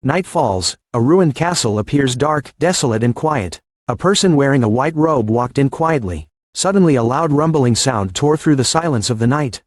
Night falls, a ruined castle appears dark, desolate and quiet. A person wearing a white robe walked in quietly. Suddenly a loud rumbling sound tore through the silence of the night.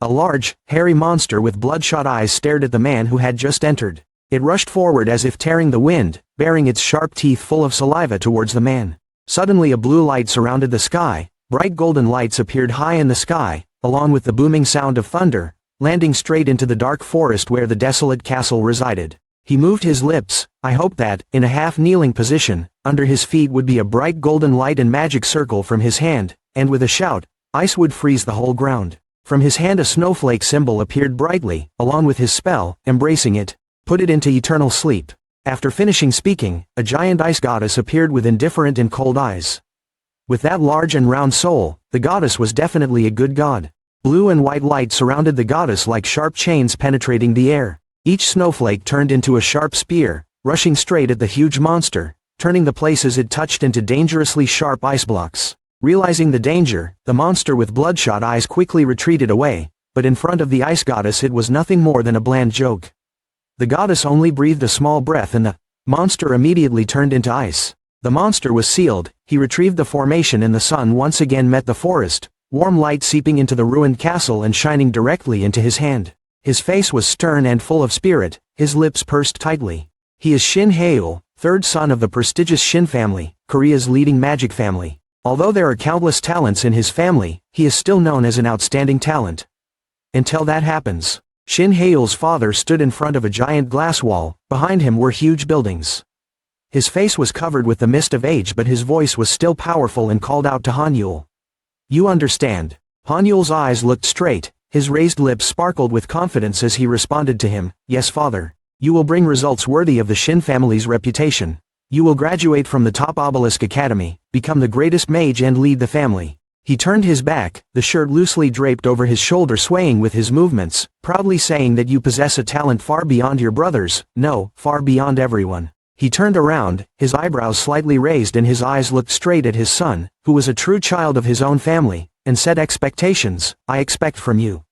A large, hairy monster with bloodshot eyes stared at the man who had just entered. It rushed forward as if tearing the wind, baring its sharp teeth full of saliva towards the man. Suddenly a blue light surrounded the sky, bright golden lights appeared high in the sky, along with the booming sound of thunder, landing straight into the dark forest where the desolate castle resided. He moved his lips. I hoped that, in a half-kneeling position, under his feet would be a bright golden light and magic circle from his hand, and with a shout, ice would freeze the whole ground. From his hand a snowflake symbol appeared brightly, along with his spell, embracing it. Put it into eternal sleep. After finishing speaking, a giant ice goddess appeared with indifferent and cold eyes. With that large and round soul, the goddess was definitely a good god. Blue and white light surrounded the goddess like sharp chains penetrating the air. Each snowflake turned into a sharp spear, rushing straight at the huge monster, turning the places it touched into dangerously sharp ice blocks. Realizing the danger, the monster with bloodshot eyes quickly retreated away, but in front of the ice goddess it was nothing more than a bland joke. The goddess only breathed a small breath and the monster immediately turned into ice. The monster was sealed. He retrieved the formation and the sun once again met the forest, warm light seeping into the ruined castle and shining directly into his hand. His face was stern and full of spirit, his lips pursed tightly. He is Shin Haeul, third son of the prestigious Shin family, Korea's leading magic family. Although there are countless talents in his family, he is still known as an outstanding talent. Until that happens. Shin Haeul's father stood in front of a giant glass wall. Behind him were huge buildings. His face was covered with the mist of age, but his voice was still powerful and called out to Haeul. You understand. Haeul's eyes looked straight. His raised lips sparkled with confidence as he responded to him, yes father. You will bring results worthy of the Shin family's reputation. You will graduate from the top obelisk academy, become the greatest mage and lead the family. He turned his back, the shirt loosely draped over his shoulder swaying with his movements, proudly saying that you possess a talent far beyond your brothers, no, far beyond everyone. He turned around, his eyebrows slightly raised and his eyes looked straight at his son, who was a true child of his own family, and set expectations. I expect from you,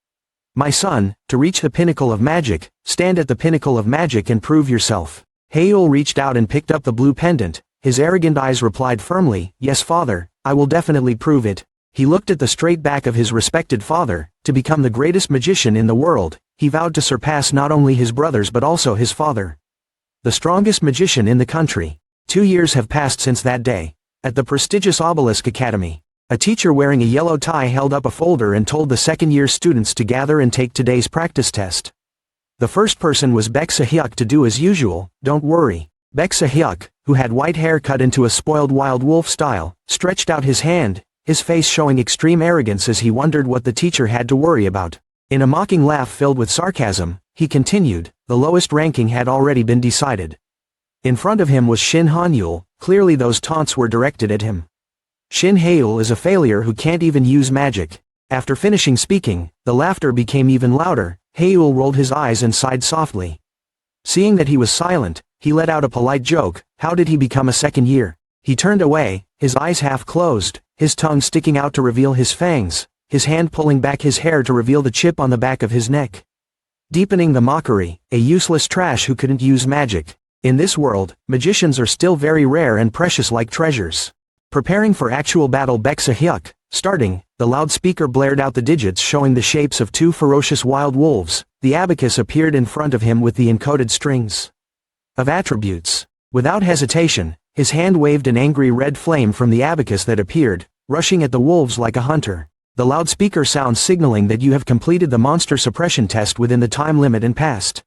my son, to reach the pinnacle of magic. Stand at the pinnacle of magic and prove yourself. Haeul reached out and picked up the blue pendant. His arrogant eyes replied firmly, yes father, I will definitely prove it. He looked at the straight back of his respected father. To become the greatest magician in the world, he vowed to surpass not only his brothers but also his father, the strongest magician in the country. 2 years have passed since that day. At the prestigious Obelisk Academy, a teacher wearing a yellow tie held up a folder and told the second-year students to gather and take today's practice test. The first person was Baek Se-hyuk to do as usual. Don't worry. Baek Se-hyuk, who had white hair cut into a spoiled wild wolf style, stretched out his hand, his face showing extreme arrogance as he wondered what the teacher had to worry about. In a mocking laugh filled with sarcasm, he continued, the lowest ranking had already been decided. In front of him was Shin Haeul. Clearly those taunts were directed at him. Shin Haeul is a failure who can't even use magic. After finishing speaking, the laughter became even louder. Haeul rolled his eyes and sighed softly. Seeing that he was silent, he let out a polite joke. How did he become a second year? He turned away, his eyes half closed, his tongue sticking out to reveal his fangs, his hand pulling back his hair to reveal the chip on the back of his neck. Deepening the mockery, a useless trash who couldn't use magic. In this world, magicians are still very rare and precious like treasures. Preparing for actual battle. Baek Se-hyuk, starting, the loudspeaker blared out the digits showing the shapes of 2 ferocious wild wolves. The abacus appeared in front of him with the encoded strings of attributes. Without hesitation, his hand waved an angry red flame from the abacus that appeared, rushing at the wolves like a hunter. The loudspeaker sounds signaling that you have completed the monster suppression test within the time limit and passed.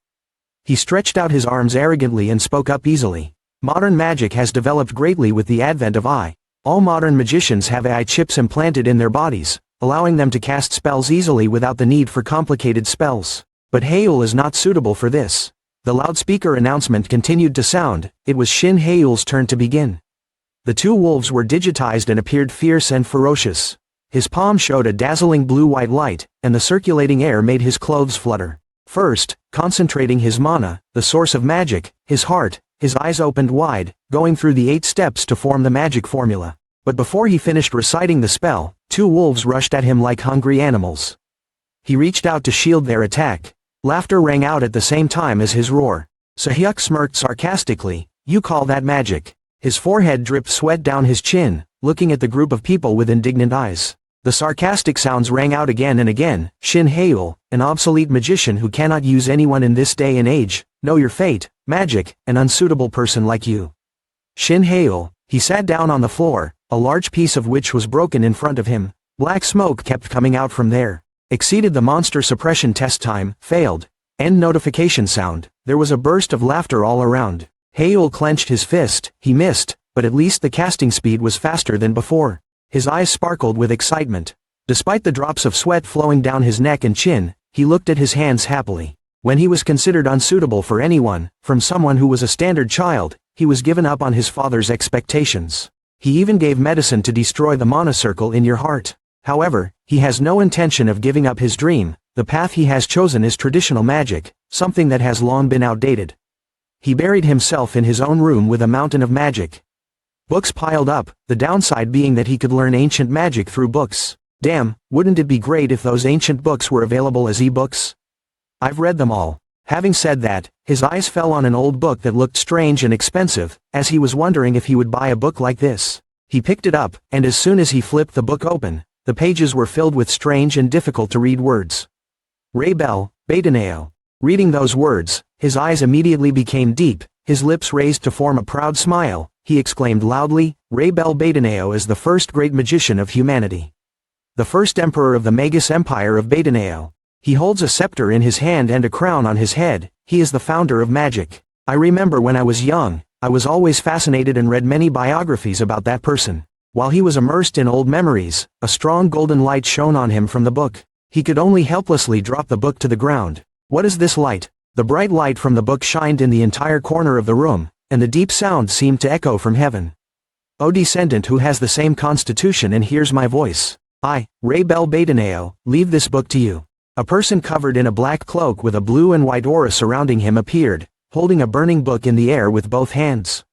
He stretched out his arms arrogantly and spoke up easily. Modern magic has developed greatly with the advent of AI. All modern magicians have AI chips implanted in their bodies, allowing them to cast spells easily without the need for complicated spells. But Haeul is not suitable for this. The loudspeaker announcement continued to sound. It was Shin Haeul's turn to begin. The 2 wolves were digitized and appeared fierce and ferocious. His palm showed a dazzling blue-white light, and the circulating air made his clothes flutter. First, concentrating his mana, the source of magic, his heart, his eyes opened wide, going through the 8 steps to form the magic formula. But before he finished reciting the spell, 2 wolves rushed at him like hungry animals. He reached out to shield their attack. Laughter rang out at the same time as his roar. Sehyuk smirked sarcastically. You call that magic? His forehead dripped sweat down his chin, looking at the group of people with indignant eyes. The sarcastic sounds rang out again and again. Shin Haeul, an obsolete magician who cannot use anyone in this day and age, know your fate, magic, an unsuitable person like you. Shin Haeul, he sat down on the floor, a large piece of which was broken in front of him. Black smoke kept coming out from there. Exceeded the monster suppression test time, failed. End notification sound. There was a burst of laughter all around. Haeul clenched his fist, he missed, but at least the casting speed was faster than before. His eyes sparkled with excitement. Despite the drops of sweat flowing down his neck and chin, he looked at his hands happily. When he was considered unsuitable for anyone, from someone who was a standard child, he was given up on his father's expectations. He even gave medicine to destroy the mana circle in your heart. However, he has no intention of giving up his dream. The path he has chosen is traditional magic, something that has long been outdated. He buried himself in his own room with a mountain of magic. Books piled up, the downside being that he could learn ancient magic through books. Damn, wouldn't it be great if those ancient books were available as e-books? I've read them all. Having said that, his eyes fell on an old book that looked strange and expensive, as he was wondering if he would buy a book like this. He picked it up, and as soon as he flipped the book open, the pages were filled with strange and difficult to read words. Rebel, Betaneo. Reading those words, his eyes immediately became deep, his lips raised to form a proud smile. He exclaimed loudly, Rebel Betaneo is the first great magician of humanity. The first emperor of the Magus Empire of Betaneo. He holds a scepter in his hand and a crown on his head. He is the founder of magic. I remember when I was young, I was always fascinated and read many biographies about that person. While he was immersed in old memories, a strong golden light shone on him from the book. He could only helplessly drop the book to the ground. What is this light? The bright light from the book shined in the entire corner of the room, and the deep sound seemed to echo from heaven. O descendant who has the same constitution and hears my voice. I, Rebel Betaneo, leave this book to you. A person covered in a black cloak with a blue and white aura surrounding him appeared, holding a burning book in the air with both hands.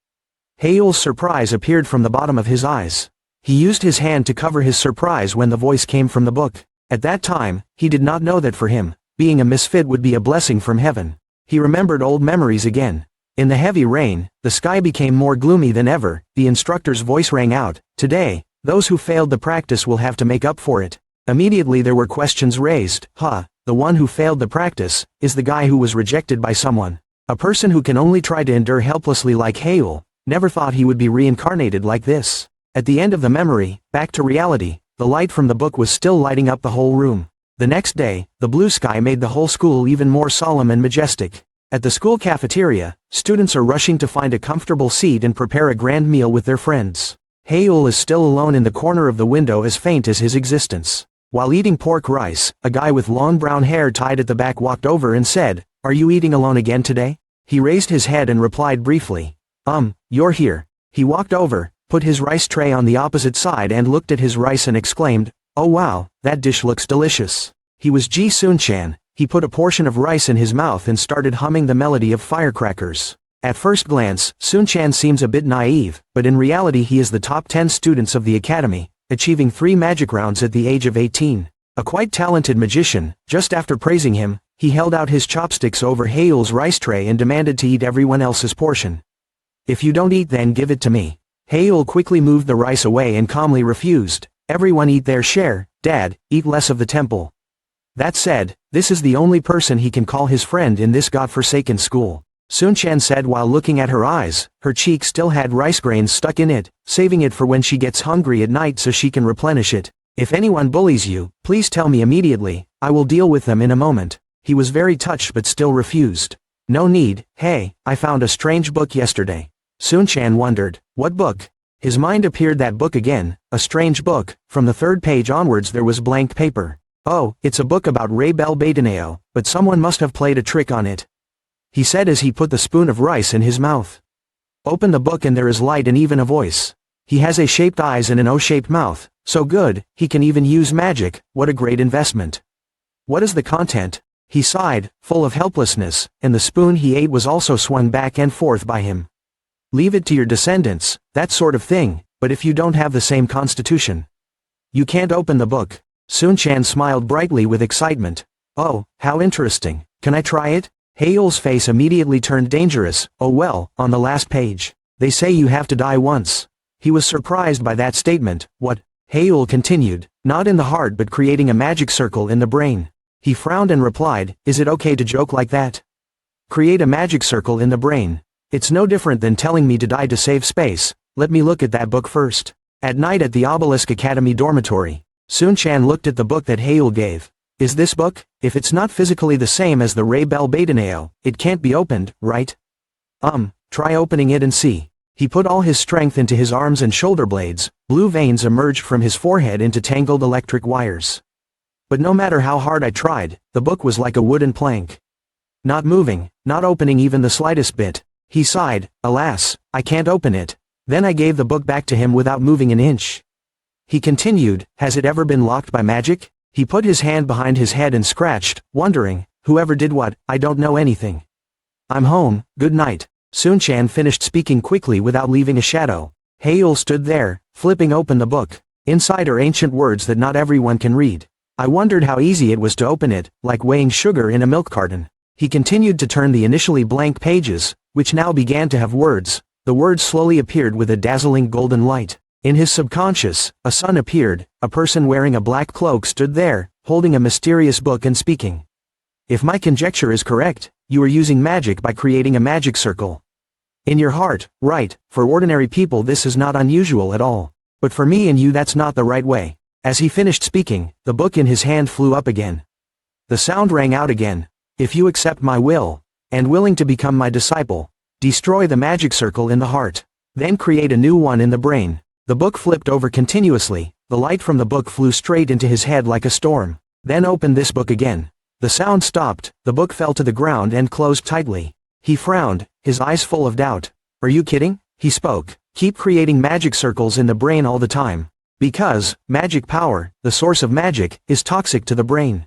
Haeul's surprise appeared from the bottom of his eyes. He used his hand to cover his surprise when the voice came from the book. At that time, he did not know that for him, being a misfit would be a blessing from heaven. He remembered old memories again. In the heavy rain, the sky became more gloomy than ever. The instructor's voice rang out, today, those who failed the practice will have to make up for it. Immediately there were questions raised. The one who failed the practice, is the guy who was rejected by someone. A person who can only try to endure helplessly like Haeul, never thought he would be reincarnated like this. At the end of the memory, back to reality, the light from the book was still lighting up the whole room. The next day, the blue sky made the whole school even more solemn and majestic. At the school cafeteria, students are rushing to find a comfortable seat and prepare a grand meal with their friends. Haeul is still alone in the corner of the window, as faint as his existence. While eating pork rice, a guy with long brown hair tied at the back walked over and said, "Are you eating alone again today?" He raised his head and replied briefly, You're here." He walked over, put his rice tray on the opposite side and looked at his rice and exclaimed, "Oh wow, that dish looks delicious." He was Ji Sun-chan. He put a portion of rice in his mouth and started humming the melody of firecrackers. At first glance, Sun-chan seems a bit naive, but in reality he is the top 10 students of the academy, achieving 3 magic rounds at the age of 18. A quite talented magician. Just after praising him, he held out his chopsticks over Haeul's rice tray and demanded to eat everyone else's portion. "If you don't eat, then give it to me." Haeul quickly moved the rice away and calmly refused. "Everyone eat their share, Dad, eat less of the temple." That said, this is the only person he can call his friend in this godforsaken school. Sun-chan said while looking at her eyes. Her cheek still had rice grains stuck in it, saving it for when she gets hungry at night so she can replenish it. "If anyone bullies you, please tell me immediately, I will deal with them in a moment." He was very touched but still refused. "No need. Hey, I found a strange book yesterday." Sun-chan wondered, what book? His mind appeared that book again, a strange book. From the 3rd page onwards there was blank paper. "Oh, it's a book about Rebel Betaneo, but someone must have played a trick on it," he said as he put the spoon of rice in his mouth. "Open the book and there is light and even a voice. He has A-shaped eyes and an O-shaped mouth. So good, he can even use magic. What a great investment." "What is the content?" He sighed, full of helplessness, and the spoon he ate was also swung back and forth by him. "Leave it to your descendants, that sort of thing, but if you don't have the same constitution, you can't open the book." Sun-chan smiled brightly with excitement. "Oh, how interesting. Can I try it?" Hail's face immediately turned dangerous. Oh well, on the last page. They say you have to die once. He was surprised by that statement. What? Hail continued, not in the heart but creating a magic circle in the brain. He frowned and replied, is it okay to joke like that? Create a magic circle in the brain. It's no different than telling me to die to save space. Let me look at that book first. At night at the Obelisk Academy dormitory, Sun-chan looked at the book that Hail gave. Is this book? If it's not physically the same as the Ray Bell Betaneo, it can't be opened, right? Try opening it and see. He put all his strength into his arms and shoulder blades. Blue veins emerged from his forehead into tangled electric wires. But no matter how hard I tried, the book was like a wooden plank. Not moving, not opening even the slightest bit. He sighed, alas, I can't open it. Then I gave the book back to him without moving an inch. He continued, has it ever been locked by magic? He put his hand behind his head and scratched, wondering, whoever did what, I don't know anything. I'm home, good night. Sun-chan finished speaking quickly without leaving a shadow. Hail stood there, flipping open the book. Inside are ancient words that not everyone can read. I wondered how easy it was to open it, like weighing sugar in a milk carton. He continued to turn the initially blank pages, which now began to have words. The words slowly appeared with a dazzling golden light. In his subconscious, a sun appeared. A person wearing a black cloak stood there, holding a mysterious book and speaking. If my conjecture is correct, you are using magic by creating a magic circle. In your heart, right, for ordinary people this is not unusual at all. But for me and you that's not the right way. As he finished speaking, the book in his hand flew up again. The sound rang out again. If you accept my will, and willing to become my disciple, destroy the magic circle in the heart. Then create a new one in the brain. The book flipped over continuously. The light from the book flew straight into his head like a storm. Then open this book again. The sound stopped, the book fell to the ground and closed tightly. He frowned, his eyes full of doubt. Are you kidding? He spoke. Keep creating magic circles in the brain all the time. Because, magic power, the source of magic, is toxic to the brain.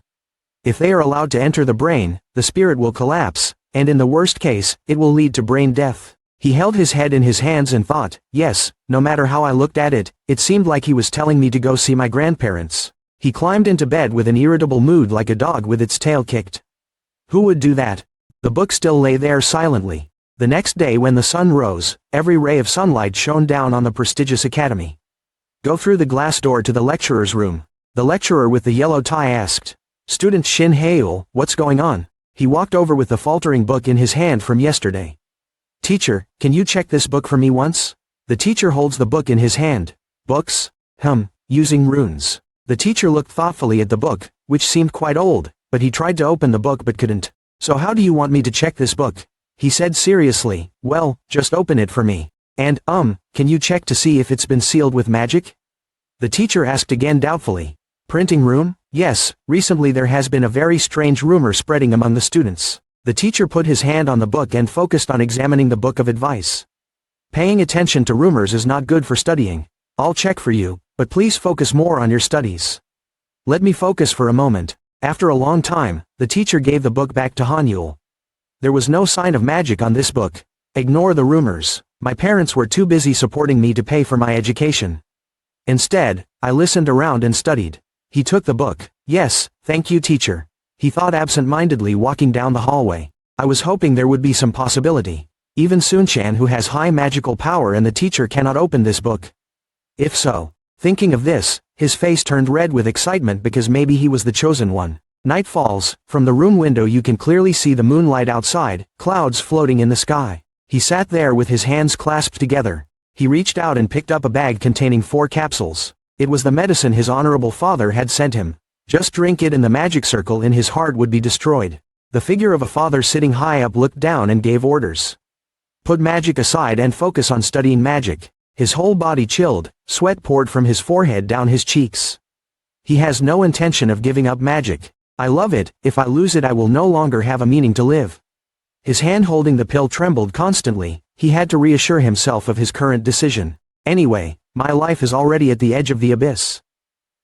If they are allowed to enter the brain, the spirit will collapse, and in the worst case, it will lead to brain death. He held his head in his hands and thought, yes, no matter how I looked at it, it seemed like he was telling me to go see my grandparents. He climbed into bed with an irritable mood like a dog with its tail kicked. Who would do that? The book still lay there silently. The next day when the sun rose, every ray of sunlight shone down on the prestigious academy. Go through the glass door to the lecturer's room. The lecturer with the yellow tie asked. Student Shin Hail, what's going on? He walked over with the faltering book in his hand from yesterday. Teacher, can you check this book for me once? The teacher holds the book in his hand. Books? Using runes. The teacher looked thoughtfully at the book, which seemed quite old, but he tried to open the book but couldn't. So how do you want me to check this book? He said seriously, well, just open it for me. And, can you check to see if it's been sealed with magic? The teacher asked again doubtfully. Printing room? Yes, recently there has been a very strange rumor spreading among the students. The teacher put his hand on the book and focused on examining the book of advice. Paying attention to rumors is not good for studying. I'll check for you, but please focus more on your studies. Let me focus for a moment. After a long time, the teacher gave the book back to Hanyul. There was no sign of magic on this book. Ignore the rumors. My parents were too busy supporting me to pay for my education. Instead, I listened around and studied. He took the book. Yes, thank you teacher. He thought absent-mindedly walking down the hallway. I was hoping there would be some possibility. Even Sun-chan who has high magical power and the teacher cannot open this book. If so. Thinking of this, his face turned red with excitement because maybe he was the chosen one. Night falls. From the room window you can clearly see the moonlight outside, clouds floating in the sky. He sat there with his hands clasped together. He reached out and picked up a bag containing 4 capsules. It was the medicine his honorable father had sent him. Just drink it and the magic circle in his heart would be destroyed. The figure of a father sitting high up looked down and gave orders. Put magic aside and focus on studying magic. His whole body chilled, sweat poured from his forehead down his cheeks. He has no intention of giving up magic. I love it, if I lose it I will no longer have a meaning to live. His hand holding the pill trembled constantly. He had to reassure himself of his current decision. Anyway, my life is already at the edge of the abyss.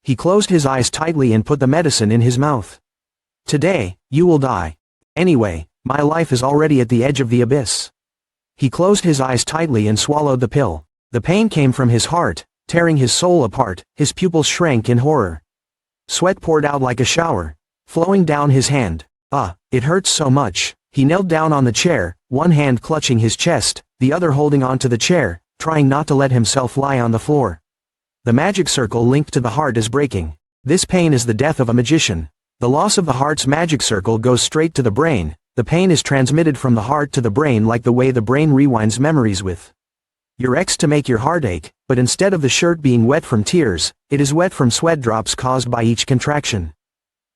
He closed his eyes tightly and put the medicine in his mouth. Today, you will die. Anyway, my life is already at the edge of the abyss. He closed his eyes tightly and swallowed the pill. The pain came from his heart, tearing his soul apart. His pupils shrank in horror. Sweat poured out like a shower, flowing down his hand. It hurts so much. He knelt down on the chair, one hand clutching his chest, the other holding on to the chair, trying not to let himself lie on the floor. The magic circle linked to the heart is breaking. This pain is the death of a magician. The loss of the heart's magic circle goes straight to the brain. The pain is transmitted from the heart to the brain like the way the brain rewinds memories with your ex to make your heart ache, but instead of the shirt being wet from tears, it is wet from sweat drops caused by each contraction.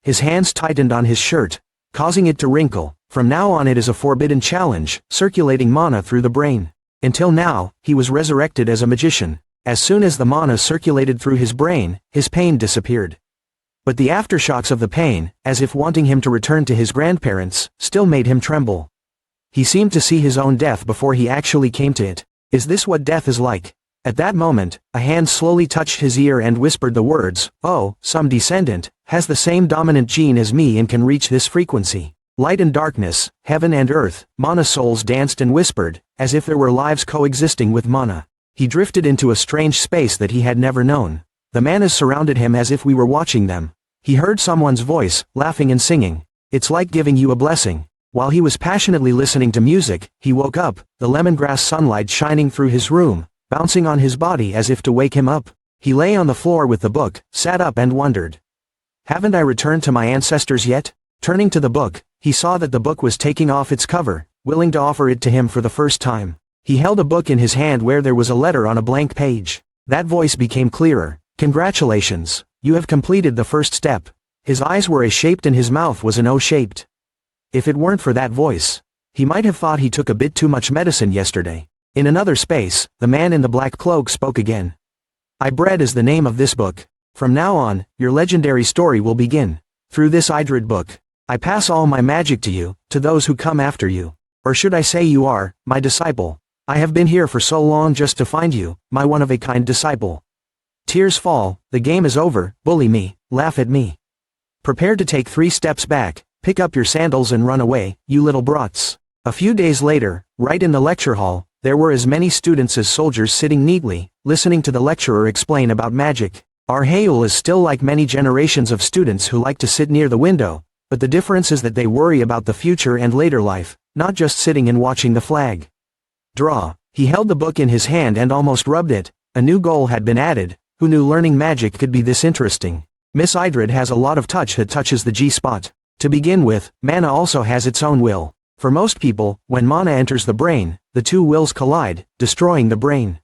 His hands tightened on his shirt, causing it to wrinkle. From now on it is a forbidden challenge, circulating mana through the brain. Until now, he was resurrected as a magician. As soon as the mana circulated through his brain, his pain disappeared. But the aftershocks of the pain, as if wanting him to return to his grandparents, still made him tremble. He seemed to see his own death before he actually came to it. Is this what death is like? At that moment, a hand slowly touched his ear and whispered the words, "Oh, some descendant, has the same dominant gene as me and can reach this frequency." Light and darkness, heaven and earth, mana souls danced and whispered, as if there were lives coexisting with mana. He drifted into a strange space that he had never known. The manas surrounded him as if we were watching them. He heard someone's voice, laughing and singing. It's like giving you a blessing. While he was passionately listening to music, he woke up, the lemongrass sunlight shining through his room, bouncing on his body as if to wake him up. He lay on the floor with the book, sat up and wondered. Haven't I returned to my ancestors yet? Turning to the book, he saw that the book was taking off its cover, willing to offer it to him for the first time. He held a book in his hand where there was a letter on a blank page. That voice became clearer. Congratulations, you have completed the first step. His eyes were A-shaped and his mouth was an O-shaped. If it weren't for that voice, he might have thought he took a bit too much medicine yesterday. In another space, the man in the black cloak spoke again. I Bread is the name of this book. From now on, your legendary story will begin. Through this Idrid book, I pass all my magic to you, to those who come after you. Or should I say you are, my disciple. I have been here for so long just to find you, my one-of-a-kind disciple. Tears fall, the game is over, bully me, laugh at me. Prepare to take 3 steps back, pick up your sandals and run away, you little brats. A few days later, right in the lecture hall, there were as many students as soldiers sitting neatly, listening to the lecturer explain about magic. Arheul is still like many generations of students who like to sit near the window, but the difference is that they worry about the future and later life, not just sitting and watching the flag. Draw. He held the book in his hand and almost rubbed it. A new goal had been added. Who knew learning magic could be this interesting? Miss Idrid has a lot of touch that touches the G-spot. To begin with, mana also has its own will. For most people, when mana enters the brain, the two wills collide, destroying the brain.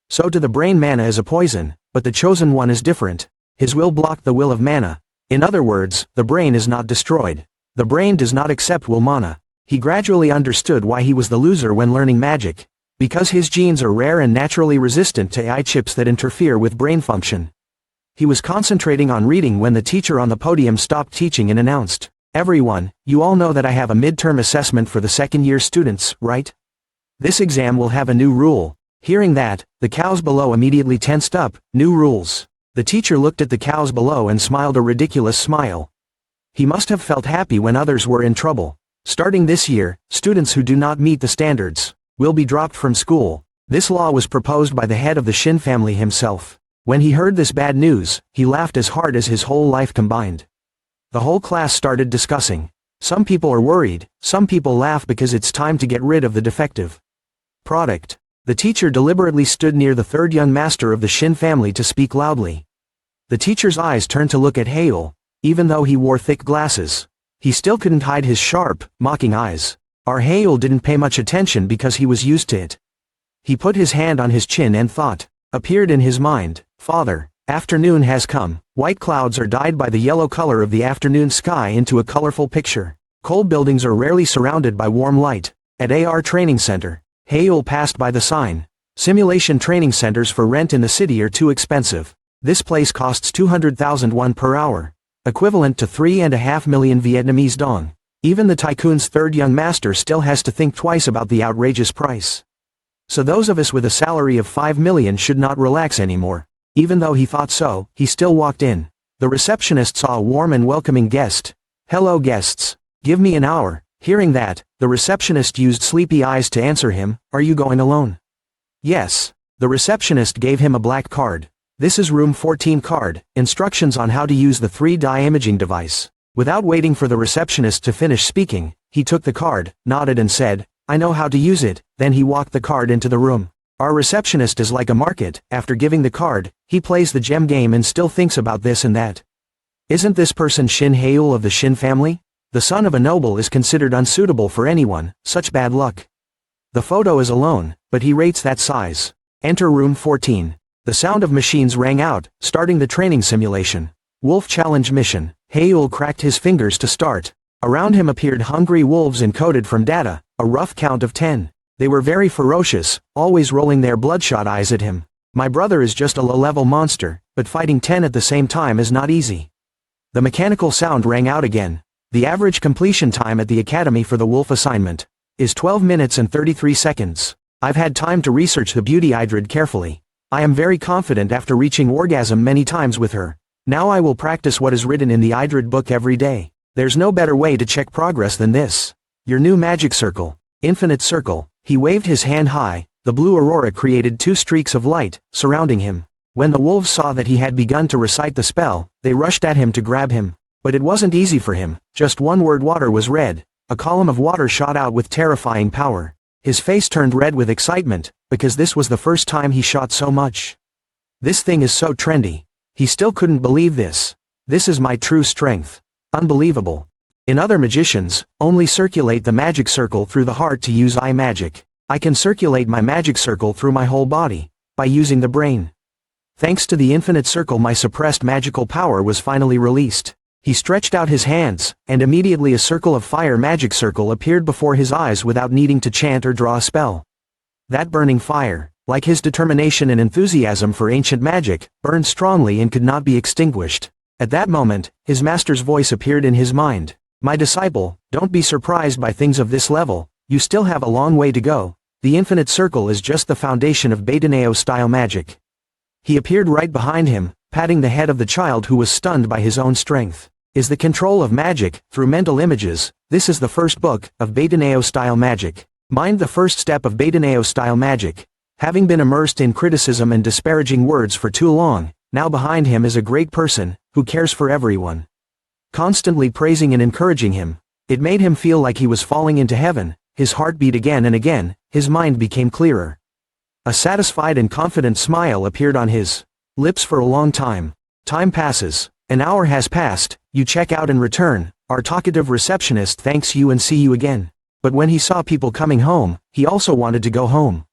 So to the brain mana is a poison, but the chosen one is different. His will blocked the will of mana. In other words, the brain is not destroyed. The brain does not accept will mana. He gradually understood why he was the loser when learning magic. Because his genes are rare and naturally resistant to AI chips that interfere with brain function. He was concentrating on reading when the teacher on the podium stopped teaching and announced, "Everyone, you all know that I have a midterm assessment for the second-year students, right? This exam will have a new rule." Hearing that, the cows below immediately tensed up. New rules. The teacher looked at the cows below and smiled a ridiculous smile. He must have felt happy when others were in trouble. Starting this year, students who do not meet the standards will be dropped from school. This law was proposed by the head of the Shin family himself. When he heard this bad news, he laughed as hard as his whole life combined. The whole class started discussing. Some people are worried, some people laugh because it's time to get rid of the defective product. The teacher deliberately stood near the third young master of the Shin family to speak loudly. The teacher's eyes turned to look at Hail. Even though he wore thick glasses, he still couldn't hide his sharp, mocking eyes. Arheul didn't pay much attention because he was used to it. He put his hand on his chin and thought appeared in his mind. Father, afternoon has come. White clouds are dyed by the yellow color of the afternoon sky into a colorful picture. Cold buildings are rarely surrounded by warm light. At AR Training Center, Hail passed by the sign. Simulation training centers for rent in the city are too expensive. This place costs 200,000 won per hour, equivalent to 3.5 million Vietnamese dong. Even the tycoon's third young master still has to think twice about the outrageous price. So those of us with a salary of 5 million should not relax anymore. Even though he thought so, he still walked in. The receptionist saw a warm and welcoming guest. "Hello guests. Give me an hour." Hearing that, the receptionist used sleepy eyes to answer him. "Are you going alone?" "Yes." The receptionist gave him a black card. "This is room 14 card, instructions on how to use the 3D imaging device." Without waiting for the receptionist to finish speaking, he took the card, nodded and said, "I know how to use it," then he walked the card into the room. Our receptionist is like a market. After giving the card, he plays the gem game and still thinks about this and that. Isn't this person Shin Haeul of the Shin family? The son of a noble is considered unsuitable for anyone, such bad luck. The photo is alone, but he rates that size. Enter room 14. The sound of machines rang out, starting the training simulation. Wolf challenge mission. Haeul cracked his fingers to start. Around him appeared hungry wolves encoded from data, a rough count of 10. They were very ferocious, always rolling their bloodshot eyes at him. My brother is just a low-level monster, but fighting 10 at the same time is not easy. The mechanical sound rang out again. The average completion time at the academy for the wolf assignment is 12 minutes and 33 seconds. I've had time to research the beauty Idrid carefully. I am very confident after reaching orgasm many times with her. Now I will practice what is written in the Idrid book every day. There's no better way to check progress than this. Your new magic circle. Infinite circle. He waved his hand high. The blue aurora created 2 streaks of light, surrounding him. When the wolves saw that he had begun to recite the spell, they rushed at him to grab him. But it wasn't easy for him. Just one word water was read. A column of water shot out with terrifying power. His face turned red with excitement, because this was the first time he shot so much. This thing is so trendy. He still couldn't believe this. This is my true strength. Unbelievable. In other magicians, only circulate the magic circle through the heart to use eye magic. I can circulate my magic circle through my whole body, by using the brain. Thanks to the infinite circle, my suppressed magical power was finally released. He stretched out his hands, and immediately a circle of fire magic circle appeared before his eyes without needing to chant or draw a spell. That burning fire, like his determination and enthusiasm for ancient magic, burned strongly and could not be extinguished. At that moment, his master's voice appeared in his mind. My disciple, don't be surprised by things of this level, you still have a long way to go. The infinite circle is just the foundation of Beidaneo-style magic. He appeared right behind him, patting the head of the child who was stunned by his own strength. Is the control of magic, through mental images. This is the first book, of Beidaneo-style magic. Mind the first step of Beidaneo-style magic. Having been immersed in criticism and disparaging words for too long, now behind him is a great person, who cares for everyone. Constantly praising and encouraging him. It made him feel like he was falling into heaven. His heart beat again and again, his mind became clearer. A satisfied and confident smile appeared on his lips for a long time. Time passes. An hour has passed, you check out and return. Our talkative receptionist thanks you and see you again. But when he saw people coming home, he also wanted to go home.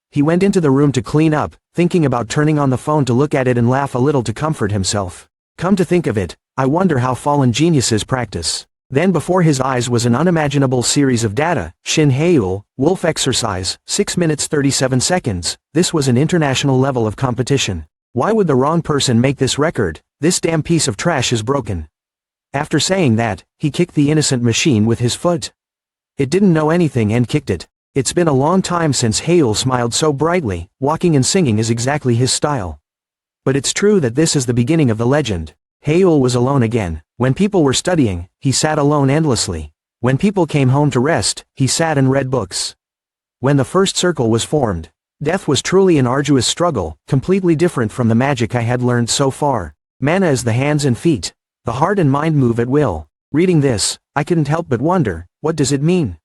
He went into the room to clean up, thinking about turning on the phone to look at it and laugh a little to comfort himself. Come to think of it, I wonder how fallen geniuses practice. Then before his eyes was an unimaginable series of data. Shin Haeul, wolf exercise, 6 minutes 37 seconds. This was an international level of competition. Why would the wrong person make this record? This damn piece of trash is broken. After saying that, he kicked the innocent machine with his foot. It didn't know anything and kicked it. It's been a long time since Haeul smiled so brightly. Walking and singing is exactly his style. But it's true that this is the beginning of the legend. Haeul was alone again. When people were studying, he sat alone endlessly. When people came home to rest, he sat and read books. When the first circle was formed, death was truly an arduous struggle, completely different from the magic I had learned so far. Mana is the hands and feet. The heart and mind move at will. Reading this, I couldn't help but wonder, what does it mean?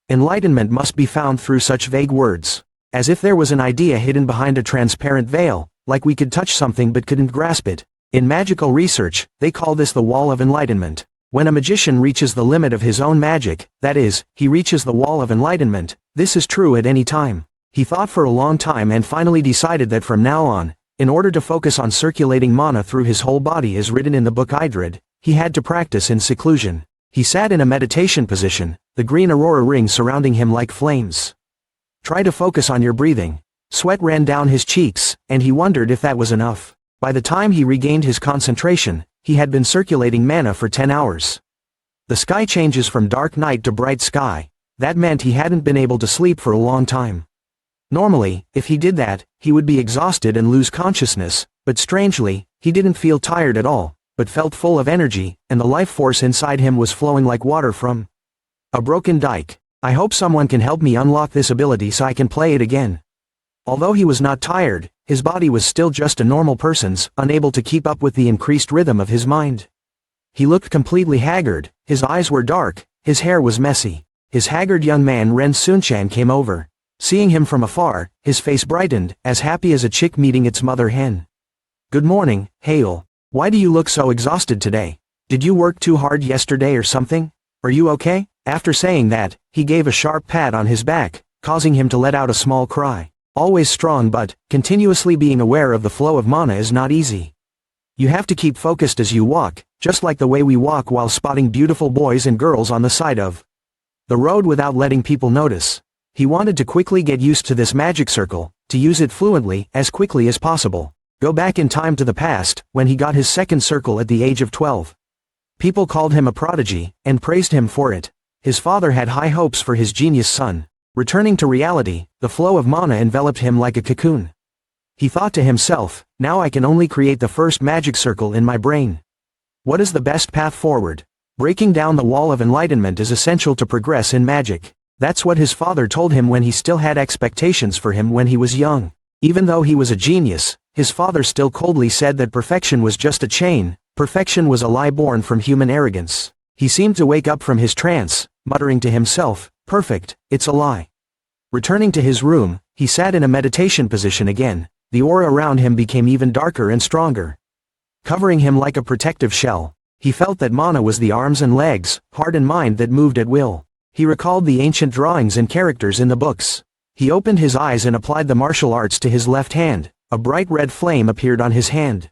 Enlightenment must be found through such vague words. As if there was an idea hidden behind a transparent veil, like we could touch something but couldn't grasp it. In magical research, they call this the wall of enlightenment. When a magician reaches the limit of his own magic, that is, he reaches the wall of enlightenment, this is true at any time. He thought for a long time and finally decided that from now on, in order to focus on circulating mana through his whole body as written in the book Idrid, he had to practice in seclusion. He sat in a meditation position, the green aurora ring surrounding him like flames. Try to focus on your breathing. Sweat ran down his cheeks, and he wondered if that was enough. By the time he regained his concentration, he had been circulating mana for 10 hours. The sky changes from dark night to bright sky. That meant he hadn't been able to sleep for a long time. Normally, if he did that, he would be exhausted and lose consciousness, but strangely, he didn't feel tired at all, but felt full of energy, and the life force inside him was flowing like water from a broken dike. I hope someone can help me unlock this ability so I can play it again. Although he was not tired, his body was still just a normal person's, unable to keep up with the increased rhythm of his mind. He looked completely haggard, his eyes were dark, His hair was messy. His haggard young man Ren Sunchan came over. Seeing him from afar, his face brightened, as happy as a chick meeting its mother hen. Good morning, Hale. Why do you look so exhausted today? Did you work too hard yesterday or something? Are you okay? After saying that, he gave a sharp pat on his back, causing him to let out a small cry. Always strong but, continuously being aware of the flow of mana is not easy. You have to keep focused as you walk, just like the way we walk while spotting beautiful boys and girls on the side of the road without letting people notice. He wanted to quickly get used to this magic circle, to use it fluently, as quickly as possible. Go back in time to the past, when he got his second circle at the age of 12. People called him a prodigy, and praised him for it. His father had high hopes for his genius son. Returning to reality, the flow of mana enveloped him like a cocoon. He thought to himself, now I can only create the first magic circle in my brain. What is the best path forward? Breaking down the wall of enlightenment is essential to progress in magic. That's what his father told him when he still had expectations for him when he was young. Even though he was a genius, his father still coldly said that perfection was just a chain, perfection was a lie born from human arrogance. He seemed to wake up from his trance, muttering to himself, perfect, it's a lie. Returning to his room, he sat in a meditation position again. The aura around him became even darker and stronger, covering him like a protective shell. He felt that mana was the arms and legs, heart and mind that moved at will. He recalled the ancient drawings and characters in the books. He opened his eyes and applied the martial arts to his left hand. A bright red flame appeared on his hand.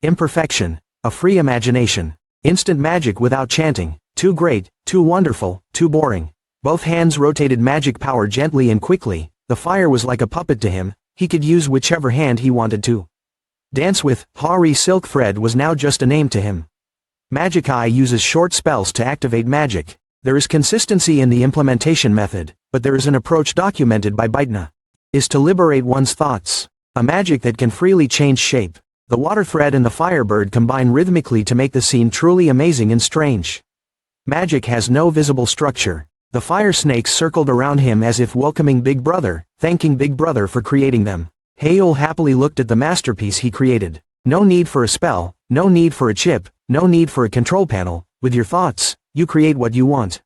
Imperfection, a free imagination, instant magic without chanting, too great, too wonderful, too boring. Both hands rotated magic power gently and quickly. The fire was like a puppet to him. He could use whichever hand he wanted to dance with. Hari Silk Thread was now just a name to him. Magic Eye uses short spells to activate magic. There is consistency in the implementation method, but there is an approach documented by Baitna. Is to liberate one's thoughts. A magic that can freely change shape. The water thread and the firebird combine rhythmically to make the scene truly amazing and strange. Magic has no visible structure. The fire snakes circled around him as if welcoming Big Brother, thanking Big Brother for creating them. Hail happily looked at the masterpiece he created. No need for a spell, no need for a chip, no need for a control panel. With your thoughts, you create what you want.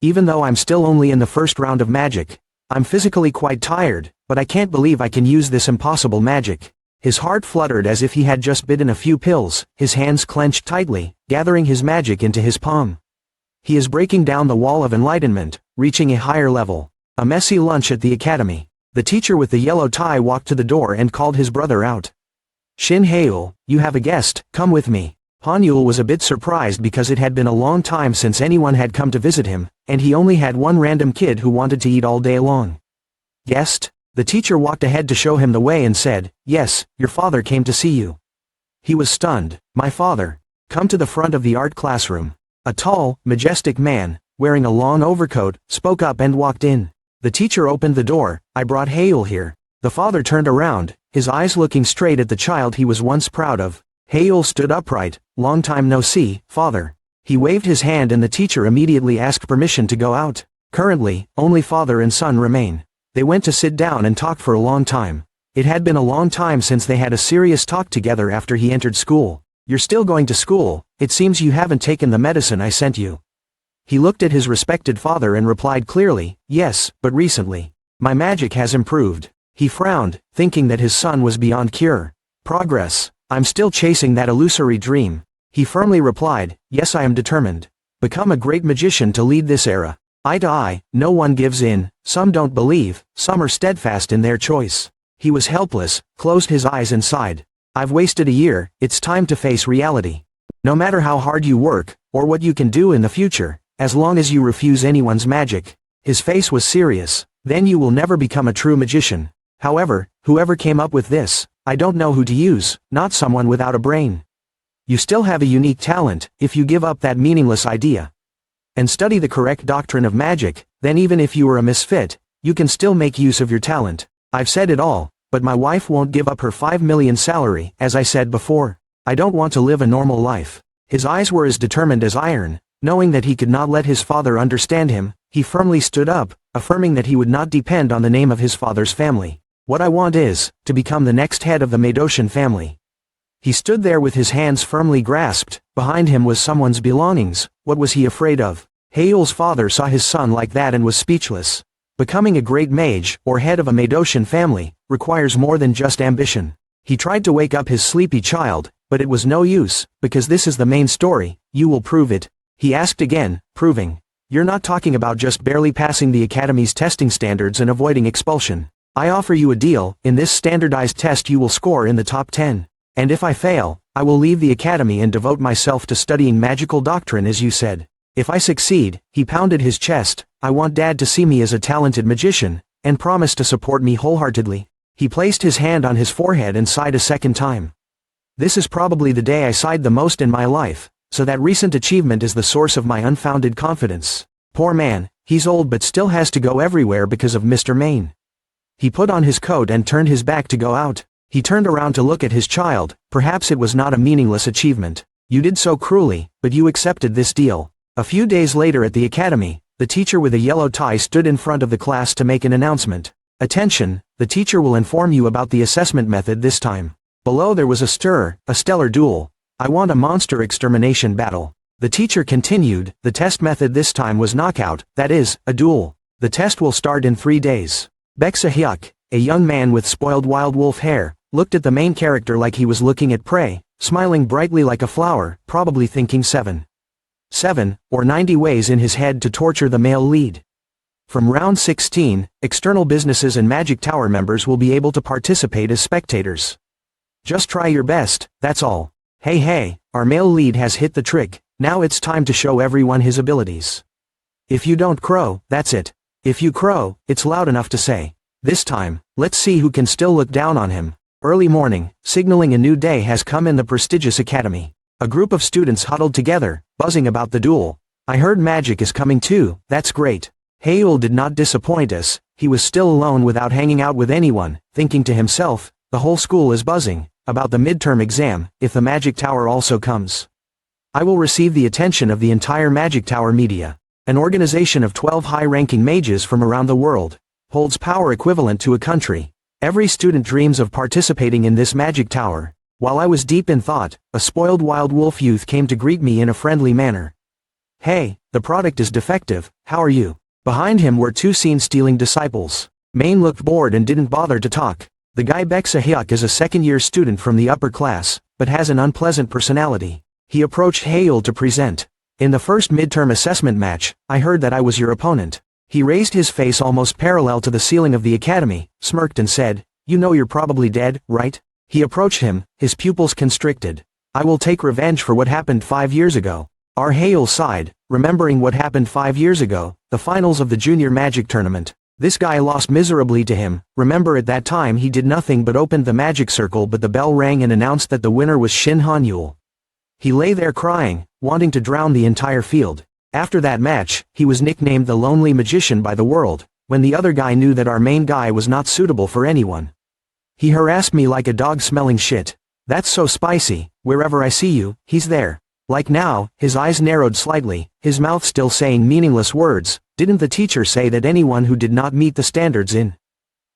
Even though I'm still only in the first round of magic, I'm physically quite tired, but I can't believe I can use this impossible magic. His heart fluttered as if he had just bitten a few pills. His hands clenched tightly, gathering his magic into his palm. He is breaking down the wall of enlightenment, reaching a higher level. A messy lunch at the academy. The teacher with the yellow tie walked to the door and called his brother out. Shin Haeul, you have a guest, come with me. Hanyul was a bit surprised because it had been a long time since anyone had come to visit him, and he only had one random kid who wanted to eat all day long. Guest? The teacher walked ahead to show him the way and said, yes, your father came to see you. He was stunned. My father. Come to the front of the art classroom. A tall, majestic man, wearing a long overcoat, spoke up and walked in. The teacher opened the door. I brought Haeul here. The father turned around, his eyes looking straight at the child he was once proud of. Haeul stood upright. Long time no see, father. He waved his hand and the teacher immediately asked permission to go out. Currently, only father and son remain. They went to sit down and talked for a long time. It had been a long time since they had a serious talk together after he entered school. You're still going to school, it seems you haven't taken the medicine I sent you. He looked at his respected father and replied clearly, yes, but recently. My magic has improved. He frowned, thinking that his son was beyond cure. Progress. I'm still chasing that illusory dream. He firmly replied, yes, I am determined. Become a great magician to lead this era. Eye to eye, no one gives in, some don't believe, some are steadfast in their choice. He was helpless, closed his eyes and sighed. I've wasted a year, it's time to face reality. No matter how hard you work, or what you can do in the future, as long as you refuse anyone's magic. His face was serious. Then you will never become a true magician. However, whoever came up with this, I don't know who to use, not someone without a brain. You still have a unique talent, if you give up that meaningless idea and study the correct doctrine of magic, then even if you are a misfit, you can still make use of your talent. I've said it all, but my wife won't give up her 5 million salary, as I said before. I don't want to live a normal life. His eyes were as determined as iron. Knowing that he could not let his father understand him, he firmly stood up, affirming that he would not depend on the name of his father's family. What I want is, to become the next head of the Madoshan family. He stood there with his hands firmly grasped. Behind him was someone's belongings. What was he afraid of? Haeul's father saw his son like that and was speechless. Becoming a great mage, or head of a Madosian family, requires more than just ambition. He tried to wake up his sleepy child, but it was no use, because this is the main story. You will prove it. He asked again, proving. You're not talking about just barely passing the academy's testing standards and avoiding expulsion. I offer you a deal. In this standardized test you will score in the top 10. And if I fail, I will leave the academy and devote myself to studying magical doctrine as you said. If I succeed, he pounded his chest, I want Dad to see me as a talented magician, and promise to support me wholeheartedly. He placed his hand on his forehead and sighed a second time. This is probably the day I sighed the most in my life, so that recent achievement is the source of my unfounded confidence. Poor man, he's old but still has to go everywhere because of Mr. Main. He put on his coat and turned his back to go out. He turned around to look at his child. Perhaps it was not a meaningless achievement. You did so cruelly, but you accepted this deal. A few days later at the academy, the teacher with a yellow tie stood in front of the class to make an announcement. Attention, the teacher will inform you about the assessment method this time. Below there was a stir, a stellar duel. I want a monster extermination battle. The teacher continued, the test method this time was knockout, that is, a duel. The test will start in 3 days. Hyuk, a young man with spoiled wild wolf hair, looked at the main character like he was looking at prey, smiling brightly like a flower, probably thinking 7 or 90 ways in his head to torture the male lead. From round 16, external businesses and Magic Tower members will be able to participate as spectators. Just try your best, that's all. Hey, our male lead has hit the trick, now it's time to show everyone his abilities. If you don't crow, that's it. If you crow, it's loud enough to say. This time, let's see who can still look down on him. Early morning, signaling a new day has come in the prestigious academy. A group of students huddled together, buzzing about the duel. I heard magic is coming too, that's great. Haeul did not disappoint us, he was still alone without hanging out with anyone, thinking to himself, the whole school is buzzing about the midterm exam. If the Magic Tower also comes, I will receive the attention of the entire Magic Tower media. An organization of 12 high-ranking mages from around the world holds power equivalent to a country. Every student dreams of participating in this Magic Tower. While I was deep in thought, a spoiled wild wolf youth came to greet me in a friendly manner. Hey, the product is defective, how are you? Behind him were 2 scene-stealing disciples. Main looked bored and didn't bother to talk. The guy Hyuk is a second-year student from the upper class, but has an unpleasant personality. He approached Haeul to present. In the first midterm assessment match, I heard that I was your opponent. He raised his face almost parallel to the ceiling of the academy, smirked and said, you know you're probably dead, right? He approached him, his pupils constricted. I will take revenge for what happened 5 years ago. Haeul sighed, remembering what happened 5 years ago, the finals of the junior magic tournament. This guy lost miserably to him. Remember at that time he did nothing but opened the magic circle but the bell rang and announced that the winner was Shin. He lay there crying, wanting to drown the entire field. After that match, he was nicknamed the Lonely Magician by the world, when the other guy knew that our main guy was not suitable for anyone. He harassed me like a dog smelling shit. That's so spicy, wherever I see you, he's there. Like now, his eyes narrowed slightly, his mouth still saying meaningless words. Didn't the teacher say that anyone who did not meet the standards in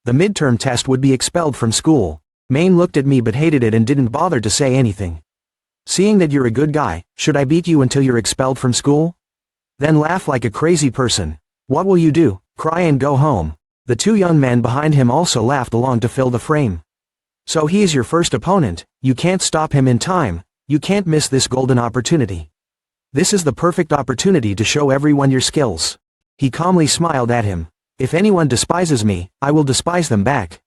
the midterm test would be expelled from school? Main looked at me but hated it and didn't bother to say anything. Seeing that you're a good guy, should I beat you until you're expelled from school? Then laugh like a crazy person. What will you do, cry and go home? The 2 young men behind him also laughed along to fill the frame. So he is your first opponent, you can't stop him in time, you can't miss this golden opportunity. This is the perfect opportunity to show everyone your skills. He calmly smiled at him. If anyone despises me, I will despise them back.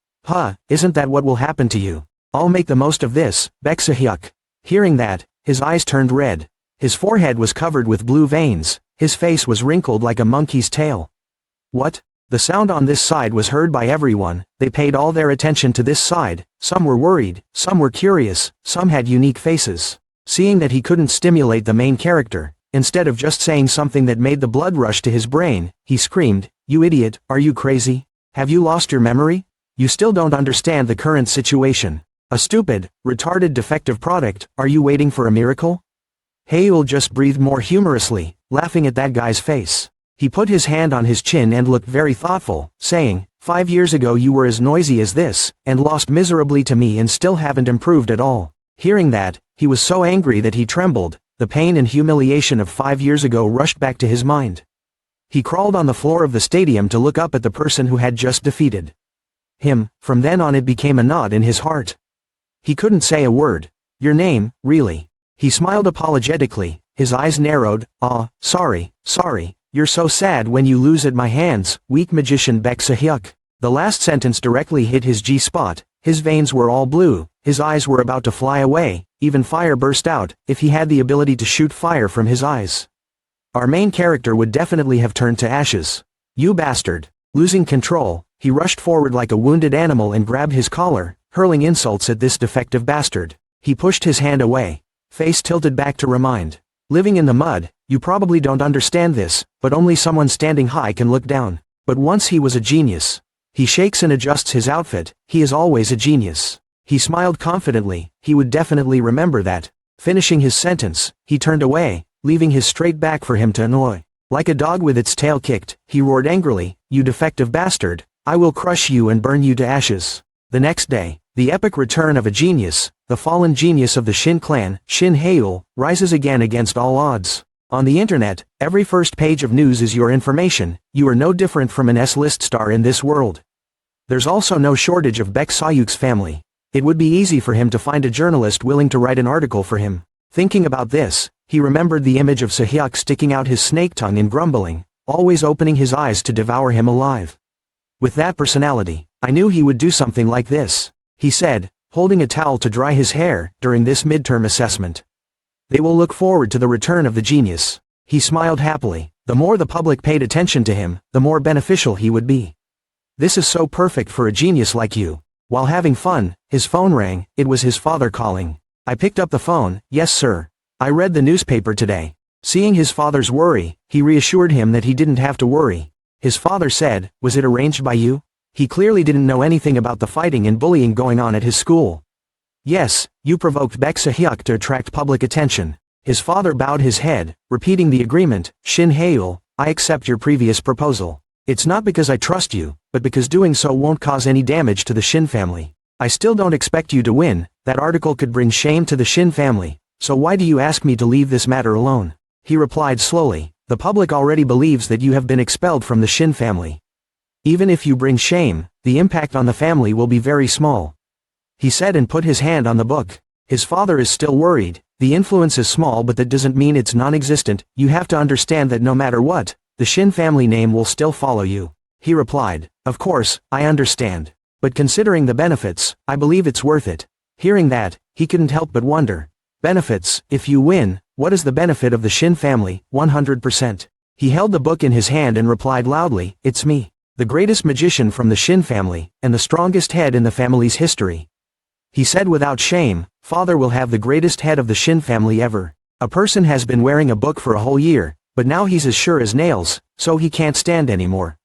Isn't that what will happen to you? I'll make the most of this, Hyuk. Hearing that, his eyes turned red. His forehead was covered with blue veins, his face was wrinkled like a monkey's tail. What? The sound on this side was heard by everyone, they paid all their attention to this side, some were worried, some were curious, some had unique faces. Seeing that he couldn't stimulate the main character, instead of just saying something that made the blood rush to his brain, he screamed, you idiot, are you crazy? Have you lost your memory? You still don't understand the current situation. A stupid, retarded defective product, are you waiting for a miracle? Haeul just breathed more humorously, laughing at that guy's face. He put his hand on his chin and looked very thoughtful, saying, 5 years ago you were as noisy as this, and lost miserably to me and still haven't improved at all. Hearing that, he was so angry that he trembled, The pain and humiliation of 5 years ago rushed back to his mind. He crawled on the floor of the stadium to look up at the person who had just defeated him. From then on it became a knot in his heart. He couldn't say a word. Your name, really? He smiled apologetically, his eyes narrowed. Sorry, you're so sad when you lose at my hands, weak magician Baek Se-hyuk. The last sentence directly hit his G-spot, his veins were all blue, his eyes were about to fly away, even fire burst out, if he had the ability to shoot fire from his eyes. Our main character would definitely have turned to ashes. You bastard. Losing control, he rushed forward like a wounded animal and grabbed his collar, hurling insults at this defective bastard. He pushed his hand away, face tilted back to remind. Living in the mud, you probably don't understand this, but only someone standing high can look down. But once he was a genius. He shakes and adjusts his outfit, he is always a genius. He smiled confidently, he would definitely remember that. Finishing his sentence, he turned away, leaving his straight back for him to annoy. Like a dog with its tail kicked, he roared angrily, you defective bastard, I will crush you and burn you to ashes. The next day, the epic return of a genius, the fallen genius of the Shin clan, Shin Haeul, rises again against all odds. On the internet, every first page of news is your information, you are no different from an S-list star in this world. There's also no shortage of Baek Se-hyuk's family. It would be easy for him to find a journalist willing to write an article for him. Thinking about this, he remembered the image of Se-hyuk sticking out his snake tongue and grumbling, always opening his eyes to devour him alive. With that personality, I knew he would do something like this, he said, holding a towel to dry his hair, during this midterm assessment. They will look forward to the return of the genius. He smiled happily. The more the public paid attention to him, the more beneficial he would be. This is so perfect for a genius like you. While having fun, his phone rang, it was his father calling. I picked up the phone, yes sir. I read the newspaper today. Seeing his father's worry, he reassured him that he didn't have to worry. His father said, was it arranged by you? He clearly didn't know anything about the fighting and bullying going on at his school. Yes, you provoked Baek Se-hyuk to attract public attention. His father bowed his head, repeating the agreement, Shin Haeul, I accept your previous proposal. It's not because I trust you, but because doing so won't cause any damage to the Shin family. I still don't expect you to win, that article could bring shame to the Shin family, so why do you ask me to leave this matter alone? He replied slowly, the public already believes that you have been expelled from the Shin family. Even if you bring shame, the impact on the family will be very small. He said and put his hand on the book. His father is still worried, the influence is small but that doesn't mean it's non-existent, you have to understand that no matter what, the Shin family name will still follow you. He replied, of course, I understand. But considering the benefits, I believe it's worth it. Hearing that, he couldn't help but wonder. Benefits, if you win, what is the benefit of the Shin family? 100%. He held the book in his hand and replied loudly, it's me. The greatest magician from the Shin family, and the strongest head in the family's history. He said without shame, father will have the greatest head of the Shin family ever. A person has been wearing a book for a whole year, but now he's as sure as nails, so he can't stand anymore.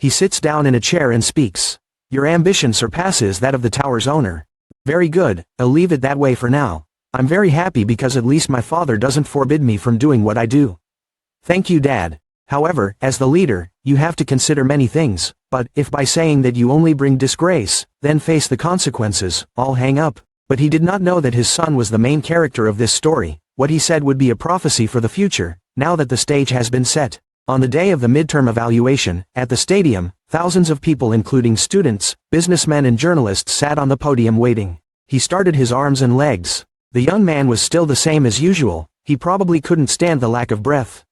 He sits down in a chair and speaks. Your ambition surpasses that of the tower's owner. Very good, I'll leave it that way for now. I'm very happy because at least my father doesn't forbid me from doing what I do. Thank you Dad. However, as the leader, you have to consider many things, but if by saying that you only bring disgrace, then face the consequences, I'll hang up. But he did not know that his son was the main character of this story. What he said would be a prophecy for the future, now that the stage has been set. On the day of the midterm evaluation, at the stadium, thousands of people including students, businessmen and journalists sat on the podium waiting. He started his arms and legs. The young man was still the same as usual, he probably couldn't stand the lack of breath.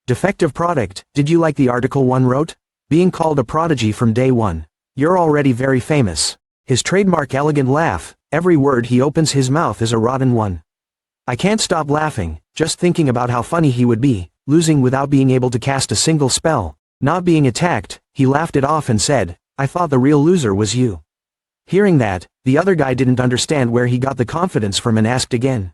Defective product, did you like the article one wrote? Being called a prodigy from day one. You're already very famous. His trademark elegant laugh, every word he opens his mouth is a rotten one. I can't stop laughing, just thinking about how funny he would be, losing without being able to cast a single spell, not being attacked. He laughed it off and said, I thought the real loser was you. Hearing that, the other guy didn't understand where he got the confidence from and asked again.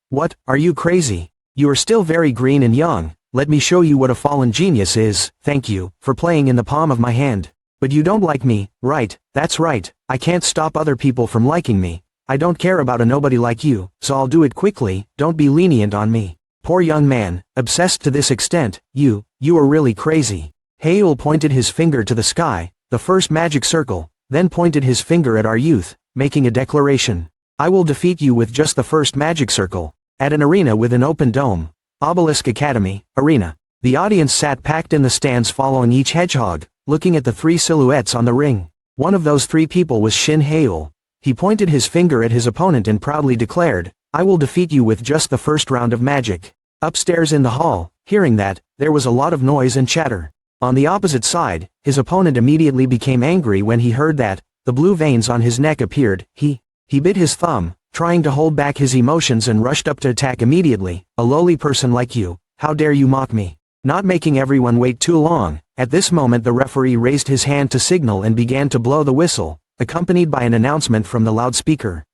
What, are you crazy? You are still very green and young, let me show you what a fallen genius is. Thank you, for playing in the palm of my hand. But you don't like me, right? That's right, I can't stop other people from liking me. I don't care about a nobody like you, so I'll do it quickly, don't be lenient on me. Poor young man, obsessed to this extent, you are really crazy. Haeul pointed his finger to the sky, the first magic circle, then pointed his finger at our youth, making a declaration. I will defeat you with just the first magic circle. At an arena with an open dome. Obelisk Academy, arena. The audience sat packed in the stands following each hedgehog, looking at the three silhouettes on the ring. One of those three people was Shin. He pointed his finger at his opponent and proudly declared, "I will defeat you with just the first round of magic." Upstairs in the hall, hearing that, there was a lot of noise and chatter. On the opposite side, his opponent immediately became angry when he heard that. The blue veins on his neck appeared. He bit his thumb, trying to hold back his emotions, and rushed up to attack immediately. "A lowly person like you, how dare you mock me?" Not making everyone wait too long, at this moment the referee raised his hand to signal and began to blow the whistle, accompanied by an announcement from the loudspeaker.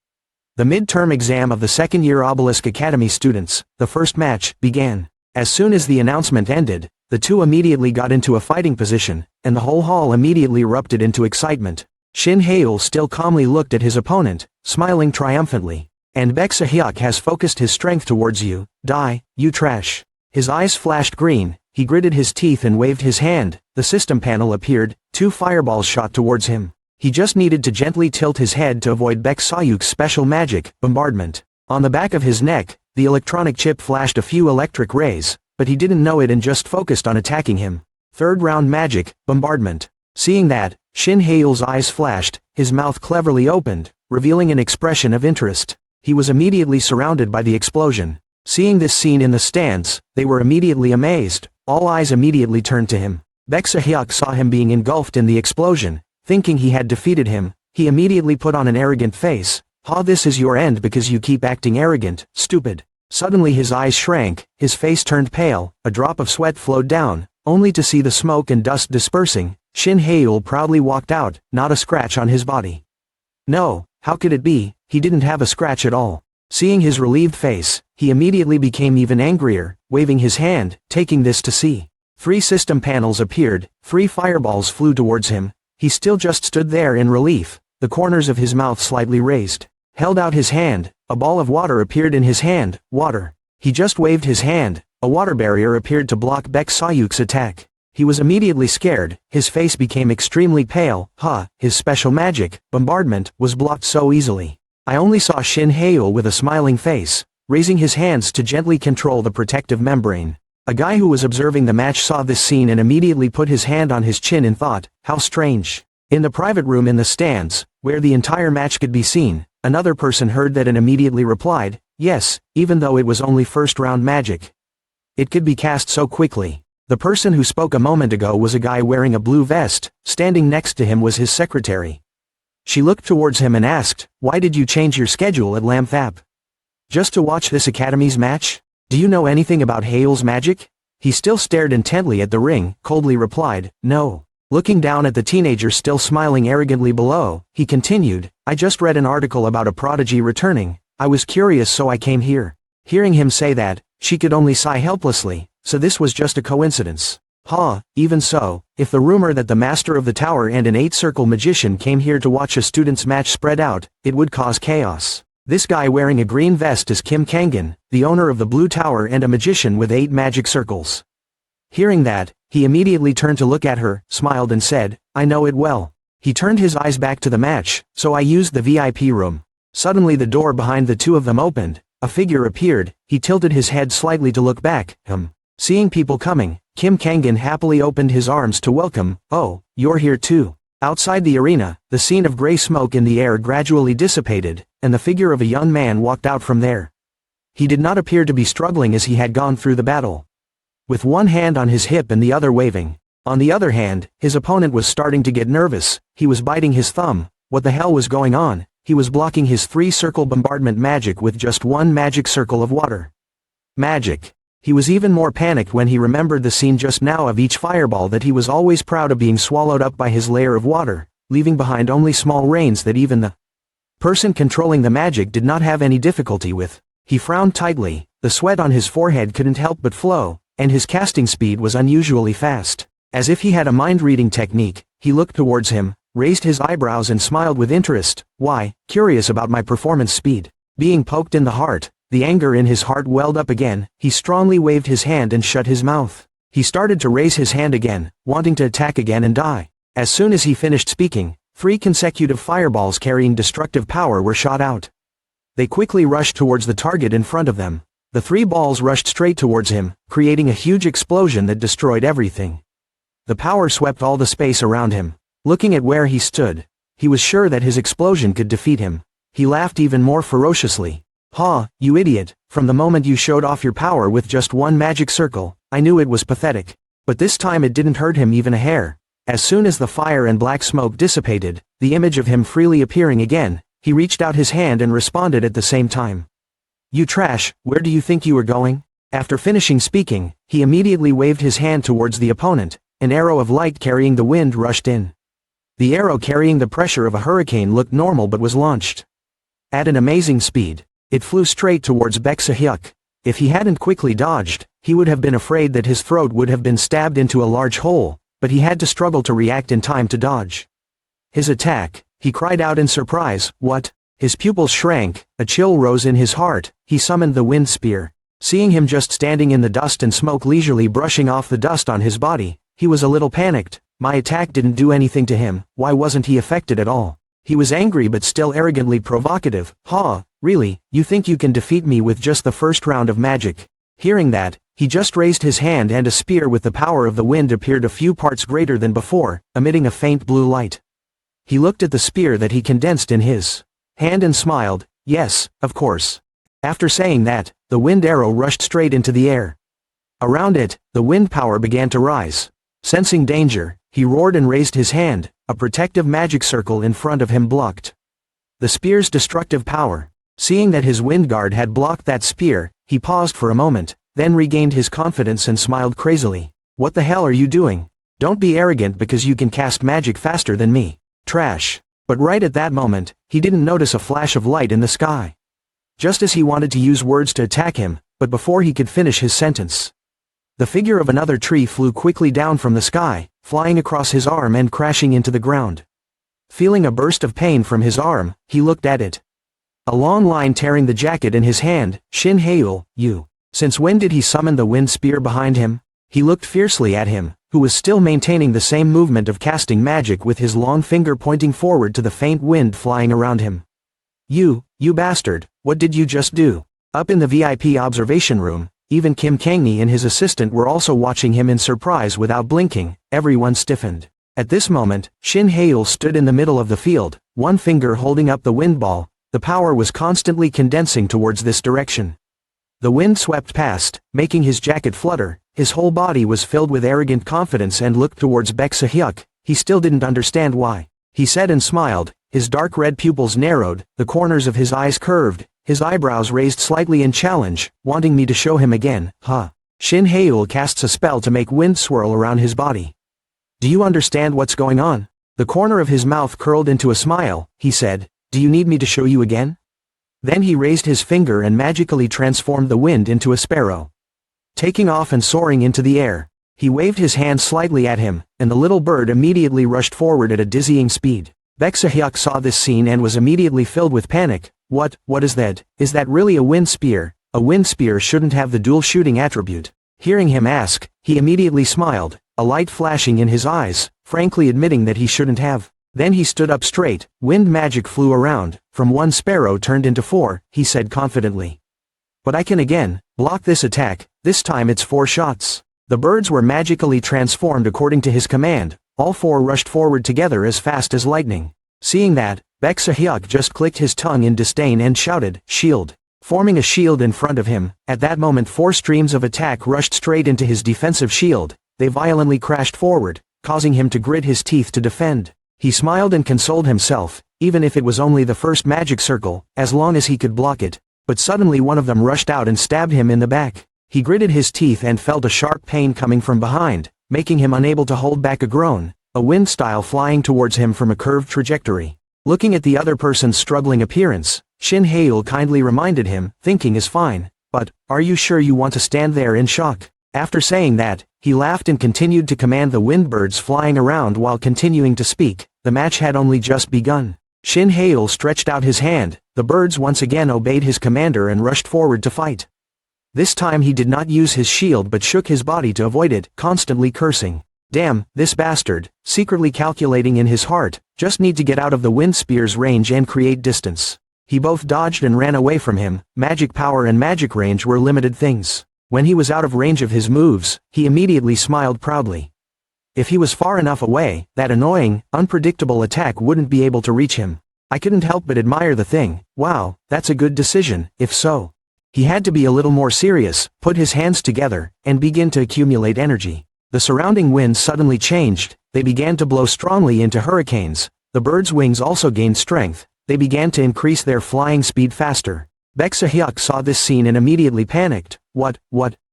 The midterm exam of the second-year Obelisk Academy students, the first match, began. As soon as the announcement ended, the two immediately got into a fighting position, and the whole hall immediately erupted into excitement. Shin still calmly looked at his opponent, smiling triumphantly. "And Hyuk has focused his strength towards you, die, you trash." His eyes flashed green, he gritted his teeth and waved his hand. The system panel appeared, 2 fireballs shot towards him. He just needed to gently tilt his head to avoid Hyuk's special magic, bombardment. On the back of his neck, the electronic chip flashed a few electric rays, but he didn't know it and just focused on attacking him. Third round magic, bombardment. Seeing that, Shin eyes flashed, his mouth cleverly opened, revealing an expression of interest. He was immediately surrounded by the explosion. Seeing this scene in the stands, they were immediately amazed. All eyes immediately turned to him. Hyuk saw him being engulfed in the explosion. Thinking he had defeated him, he immediately put on an arrogant face. "Ha, this is your end because you keep acting arrogant, stupid." Suddenly his eyes shrank, his face turned pale, a drop of sweat flowed down, only to see the smoke and dust dispersing. Shin proudly walked out, not a scratch on his body. No, how could it be? He didn't have a scratch at all. Seeing his relieved face, he immediately became even angrier, waving his hand, taking this to see. 3 system panels appeared, 3 fireballs flew towards him. He still just stood there in relief, the corners of his mouth slightly raised. Held out his hand, a ball of water appeared in his hand, water. He just waved his hand, a water barrier appeared to block Hyuk's attack. He was immediately scared, his face became extremely pale. His special magic, bombardment, was blocked so easily. I only saw Shin with a smiling face, raising his hands to gently control the protective membrane. A guy who was observing the match saw this scene and immediately put his hand on his chin and thought, how strange. In the private room in the stands, where the entire match could be seen, another person heard that and immediately replied, yes, even though it was only first round magic. It could be cast so quickly. The person who spoke a moment ago was a guy wearing a blue vest. Standing next to him was his secretary. She looked towards him and asked, why did you change your schedule at Lamthap? Just to watch this academy's match? Do you know anything about Hale's magic? He still stared intently at the ring, coldly replied, no. Looking down at the teenager still smiling arrogantly below, he continued, I just read an article about a prodigy returning. I was curious so I came here. Hearing him say that, she could only sigh helplessly. So this was just a coincidence. Even so, if the rumor that the master of the tower and an 8-circle magician came here to watch a student's match spread out, it would cause chaos. This guy wearing a green vest is Kim Kangan, the owner of the blue tower and a magician with 8 magic circles. Hearing that, he immediately turned to look at her, smiled and said, I know it well. He turned his eyes back to the match, so I used the VIP room. Suddenly the door behind the two of them opened, a figure appeared, he tilted his head slightly to look back, Seeing people coming, Kim Kangan happily opened his arms to welcome, oh, you're here too. Outside the arena, the scene of gray smoke in the air gradually dissipated, and the figure of a young man walked out from there. He did not appear to be struggling as he had gone through the battle. With one hand on his hip and the other waving. On the other hand, his opponent was starting to get nervous, he was biting his thumb. What the hell was going on? He was blocking his 3-circle bombardment magic with just 1 magic circle of water. Magic. He was even more panicked when he remembered the scene just now of each fireball that he was always proud of being swallowed up by his layer of water, leaving behind only small rains that even the person controlling the magic did not have any difficulty with. He frowned tightly, the sweat on his forehead couldn't help but flow, and his casting speed was unusually fast. As if he had a mind-reading technique, he looked towards him, raised his eyebrows and smiled with interest. Why, curious about my performance speed. Being poked in the heart, the anger in his heart welled up again, he strongly waved his hand and shut his mouth. He started to raise his hand again, wanting to attack again and die. As soon as he finished speaking, 3 consecutive fireballs carrying destructive power were shot out. They quickly rushed towards the target in front of them. The 3 balls rushed straight towards him, creating a huge explosion that destroyed everything. The power swept all the space around him. Looking at where he stood, he was sure that his explosion could defeat him. He laughed even more ferociously. "Ha, you idiot, from the moment you showed off your power with just one magic circle, I knew it was pathetic." But this time it didn't hurt him even a hair. As soon as the fire and black smoke dissipated, the image of him freely appearing again, he reached out his hand and responded at the same time. "You trash, where do you think you were going?" After finishing speaking, he immediately waved his hand towards the opponent. An arrow of light carrying the wind rushed in. The arrow carrying the pressure of a hurricane looked normal but was launched at an amazing speed. It flew straight towards Baek-se-hyuk. If he hadn't quickly dodged, he would have been afraid that his throat would have been stabbed into a large hole, but he had to struggle to react in time to dodge his attack. He cried out in surprise, "What?" His pupils shrank, a chill rose in his heart. He summoned the wind spear. Seeing him just standing in the dust and smoke leisurely brushing off the dust on his body, he was a little panicked. My attack didn't do anything to him, why wasn't he affected at all? He was angry but still arrogantly provocative. "Ha, really, you think you can defeat me with just the first round of magic?" Hearing that, he just raised his hand and a spear with the power of the wind appeared a few parts greater than before, emitting a faint blue light. He looked at the spear that he condensed in his hand and smiled. "Yes, of course." After saying that, the wind arrow rushed straight into the air. Around it, the wind power began to rise. Sensing danger, he roared and raised his hand. A protective magic circle in front of him blocked the spear's destructive power. Seeing that his wind guard had blocked that spear, he paused for a moment, then regained his confidence and smiled crazily. "What the hell are you doing? Don't be arrogant because you can cast magic faster than me. Trash." But right at that moment, he didn't notice a flash of light in the sky. Just as he wanted to use words to attack him, but before he could finish his sentence, the figure of another tree flew quickly down from the sky, flying across his arm and crashing into the ground. Feeling a burst of pain from his arm, he looked at it. A long line tearing the jacket in his hand. "Shin Haeul, you. Since when did he summon the wind spear behind him?" He looked fiercely at him, who was still maintaining the same movement of casting magic with his long finger pointing forward to the faint wind flying around him. You bastard, what did you just do?" Up in the VIP observation room, even Kim Kangni and his assistant were also watching him in surprise without blinking. Everyone stiffened. At this moment, Shin Haeul stood in the middle of the field, one finger holding up the wind ball. The power was constantly condensing towards this direction. The wind swept past, making his jacket flutter. His whole body was filled with arrogant confidence and looked towards Baek-se-hyuk. He still didn't understand why. He said and smiled, his dark red pupils narrowed, the corners of his eyes curved, his eyebrows raised slightly in challenge, wanting me to show him again, huh? Shin Haeul casts a spell to make wind swirl around his body. "Do you understand what's going on?" The corner of his mouth curled into a smile. He said, "Do you need me to show you again?" Then he raised his finger and magically transformed the wind into a sparrow. Taking off and soaring into the air, he waved his hand slightly at him, and the little bird immediately rushed forward at a dizzying speed. Baek-se-hyuk saw this scene and was immediately filled with panic. What is that? Is that really a wind spear? A wind spear shouldn't have the dual shooting attribute." Hearing him ask, he immediately smiled, a light flashing in his eyes, frankly admitting that he shouldn't have. Then he stood up straight, wind magic flew around, from one sparrow turned into 4, he said confidently. "But I can again block this attack, this time it's 4 shots." The birds were magically transformed according to his command. All 4 rushed forward together as fast as lightning. Seeing that, Baek-se-hyuk just clicked his tongue in disdain and shouted, "Shield!" Forming a shield in front of him. At that moment 4 streams of attack rushed straight into his defensive shield. They violently crashed forward, causing him to grit his teeth to defend. He smiled and consoled himself, even if it was only the first magic circle, as long as he could block it. But suddenly one of them rushed out and stabbed him in the back. He gritted his teeth and felt a sharp pain coming from behind, making him unable to hold back a groan, a wind style flying towards him from a curved trajectory. Looking at the other person's struggling appearance, Shin Haeul kindly reminded him, "Thinking is fine, but, are you sure you want to stand there in shock?" After saying that, he laughed and continued to command the wind birds flying around while continuing to speak. The match had only just begun. Shin Haeul stretched out his hand, the birds once again obeyed his commander and rushed forward to fight. This time he did not use his shield but shook his body to avoid it, constantly cursing. "Damn, this bastard," secretly calculating in his heart, "just need to get out of the wind spear's range and create distance." He both dodged and ran away from him. Magic power and magic range were limited things. When he was out of range of his moves, he immediately smiled proudly. If he was far enough away, that annoying, unpredictable attack wouldn't be able to reach him. I couldn't help but admire the thing. Wow, that's a good decision, if so. He had to be a little more serious, put his hands together, and begin to accumulate energy. The surrounding winds suddenly changed, they began to blow strongly into hurricanes. The bird's wings also gained strength, they began to increase their flying speed faster. Baek Se-hyuk saw this scene and immediately panicked. What?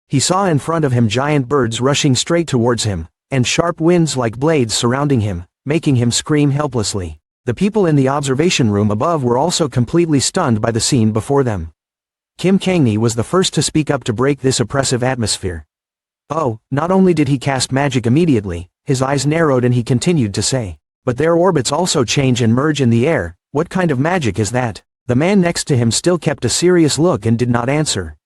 He saw in front of him giant birds rushing straight towards him, and sharp winds like blades surrounding him, making him scream helplessly. The people in the observation room above were also completely stunned by the scene before them. Kim Kang-ni was the first to speak up to break this oppressive atmosphere. Oh, not only did he cast magic immediately, his eyes narrowed and he continued to say, but their orbits also change and merge in the air. What kind of magic is that? The man next to him still kept a serious look and did not answer.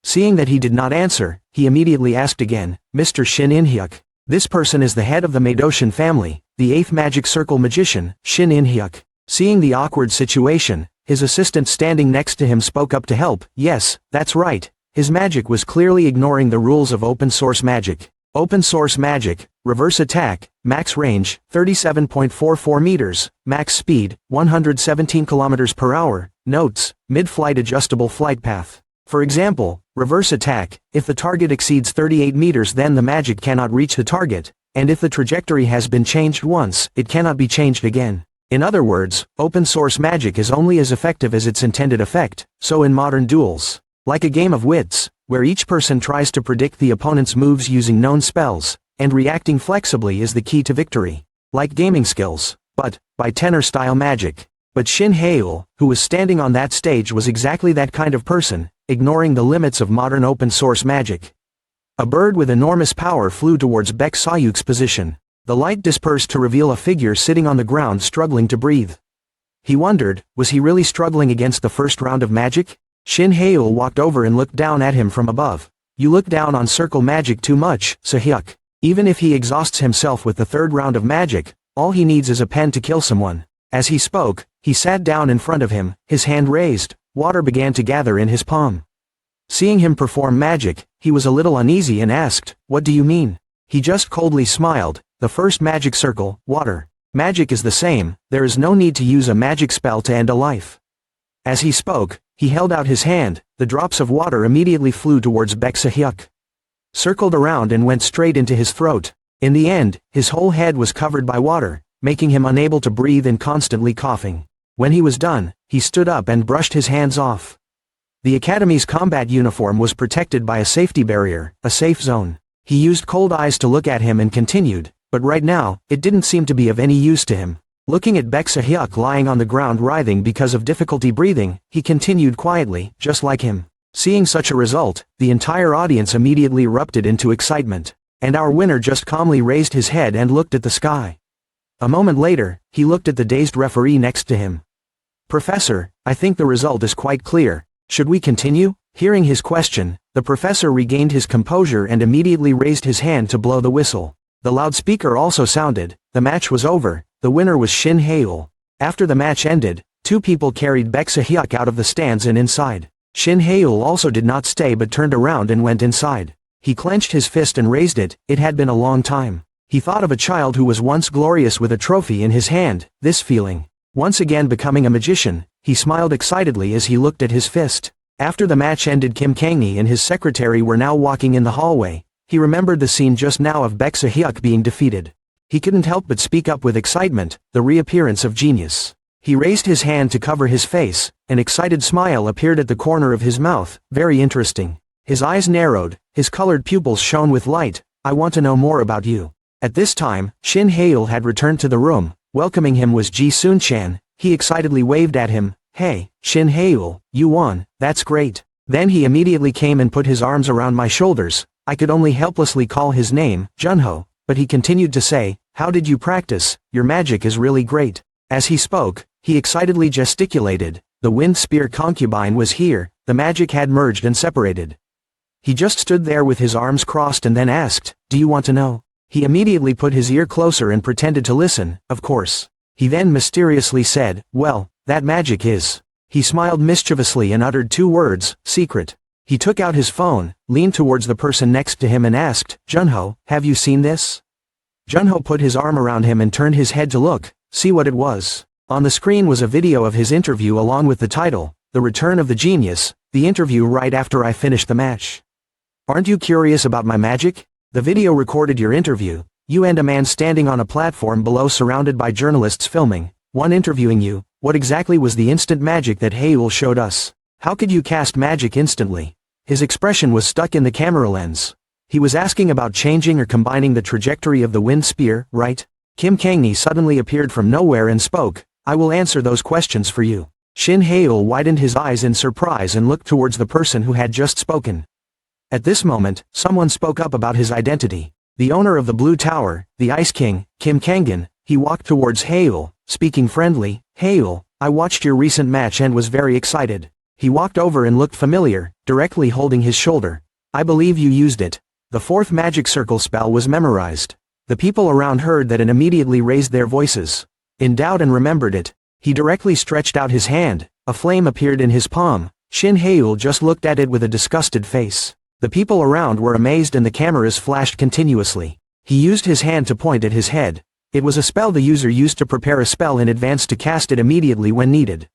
Seeing that he did not answer, he immediately asked again, Mr. Shin In-hyuk. This person is the head of the Maedoshin family, the 8th magic circle magician, Shin In-hyuk. Seeing the awkward situation, his assistant standing next to him spoke up to help. Yes, that's right. His magic was clearly ignoring the rules of open source magic. Open source magic, reverse attack, max range, 37.44 meters, max speed, 117 kilometers per hour, notes, mid-flight adjustable flight path. For example, reverse attack, if the target exceeds 38 meters then the magic cannot reach the target, and if the trajectory has been changed once, it cannot be changed again. In other words, open source magic is only as effective as its intended effect, so in modern duels, like a game of wits, where each person tries to predict the opponent's moves using known spells, and reacting flexibly is the key to victory. Like gaming skills, but, by tenor-style magic. But Shin Haeul, who was standing on that stage was exactly that kind of person, ignoring the limits of modern open-source magic. A bird with enormous power flew towards Baek Se-hyuk's position. The light dispersed to reveal a figure sitting on the ground struggling to breathe. He wondered, was he really struggling against the first round of magic? Shin Haeul walked over and looked down at him from above. You look down on circle magic too much, Se-hyuk. Even if he exhausts himself with the third round of magic, all he needs is a pen to kill someone. As he spoke, he sat down in front of him, his hand raised, water began to gather in his palm. Seeing him perform magic, he was a little uneasy and asked, what do you mean? He just coldly smiled, the first magic circle, water. Magic is the same, there is no need to use a magic spell to end a life. As he spoke, he held out his hand, the drops of water immediately flew towards Baek Se-hyuk. Circled around and went straight into his throat. In the end, his whole head was covered by water, making him unable to breathe and constantly coughing. When he was done, he stood up and brushed his hands off. The Academy's combat uniform was protected by a safety barrier, a safe zone. He used cold eyes to look at him and continued, but right now, it didn't seem to be of any use to him. Looking at Baek Se-hyuk lying on the ground writhing because of difficulty breathing, he continued quietly, just like him. Seeing such a result, the entire audience immediately erupted into excitement. And our winner just calmly raised his head and looked at the sky. A moment later, he looked at the dazed referee next to him. Professor, I think the result is quite clear. Should we continue? Hearing his question, the professor regained his composure and immediately raised his hand to blow the whistle. The loudspeaker also sounded. The match was over. The winner was Shin Haeul. After the match ended, two people carried Baek Se-hyuk out of the stands and inside. Shin Haeul also did not stay but turned around and went inside. He clenched his fist and raised it. It had been a long time. He thought of a child who was once glorious with a trophy in his hand, this feeling. Once again becoming a magician, he smiled excitedly as he looked at his fist. After the match ended, Kim Kang-ni and his secretary were now walking in the hallway. He remembered the scene just now of Baek Se-hyuk being defeated. He couldn't help but speak up with excitement, the reappearance of genius. He raised his hand to cover his face, an excited smile appeared at the corner of his mouth, very interesting. His eyes narrowed, his colored pupils shone with light. I want to know more about you. At this time, Shin Haeul had returned to the room. Welcoming him was Ji Sun-chan. He excitedly waved at him. Hey, Shin Haeul, you won, that's great. Then he immediately came and put his arms around my shoulders. I could only helplessly call his name, Junho, but he continued to say, how did you practice? Your magic is really great. As he spoke, he excitedly gesticulated. The wind spear concubine was here, the magic had merged and separated. He just stood there with his arms crossed and then asked, do you want to know? He immediately put his ear closer and pretended to listen, of course. He then mysteriously said, well, that magic is. He smiled mischievously and uttered 2 words, secret. He took out his phone, leaned towards the person next to him and asked, Junho, have you seen this? Junho put his arm around him and turned his head to look, see what it was. On the screen was a video of his interview along with the title, The Return of the Genius, the interview right after I finished the match. Aren't you curious about my magic? The video recorded your interview, you and a man standing on a platform below surrounded by journalists filming, one interviewing you. What exactly was the instant magic that Haeul showed us? How could you cast magic instantly? His expression was stuck in the camera lens. He was asking about changing or combining the trajectory of the wind spear, right? Kim Kangni suddenly appeared from nowhere and spoke, I will answer those questions for you. Shin Haeul widened his eyes in surprise and looked towards the person who had just spoken. At this moment, someone spoke up about his identity. The owner of the Blue Tower, the Ice King, Kim Kangan. He walked towards Haeul, speaking friendly, Haeul, I watched your recent match and was very excited. He walked over and looked familiar, directly holding his shoulder. I believe you used it. The 4th magic circle spell was memorized. The people around heard that and immediately raised their voices. In doubt and remembered it. He directly stretched out his hand, a flame appeared in his palm. Shin Haeul just looked at it with a disgusted face. The people around were amazed and the cameras flashed continuously. He used his hand to point at his head. It was a spell the user used to prepare a spell in advance to cast it immediately when needed.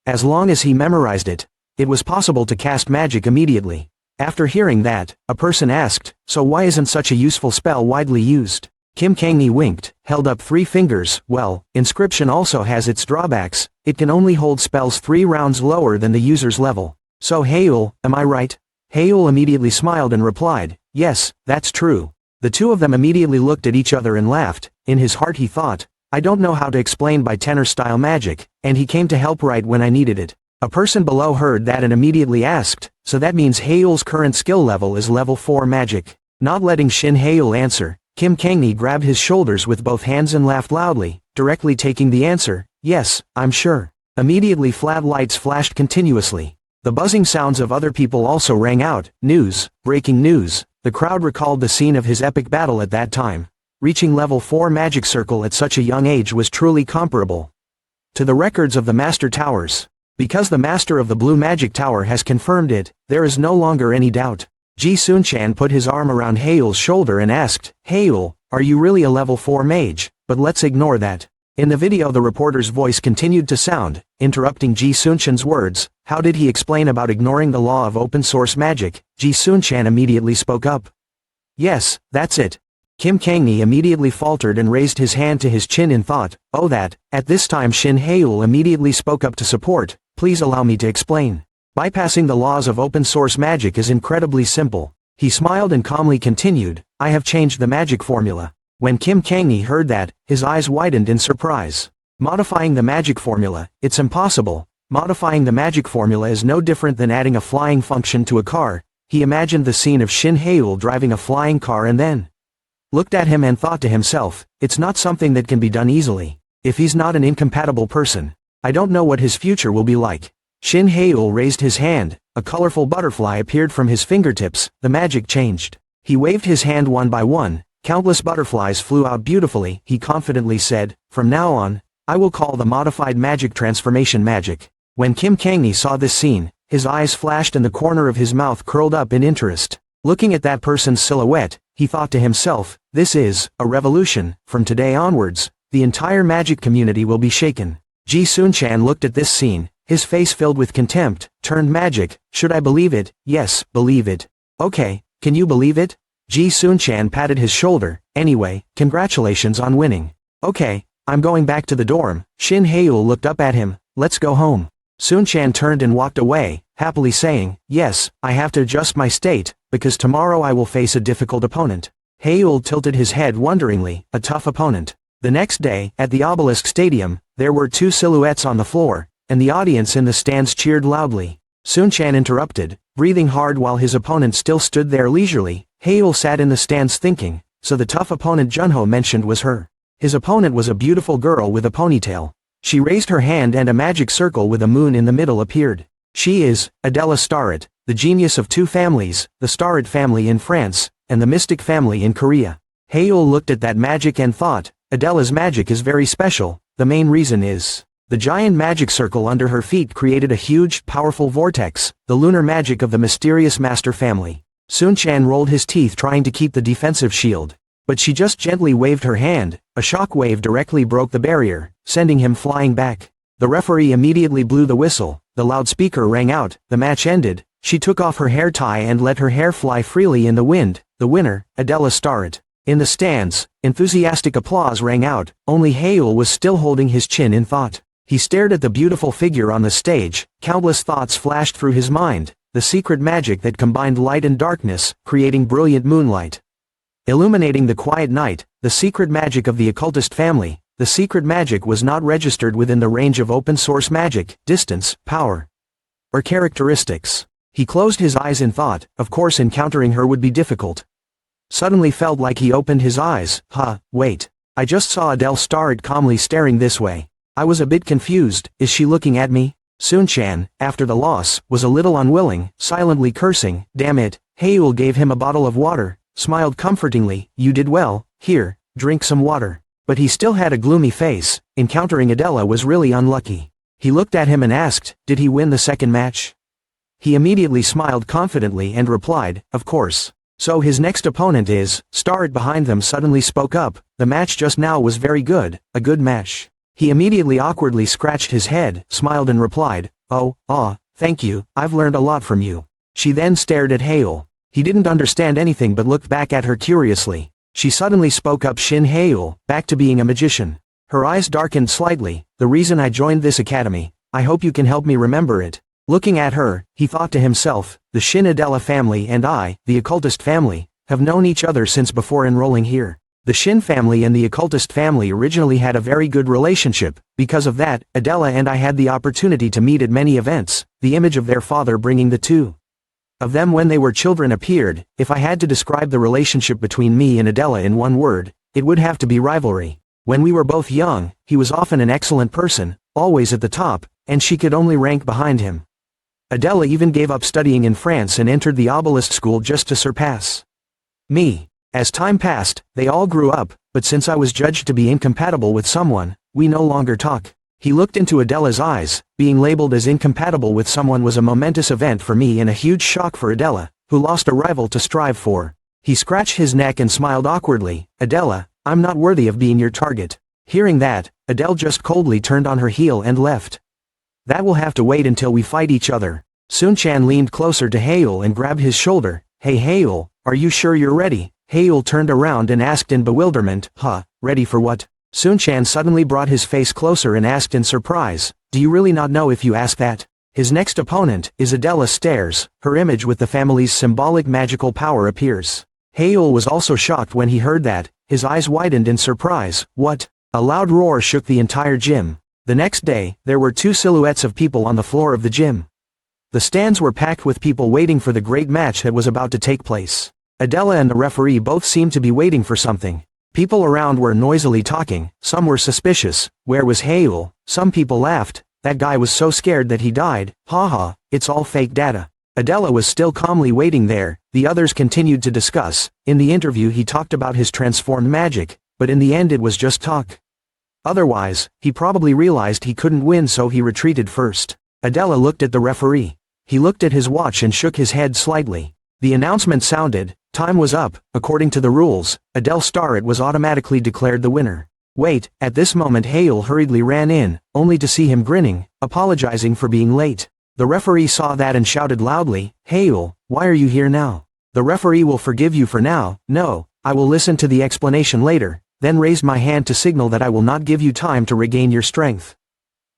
As long as he memorized it, it was possible to cast magic immediately. After hearing that, a person asked, so why isn't such a useful spell widely used? Kim Kangni winked, held up 3 fingers, well, inscription also has its drawbacks, it can only hold spells 3 rounds lower than the user's level. So Haeul, am I right? Haeul immediately smiled and replied, yes, that's true. The 2 of them immediately looked at each other and laughed. In his heart he thought, I don't know how to explain by tenor-style magic, and he came to help right when I needed it. A person below heard that and immediately asked, so that means Haeul's current skill level is level 4 magic. Not letting Shin Haeul answer, Kim Kangni grabbed his shoulders with both hands and laughed loudly, directly taking the answer, yes, I'm sure. Immediately flat lights flashed continuously. The buzzing sounds of other people also rang out, news, breaking news. The crowd recalled the scene of his epic battle at that time. Reaching level 4 magic circle at such a young age was truly comparable to the records of the Master Towers. Because the Master of the Blue Magic Tower has confirmed it, there is no longer any doubt. Ji Sunchan put his arm around Haeul's shoulder and asked, Haeul, are you really a level 4 mage? But let's ignore that. In the video the reporter's voice continued to sound, interrupting Ji Sunchan's words. How did he explain about ignoring the law of open source magic? Ji Sunchan immediately spoke up. Yes, that's it. Kim Kangni immediately faltered and raised his hand to his chin in thought, oh that. At this time Shin Haeul immediately spoke up to support, please allow me to explain. Bypassing the laws of open source magic is incredibly simple. He smiled and calmly continued, I have changed the magic formula. When Kim Kangni heard that, his eyes widened in surprise. Modifying the magic formula, it's impossible. Modifying the magic formula is no different than adding a flying function to a car. He imagined the scene of Shin Haeul driving a flying car and then looked at him and thought to himself, it's not something that can be done easily. If he's not an incompatible person, I don't know what his future will be like. Shin Haeul raised his hand, a colorful butterfly appeared from his fingertips, the magic changed. He waved his hand one by one, countless butterflies flew out beautifully, he confidently said, from now on, I will call the modified magic transformation magic. When Kim Kangni saw this scene, his eyes flashed and the corner of his mouth curled up in interest. Looking at that person's silhouette, he thought to himself, this is a revolution. From today onwards, the entire magic community will be shaken. Ji Sunchan looked at this scene, his face filled with contempt. Turned magic, should I believe it? Yes, believe it. Okay, can you believe it? Ji Sunchan patted his shoulder, anyway, congratulations on winning. Okay, I'm going back to the dorm. Shin Haeul looked up at him, let's go home. Sunchan turned and walked away, happily saying, yes, I have to adjust my state, because tomorrow I will face a difficult opponent. Haeul tilted his head wonderingly, a tough opponent. The next day, at the Obelisk Stadium, there were 2 silhouettes on the floor, and the audience in the stands cheered loudly. Sunchan interrupted, breathing hard while his opponent still stood there leisurely. Haeul sat in the stands thinking, so the tough opponent Junho mentioned was her. His opponent was a beautiful girl with a ponytail. She raised her hand and a magic circle with a moon in the middle appeared. She is Adella Starret, the genius of 2 families, the Starret family in France, and the Mystic family in Korea. Haeul looked at that magic and thought, Adella's magic is very special. The main reason is The giant magic circle under her feet created a huge, powerful vortex, the lunar magic of the mysterious master family. Sun-chan rolled his teeth trying to keep the defensive shield. But she just gently waved her hand, a shock wave directly broke the barrier, sending him flying back. The referee immediately blew the whistle, the loudspeaker rang out, the match ended. She took off her hair tie and let her hair fly freely in the wind. The winner, Adella Starrett. In the stands, enthusiastic applause rang out, only Haeul was still holding his chin in thought. He stared at the beautiful figure on the stage, countless thoughts flashed through his mind, the secret magic that combined light and darkness, creating brilliant moonlight. Illuminating the quiet night, the secret magic of the occultist family. The secret magic was not registered within the range of open-source magic, distance, power, or characteristics. He closed his eyes in thought, of course encountering her would be difficult. Suddenly felt like he opened his eyes. Wait. I just saw Adele Starrett calmly staring this way. I was a bit confused, is she looking at me? Sun-chan, after the loss, was a little unwilling, silently cursing, damn it. Haeul gave him a bottle of water, smiled comfortingly, you did well, here, drink some water. But he still had a gloomy face, encountering Adella was really unlucky. He looked at him and asked, did he win the second match? He immediately smiled confidently and replied, of course. So his next opponent is, Starrett behind them suddenly spoke up, the match just now was very good, a good match. He immediately awkwardly scratched his head, smiled and replied, thank you, I've learned a lot from you. She then stared at Haeul. He didn't understand anything but looked back at her curiously. She suddenly spoke up Shin Haeul, back to being a magician. Her eyes darkened slightly, the reason I joined this academy, I hope you can help me remember it. Looking at her, he thought to himself, the Shin Adella family and I, the occultist family, have known each other since before enrolling here. The Shin family and the occultist family originally had a very good relationship. Because of that, Adella and I had the opportunity to meet at many events, the image of their father bringing the two of them when they were children appeared. If I had to describe the relationship between me and Adella in one word, it would have to be rivalry. When we were both young, he was often an excellent person, always at the top, and she could only rank behind him. Adella even gave up studying in France and entered the obelisk school just to surpass me. As time passed, they all grew up, but since I was judged to be incompatible with someone, we no longer talk. He looked into Adella's eyes. Being labeled as incompatible with someone was a momentous event for me and a huge shock for Adella, who lost a rival to strive for. He scratched his neck and smiled awkwardly. Adella, I'm not worthy of being your target. Hearing that, Adele just coldly turned on her heel and left. That will have to wait until we fight each other. Sun-chan leaned closer to Haeul and grabbed his shoulder. Hey Haeul, are you sure you're ready? Haeul turned around and asked in bewilderment, ready for what? Sun-chan suddenly brought his face closer and asked in surprise, do you really not know if you ask that? His next opponent is Adella stares, her image with the family's symbolic magical power appears. Haeul was also shocked when he heard that, his eyes widened in surprise. What? A loud roar shook the entire gym. The next day, there were two silhouettes of people on the floor of the gym. The stands were packed with people waiting for the great match that was about to take place. Adella and the referee both seemed to be waiting for something. People around were noisily talking, some were suspicious. Where was Haeul? Some people laughed, that guy was so scared that he died, it's all fake data. Adella was still calmly waiting there, the others continued to discuss. In the interview he talked about his transformed magic, but in the end it was just talk. Otherwise, he probably realized he couldn't win so he retreated first. Adella looked at the referee. He looked at his watch and shook his head slightly. The announcement sounded, time was up. According to the rules, Adele Starrett was automatically declared the winner. Wait, at this moment Haeul hurriedly ran in, only to see him grinning, apologizing for being late. The referee saw that and shouted loudly, Haeul, why are you here now? The referee will forgive you for now. No, I will listen to the explanation later, then raised my hand to signal that I will not give you time to regain your strength.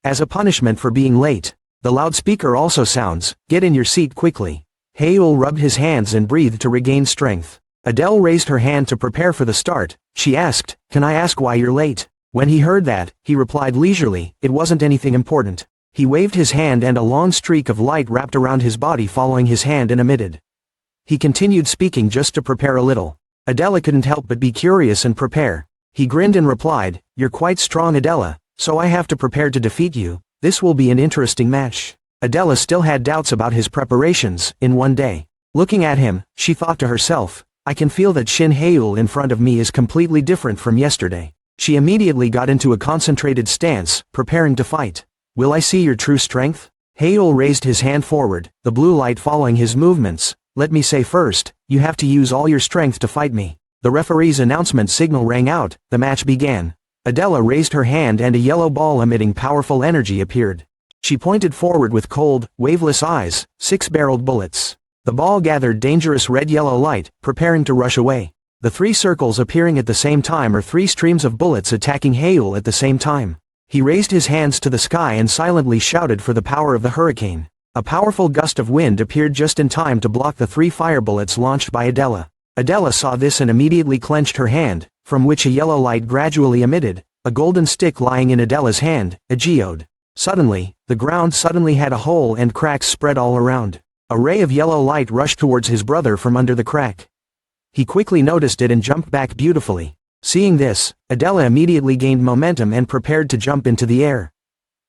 As a punishment for being late. The loudspeaker also sounds, get in your seat quickly. Haeul rubbed his hands and breathed to regain strength. Adele raised her hand to prepare for the start. She asked, can I ask why you're late? When he heard that, he replied leisurely, it wasn't anything important. He waved his hand and a long streak of light wrapped around his body following his hand and emitted. He continued speaking just to prepare a little. Adella couldn't help but be curious and prepare. He grinned and replied, you're quite strong Adella, so I have to prepare to defeat you. This will be an interesting match. Adella still had doubts about his preparations. In one day, looking at him, she thought to herself, I can feel that Shin Haeul in front of me is completely different from yesterday. She immediately got into a concentrated stance, preparing to fight. Will I see your true strength? Haeul raised his hand forward, the blue light following his movements. Let me say first, you have to use all your strength to fight me. The referee's announcement signal rang out, the match began. Adella raised her hand and a yellow ball emitting powerful energy appeared. She pointed forward with cold, waveless eyes, 6-barreled bullets. The ball gathered dangerous red-yellow light, preparing to rush away. The 3 circles appearing at the same time are 3 streams of bullets attacking Haeul at the same time. He raised his hands to the sky and silently shouted for the power of the hurricane. A powerful gust of wind appeared just in time to block the 3 fire bullets launched by Adella. Adella saw this and immediately clenched her hand, from which a yellow light gradually emitted, a golden stick lying in Adella's hand, a geode. Suddenly, the ground suddenly had a hole and cracks spread all around. A ray of yellow light rushed towards his brother from under the crack. He quickly noticed it and jumped back beautifully. Seeing this, Adella immediately gained momentum and prepared to jump into the air.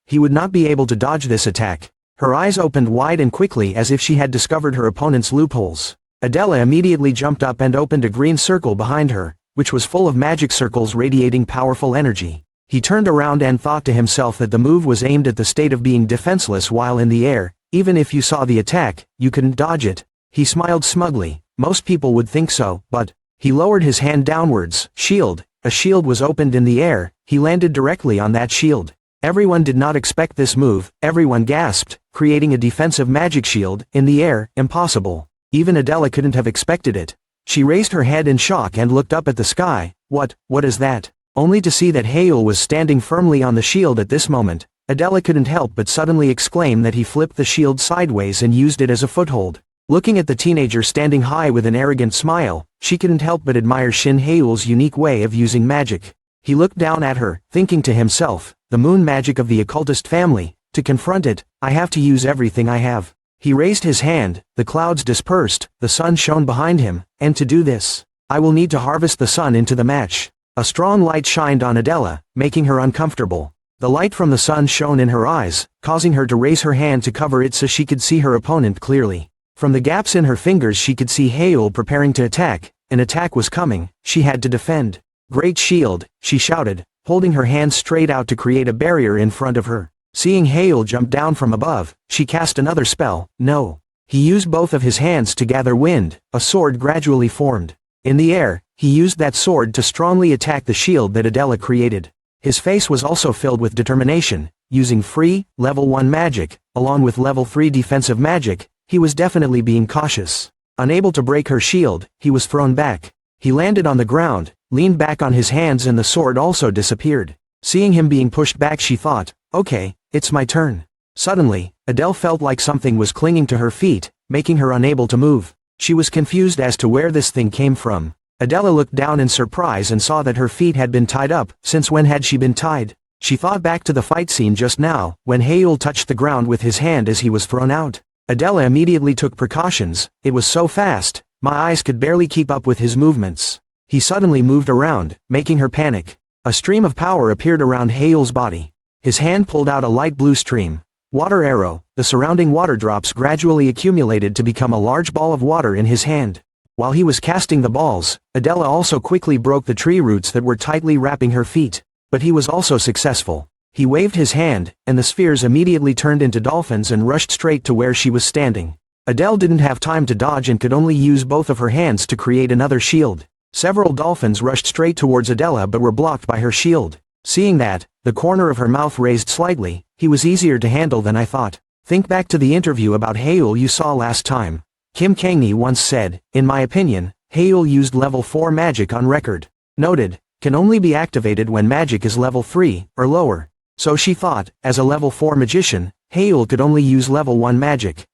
He would not be able to dodge this attack. Her eyes opened wide and quickly as if she had discovered her opponent's loopholes. Adella immediately jumped up and opened a green circle behind her, which was full of magic circles radiating powerful energy. He turned around and thought to himself that the move was aimed at the state of being defenseless while in the air. Even if you saw the attack, you couldn't dodge it. He smiled smugly. Most people would think so, but he lowered his hand downwards. Shield. A shield was opened in the air. He landed directly on that shield. Everyone did not expect this move. Everyone gasped, creating a defensive magic shield in the air. Impossible. Even Adella couldn't have expected it. She raised her head in shock and looked up at the sky. What is that? Only to see that Haeul was standing firmly on the shield at this moment. Adella couldn't help but suddenly exclaim that he flipped the shield sideways and used it as a foothold. Looking at the teenager standing high with an arrogant smile, she couldn't help but admire Shin Haeul's unique way of using magic. He looked down at her, thinking to himself, the moon magic of the occultist family. To confront it, I have to use everything I have. He raised his hand, the clouds dispersed, the sun shone behind him, and to do this, I will need to harvest the sun into the match. A strong light shined on Adella, making her uncomfortable. The light from the sun shone in her eyes, causing her to raise her hand to cover it so she could see her opponent clearly. From the gaps in her fingers she could see Haeul preparing to attack. An attack was coming, she had to defend. Great shield, she shouted, holding her hand straight out to create a barrier in front of her. Seeing Haeul jump down from above, she cast another spell. No. He used both of his hands to gather wind. A sword gradually formed. In the air, he used that sword to strongly attack the shield that Adella created. His face was also filled with determination. Using free, level 1 magic, along with level 3 defensive magic, he was definitely being cautious. Unable to break her shield, he was thrown back. He landed on the ground, leaned back on his hands and the sword also disappeared. Seeing him being pushed back she thought, okay, it's my turn. Suddenly, Adele felt like something was clinging to her feet, making her unable to move. She was confused as to where this thing came from. Adella looked down in surprise and saw that her feet had been tied up. Since when had she been tied? She thought back to the fight scene just now, when Haeul touched the ground with his hand as he was thrown out. Adella immediately took precautions. It was so fast, my eyes could barely keep up with his movements. He suddenly moved around, making her panic. A stream of power appeared around Haeul's body. His hand pulled out a light blue stream. Water arrow. The surrounding water drops gradually accumulated to become a large ball of water in his hand. While he was casting the balls, Adella also quickly broke the tree roots that were tightly wrapping her feet. But he was also successful. He waved his hand, and the spheres immediately turned into dolphins and rushed straight to where she was standing. Adele didn't have time to dodge and could only use both of her hands to create another shield. Several dolphins rushed straight towards Adella but were blocked by her shield. Seeing that, the corner of her mouth raised slightly. He was easier to handle than I thought. Think back to the interview about Haeul you saw last time. Kim Kangni once said, in my opinion, Haeul used level 4 magic on record. Noted, can only be activated when magic is level 3 or lower. So she thought, as a level 4 magician, Haeul could only use level 1 magic.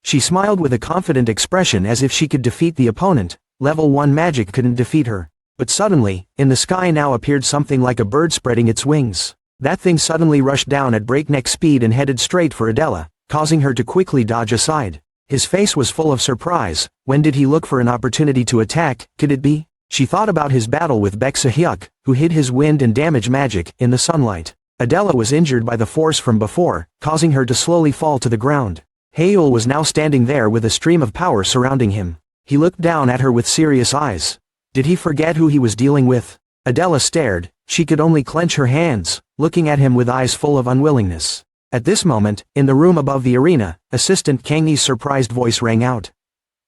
She smiled with a confident expression as if she could defeat the opponent. Level 1 magic couldn't defeat her. But suddenly, in the sky now appeared something like a bird spreading its wings. That thing suddenly rushed down at breakneck speed and headed straight for Adella, causing her to quickly dodge aside. His face was full of surprise. When did he look for an opportunity to attack? Could it be? She thought about his battle with Baek-Sehyuk, who hid his wind and damage magic in the sunlight. Adella was injured by the force from before, causing her to slowly fall to the ground. Haeul was now standing there with a stream of power surrounding him. He looked down at her with serious eyes. Did he forget who he was dealing with? Adella stared, she could only clench her hands, looking at him with eyes full of unwillingness. At this moment, in the room above the arena, Assistant Kangni's surprised voice rang out.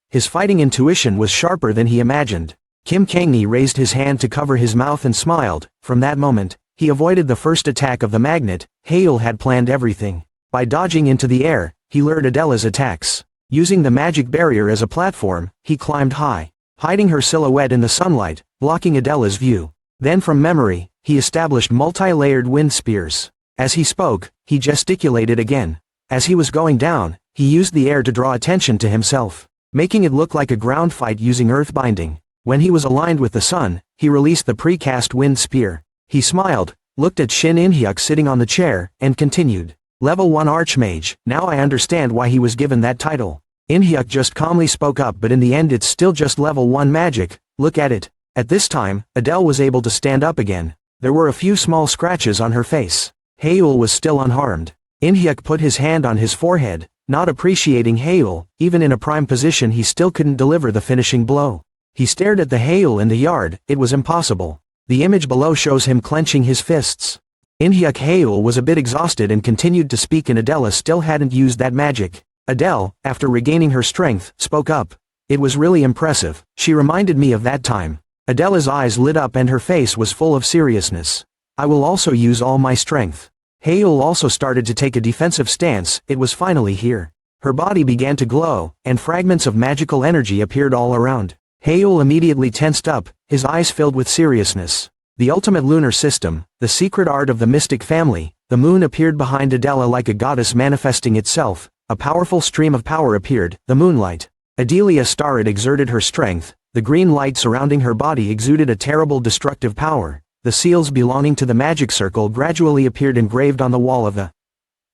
His fighting intuition was sharper than he imagined. Kim Kangni raised his hand to cover his mouth and smiled. From that moment, he avoided the first attack of the magnet. Hale had planned everything. By dodging into the air, he lured Adella's attacks. Using the magic barrier as a platform, he climbed high, hiding her silhouette in the sunlight, blocking Adella's view. Then from memory, he established multi-layered wind spears. As he spoke, he gesticulated again. As he was going down, he used the air to draw attention to himself, making it look like a ground fight using earth binding. When he was aligned with the sun, he released the precast wind spear. He smiled, looked at Shin In-hyuk sitting on the chair, and continued. Level 1 Archmage, now I understand why he was given that title. In-hyuk just calmly spoke up, but in the end it's still just level 1 magic, look at it. At this time, Adele was able to stand up again. There were a few small scratches on her face. Haeul was still unharmed. In-hyuk put his hand on his forehead, not appreciating Haeul. Even in a prime position he still couldn't deliver the finishing blow. He stared at the Haeul in the yard, it was impossible. The image below shows him clenching his fists. In-hyuk Haeul was a bit exhausted and continued to speak, and Adella still hadn't used that magic. Adele, after regaining her strength, spoke up. It was really impressive, she reminded me of that time. Adella's eyes lit up and her face was full of seriousness. I will also use all my strength. Haeul also started to take a defensive stance. It was finally here. Her body began to glow, and fragments of magical energy appeared all around. Haeul immediately tensed up, his eyes filled with seriousness. The ultimate lunar system, the secret art of the mystic family. The moon appeared behind Adella like a goddess manifesting itself. A powerful stream of power appeared, the moonlight. Adelia Starret exerted her strength. The green light surrounding her body exuded a terrible destructive power. The seals belonging to the magic circle gradually appeared engraved on the wall of the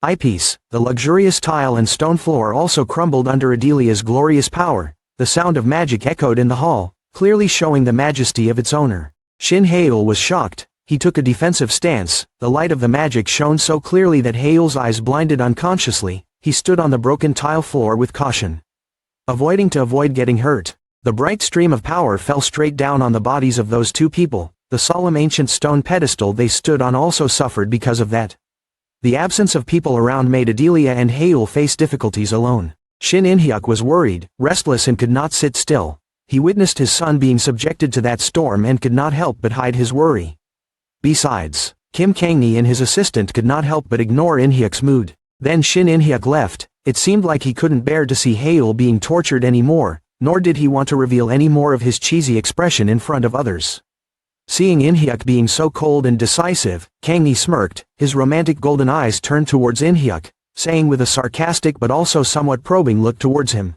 eyepiece. The luxurious tile and stone floor also crumbled under Adelia's glorious power. The sound of magic echoed in the hall, clearly showing the majesty of its owner. Shin Haeul was shocked. He took a defensive stance. The light of the magic shone so clearly that Haeul's eyes blinded unconsciously. He stood on the broken tile floor with caution, avoiding to avoid getting hurt. The bright stream of power fell straight down on the bodies of those two people. The solemn ancient stone pedestal they stood on also suffered because of that. The absence of people around made Adelia and Haeul face difficulties alone. Shin In-hyuk was worried, restless, and could not sit still. He witnessed his son being subjected to that storm and could not help but hide his worry. Besides, Kim Kangni and his assistant could not help but ignore In-hyuk's mood. Then Shin In-hyuk left. It seemed like he couldn't bear to see Haeul being tortured anymore, nor did he want to reveal any more of his cheesy expression in front of others. Seeing In-hyuk being so cold and decisive, Kangni smirked. His romantic golden eyes turned towards In-hyuk, saying with a sarcastic but also somewhat probing look towards him.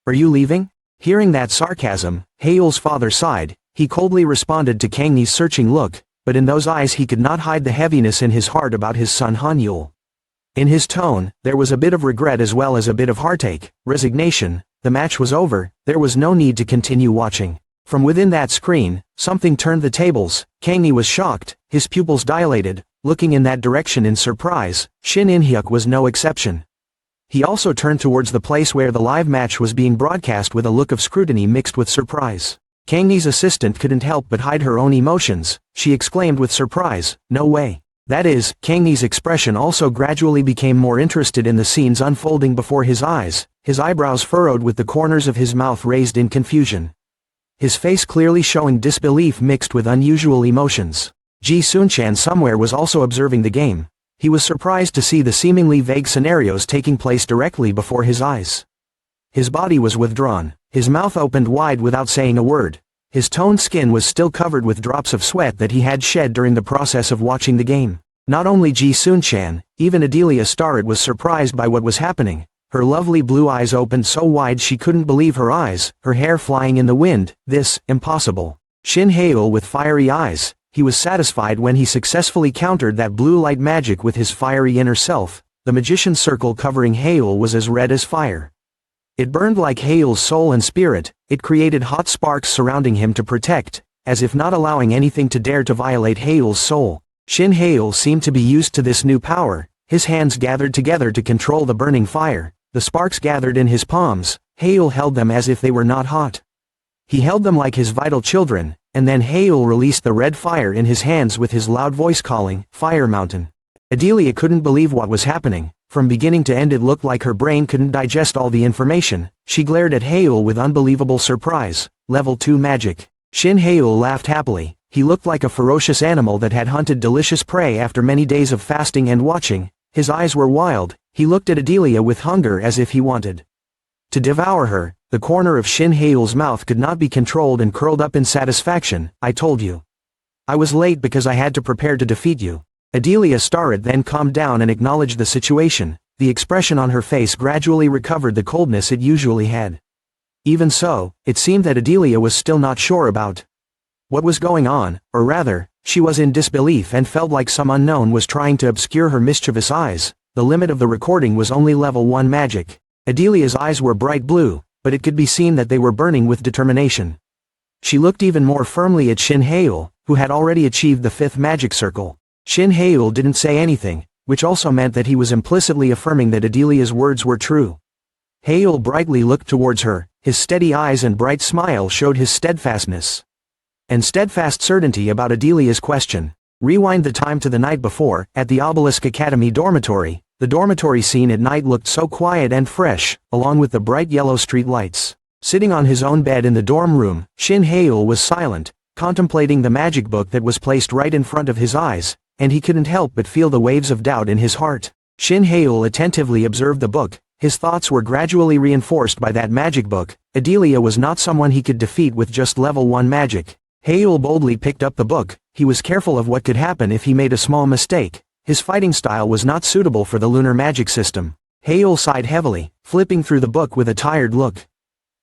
Are you leaving? Hearing that sarcasm, Haeul's father sighed. He coldly responded to Kangni's searching look, but in those eyes he could not hide the heaviness in his heart about his son Hanyul. In his tone, there was a bit of regret as well as a bit of heartache, resignation. The match was over, there was no need to continue watching. From within that screen, something turned the tables. Kangni was shocked, his pupils dilated, looking in that direction in surprise. Shin In-hyuk was no exception. He also turned towards the place where the live match was being broadcast with a look of scrutiny mixed with surprise. Kangni's assistant couldn't help but hide her own emotions. She exclaimed with surprise, "No way." That is, Kangni's expression also gradually became more interested in the scenes unfolding before his eyes, his eyebrows furrowed with the corners of his mouth raised in confusion. His face clearly showing disbelief mixed with unusual emotions. Ji Sunchan somewhere was also observing the game. He was surprised to see the seemingly vague scenarios taking place directly before his eyes. His body was withdrawn, his mouth opened wide without saying a word. His toned skin was still covered with drops of sweat that he had shed during the process of watching the game. Not only Ji Sunchan, even Adelia Starret was surprised by what was happening. Her lovely blue eyes opened so wide she couldn't believe her eyes, her hair flying in the wind. This, impossible. Shin Haeul with fiery eyes. He was satisfied when he successfully countered that blue light magic with his fiery inner self. The magician's circle covering Haeul was as red as fire. It burned like Haeul's soul and spirit. It created hot sparks surrounding him to protect, as if not allowing anything to dare to violate Haeul's soul. Shin Haeul seemed to be used to this new power. His hands gathered together to control the burning fire. The sparks gathered in his palms. Haeul held them as if they were not hot. He held them like his vital children, and then Hael released the red fire in his hands with his loud voice calling, "Fire Mountain." Adella couldn't believe what was happening. From beginning to end it looked like her brain couldn't digest all the information. She glared at Hael with unbelievable surprise. Level 2 magic. Shin Hael laughed happily. He looked like a ferocious animal that had hunted delicious prey after many days of fasting and watching. His eyes were wild. He looked at Adella with hunger as if he wanted to devour her. The corner of Shin Hael's mouth could not be controlled and curled up in satisfaction. "I told you. I was late because I had to prepare to defeat you." Adella started, then calmed down and acknowledged the situation. The expression on her face gradually recovered the coldness it usually had. Even so, it seemed that Adella was still not sure about what was going on, or rather, she was in disbelief and felt like some unknown was trying to obscure her mischievous eyes. The limit of the recording was only level 1 magic. Adella's eyes were bright blue, but it could be seen that they were burning with determination. She looked even more firmly at Shin Hael, who had already achieved the 5th magic circle. Shin Hael didn't say anything, which also meant that he was implicitly affirming that Adella's words were true. Hael brightly looked towards her. His steady eyes and bright smile showed his steadfastness and steadfast certainty about Adella's question. Rewind the time to the night before, at the Obelisk Academy dormitory. The dormitory scene at night looked so quiet and fresh, along with the bright yellow street lights. Sitting on his own bed in the dorm room, Shin Hael was silent, contemplating the magic book that was placed right in front of his eyes, and he couldn't help but feel the waves of doubt in his heart. Shin Hael attentively observed the book. His thoughts were gradually reinforced by that magic book. Adella was not someone he could defeat with just level 1 magic. Hael boldly picked up the book. He was careful of what could happen if he made a small mistake. His fighting style was not suitable for the lunar magic system. Hael sighed heavily, flipping through the book with a tired look.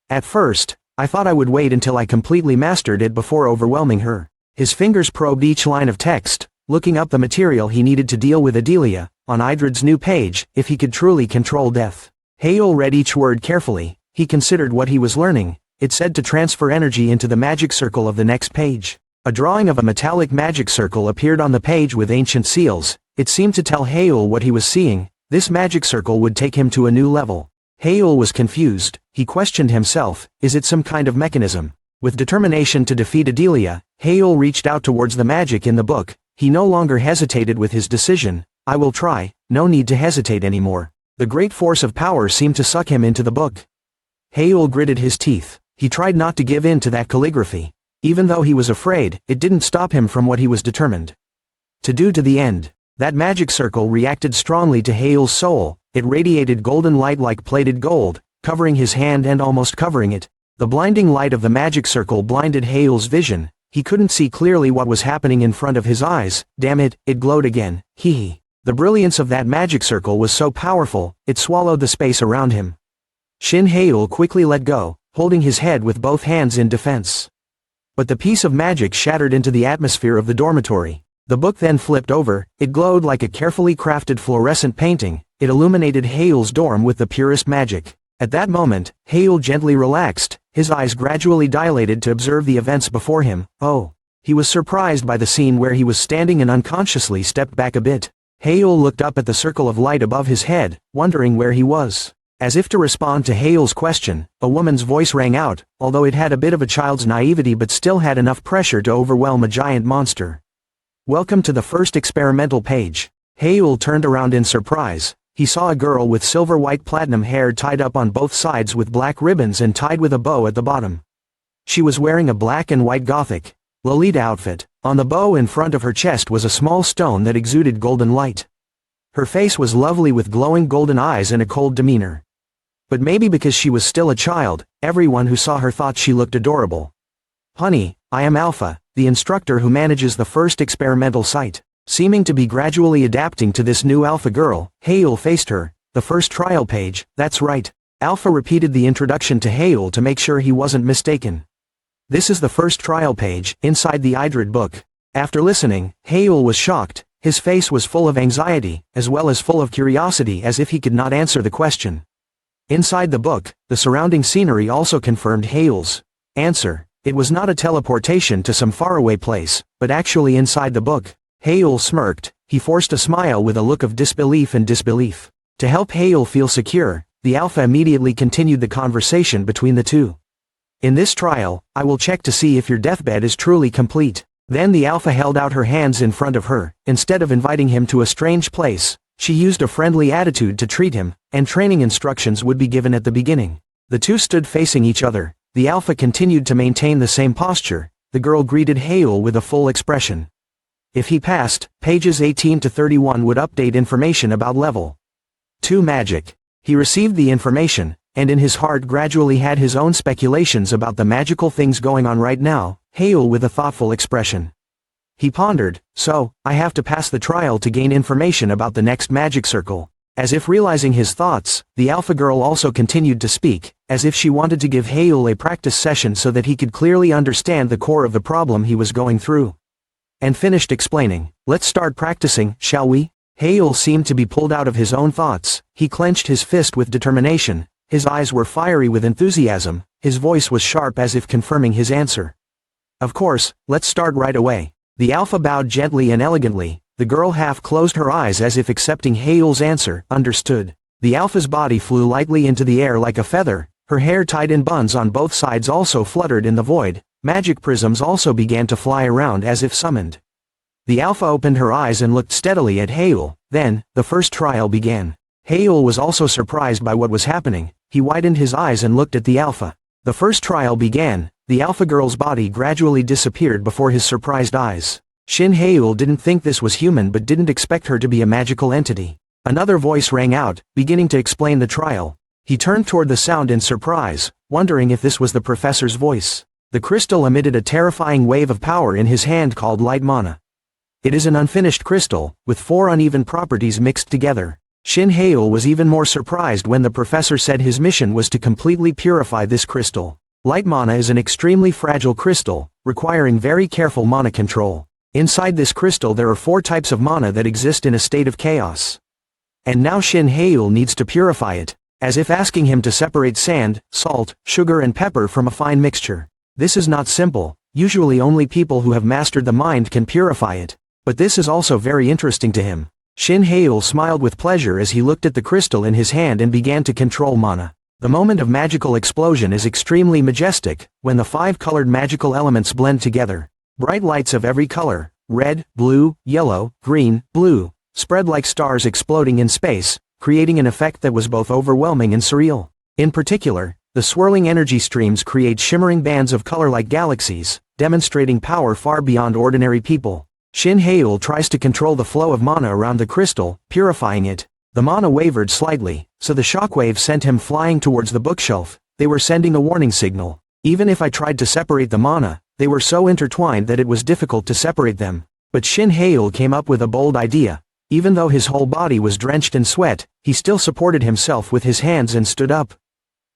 "At first, I thought I would wait until I completely mastered it before overwhelming her." His fingers probed each line of text, looking up the material he needed to deal with Adella. On Idrid's new page, if he could truly control death. Hael read each word carefully. He considered what he was learning. It said to transfer energy into the magic circle of the next page. A drawing of a metallic magic circle appeared on the page with ancient seals. It seemed to tell Hael what he was seeing. This magic circle would take him to a new level. Hael was confused. He questioned himself, is it some kind of mechanism? With determination to defeat Adella, Hael reached out towards the magic in the book. He no longer hesitated with his decision. "I will try, no need to hesitate anymore." The great force of power seemed to suck him into the book. Hael gritted his teeth. He tried not to give in to that calligraphy. Even though he was afraid, it didn't stop him from what he was determined to do to the end. That magic circle reacted strongly to Hael's soul. It radiated golden light like plated gold, covering his hand and almost covering it. The blinding light of the magic circle blinded Hael's vision. He couldn't see clearly what was happening in front of his eyes. Damn it, it glowed again. Hee. The brilliance of that magic circle was so powerful, it swallowed the space around him. Shin Hael quickly let go, holding his head with both hands in defense. But the piece of magic shattered into the atmosphere of the dormitory. The book then flipped over. It glowed like a carefully crafted fluorescent painting. It illuminated Hael's dorm with the purest magic. At that moment, Hael gently relaxed. His eyes gradually dilated to observe the events before him. Oh. He was surprised by the scene where he was standing and unconsciously stepped back a bit. Hael looked up at the circle of light above his head, wondering where he was. As if to respond to Hael's question, a woman's voice rang out, although it had a bit of a child's naivety but still had enough pressure to overwhelm a giant monster. "Welcome to the first experimental page." Hael turned around in surprise. He saw a girl with silver-white platinum hair tied up on both sides with black ribbons and tied with a bow at the bottom. She was wearing a black and white Gothic Lolita outfit. On the bow in front of her chest was a small stone that exuded golden light. Her face was lovely with glowing golden eyes and a cold demeanor. But maybe because she was still a child, everyone who saw her thought she looked adorable. "Honey, I am Alpha, the instructor who manages the first experimental site." Seeming to be gradually adapting to this new Alpha girl, Hael faced her. "The first trial page, that's right." Alpha repeated the introduction to Hael to make sure he wasn't mistaken. "This is the first trial page, inside the Idrid book." After listening, Hael was shocked. His face was full of anxiety, as well as full of curiosity, as if he could not answer the question. Inside the book, the surrounding scenery also confirmed Hael's answer. It was not a teleportation to some faraway place, but actually inside the book. Hael smirked. He forced a smile with a look of disbelief and disbelief. To help Hael feel secure, the Alpha immediately continued the conversation between the two. In this trial, I will check to see if your deathbed is truly complete. Then the alpha held out her hands in front of her. Instead of inviting him to a strange place, she used a friendly attitude to treat him, and training instructions would be given at the beginning. The two stood facing each other. The alpha continued to maintain the same posture. The girl greeted Hael with a full expression. If he passed, pages 18 to 31 would update information about level 2 magic. He received the information, and in his heart gradually had his own speculations about the magical things going on right now. Hael with a thoughtful expression. He pondered, so, I have to pass the trial to gain information about the next magic circle. As if realizing his thoughts, the alpha girl also continued to speak, as if she wanted to give Hael a practice session so that he could clearly understand the core of the problem he was going through. And finished explaining. Let's start practicing, shall we? Hael seemed to be pulled out of his own thoughts. He clenched his fist with determination. His eyes were fiery with enthusiasm. His voice was sharp as if confirming his answer. Of course, let's start right away. The alpha bowed gently and elegantly. The girl half closed her eyes as if accepting Hael's answer. Understood. The alpha's body flew lightly into the air like a feather. Her hair tied in buns on both sides also fluttered in the void. Magic prisms also began to fly around as if summoned. The alpha opened her eyes and looked steadily at Hael. Then, the first trial began. Hael was also surprised by what was happening. He widened his eyes and looked at the alpha. The first trial began. The alpha girl's body gradually disappeared before his surprised eyes. Shin Hael didn't think this was human but didn't expect her to be a magical entity. Another voice rang out, beginning to explain the trial. He turned toward the sound in surprise, wondering if this was the professor's voice. The crystal emitted a terrifying wave of power in his hand called light mana. It is an unfinished crystal, with 4 uneven properties mixed together. Shin Hael was even more surprised when the professor said his mission was to completely purify this crystal. Light mana is an extremely fragile crystal, requiring very careful mana control. Inside this crystal there are 4 types of mana that exist in a state of chaos. And now Shin Hael needs to purify it, as if asking him to separate sand, salt, sugar and pepper from a fine mixture. This is not simple. Usually only people who have mastered the mind can purify it. But this is also very interesting to him. Shin Hael smiled with pleasure as he looked at the crystal in his hand and began to control mana. The moment of magical explosion is extremely majestic, when the 5 colored magical elements blend together. Bright lights of every color, red, blue, yellow, green, blue, spread like stars exploding in space, creating an effect that was both overwhelming and surreal. In particular, the swirling energy streams create shimmering bands of color like galaxies, demonstrating power far beyond ordinary people. Shin Hael tries to control the flow of mana around the crystal, purifying it. The mana wavered slightly, so the shockwave sent him flying towards the bookshelf. They were sending a warning signal. Even if I tried to separate the mana, they were so intertwined that it was difficult to separate them. But Shin Hael came up with a bold idea. Even though his whole body was drenched in sweat, he still supported himself with his hands and stood up.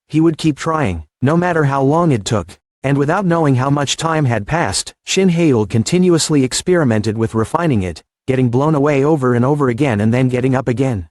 He would keep trying, no matter how long it took. And without knowing how much time had passed, Shin Hael continuously experimented with refining it, getting blown away over and over again and then getting up again.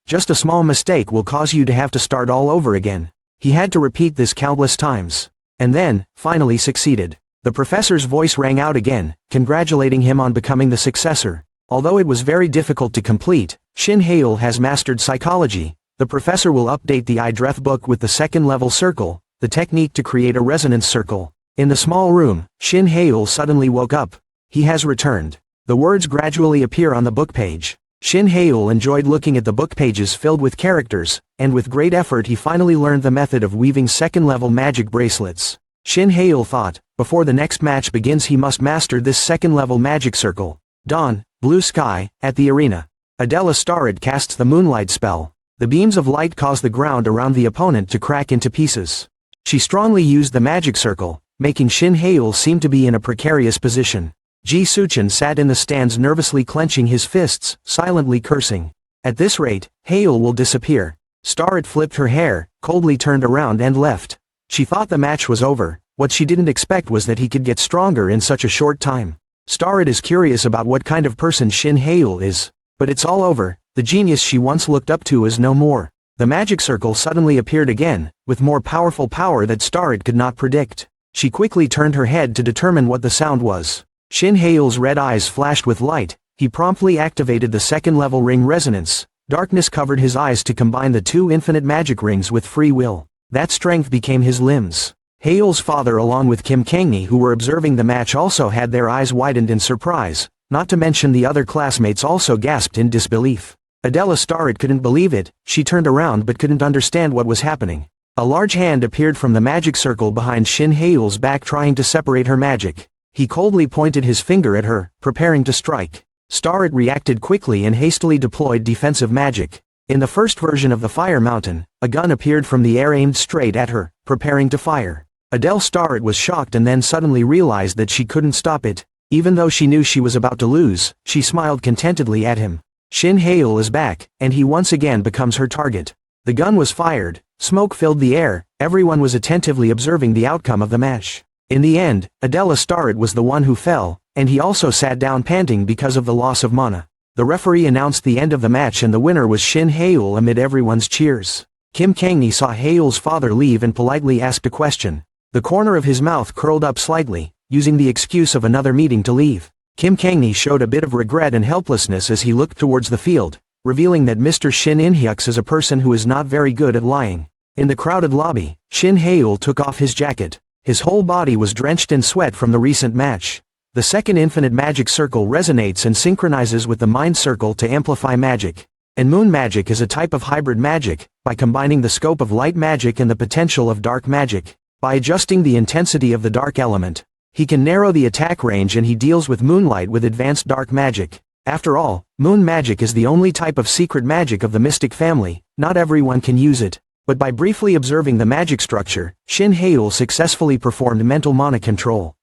Just a small mistake will cause you to have to start all over again. He had to repeat this countless times. And then, finally succeeded. The professor's voice rang out again, congratulating him on becoming the successor. Although it was very difficult to complete, Shin Hael has mastered psychology. The professor will update the Idreth book with the 2nd level circle, the technique to create a resonance circle. In the small room, Shin Hael suddenly woke up. He has returned. The words gradually appear on the book page. Shin Hael enjoyed looking at the book pages filled with characters, and with great effort he finally learned the method of weaving 2nd level magic bracelets. Shin Hael thought, before the next match begins he must master this 2nd level magic circle. Dawn, blue sky, at the arena. Adella Starred casts the moonlight spell. The beams of light cause the ground around the opponent to crack into pieces. She strongly used the magic circle, making Shin Hael seem to be in a precarious position. Ji Suchin sat in the stands nervously clenching his fists, silently cursing. At this rate, Hael will disappear. Starret flipped her hair, coldly turned around and left. She thought the match was over. What she didn't expect was that he could get stronger in such a short time. Starret is curious about what kind of person Shin Hael is. But it's all over. The genius she once looked up to is no more. The magic circle suddenly appeared again, with more powerful power that Starret could not predict. She quickly turned her head to determine what the sound was. Shin Hael's red eyes flashed with light. He promptly activated the 2nd level ring resonance. Darkness covered his eyes to combine the 2 infinite magic rings with free will. That strength became his limbs. Haeul's father along with Kim Kangni who were observing the match also had their eyes widened in surprise, not to mention the other classmates also gasped in disbelief. Adella Starrett couldn't believe it, she turned around but couldn't understand what was happening. A large hand appeared from the magic circle behind Shin Haeul's back trying to separate her magic. He coldly pointed his finger at her, preparing to strike. Starrett reacted quickly and hastily deployed defensive magic. In the first version of the Fire Mountain, a gun appeared from the air aimed straight at her, preparing to fire. Adele Starrett was shocked and then suddenly realized that she couldn't stop it. Even though she knew she was about to lose, she smiled contentedly at him. Shin Haeul is back, and he once again becomes her target. The gun was fired, smoke filled the air, everyone was attentively observing the outcome of the match. In the end, Adella Starrett was the one who fell, and he also sat down panting because of the loss of mana. The referee announced the end of the match and the winner was Shin Haeul amid everyone's cheers. Kim Kangni saw Haeul's father leave and politely asked a question. The corner of his mouth curled up slightly, using the excuse of another meeting to leave. Kim Kangni showed a bit of regret and helplessness as he looked towards the field, revealing that Mr. Shin In-hyuk is a person who is not very good at lying. In the crowded lobby, Shin Haeul took off his jacket. His whole body was drenched in sweat from the recent match. The second infinite magic circle resonates and synchronizes with the mind circle to amplify magic. And moon magic is a type of hybrid magic, by combining the scope of light magic and the potential of dark magic. By adjusting the intensity of the dark element, he can narrow the attack range and he deals with moonlight with advanced dark magic. After all, moon magic is the only type of secret magic of the mystic family, not everyone can use it. But by briefly observing the magic structure, Shin Haeul successfully performed mental mana control.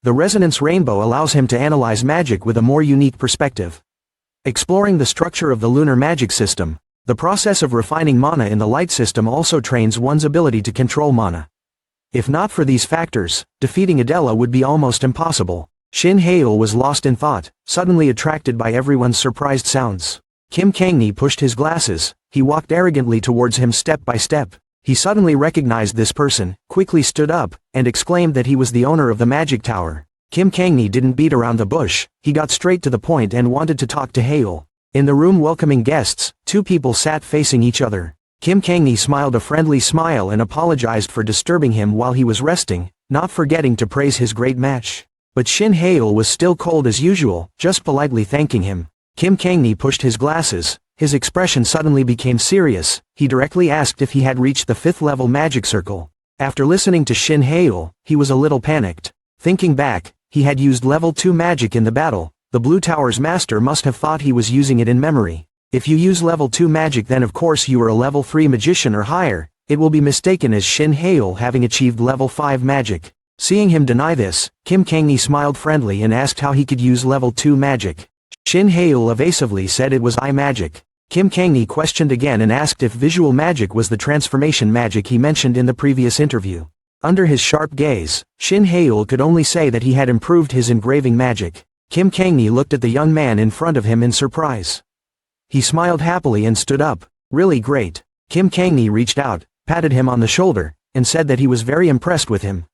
The resonance rainbow allows him to analyze magic with a more unique perspective. Exploring the structure of the lunar magic system, the process of refining mana in the light system also trains one's ability to control mana. If not for these factors, defeating Adella would be almost impossible. Shin Haeul was lost in thought, suddenly attracted by everyone's surprised sounds. Kim Kangni pushed his glasses, he walked arrogantly towards him step by step. He suddenly recognized this person, quickly stood up, and exclaimed that he was the owner of the magic tower. Kim Kangni didn't beat around the bush, he got straight to the point and wanted to talk to Haeul. In the room welcoming guests, two people sat facing each other. Kim Kangni smiled a friendly smile and apologized for disturbing him while he was resting, not forgetting to praise his great match. But Shin Haeul was still cold as usual, just politely thanking him. Kim Kangni pushed his glasses, his expression suddenly became serious, he directly asked if he had reached the 5th level magic circle. After listening to Shin Haeul, he was a little panicked. Thinking back, he had used level 2 magic in the battle, the Blue Tower's master must have thought he was using it in memory. If you use level 2 magic then of course you are a level 3 magician or higher, it will be mistaken as Shin Haeul having achieved level 5 magic. Seeing him deny this, Kim Kangni smiled friendly and asked how he could use level 2 magic. Shin Haeul evasively said it was eye magic. Kim Kangni questioned again and asked if visual magic was the transformation magic he mentioned in the previous interview. Under his sharp gaze, Shin Haeul could only say that he had improved his engraving magic. Kim Kangni looked at the young man in front of him in surprise. He smiled happily and stood up. Really great. Kim Kangni reached out, patted him on the shoulder, and said that he was very impressed with him.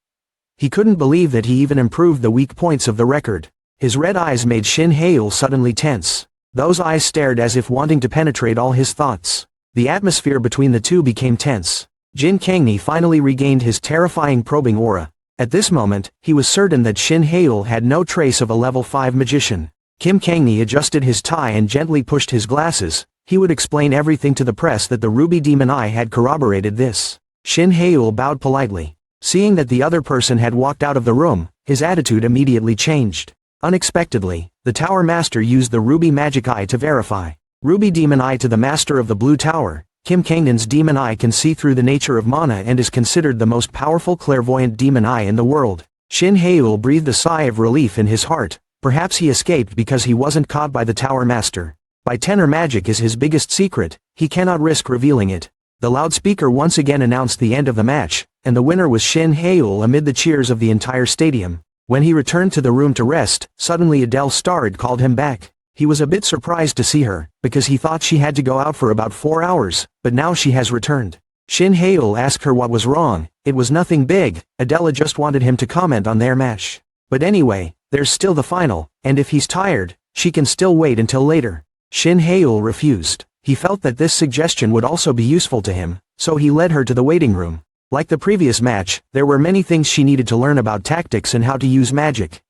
He couldn't believe that he even improved the weak points of the record. His red eyes made Shin Haeul suddenly tense. Those eyes stared as if wanting to penetrate all his thoughts. The atmosphere between the two became tense. Jin Kangni finally regained his terrifying probing aura. At this moment, he was certain that Shin Haeul had no trace of a level 5 magician. Kim Kangni adjusted his tie and gently pushed his glasses. He would explain everything to the press that the Ruby Demon Eye had corroborated this. Shin Haeul bowed politely. Seeing that the other person had walked out of the room, his attitude immediately changed. Unexpectedly, the Tower Master used the Ruby Magic Eye to verify. Ruby Demon Eye to the Master of the Blue Tower. Kim Kangnin's Demon Eye can see through the nature of mana and is considered the most powerful clairvoyant demon eye in the world. Shin Haeul breathed a sigh of relief in his heart. Perhaps he escaped because he wasn't caught by the Tower Master. By tenor magic is his biggest secret, he cannot risk revealing it. The loudspeaker once again announced the end of the match, and the winner was Shin Haeul amid the cheers of the entire stadium. When he returned to the room to rest, suddenly Adele Starrett called him back. He was a bit surprised to see her, because he thought she had to go out for about 4 hours, but now she has returned. Shin Haeul asked her what was wrong. It was nothing big, Adella just wanted him to comment on their match. But anyway, there's still the final, and if he's tired, she can still wait until later. Shin Haeul refused. He felt that this suggestion would also be useful to him, so he led her to the waiting room. Like the previous match, there were many things she needed to learn about tactics and how to use magic.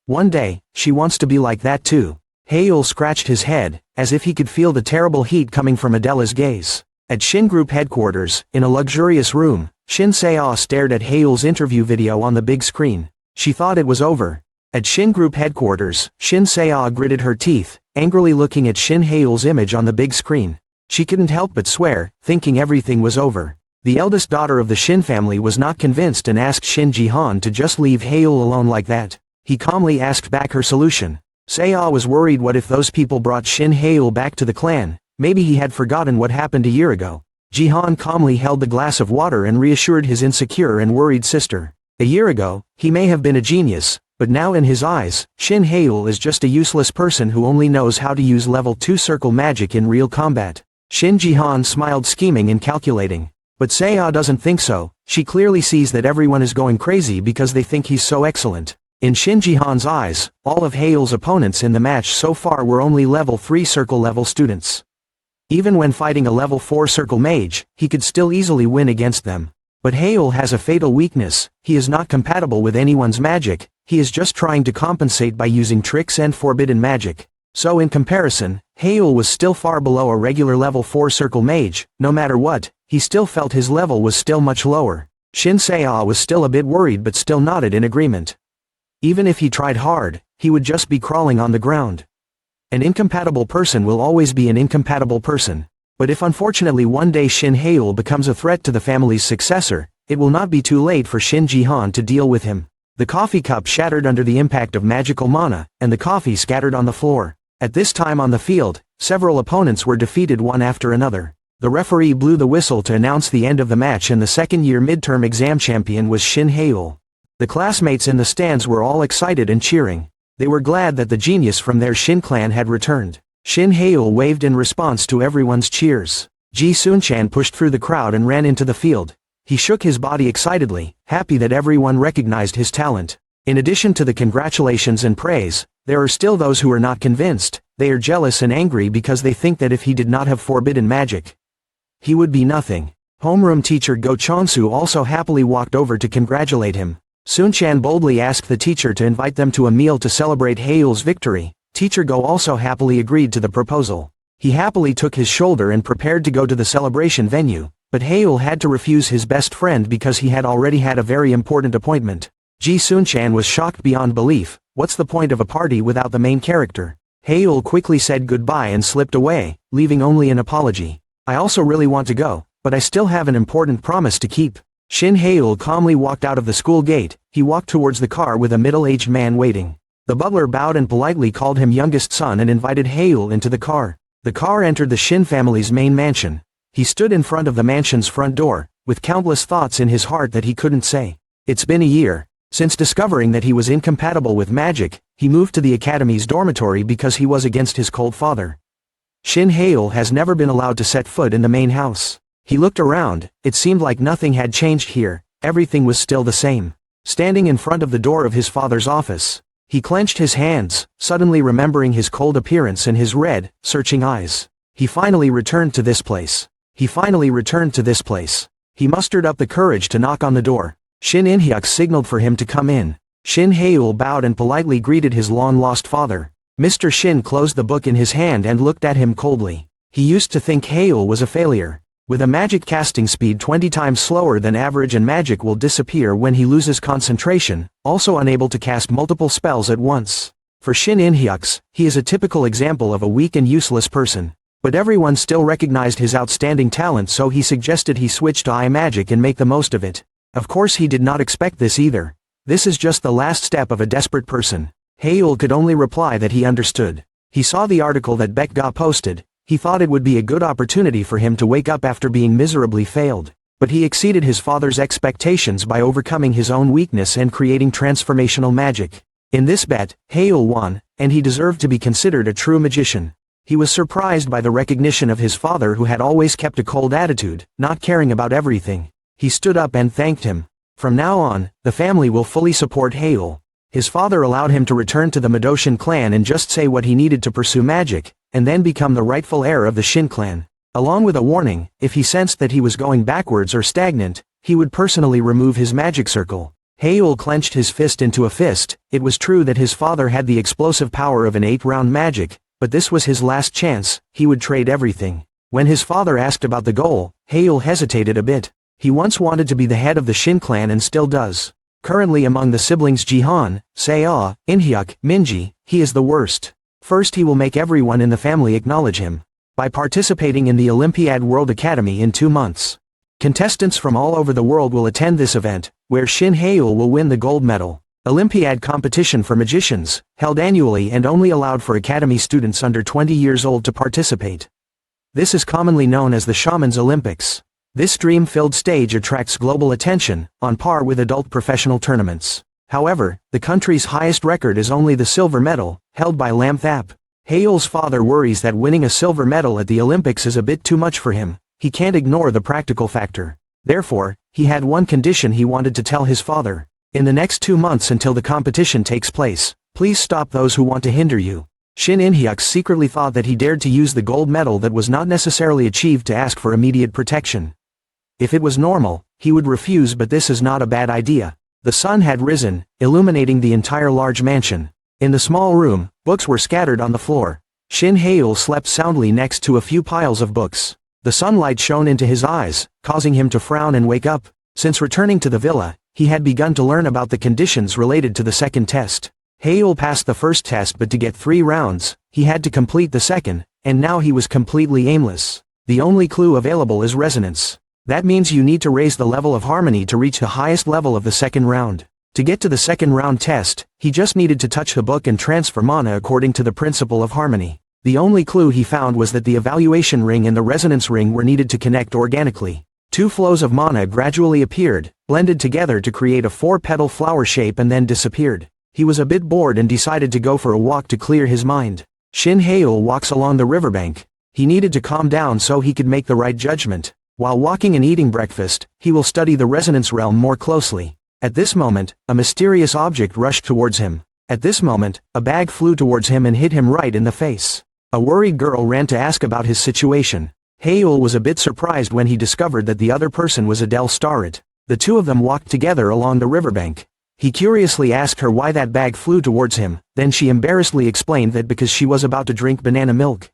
One day, she wants to be like that too. Haeul scratched his head, as if he could feel the terrible heat coming from Adella's gaze. At Shin Group headquarters, in a luxurious room, Shin Se-ah stared at Haeul's interview video on the big screen. She thought it was over. At Shin Group headquarters, Shin Se-ah gritted her teeth, angrily looking at Shin Haeul's image on the big screen. She couldn't help but swear, thinking everything was over. The eldest daughter of the Shin family was not convinced and asked Shin Ji-han to just leave Haeul alone like that. He calmly asked back her solution. Se-ah was worried, what if those people brought Shin Haeul back to the clan? Maybe he had forgotten what happened a year ago. Ji-han calmly held the glass of water and reassured his insecure and worried sister. A year ago, he may have been a genius, but now in his eyes, Shin Haeul is just a useless person who only knows how to use level 2 circle magic in real combat. Shin Ji-han smiled, scheming and calculating. But Se-ah doesn't think so. She clearly sees that everyone is going crazy because they think he's so excellent. In Shin Ji-han's eyes, all of Haeul's opponents in the match so far were only level 3 circle level students. Even when fighting a level 4 circle mage, he could still easily win against them. But Haeul has a fatal weakness. He is not compatible with anyone's magic. He is just trying to compensate by using tricks and forbidden magic. So in comparison, Haeul was still far below a regular level 4 circle mage. No matter what, he still felt his level was still much lower. Shin Se-ah was still a bit worried but still nodded in agreement. Even if he tried hard, he would just be crawling on the ground. An incompatible person will always be an incompatible person. But if unfortunately one day Shin Haeul becomes a threat to the family's successor, it will not be too late for Shin Ji-han to deal with him. The coffee cup shattered under the impact of magical mana, and the coffee scattered on the floor. At this time on the field, several opponents were defeated one after another. The referee blew the whistle to announce the end of the match, and the second-year midterm exam champion was Shin Haeul. The classmates in the stands were all excited and cheering. They were glad that the genius from their Shin clan had returned. Shin Haeul waved in response to everyone's cheers. Ji Sunchan pushed through the crowd and ran into the field. He shook his body excitedly, happy that everyone recognized his talent. In addition to the congratulations and praise, there are still those who are not convinced. They are jealous and angry because they think that if he did not have forbidden magic, he would be nothing. Homeroom teacher Go Chonsu also happily walked over to congratulate him. Sunchan boldly asked the teacher to invite them to a meal to celebrate Haeul's victory. Teacher Go also happily agreed to the proposal. He happily took his shoulder and prepared to go to the celebration venue, but Haeul had to refuse his best friend because he had already had a very important appointment. Ji Sunchan was shocked beyond belief. What's the point of a party without the main character? Haeul quickly said goodbye and slipped away, leaving only an apology. I also really want to go, but I still have an important promise to keep. Shin Haeul calmly walked out of the school gate. He walked towards the car with a middle-aged man waiting. The butler bowed and politely called him youngest son and invited Haeul into the car. The car entered the Shin family's main mansion. He stood in front of the mansion's front door, with countless thoughts in his heart that he couldn't say. It's been a year. Since discovering that he was incompatible with magic, he moved to the academy's dormitory because he was against his cold father. Shin Haeul has never been allowed to set foot in the main house. He looked around. It seemed like nothing had changed here. Everything was still the same. Standing in front of the door of his father's office, he clenched his hands, suddenly remembering his cold appearance and his red, searching eyes. He finally returned to this place. He mustered up the courage to knock on the door. Shin In-hyuk signaled for him to come in. Shin Haeul bowed and politely greeted his long-lost father. Mr. Shin closed the book in his hand and looked at him coldly. He used to think Haeul was a failure. With a magic casting speed 20 times slower than average, and magic will disappear when he loses concentration, also unable to cast multiple spells at once. For Shin In-hyuk, he is a typical example of a weak and useless person. But everyone still recognized his outstanding talent, so he suggested he switch to eye magic and make the most of it. Of course he did not expect this either. This is just the last step of a desperate person. Haeul could only reply that he understood. He saw the article that Baek-ga posted. He thought it would be a good opportunity for him to wake up after being miserably failed. But he exceeded his father's expectations by overcoming his own weakness and creating transformational magic. In this bet, Haeul won, and he deserved to be considered a true magician. He was surprised by the recognition of his father, who had always kept a cold attitude, not caring about everything. He stood up and thanked him. From now on, the family will fully support Haeul. His father allowed him to return to the Madoshin clan and just say what he needed to pursue magic, and then become the rightful heir of the Shin clan. Along with a warning, if he sensed that he was going backwards or stagnant, He would personally remove his magic circle. Haeul clenched his fist into a fist. It was true that his father had the explosive power of an 8-round magic, but this was his last chance. He would trade everything. When his father asked about the goal, Haeul hesitated a bit. He once wanted to be the head of the Shin clan and still does. Currently among the siblings Jihan, Seo, Inhyuk, Minji, he is the worst. First he will make everyone in the family acknowledge him. By participating in the Olympiad World Academy in 2 months. Contestants from all over the world will attend this event, where Shin Haeul will win the gold medal. Olympiad competition for magicians, held annually and only allowed for academy students under 20 years old to participate. This is commonly known as the Shaman's Olympics. This dream-filled stage attracts global attention, on par with adult professional tournaments. However, the country's highest record is only the silver medal, held by Lamthap. Haeul's father worries that winning a silver medal at the Olympics is a bit too much for him. He can't ignore the practical factor. Therefore, he had one condition he wanted to tell his father. In the next 2 months until the competition takes place, please stop those who want to hinder you. Shin Inhyuk secretly thought that he dared to use the gold medal that was not necessarily achieved to ask for immediate protection. If it was normal, he would refuse, but this is not a bad idea. The sun had risen, illuminating the entire large mansion. In the small room, books were scattered on the floor. Shin Haeul slept soundly next to a few piles of books. The sunlight shone into his eyes, causing him to frown and wake up. Since returning to the villa, he had begun to learn about the conditions related to the second test. Haeul passed the first test, but to get 3 rounds, he had to complete the second, and now he was completely aimless. The only clue available is resonance. That means you need to raise the level of harmony to reach the highest level of the second round. To get to the second round test, he just needed to touch the book and transfer mana according to the principle of harmony. The only clue he found was that the evaluation ring and the resonance ring were needed to connect organically. 2 flows of mana gradually appeared, blended together to create a 4-petal flower shape and then disappeared. He was a bit bored and decided to go for a walk to clear his mind. Shin Haeul walks along the riverbank. He needed to calm down so he could make the right judgment. While walking and eating breakfast, he will study the resonance realm more closely. At this moment, a mysterious object rushed towards him. At this moment, a bag flew towards him and hit him right in the face. A worried girl ran to ask about his situation. Haeul was a bit surprised when he discovered that the other person was Adele Starrett. The two of them walked together along the riverbank. He curiously asked her why that bag flew towards him, then she embarrassedly explained that because she was about to drink banana milk.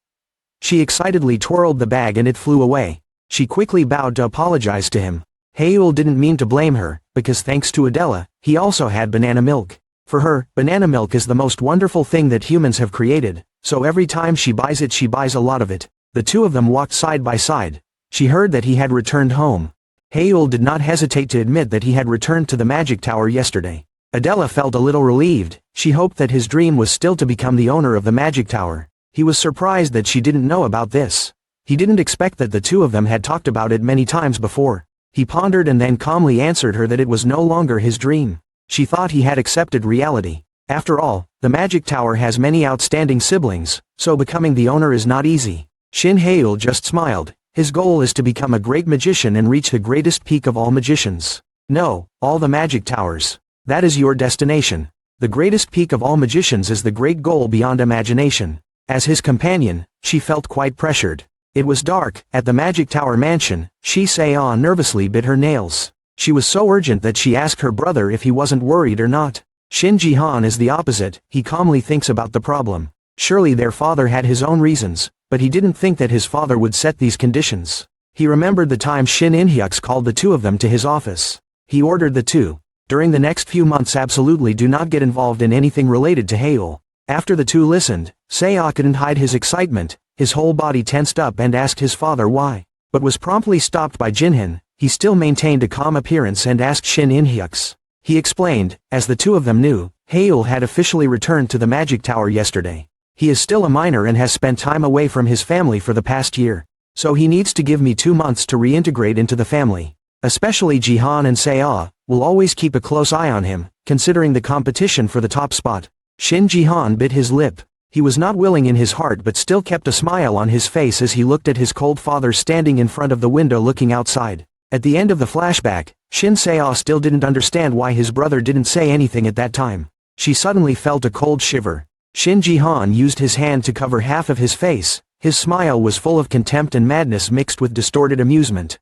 She excitedly twirled the bag and it flew away. She quickly bowed to apologize to him. Haeul didn't mean to blame her, because thanks to Adella, he also had banana milk. For her, banana milk is the most wonderful thing that humans have created, so every time she buys it she buys a lot of it. The two of them walked side by side. She heard that he had returned home. Haeul did not hesitate to admit that he had returned to the magic tower yesterday. Adella felt a little relieved. She hoped that his dream was still to become the owner of the magic tower. He was surprised that she didn't know about this. He didn't expect that the two of them had talked about it many times before. He pondered and then calmly answered her that it was no longer his dream. She thought he had accepted reality. After all, the magic tower has many outstanding siblings, so becoming the owner is not easy. Shin Haeul just smiled. His goal is to become a great magician and reach the greatest peak of all magicians. No, all the magic towers. That is your destination. The greatest peak of all magicians is the great goal beyond imagination. As his companion, she felt quite pressured. It was dark. At the magic tower mansion, Shi Seon nervously bit her nails. She was so urgent that she asked her brother if he wasn't worried or not. Shin Jihan is the opposite. He calmly thinks about the problem. Surely their father had his own reasons, but he didn't think that his father would set these conditions. He remembered the time Shin Inhyuk called the two of them to his office. He ordered the two. During the next few months absolutely do not get involved in anything related to Haeul. After the two listened, Seo couldn't hide his excitement. His whole body tensed up and asked his father why, but was promptly stopped by Jinhin. He still maintained a calm appearance and asked Shin Inhyuk. He explained, as the two of them knew, Haeul had officially returned to the magic tower yesterday. He is still a minor and has spent time away from his family for the past year. So he needs to give me 2 months to reintegrate into the family. Especially Jihan and Seo will always keep a close eye on him, considering the competition for the top spot. Shin Jihan bit his lip. He was not willing in his heart but still kept a smile on his face as he looked at his cold father standing in front of the window looking outside. At the end of the flashback, Shin Seo still didn't understand why his brother didn't say anything at that time. She suddenly felt a cold shiver. Shin Jihan used his hand to cover half of his face. His smile was full of contempt and madness mixed with distorted amusement.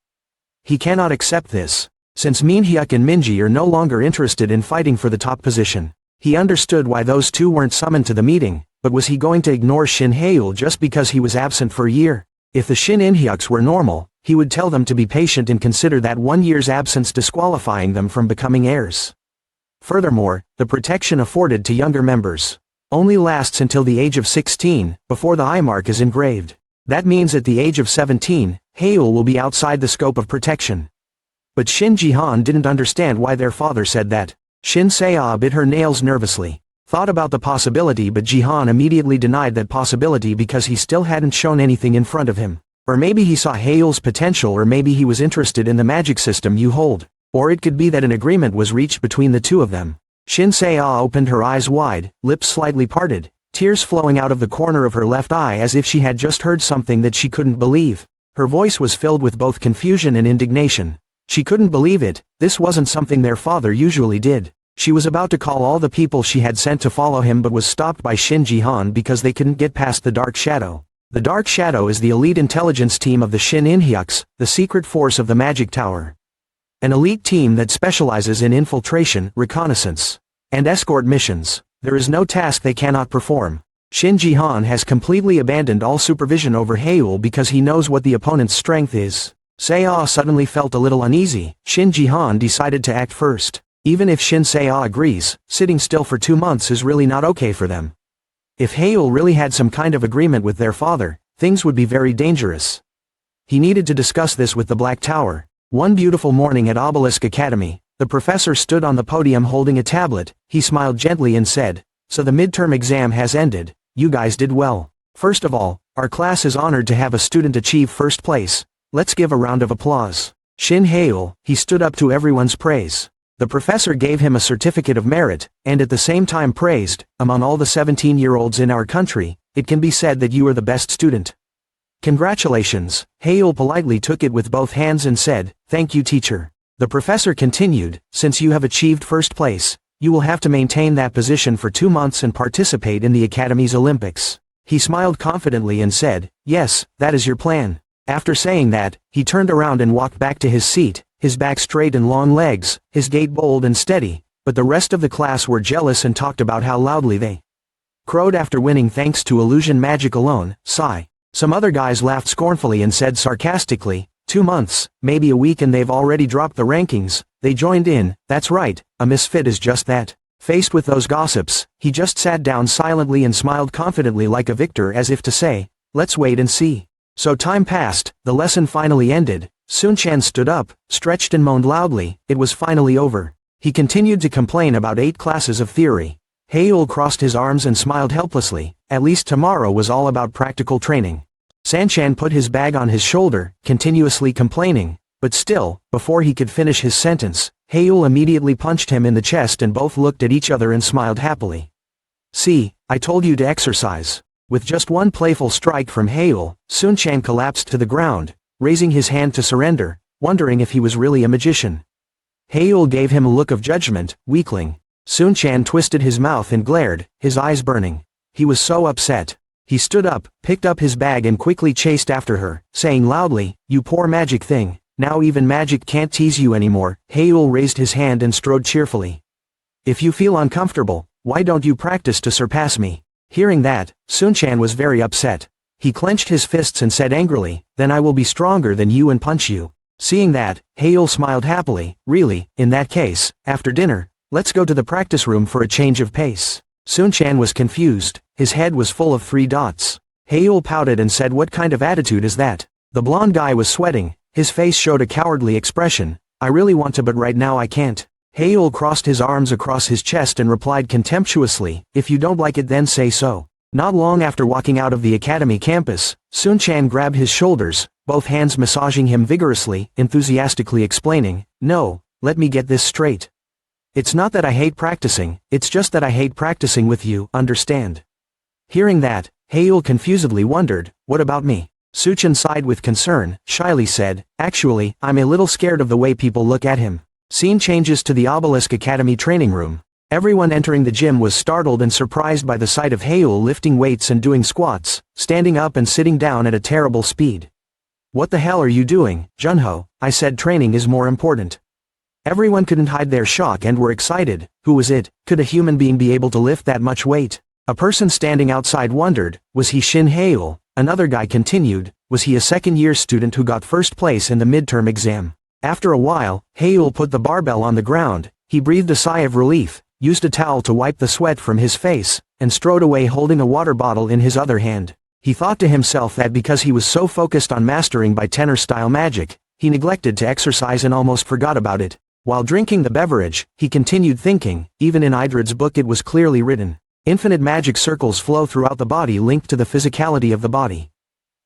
He cannot accept this. Since Minhyuk and Minji are no longer interested in fighting for the top position. He understood why those two weren't summoned to the meeting, but was he going to ignore Shin Haeul just because he was absent for a year? If the Shin Inhyuks were normal, he would tell them to be patient and consider that 1 year's absence disqualifying them from becoming heirs. Furthermore, the protection afforded to younger members only lasts until the age of 16, before the eye mark is engraved. That means at the age of 17, Haeul will be outside the scope of protection. But Shin Jihan didn't understand why their father said that. Shin Seah bit her nails nervously. Thought about the possibility, but Jihan immediately denied that possibility because he still hadn't shown anything in front of him. Or maybe he saw Haeul's potential, or maybe he was interested in the magic system you hold. Or it could be that an agreement was reached between the two of them. Shin Seah opened her eyes wide, lips slightly parted, tears flowing out of the corner of her left eye as if she had just heard something that she couldn't believe. Her voice was filled with both confusion and indignation. She couldn't believe it, this wasn't something their father usually did. She was about to call all the people she had sent to follow him, but was stopped by Shin Jihan because they couldn't get past the Dark Shadow. The Dark Shadow is the elite intelligence team of the Shin Inhyuks, the secret force of the Magic Tower. An elite team that specializes in infiltration, reconnaissance, and escort missions. There is no task they cannot perform. Shin Jihan has completely abandoned all supervision over Haeul because he knows what the opponent's strength is. Seah suddenly felt a little uneasy. Shin Jihan decided to act first. Even if Shin Seah agrees, sitting still for 2 months is really not okay for them. If Haeul really had some kind of agreement with their father, things would be very dangerous. He needed to discuss this with the Black Tower. One beautiful morning at Obelisk Academy, the professor stood on the podium holding a tablet. He smiled gently and said, "So the midterm exam has ended. You guys did well. First of all, our class is honored to have a student achieve first place. Let's give a round of applause." Shin Haeul, he stood up to everyone's praise. The professor gave him a certificate of merit, and at the same time praised, "Among all the 17-year-olds in our country, it can be said that you are the best student. Congratulations." Haeul politely took it with both hands and said, "Thank you, teacher." The professor continued, "Since you have achieved first place, you will have to maintain that position for 2 months and participate in the Academy's Olympics." He smiled confidently and said, "Yes, that is your plan." After saying that, he turned around and walked back to his seat, his back straight and long legs, his gait bold and steady, but the rest of the class were jealous and talked about how loudly they crowed after winning thanks to illusion magic alone. Sigh. Some other guys laughed scornfully and said sarcastically, 2 months, maybe a week and they've already dropped the rankings." They joined in, "That's right, a misfit is just that." Faced with those gossips, he just sat down silently and smiled confidently like a victor, as if to say, "Let's wait and see." So time passed, the lesson finally ended. Sunchan stood up, stretched and moaned loudly. It was finally over. He continued to complain about 8 classes of theory. Haeul crossed his arms and smiled helplessly. At least tomorrow was all about practical training. Sanchan put his bag on his shoulder, continuously complaining. But still, before he could finish his sentence, Haeul immediately punched him in the chest and both looked at each other and smiled happily. "See, I told you to exercise." With just one playful strike from Haeul, Sunchan collapsed to the ground, raising his hand to surrender, wondering if he was really a magician. Haeul gave him a look of judgment. "Weakling." Sunchan twisted his mouth and glared, his eyes burning. He was so upset. He stood up, picked up his bag and quickly chased after her, saying loudly, "You poor magic thing, now even magic can't tease you anymore." Haeul raised his hand and strode cheerfully. "If you feel uncomfortable, why don't you practice to surpass me?" Hearing that, Sunchan was very upset. He clenched his fists and said angrily, "Then I will be stronger than you and punch you." Seeing that, Haeul smiled happily. "Really, in that case, after dinner, let's go to the practice room for a change of pace." Sunchan was confused, his head was full of 3 dots. Haeul pouted and said, "What kind of attitude is that?" The blonde guy was sweating, his face showed a cowardly expression. "I really want to, but right now I can't." Haeul crossed his arms across his chest and replied contemptuously, "If you don't like it then say so." Not long after walking out of the academy campus, Sunchan grabbed his shoulders, both hands massaging him vigorously, enthusiastically explaining, "No, let me get this straight. It's not that I hate practicing, it's just that I hate practicing with you, understand?" Hearing that, Haeul confusedly wondered, "What about me?" Suchan sighed with concern, shyly said, "Actually, I'm a little scared of the way people look at him." Scene changes to the Obelisk Academy training room. Everyone entering the gym was startled and surprised by the sight of Haeul lifting weights and doing squats, standing up and sitting down at a terrible speed. "What the hell are you doing, Junho?" I said. "Training is more important." Everyone couldn't hide their shock and were excited. Who was it? Could a human being be able to lift that much weight? A person standing outside wondered, was he Shin Haeul? Another guy continued, was he a second-year student who got first place in the midterm exam? After a while, Haeul put the barbell on the ground. He breathed a sigh of relief, used a towel to wipe the sweat from his face, and strode away holding a water bottle in his other hand. He thought to himself that because he was so focused on mastering by tenor-style magic, he neglected to exercise and almost forgot about it. While drinking the beverage, he continued thinking. Even in Idrid's book it was clearly written. Infinite magic circles flow throughout the body linked to the physicality of the body.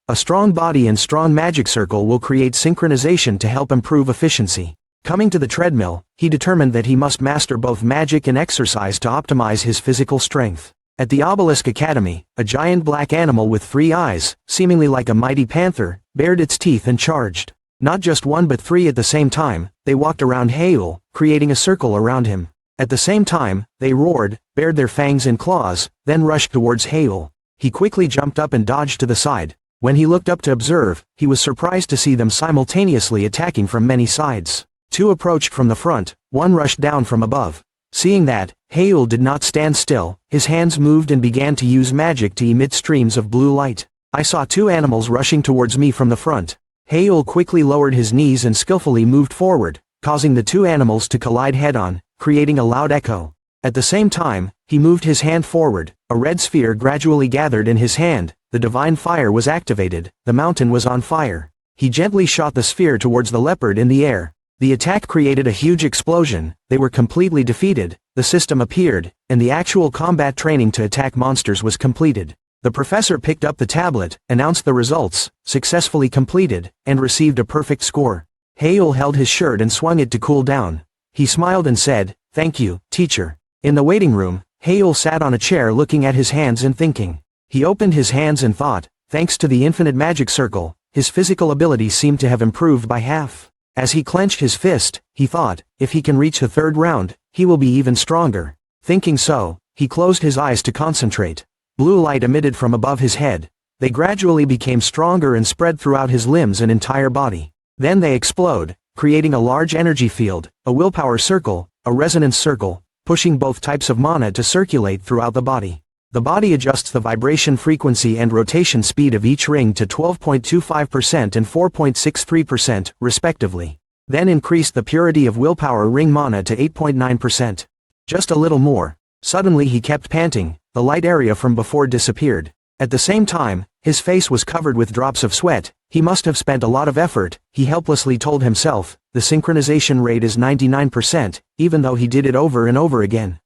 A strong body and strong magic circle will create synchronization to help improve efficiency. Coming to the treadmill, he determined that he must master both magic and exercise to optimize his physical strength. At the Obelisk Academy, a giant black animal with 3 eyes, seemingly like a mighty panther, bared its teeth and charged. Not just 1 but 3 at the same time, they walked around Haeul, creating a circle around him. At the same time, they roared, bared their fangs and claws, then rushed towards Haeul. He quickly jumped up and dodged to the side. When he looked up to observe, he was surprised to see them simultaneously attacking from many sides. 2 approached from the front, 1 rushed down from above. Seeing that, Haeul did not stand still. His hands moved and began to use magic to emit streams of blue light. I saw 2 animals rushing towards me from the front. Haeul quickly lowered his knees and skillfully moved forward, causing the 2 animals to collide head-on, creating a loud echo. At the same time, he moved his hand forward. A red sphere gradually gathered in his hand. The divine fire was activated. The mountain was on fire. He gently shot the sphere towards the leopard in the air. The attack created a huge explosion. They were completely defeated. The system appeared, and the actual combat training to attack monsters was completed. The professor picked up the tablet, announced the results, successfully completed, and received a perfect score. Haeul held his shirt and swung it to cool down. He smiled and said, "Thank you, teacher." In the waiting room, Haeul sat on a chair looking at his hands and thinking. He opened his hands and thought, thanks to the infinite magic circle, his physical abilities seemed to have improved by half. As he clenched his fist, he thought, if he can reach the 3rd round, he will be even stronger. Thinking so, he closed his eyes to concentrate. Blue light emitted from above his head. They gradually became stronger and spread throughout his limbs and entire body. Then they explode, creating a large energy field, a willpower circle, a resonance circle, pushing both types of mana to circulate throughout the body. The body adjusts the vibration frequency and rotation speed of each ring to 12.25% and 4.63%, respectively. Then increased the purity of willpower ring mana to 8.9%. Just a little more. Suddenly he kept panting. The light area from before disappeared. At the same time, his face was covered with drops of sweat. He must have spent a lot of effort, he helplessly told himself. The synchronization rate is 99%, even though he did it over and over again.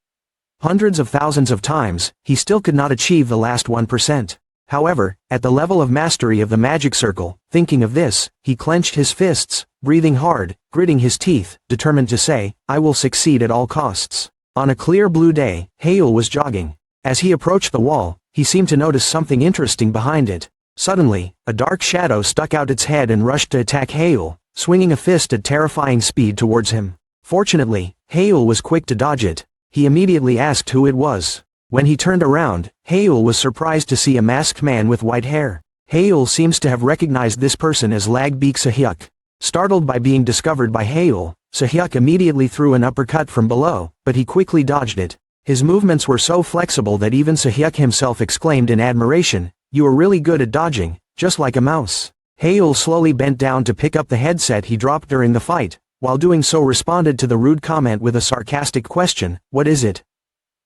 Hundreds of thousands of times, he still could not achieve the last 1%. However, at the level of mastery of the magic circle, thinking of this, he clenched his fists, breathing hard, gritting his teeth, determined to say, I will succeed at all costs. On a clear blue day, Haeul was jogging. As he approached the wall, he seemed to notice something interesting behind it. Suddenly, a dark shadow stuck out its head and rushed to attack Haeul, swinging a fist at terrifying speed towards him. Fortunately, Haeul was quick to dodge it. He immediately asked who it was. When he turned around, Haeul was surprised to see a masked man with white hair. Haeul seems to have recognized this person as Lag-beak Sahyuk. Startled by being discovered by Haeul, Sahyuk immediately threw an uppercut from below, but he quickly dodged it. His movements were so flexible that even Sahyuk himself exclaimed in admiration, "You are really good at dodging, just like a mouse." Haeul slowly bent down to pick up the headset he dropped during the fight. While doing so responded to the rude comment with a sarcastic question, "What is it?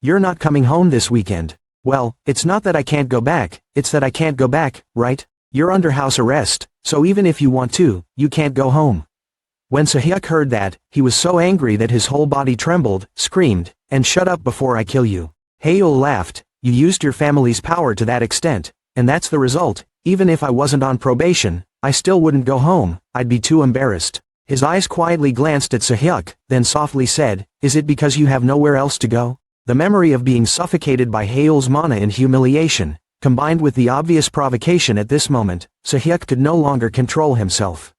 You're not coming home this weekend." "Well, it's not that I can't go back, it's that I can't go back, right? You're under house arrest, so even if you want to, you can't go home." When Sahyuk heard that, he was so angry that his whole body trembled, screamed, "And shut up before I kill you." Haeul laughed, "You used your family's power to that extent, and that's the result. Even if I wasn't on probation, I still wouldn't go home, I'd be too embarrassed." His eyes quietly glanced at Sahyuk, then softly said, "Is it because you have nowhere else to go?" The memory of being suffocated by Haeul's mana in humiliation, combined with the obvious provocation at this moment, Sahyuk could no longer control himself.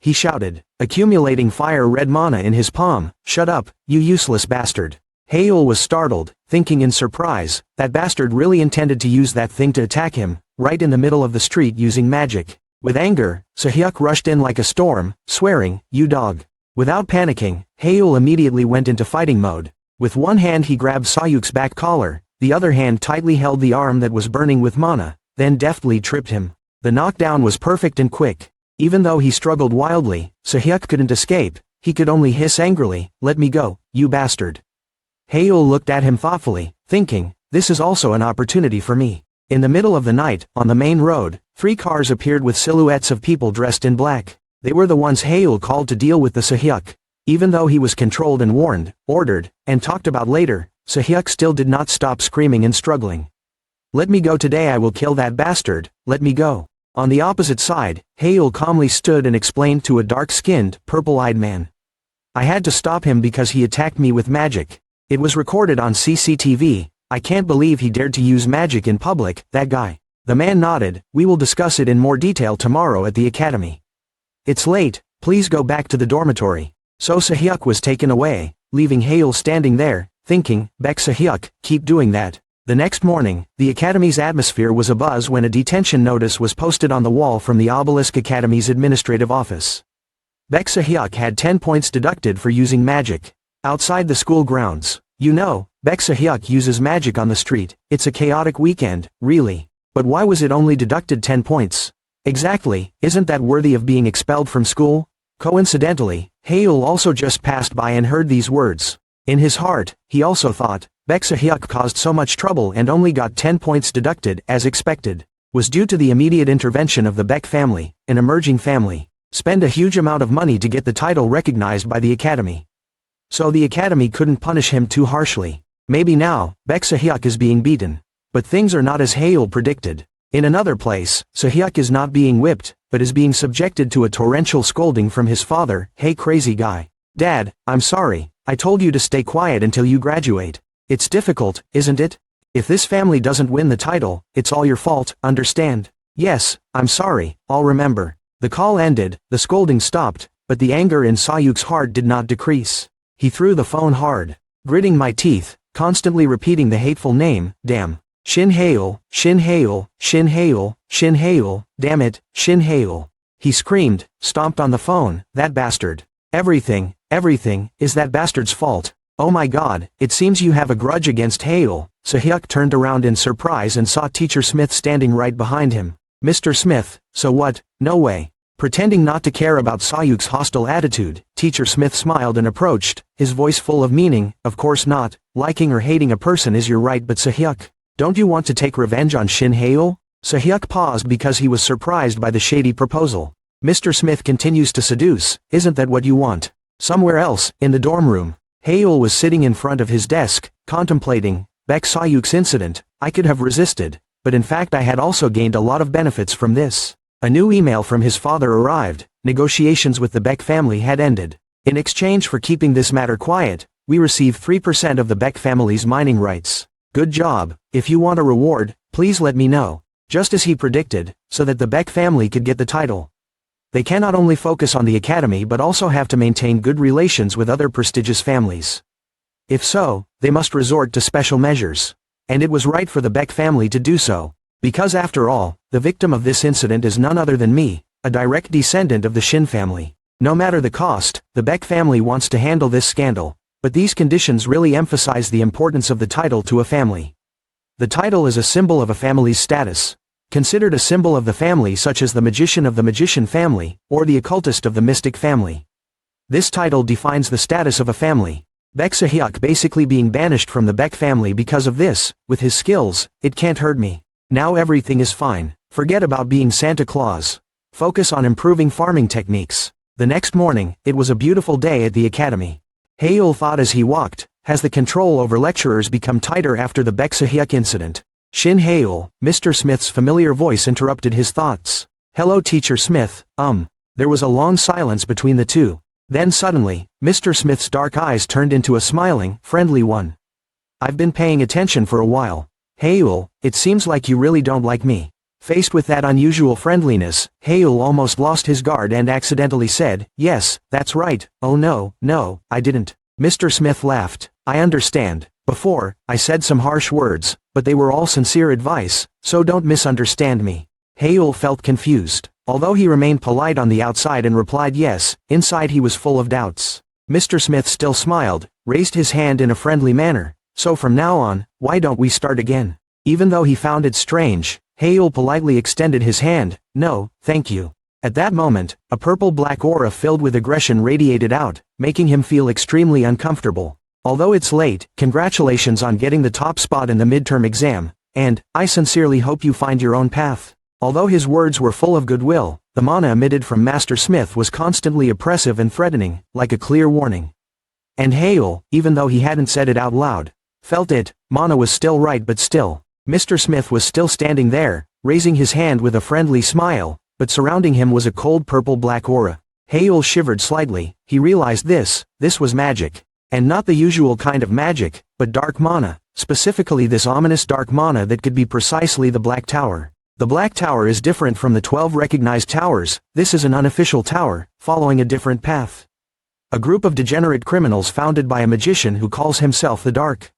He shouted, accumulating fire-red mana in his palm, "Shut up, you useless bastard." Haeul was startled, thinking in surprise, that bastard really intended to use that thing to attack him, right in the middle of the street using magic. With anger, Sahyuk rushed in like a storm, swearing, "You dog. Without panicking, Haeul immediately went into fighting mode. With one hand he grabbed Sayuk's back collar, the other hand tightly held the arm that was burning with mana, then deftly tripped him. The knockdown was perfect and quick. Even though he struggled wildly, Sahyuk couldn't escape. He could only hiss angrily, "Let me go, you bastard." Haeul looked at him thoughtfully, thinking, this is also an opportunity for me. In the middle of the night, on the main road, 3 cars appeared with silhouettes of people dressed in black. They were the ones Haeul called to deal with the Sahyuk. Even though he was controlled and warned, ordered, and talked about later, Sahyuk still did not stop screaming and struggling. "Let me go today, I will kill that bastard, let me go." On the opposite side, Haeul calmly stood and explained to a dark-skinned, purple-eyed man. "I had to stop him because he attacked me with magic. It was recorded on CCTV, I can't believe he dared to use magic in public, that guy." The man nodded, "We will discuss it in more detail tomorrow at the academy. It's late, please go back to the dormitory." So Sahyuk was taken away, leaving Haeul standing there, thinking, "Bek Sahyuk, keep doing that." The next morning, the academy's atmosphere was abuzz when a detention notice was posted on the wall from the Obelisk Academy's administrative office. Bek Sahyuk had 10 points deducted for using magic. Outside the school grounds. "You know, Bek Sahyuk uses magic on the street, it's a chaotic weekend, really. But why was it only deducted 10 points? Exactly, isn't that worthy of being expelled from school?" Coincidentally, Haeul also just passed by and heard these words. In his heart, he also thought, Bek Sahyuk caused so much trouble and only got 10 points deducted, as expected. Was due to the immediate intervention of the Bek family, an emerging family. Spend a huge amount of money to get the title recognized by the academy. So the academy couldn't punish him too harshly. Maybe now, Bek Sahyuk is being beaten. But things are not as Haeul predicted. In another place, Sahyuk is not being whipped, but is being subjected to a torrential scolding from his father. "Hey crazy guy. Dad, I'm sorry, I told you to stay quiet until you graduate. It's difficult, isn't it? If this family doesn't win the title, it's all your fault, understand?" "Yes, I'm sorry, I'll remember." The call ended, the scolding stopped, but the anger in Sayuk's heart did not decrease. He threw the phone hard. Gritting my teeth, constantly repeating the hateful name, damn. Shin Haeul, Shin Haeul, Shin Haeul, Shin Haeul, damn it, Shin Haeul. He screamed, stomped on the phone, "That bastard. Everything is that bastard's fault. Oh my god, it seems you have a grudge against Haeul." Sahyuk turned around in surprise and saw Teacher Smith standing right behind him. "Mr. Smith, so what? No way." Pretending not to care about Sayuk's hostile attitude, Teacher Smith smiled and approached, his voice full of meaning. "Of course not, liking or hating a person is your right, but Sahyuk, don't you want to take revenge on Shin Haeul?" Sahyuk paused because he was surprised by the shady proposal. "Mr. Smith continues to seduce, isn't that what you want?" Somewhere else, in the dorm room, Haeul was sitting in front of his desk, contemplating. Bek Sayuk's incident, I could have resisted, but in fact I had also gained a lot of benefits from this. A new email from his father arrived, negotiations with the Bek family had ended. In exchange for keeping this matter quiet, we receive 3% of the Bek family's mining rights. Good job, if you want a reward, please let me know. Just as he predicted, so that the Bek family could get the title. They cannot only focus on the academy but also have to maintain good relations with other prestigious families. If so, they must resort to special measures. And it was right for the Bek family to do so. Because after all, the victim of this incident is none other than me, a direct descendant of the Shin family. No matter the cost, the Bek family wants to handle this scandal, but these conditions really emphasize the importance of the title to a family. The title is a symbol of a family's status. Considered a symbol of the family such as the magician of the magician family, or the occultist of the mystic family. This title defines the status of a family. Bek Sahyuk basically being banished from the Bek family because of this. With his skills, it can't hurt me. Now everything is fine. Forget about being Santa Claus. Focus on improving farming techniques. The next morning, it was a beautiful day at the academy. Haeul thought as he walked, has the control over lecturers become tighter after the Bek Sahyuk incident? Shin Haeul, Mr. Smith's familiar voice interrupted his thoughts. "Hello Teacher Smith, There was a long silence between the two. Then suddenly, Mr. Smith's dark eyes turned into a smiling, friendly one. "I've been paying attention for a while. Haeul, it seems like you really don't like me." Faced with that unusual friendliness, Haeul almost lost his guard and accidentally said, "Yes, that's right. Oh no, I didn't." Mr. Smith laughed. "I understand. Before, I said some harsh words, but they were all sincere advice, so don't misunderstand me." Haeul felt confused. Although he remained polite on the outside and replied yes, inside he was full of doubts. Mr. Smith still smiled, raised his hand in a friendly manner. So from now on, why don't we start again? Even though he found it strange, Haeul politely extended his hand. No, thank you. At that moment, a purple-black aura filled with aggression radiated out, making him feel extremely uncomfortable. Although it's late, congratulations on getting the top spot in the midterm exam, and I sincerely hope you find your own path. Although his words were full of goodwill, the mana emitted from Master Smith was constantly oppressive and threatening, like a clear warning. And Haeul, even though he hadn't said it out loud, felt it. Mana was still right, but still. Mr. Smith was still standing there, raising his hand with a friendly smile, but surrounding him was a cold purple-black aura. Haeul shivered slightly. He realized this was magic. And not the usual kind of magic, but dark mana, specifically this ominous dark mana that could be precisely the Black Tower. The Black Tower is different from the 12 recognized towers. This is an unofficial tower, following a different path. A group of degenerate criminals founded by a magician who calls himself the Dark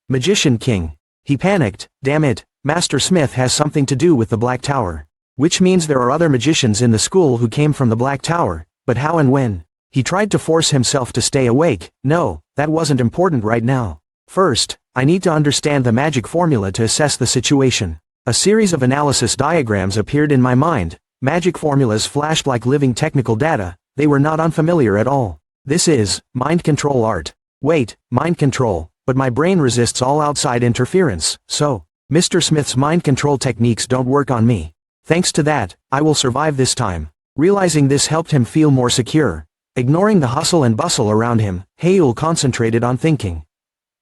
Magician King. He panicked. Damn it, Master Smith has something to do with the Black Tower. Which means there are other magicians in the school who came from the Black Tower, but how and when? He tried to force himself to stay awake. No, that wasn't important right now. First, I need to understand the magic formula to assess the situation. A series of analysis diagrams appeared in my mind. Magic formulas flashed like living technical data. They were not unfamiliar at all. This is mind control art. Wait, mind control, but my brain resists all outside interference, so Mr. Smith's mind control techniques don't work on me. Thanks to that, I will survive this time. Realizing this helped him feel more secure. Ignoring the hustle and bustle around him, Haeul concentrated on thinking.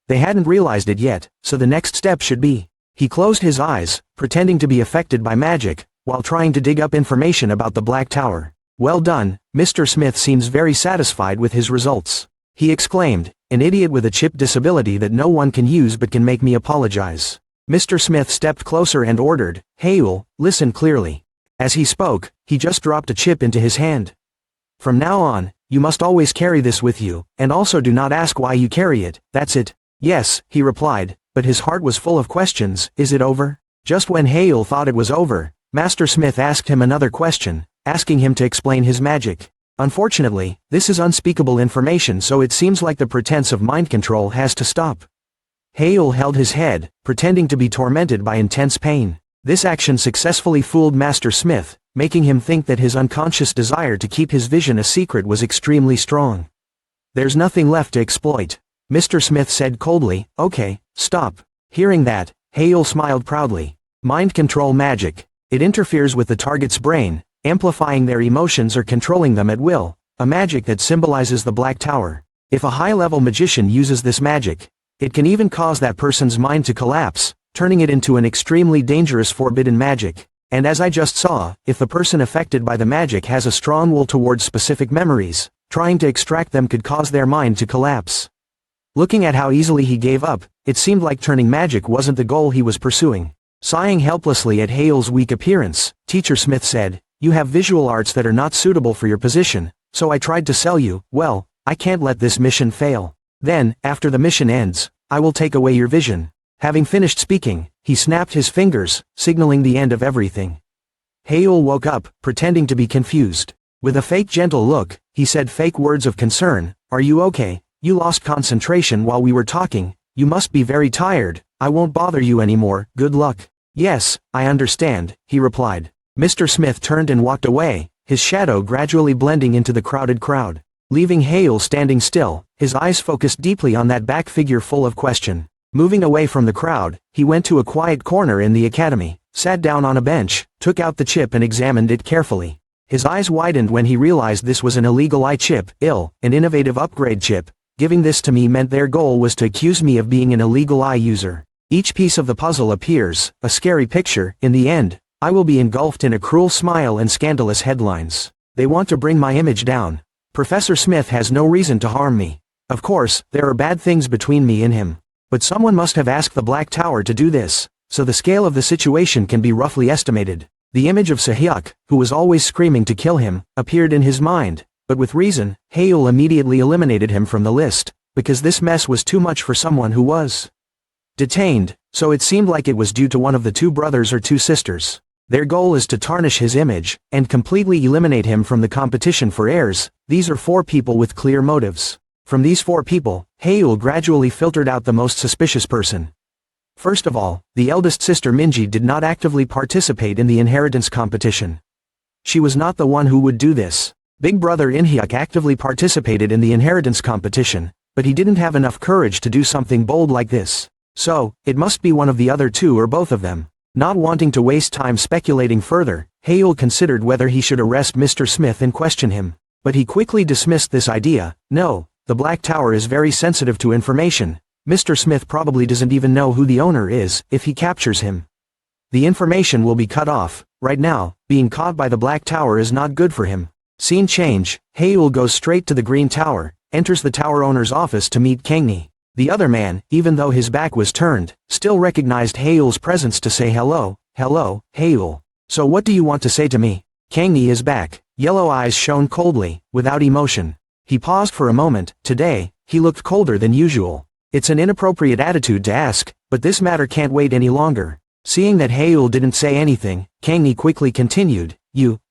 They hadn't realized it yet, so the next step should be. He closed his eyes, pretending to be affected by magic, while trying to dig up information about the Black Tower. Well done, Mr. Smith seems very satisfied with his results. He exclaimed, an idiot with a chip disability that no one can use but can make me apologize. Mr. Smith stepped closer and ordered, Haeul, listen clearly. As he spoke, he just dropped a chip into his hand. From now on, you must always carry this with you, and also do not ask why you carry it. That's it. Yes, he replied, but his heart was full of questions. Is it over? Just when Haeul thought it was over, Master Smith asked him another question, asking him to explain his magic. Unfortunately, this is unspeakable information, so it seems like the pretense of mind control has to stop. Haeul held his head, pretending to be tormented by intense pain. This action successfully fooled Master Smith, making him think that his unconscious desire to keep his vision a secret was extremely strong. There's nothing left to exploit. Mr. Smith said coldly, okay, stop. Hearing that, Haeul smiled proudly. Mind control magic. It interferes with the target's brain, amplifying their emotions or controlling them at will, a magic that symbolizes the Black Tower. If a high-level magician uses this magic, it can even cause that person's mind to collapse, turning it into an extremely dangerous forbidden magic. And as I just saw, if the person affected by the magic has a strong will towards specific memories, trying to extract them could cause their mind to collapse. Looking at how easily he gave up, it seemed like turning magic wasn't the goal he was pursuing. Sighing helplessly at Haeul's weak appearance, Teacher Smith said, you have visual arts that are not suitable for your position, so I tried to sell you. Well, I can't let this mission fail. Then, after the mission ends, I will take away your vision. Having finished speaking, he snapped his fingers, signaling the end of everything. Haeul woke up, pretending to be confused. With a fake gentle look, he said fake words of concern, are you okay? You lost concentration while we were talking. You must be very tired. I won't bother you anymore. Good luck. Yes, I understand, he replied. Mr. Smith turned and walked away, his shadow gradually blending into the crowded crowd. Leaving Haeul standing still, his eyes focused deeply on that back figure full of question. Moving away from the crowd, he went to a quiet corner in the academy, sat down on a bench, took out the chip and examined it carefully. His eyes widened when he realized this was an illegal eye chip, an innovative upgrade chip. Giving this to me meant their goal was to accuse me of being an illegal eye user. Each piece of the puzzle appears, a scary picture. In the end, I will be engulfed in a cruel smile and scandalous headlines. They want to bring my image down. Professor Smith has no reason to harm me. Of course, there are bad things between me and him. But someone must have asked the Black Tower to do this, so the scale of the situation can be roughly estimated. The image of Sehyuk, who was always screaming to kill him, appeared in his mind. But with reason, Haeul immediately eliminated him from the list, because this mess was too much for someone who was detained, so it seemed like it was due to one of the two brothers or two sisters. Their goal is to tarnish his image, and completely eliminate him from the competition for heirs. These are 4 people with clear motives. From these 4 people, Haeul gradually filtered out the most suspicious person. First of all, the eldest sister Minji did not actively participate in the inheritance competition. She was not the one who would do this. Big brother Inhyuk actively participated in the inheritance competition, but he didn't have enough courage to do something bold like this. So, it must be one of the other 2 or both of them. Not wanting to waste time speculating further, Haeul considered whether he should arrest Mr. Smith and question him. But he quickly dismissed this idea. No, the Black Tower is very sensitive to information. Mr. Smith probably doesn't even know who the owner is. If he captures him, the information will be cut off. Right now, being caught by the Black Tower is not good for him. Scene change, Haeul goes straight to the Green Tower, enters the tower owner's office to meet Kangni. The other man, even though his back was turned, still recognized Haeul's presence to say hello. Hello, Haeul. So what do you want to say to me? Kangni is back. Yellow eyes shone coldly, without emotion. He paused for a moment. Today, he looked colder than usual. It's an inappropriate attitude to ask, but this matter can't wait any longer. Seeing that Haeul didn't say anything, Kangni quickly continued.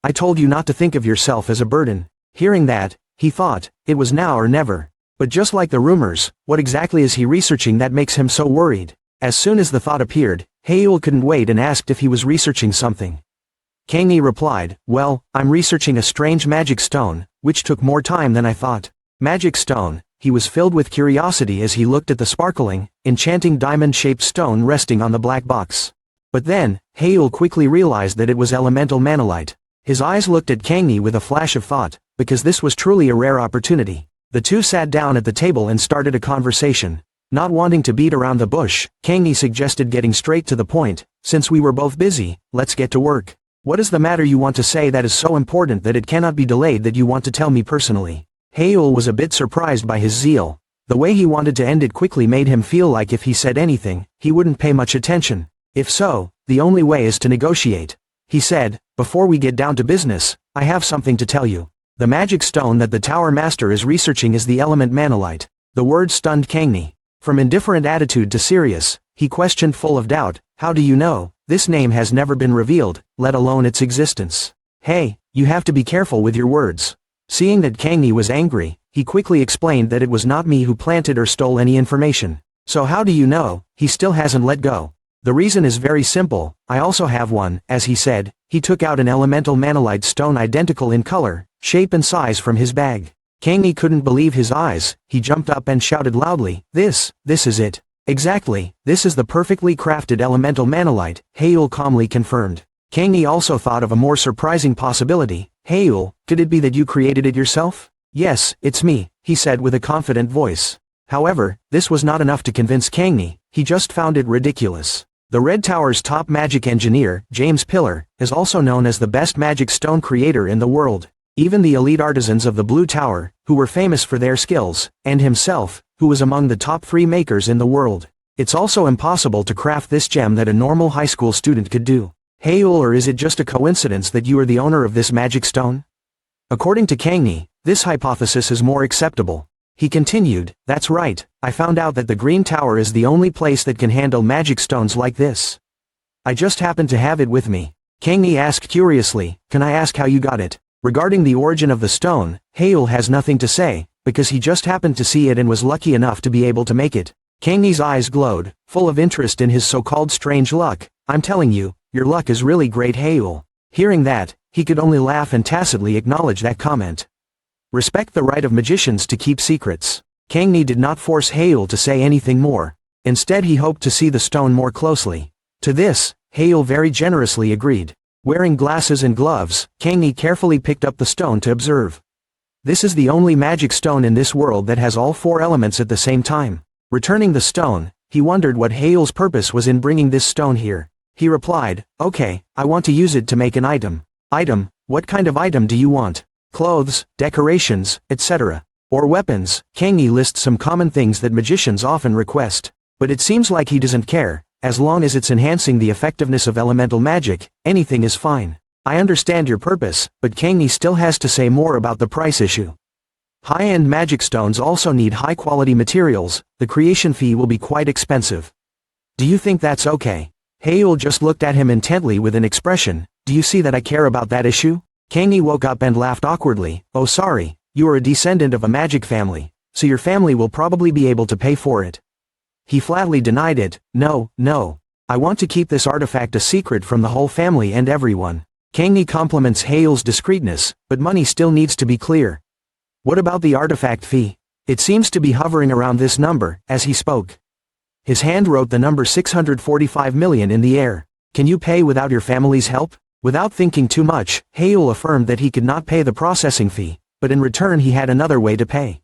I told you not to think of yourself as a burden. Hearing that, he thought, it was now or never. But just like the rumors, what exactly is he researching that makes him so worried? As soon as the thought appeared, Haeul couldn't wait and asked if he was researching something. Kangni replied, well, I'm researching a strange magic stone, which took more time than I thought. Magic stone. He was filled with curiosity as he looked at the sparkling, enchanting diamond-shaped stone resting on the black box. But then, Haeul quickly realized that it was elemental manolite. His eyes looked at Kangni with a flash of thought, because this was truly a rare opportunity. The 2 sat down at the table and started a conversation. Not wanting to beat around the bush, Kangni suggested getting straight to the point. Since we were both busy, let's get to work. What is the matter you want to say that is so important that it cannot be delayed that you want to tell me personally? Haeul was a bit surprised by his zeal. The way he wanted to end it quickly made him feel like if he said anything, he wouldn't pay much attention. If so, the only way is to negotiate. He said, before we get down to business, I have something to tell you. The magic stone that the Tower Master is researching is the element manolite. The word stunned Kangni. From indifferent attitude to serious, he questioned full of doubt, how do you know? This name has never been revealed, let alone its existence. Hey, you have to be careful with your words. Seeing that Kangni was angry, he quickly explained that it was not me who planted or stole any information. So how do you know? He still hasn't let go. The reason is very simple, I also have one. As he said, he took out an elemental manolite stone identical in color, shape and size from his bag. Kangni couldn't believe his eyes. He jumped up and shouted loudly, this is it. Exactly, this is the perfectly crafted elemental manolite, Haeul calmly confirmed. Kangni also thought of a more surprising possibility. Haeul, could it be that you created it yourself? Yes, it's me, he said with a confident voice. However, this was not enough to convince Kangni. He just found it ridiculous. The Red Tower's top magic engineer, James Pillar, is also known as the best magic stone creator in the world. Even the elite artisans of the Blue Tower, who were famous for their skills, and himself, who was among the top 3 makers in the world. It's also impossible to craft this gem that a normal high school student could do. Haeul, or is it just a coincidence that you are the owner of this magic stone? According to Kangni, this hypothesis is more acceptable. He continued, that's right, I found out that the Green Tower is the only place that can handle magic stones like this. I just happened to have it with me. Kangni asked curiously, can I ask how you got it? Regarding the origin of the stone, Haeul has nothing to say, because he just happened to see it and was lucky enough to be able to make it. Kangni's eyes glowed, full of interest in his so-called strange luck. I'm telling you, your luck is really great, Haeul. Hearing that, he could only laugh and tacitly acknowledge that comment. Respect the right of magicians to keep secrets. Kangni did not force Haeul to say anything more. Instead he hoped to see the stone more closely. To this, Haeul very generously agreed. Wearing glasses and gloves, Kangni carefully picked up the stone to observe. This is the only magic stone in this world that has all 4 elements at the same time. Returning the stone, he wondered what Haeul's purpose was in bringing this stone here. He replied, okay, I want to use it to make an item. Item? What kind of item do you want? Clothes, decorations, etc. Or weapons? Kangni lists some common things that magicians often request. But it seems like he doesn't care. As long as it's enhancing the effectiveness of elemental magic, anything is fine. I understand your purpose, but Kangni still has to say more about the price issue. High-end magic stones also need high-quality materials. The creation fee will be quite expensive. Do you think that's okay? Haeul just looked at him intently with an expression. Do you see that I care about that issue? Kangi woke up and laughed awkwardly. Oh sorry, you are a descendant of a magic family, so your family will probably be able to pay for it. He flatly denied it. No, no. I want to keep this artifact a secret from the whole family and everyone. Kangi compliments Hail's discreetness, but money still needs to be clear. What about the artifact fee? It seems to be hovering around this number, as he spoke. His hand wrote the number 645 million in the air. Can you pay without your family's help? Without thinking too much, Hail affirmed that he could not pay the processing fee, but in return he had another way to pay.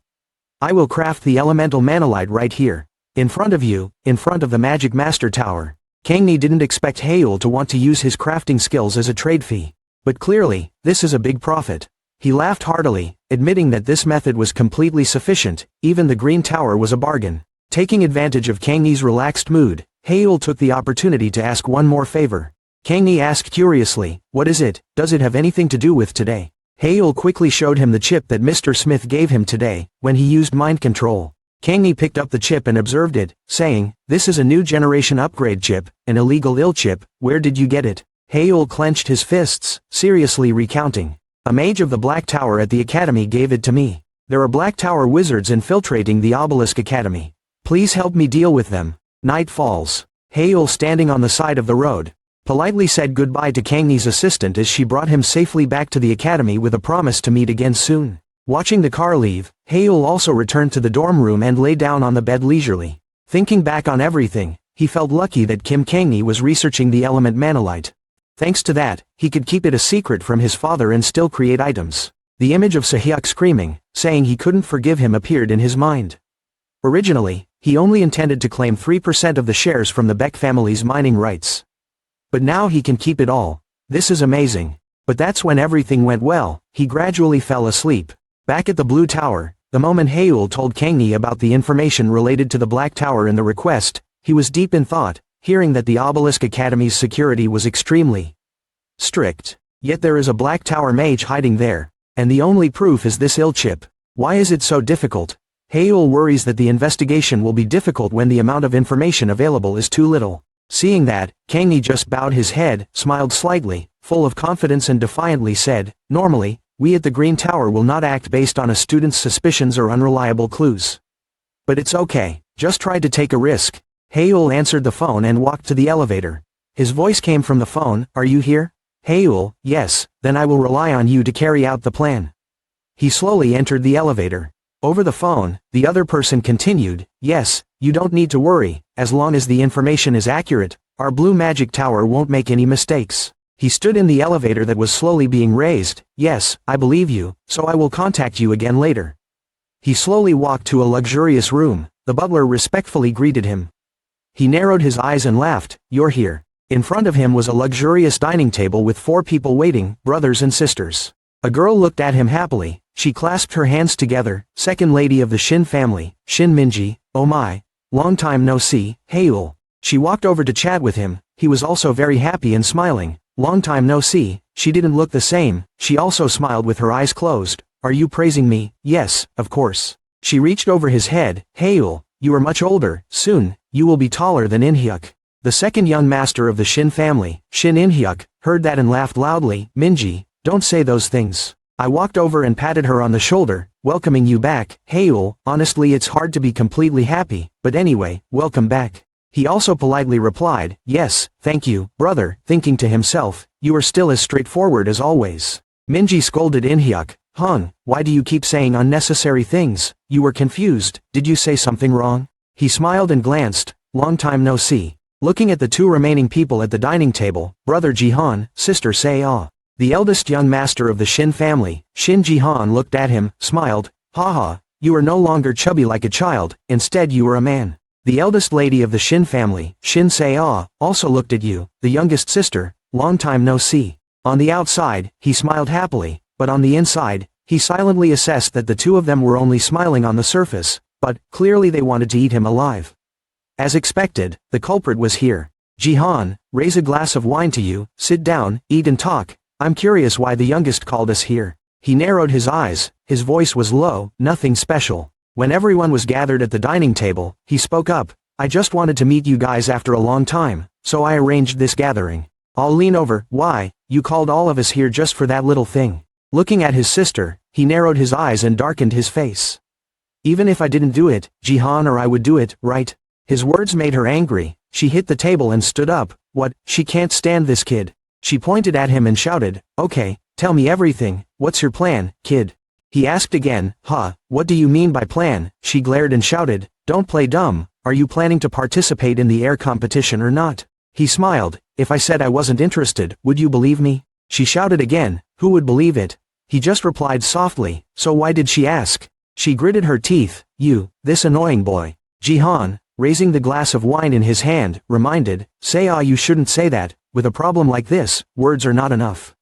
I will craft the elemental manalite right here. In front of you, in front of the magic master tower. Kangi didn't expect Hail to want to use his crafting skills as a trade fee. But clearly, this is a big profit. He laughed heartily, admitting that this method was completely sufficient, even the green tower was a bargain. Taking advantage of Kangi's relaxed mood, Hail took the opportunity to ask one more favor. Kangi asked curiously, what is it? Does it have anything to do with today? Hail quickly showed him the chip that Mr. Smith gave him today, when he used mind control. Kangi picked up the chip and observed it, saying, this is a new generation upgrade chip, an illegal ill chip, where did you get it? Hail clenched his fists, seriously recounting. A mage of the Black Tower at the Academy gave it to me. There are Black Tower wizards infiltrating the Obelisk Academy. Please help me deal with them. Night falls. Hail, standing on the side of the road, politely said goodbye to Kangi's assistant as she brought him safely back to the academy with a promise to meet again soon. Watching the car leave, Hail also returned to the dorm room and lay down on the bed leisurely. Thinking back on everything, he felt lucky that Kim Kangi was researching the element manalite. Thanks to that, he could keep it a secret from his father and still create items. The image of Sahyuk screaming, saying he couldn't forgive him appeared in his mind. Originally, he only intended to claim 3% of the shares from the Beck family's mining rights. But now he can keep it all. This is amazing. But that's when everything went well. He gradually fell asleep. Back at the Blue Tower, the moment Hail told Kangi about the information related to the Black Tower and the request, he was deep in thought, hearing that the Obelisk Academy's security was extremely strict. Yet there is a Black Tower mage hiding there, and the only proof is this ill chip. Why is it so difficult? Hail worries that the investigation will be difficult when the amount of information available is too little. Seeing that, Kangi just bowed his head, smiled slightly, full of confidence and defiantly said, normally, we at the Green Tower will not act based on a student's suspicions or unreliable clues. But it's okay, just try to take a risk. Hail answered the phone and walked to the elevator. His voice came from the phone, are you here? Hail, yes, then I will rely on you to carry out the plan. He slowly entered the elevator. Over the phone, the other person continued, yes, you don't need to worry, as long as the information is accurate, our blue magic tower won't make any mistakes. He stood in the elevator that was slowly being raised. Yes, I believe you, so I will contact you again later. He slowly walked to a luxurious room. The butler respectfully greeted him. He narrowed his eyes and laughed, you're here. In front of him was a luxurious dining table with 4 people waiting, brothers and sisters. A girl looked at him happily. She clasped her hands together. Second lady of the Shin family, Shin Minji. Oh my. Long time no see, Hail. She walked over to chat with him. He was also very happy and smiling. Long time no see. She didn't look the same. She also smiled with her eyes closed. Are you praising me? Yes, of course. She reached over his head. Hail, you are much older. Soon, you will be taller than Inhyuk. The second young master of the Shin family, Shin Inhyuk, heard that and laughed loudly. Minji, don't say those things. I walked over and patted her on the shoulder, welcoming you back. Hail, honestly it's hard to be completely happy, but anyway, welcome back. He also politely replied, yes, thank you, brother, thinking to himself, you are still as straightforward as always. Minji scolded Inhyuk, Hung, why do you keep saying unnecessary things? You were confused, did you say something wrong? He smiled and glanced, long time no see. Looking at the 2 remaining people at the dining table, brother Jihan, sister Sei-ah. The eldest young master of the Shin family, Shin Jihan looked at him, smiled, haha, you are no longer chubby like a child, instead you are a man. The eldest lady of the Shin family, Shin Sei-ah, also looked at you, the youngest sister, long time no see. On the outside, he smiled happily, but on the inside, he silently assessed that the 2 of them were only smiling on the surface, but, clearly they wanted to eat him alive. As expected, the culprit was here. Jihan, raise a glass of wine to you, sit down, eat and talk. I'm curious why the youngest called us here. He narrowed his eyes, his voice was low, nothing special. When everyone was gathered at the dining table, he spoke up, I just wanted to meet you guys after a long time, so I arranged this gathering. I'll lean over, why? You called all of us here just for that little thing. Looking at his sister, he narrowed his eyes and darkened his face. Even if I didn't do it, Jihan or I would do it, right? His words made her angry. She hit the table and stood up. What? She can't stand this kid. She pointed at him and shouted, okay, tell me everything, what's your plan, kid? He asked again, what do you mean by plan? She glared and shouted, don't play dumb, are you planning to participate in the air competition or not? He smiled, if I said I wasn't interested, would you believe me? She shouted again, who would believe it? He just replied softly, so why did she ask? She gritted her teeth, this annoying boy. Jihan, raising the glass of wine in his hand, reminded, you shouldn't say that, with a problem like this, words are not enough.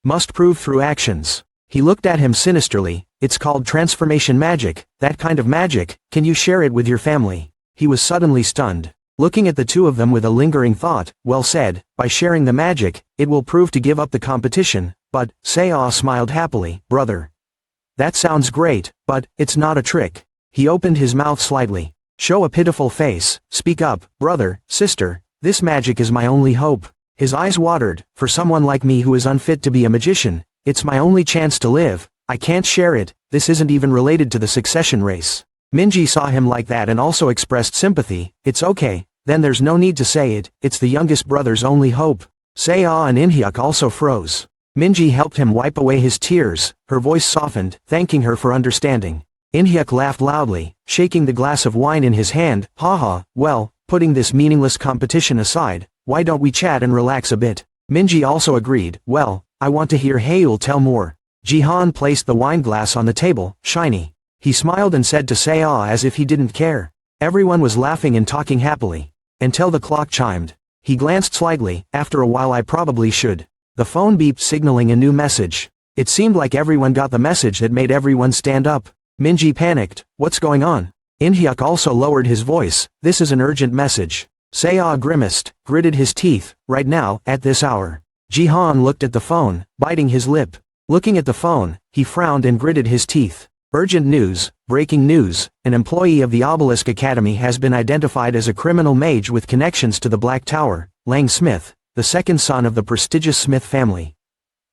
Must prove through actions. He looked at him sinisterly, it's called transformation magic, that kind of magic, can you share it with your family? He was suddenly stunned. Looking at the two of them with a lingering thought, well said, by sharing the magic, it will prove to give up the competition, but, smiled happily, brother. That sounds great, but, it's not a trick. He opened his mouth slightly. Show a pitiful face, speak up, brother, sister, this magic is my only hope. His eyes watered, for someone like me who is unfit to be a magician, it's my only chance to live, I can't share it, this isn't even related to the succession race. Minji saw him like that and also expressed sympathy, it's okay, then there's no need to say it, it's the youngest brother's only hope. And Inhyuk also froze. Minji helped him wipe away his tears, her voice softened, thanking her for understanding. Inhyuk laughed loudly, shaking the glass of wine in his hand, well, putting this meaningless competition aside, why don't we chat and relax a bit? Minji also agreed, well, I want to hear Haeul tell more. Jihan placed the wine glass on the table, shiny. He smiled and said to Seo as if he didn't care. Everyone was laughing and talking happily. Until the clock chimed. He glanced slightly, after a while I probably should. The phone beeped signaling a new message. It seemed like everyone got the message that made everyone stand up. Minji panicked, what's going on? Inhyuk also lowered his voice, this is an urgent message. Seo grimaced, gritted his teeth, right now, at this hour. Jihan looked at the phone, biting his lip. Looking at the phone, he frowned and gritted his teeth. Urgent news, breaking news, an employee of the Obelisk Academy has been identified as a criminal mage with connections to the Black Tower, Lang Smith, the second son of the prestigious Smith family.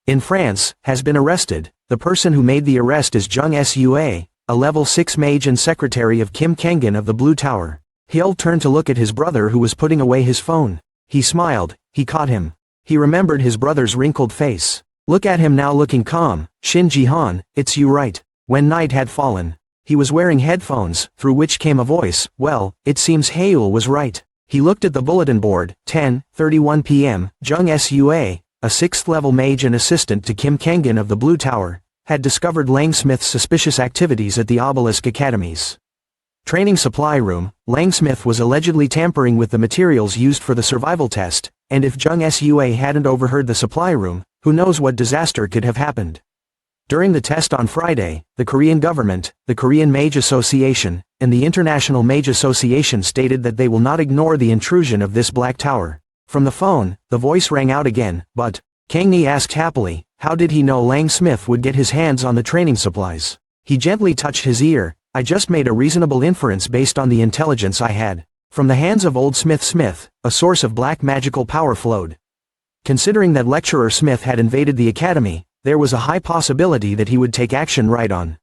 In France, has been arrested. The person who made the arrest is Jung Sua, a level 6 mage and secretary of Kim Kengan of the Blue Tower. Hyul turned to look at his brother who was putting away his phone. He smiled, he caught him. He remembered his brother's wrinkled face. Look at him now looking calm, Shin Jihan, it's you right. When night had fallen, he was wearing headphones, through which came a voice, well, it seems Haeul was right. He looked at the bulletin board, 10:31 p.m., Jung Sua, a 6th level mage and assistant to Kim Kengan of the Blue Tower, had discovered Lang Smith's suspicious activities at the Obelisk Academies. Training supply room, Lang Smith was allegedly tampering with the materials used for the survival test, and if Jung Sua hadn't overheard the supply room, who knows what disaster could have happened. During the test on Friday, the Korean government, the Korean Mage Association, and the International Mage Association stated that they will not ignore the intrusion of this Black Tower. From the phone, the voice rang out again, but, Kangni asked happily, how did he know Lang Smith would get his hands on the training supplies? He gently touched his ear, I just made a reasonable inference based on the intelligence I had. From the hands of old Smith, a source of black magical power flowed. Considering that lecturer Smith had invaded the academy, there was a high possibility that he would take action right on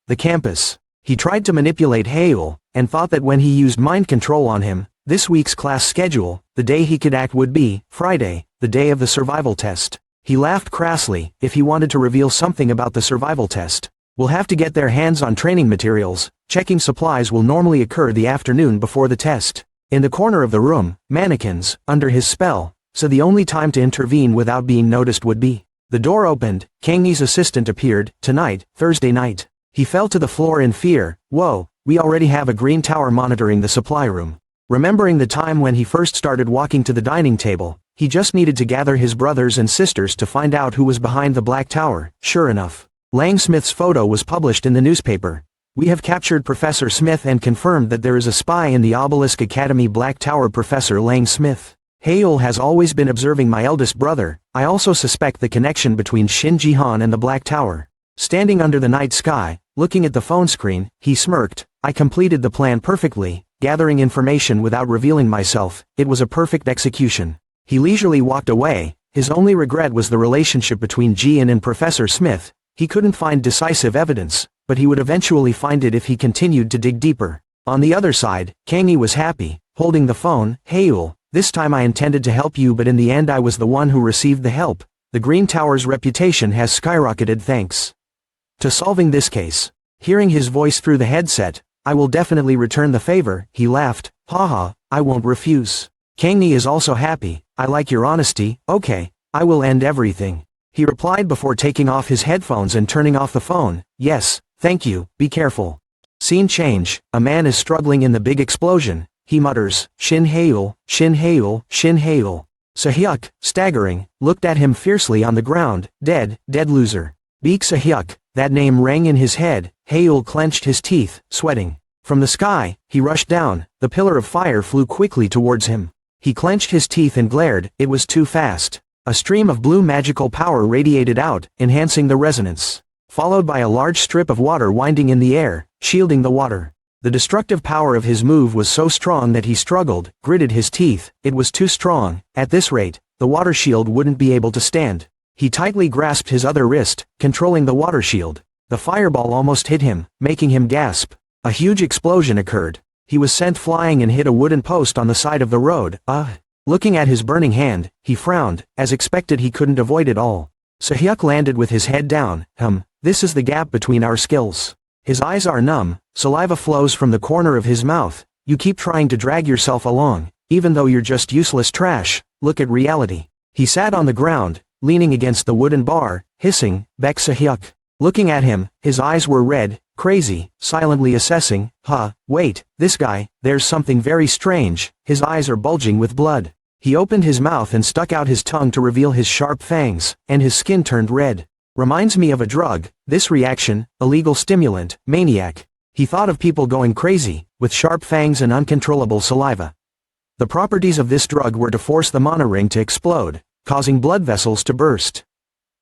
the campus. He tried to manipulate Haeul, and thought that when he used mind control on him, this week's class schedule, the day he could act would be, Friday, the day of the survival test. He laughed crassly, if he wanted to reveal something about the survival test. We'll have to get their hands on training materials, checking supplies will normally occur the afternoon before the test. In the corner of the room, mannequins, under his spell, so the only time to intervene without being noticed would be. The door opened, Kangni's assistant appeared, tonight, Thursday night. He fell to the floor in fear, whoa, we already have a green tower monitoring the supply room. Remembering the time when he first started walking to the dining table, he just needed to gather his brothers and sisters to find out who was behind the Black Tower. Sure enough, Lang Smith's photo was published in the newspaper. We have captured Professor Smith and confirmed that there is a spy in the Obelisk Academy Black Tower. Professor Lang Smith. Haeul has always been observing my eldest brother. I also suspect the connection between Shin Jihan and the Black Tower. Standing under the night sky, looking at the phone screen, he smirked. I completed the plan perfectly, gathering information without revealing myself. It was a perfect execution. He leisurely walked away, His only regret was the relationship between Jian and Professor Smith. He couldn't find decisive evidence, but he would eventually find it if he continued to dig deeper. On the other side, Kang Yi was happy, holding the phone. "Hey-ul, this time I intended to help you, but in the end I was the one who received the help. The Green Tower's reputation has skyrocketed thanks to solving this case." Hearing his voice through the headset, "I will definitely return the favor," he laughed. "Haha, I won't refuse." Kang Yi is also happy. "I like your honesty. Okay, I will end everything," he replied before taking off his headphones and turning off the phone. "Yes, thank you, be careful." Scene change. A man is struggling in the big explosion. He mutters, "Shin Haeul, Shin Haeul, Shin Haeul." Sahyuk, staggering, looked at him fiercely on the ground. Dead loser. Beak Sahyuk, that name rang in his head. Haeul clenched his teeth, sweating. From the sky, he rushed down. The pillar of fire flew quickly towards him. He clenched his teeth and glared. It was too fast. A stream of blue magical power radiated out, enhancing the resonance, followed by a large strip of water winding in the air, shielding the water. The destructive power of his move was so strong that he struggled, gritted his teeth. It was too strong. At this rate, the water shield wouldn't be able to stand. He tightly grasped his other wrist, controlling the water shield. The fireball almost hit him, making him gasp. A huge explosion occurred. He was sent flying and hit a wooden post on the side of the road. Looking at his burning hand, he frowned. As expected, he couldn't avoid it all. Sahyuk landed with his head down. This is the gap between our skills. His eyes are numb, saliva flows from the corner of his mouth. You keep trying to drag yourself along, even though you're just useless trash. Look at reality. He sat on the ground, leaning against the wooden bar, hissing, "Beck Sahyuk." Looking at him, his eyes were red, crazy, silently assessing. Wait, this guy, there's something very strange. His eyes are bulging with blood. He opened his mouth and stuck out his tongue to reveal his sharp fangs, and his skin turned red. Reminds me of a drug. This reaction, illegal stimulant, maniac. He thought of people going crazy, with sharp fangs and uncontrollable saliva. The properties of this drug were to force the mana ring to explode, causing blood vessels to burst,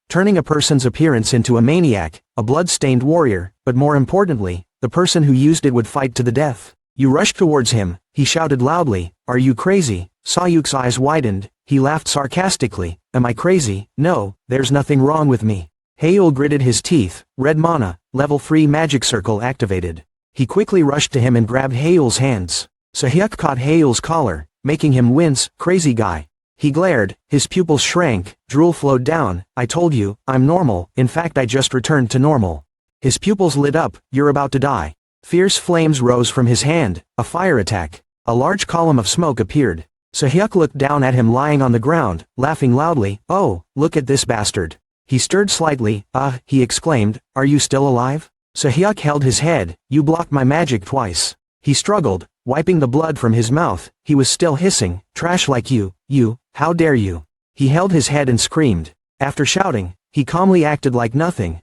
turning a person's appearance into a maniac, a blood-stained warrior, but more importantly, the person who used it would fight to the death. You rushed towards him, he shouted loudly, "Are you crazy?" Sahyuk's eyes widened, he laughed sarcastically, "Am I crazy? No, there's nothing wrong with me." Haeul gritted his teeth. Red mana, level 3 magic circle activated. He quickly rushed to him and grabbed Haeul's hands. Sahyuk caught Haeul's collar, making him wince. "Crazy guy." He glared, his pupils shrank, drool flowed down. "I told you, I'm normal, in fact I just returned to normal." His pupils lit up. "You're about to die." Fierce flames rose from his hand, a fire attack. A large column of smoke appeared. Sahyuk looked down at him lying on the ground, laughing loudly. "Oh, look at this bastard." He stirred slightly. He exclaimed, "Are you still alive?" Sahyuk held his head. "You blocked my magic twice." He struggled, wiping the blood from his mouth. He was still hissing, "Trash like you, how dare you." He held his head and screamed. After shouting, he calmly acted like nothing.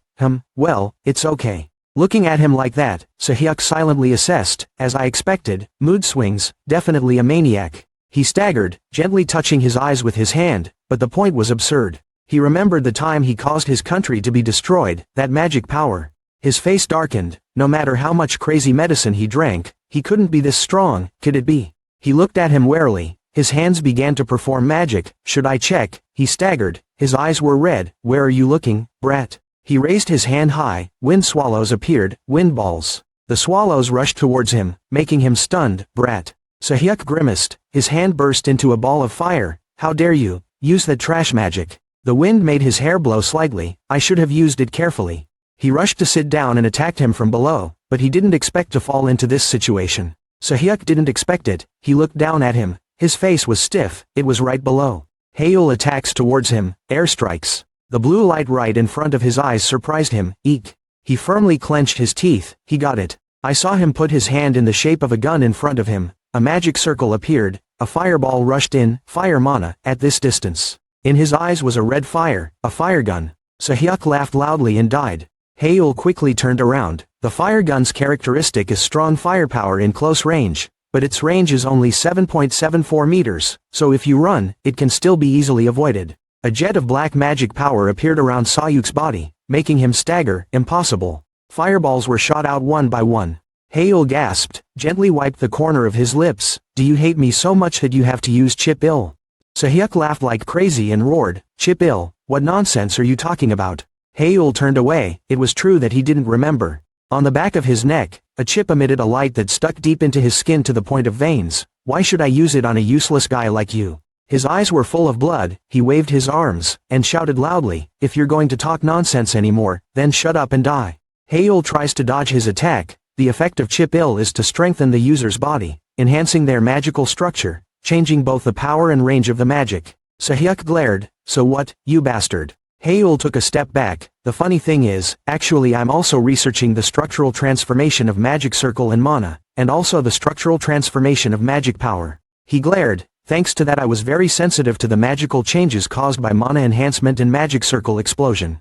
Well, it's okay." Looking at him like that, Sahyuk silently assessed, "As I expected, mood swings, definitely a maniac." He staggered, gently touching his eyes with his hand, but the point was absurd. He remembered the time he caused his country to be destroyed, that magic power. His face darkened. No matter how much crazy medicine he drank, he couldn't be this strong. Could it be? He looked at him warily. His hands began to perform magic. "Should I check?" He staggered. His eyes were red. "Where are you looking, brat?" He raised his hand high. Wind swallows appeared, wind balls. The swallows rushed towards him, making him stunned. "Brat." Sahyuk grimaced. His hand burst into a ball of fire. "How dare you use that trash magic?" The wind made his hair blow slightly. "I should have used it carefully." He rushed to sit down and attacked him from below, but he didn't expect to fall into this situation. Sahyuk didn't expect it. He looked down at him. His face was stiff. It was right below. Haeul attacks towards him. Airstrikes. The blue light right in front of his eyes surprised him. Eek. He firmly clenched his teeth. He got it. I saw him put his hand in the shape of a gun in front of him. A magic circle appeared. A fireball rushed in. Fire mana, at this distance. In his eyes was a red fire, a fire gun. Sahyuk laughed loudly and died. Haeul quickly turned around. The fire gun's characteristic is strong firepower in close range, but its range is only 7.74 meters, so if you run, it can still be easily avoided. A jet of black magic power appeared around Sahyuk's body, making him stagger. Impossible. Fireballs were shot out one by one. Haeul gasped, gently wiped the corner of his lips. "Do you hate me so much that you have to use chip ill?" Sahyuk laughed like crazy and roared, "Chip ill, what nonsense are you talking about?" Haeul turned away. It was true that he didn't remember. On the back of his neck, a chip emitted a light that stuck deep into his skin to the point of veins. "Why should I use it on a useless guy like you?" His eyes were full of blood. He waved his arms, and shouted loudly, "If you're going to talk nonsense anymore, then shut up and die." Haeul tries to dodge his attack. The effect of chip ill is to strengthen the user's body, enhancing their magical structure, changing both the power and range of the magic. Sahyuk glared, "So what, you bastard?" Haeul took a step back. "The funny thing is, actually I'm also researching the structural transformation of magic circle and mana, and also the structural transformation of magic power." He glared. "Thanks to that I was very sensitive to the magical changes caused by mana enhancement and magic circle explosion.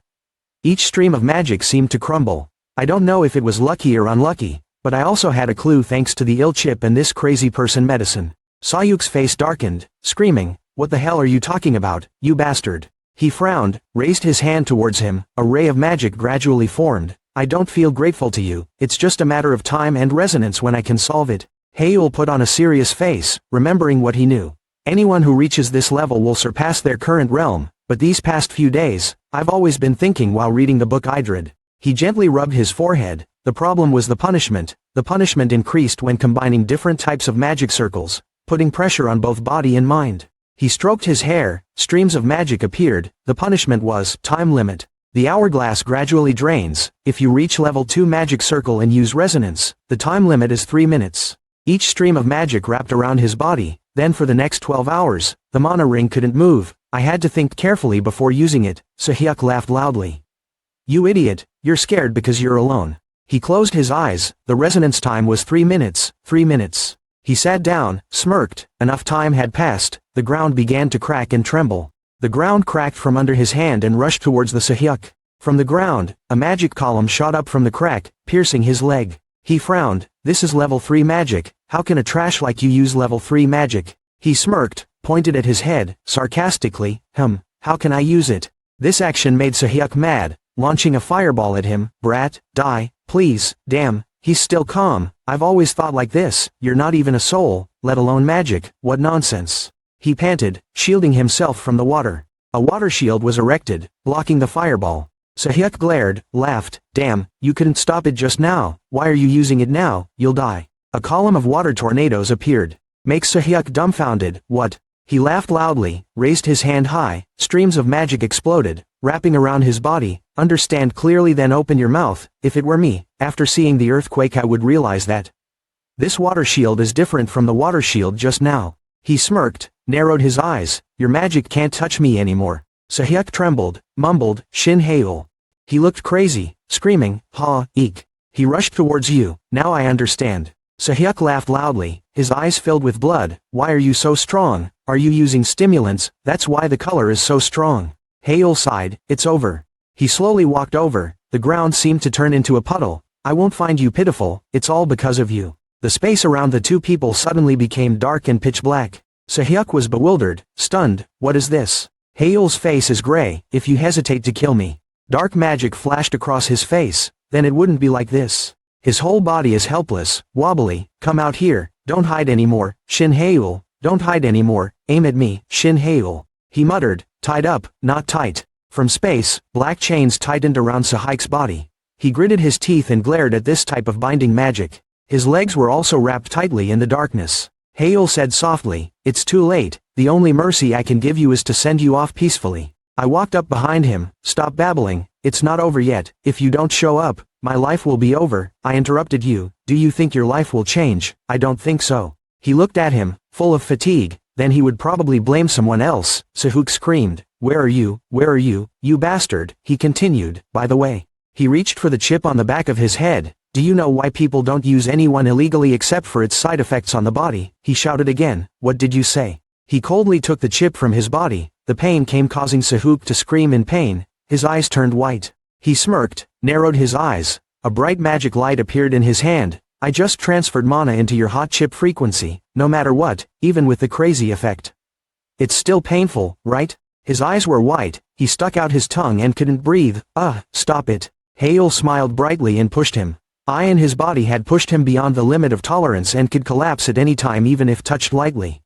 Each stream of magic seemed to crumble. I don't know if it was lucky or unlucky, but I also had a clue thanks to the ill chip and this crazy person medicine." Sahyuk's face darkened, screaming, "What the hell are you talking about, you bastard?" He frowned, raised his hand towards him. A ray of magic gradually formed. "I don't feel grateful to you, it's just a matter of time and resonance when I can solve it." Haeul put on a serious face, remembering what he knew. "Anyone who reaches this level will surpass their current realm, but these past few days, I've always been thinking while reading the book Idrid." He gently rubbed his forehead. The problem was the punishment. The punishment increased when combining different types of magic circles, putting pressure on both body and mind. He stroked his hair. Streams of magic appeared. The punishment was time limit. The hourglass gradually drains. If you reach level 2 magic circle and use resonance, the time limit is 3 minutes. Each stream of magic wrapped around his body. Then for the next 12 hours, the mana ring couldn't move. "I had to think carefully before using it." Sahyuk laughed loudly. "You idiot, you're scared because you're alone." He closed his eyes. The resonance time was 3 minutes. 3 minutes. He sat down, smirked. Enough time had passed. The ground began to crack and tremble. The ground cracked from under his hand and rushed towards the Sahyuk. From the ground, a magic column shot up from the crack, piercing his leg. He frowned. "This is level 3 magic, how can a trash like you use level 3 magic?" He smirked, pointed at his head, sarcastically, "How can I use it?" This action made Sahyuk mad, launching a fireball at him. "Brat, die, please." "Damn, he's still calm. I've always thought like this, you're not even a soul, let alone magic, what nonsense." He panted, shielding himself from the water. A water shield was erected, blocking the fireball. Sahyuk glared, laughed, "Damn, you couldn't stop it just now, why are you using it now? You'll die." A column of water tornadoes appeared. Makes Sahyuk dumbfounded. "What?" He laughed loudly, raised his hand high. Streams of magic exploded, wrapping around his body. "Understand clearly then open your mouth." If it were me, after seeing the earthquake I would realize that. This water shield is different from the water shield just now. He smirked, narrowed his eyes. "Your magic can't touch me anymore." Sahyuk trembled, mumbled, "Shin Haeul." He looked crazy, screaming, "Ha, eek." He rushed towards you. "Now I understand." Sahyuk laughed loudly, his eyes filled with blood. "Why are you so strong? Are you using stimulants? That's why the color is so strong." Haeul sighed, "It's over." He slowly walked over. The ground seemed to turn into a puddle. "I won't find you pitiful, it's all because of you." The space around the two people suddenly became dark and pitch black. Sahyuk was bewildered, stunned. "What is this?" Haeul's face is gray. "If you hesitate to kill me." Dark magic flashed across his face. "Then it wouldn't be like this." His whole body is helpless, wobbly. "Come out here, don't hide anymore, Shin Haeul, don't hide anymore, aim at me, Shin Haeul." He muttered, "Tied up, not tight." From space, black chains tightened around Sahyuk's body. He gritted his teeth and glared at this type of binding magic. His legs were also wrapped tightly in the darkness. Haeul said softly, "It's too late, the only mercy I can give you is to send you off peacefully." I walked up behind him. "Stop babbling, it's not over yet, if you don't show up, my life will be over." I interrupted you. "Do you think your life will change?" "I don't think so." He looked at him, full of fatigue. "Then he would probably blame someone else." Sahyuk screamed, "Where are you, you bastard?" He continued, "By the way." He reached for the chip on the back of his head. "Do you know why people don't use anyone illegally except for its side effects on the body?" He shouted again, "What did you say?" He coldly took the chip from his body. The pain came causing Sahyuk to scream in pain. His eyes turned white. He smirked, narrowed his eyes. A bright magic light appeared in his hand. "I just transferred mana into your hot chip frequency, no matter what, even with the crazy effect. It's still painful, right?" His eyes were white. He stuck out his tongue and couldn't breathe. Stop it." Haeul smiled brightly and pushed him. I and his body had pushed him beyond the limit of tolerance and could collapse at any time even if touched lightly.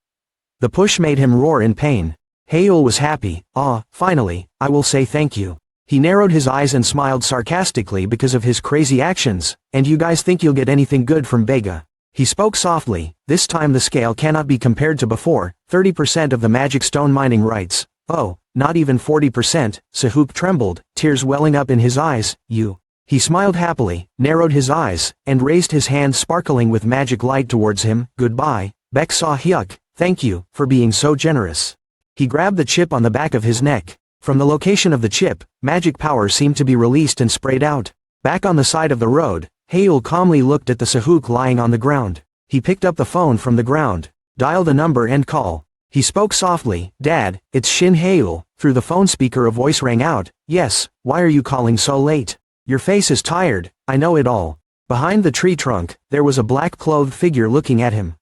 The push made him roar in pain. Haeul was happy. Finally, I will say thank you. He narrowed his eyes and smiled sarcastically because of his crazy actions, and you guys think you'll get anything good from Vega. He spoke softly, this time the scale cannot be compared to before, 30% of the magic stone mining rights. Oh, not even 40%, Sahuk trembled, tears welling up in his eyes, you. He smiled happily, narrowed his eyes, and raised his hand sparkling with magic light towards him, goodbye, Baek Hyuk, thank you, for being so generous. He grabbed the chip on the back of his neck. From the location of the chip, magic power seemed to be released and sprayed out. Back on the side of the road, Haeul calmly looked at the Sahuk lying on the ground. He picked up the phone from the ground. Dial the number and call. He spoke softly, Dad, it's Shin Haeul. Through the phone speaker a voice rang out, yes, why are you calling so late? Your face is tired, I know it all. Behind the tree trunk, there was a black-clothed figure looking at him.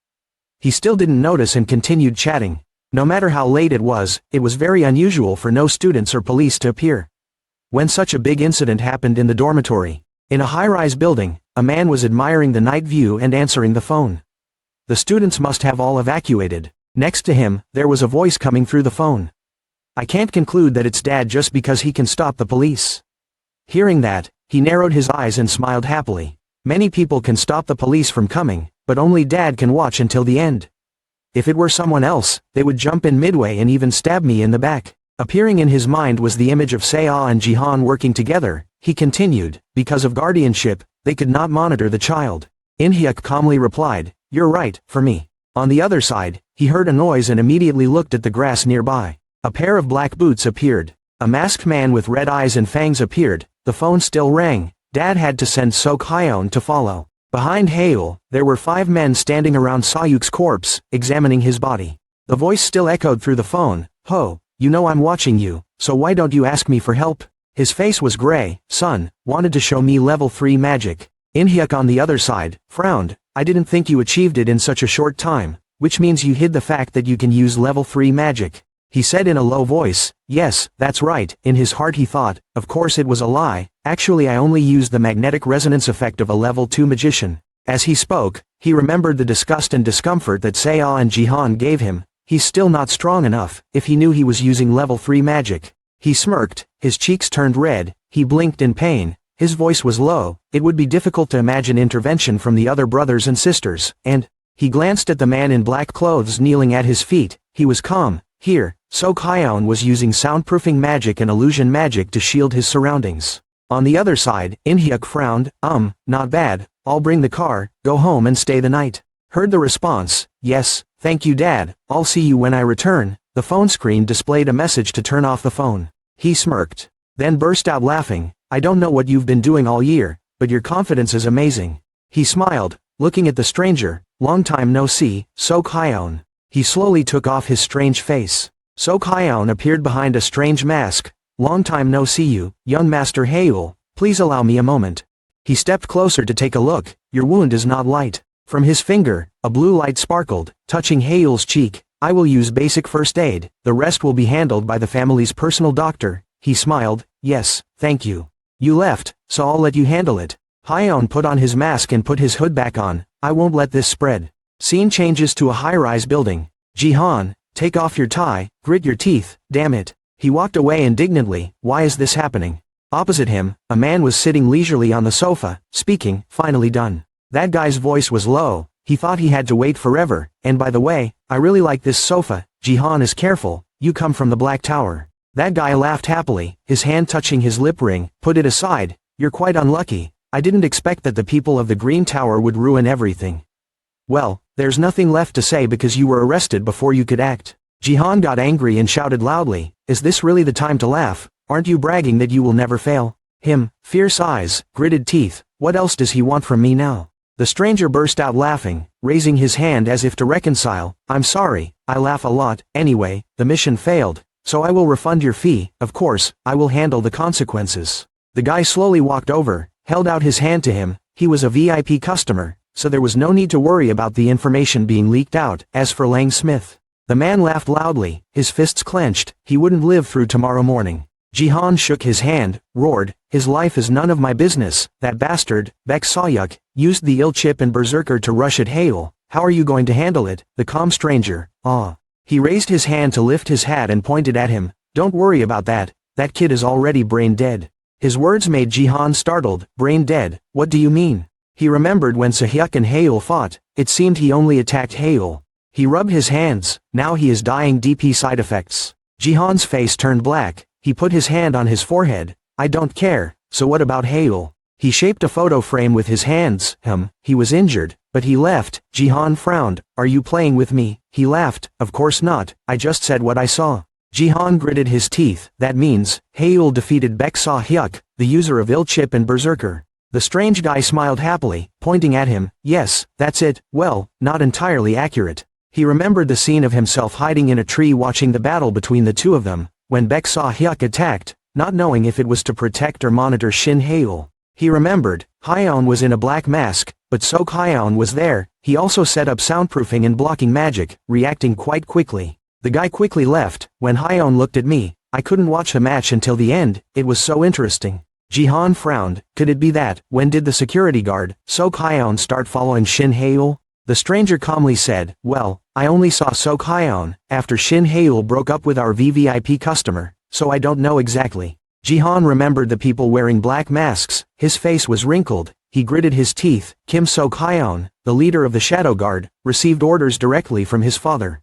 He still didn't notice and continued chatting. No matter how late it was very unusual for no students or police to appear. When such a big incident happened in the dormitory. In a high-rise building, a man was admiring the night view and answering the phone. The students must have all evacuated. Next to him, there was a voice coming through the phone. I can't conclude that it's Dad just because he can stop the police. Hearing that, he narrowed his eyes and smiled happily. Many people can stop the police from coming, but only Dad can watch until the end. If it were someone else, they would jump in midway and even stab me in the back. Appearing in his mind was the image of Seo and Jihan working together. He continued, because of guardianship, they could not monitor the child. In-hyuk calmly replied, you're right, for me. On the other side, he heard a noise and immediately looked at the grass nearby. A pair of black boots appeared. A masked man with red eyes and fangs appeared. The phone still rang. Dad had to send Sok Hyeon to follow. Behind Haeul, there were 5 men standing around Sayuk's corpse, examining his body. The voice still echoed through the phone, Ho, you know I'm watching you, so why don't you ask me for help? His face was gray, son, wanted to show me level 3 magic. In-hyuk on the other side, frowned, I didn't think you achieved it in such a short time, which means you hid the fact that you can use level 3 magic. He said in a low voice, yes, that's right. In his heart he thought, of course it was a lie, actually I only used the magnetic resonance effect of a level 2 magician. As he spoke, he remembered the disgust and discomfort that Seo and Jihan gave him. He's still not strong enough, if he knew he was using level 3 magic. He smirked, his cheeks turned red, he blinked in pain, his voice was low, it would be difficult to imagine intervention from the other brothers and sisters, and, he glanced at the man in black clothes kneeling at his feet, he was calm. Here, Sok Hyeon was using soundproofing magic and illusion magic to shield his surroundings. On the other side, In-hyuk frowned, not bad, I'll bring the car, go home and stay the night. Heard the response, yes, thank you Dad, I'll see you when I return. The phone screen displayed a message to turn off the phone. He smirked. Then burst out laughing, I don't know what you've been doing all year, but your confidence is amazing. He smiled, looking at the stranger, long time no see, Sok Hyeon. He slowly took off his strange face. Sok Hyeon appeared behind a strange mask. Long time no see you, young Master Haeul, please allow me a moment. He stepped closer to take a look, your wound is not light. From his finger, a blue light sparkled, touching Haeul's cheek. I will use basic first aid, the rest will be handled by the family's personal doctor. He smiled, yes, thank you. You left, so I'll let you handle it. Hyeon put on his mask and put his hood back on, I won't let this spread. Scene changes to a high-rise building. Jihan, take off your tie, grit your teeth, damn it. He walked away indignantly, why is this happening? Opposite him, a man was sitting leisurely on the sofa, speaking, finally done. That guy's voice was low, he thought he had to wait forever, and by the way, I really like this sofa, Jihan is careful, you come from the Black Tower. That guy laughed happily, his hand touching his lip ring, put it aside, you're quite unlucky, I didn't expect that the people of the Green Tower would ruin everything. Well, there's nothing left to say because you were arrested before you could act. Jihan got angry and shouted loudly, is this really the time to laugh? Aren't you bragging that you will never fail? Him, fierce eyes, gritted teeth, what else does he want from me now? The stranger burst out laughing, raising his hand as if to reconcile, I'm sorry, I laugh a lot, anyway, the mission failed, so I will refund your fee, of course, I will handle the consequences. The guy slowly walked over, held out his hand to him, he was a VIP customer, so there was no need to worry about the information being leaked out. As for Lang Smith, the man laughed loudly, his fists clenched, he wouldn't live through tomorrow morning. Jihan shook his hand, roared, his life is none of my business, that bastard, Baek Hyuk, used the ill chip and berserker to rush at Haeul, how are you going to handle it? The calm stranger, He raised his hand to lift his hat and pointed at him. Don't worry about that, that kid is already brain dead. His words made Jihan startled. Brain dead, what do you mean? He remembered when Sehyuk and Haeul fought, it seemed he only attacked Haeul. He rubbed his hands, now he is dying. DP side effects. Jihan's face turned black, he put his hand on his forehead. I don't care, so what about Haeul? He shaped a photo frame with his hands. He was injured, but he left. Jihan frowned. Are you playing with me? He laughed. Of course not, I just said what I saw. Jihan gritted his teeth. That means, Haeul defeated Baek Sehyuk, the user of ill chip and berserker. The strange guy smiled happily, pointing at him. Yes, that's it. Well, not entirely accurate. He remembered the scene of himself hiding in a tree watching the battle between the two of them, when Baek Sehyuk attacked, not knowing if it was to protect or monitor Shin Haeul. He remembered, Hyeon was in a black mask, but Sok Hyeon was there. He also set up soundproofing and blocking magic, reacting quite quickly. The guy quickly left. When Hyeon looked at me, I couldn't watch the match until the end, it was so interesting. Jihan frowned. Could it be that, when did the security guard, Sok Hyeon, start following Shin Haeul? The stranger calmly said, well, I only saw Sok Hyeon after Shin Haeul broke up with our VVIP customer, so I don't know exactly. Jihan remembered the people wearing black masks. His face was wrinkled, he gritted his teeth. Kim Sok Hyeon, the leader of the Shadow Guard, received orders directly from his father.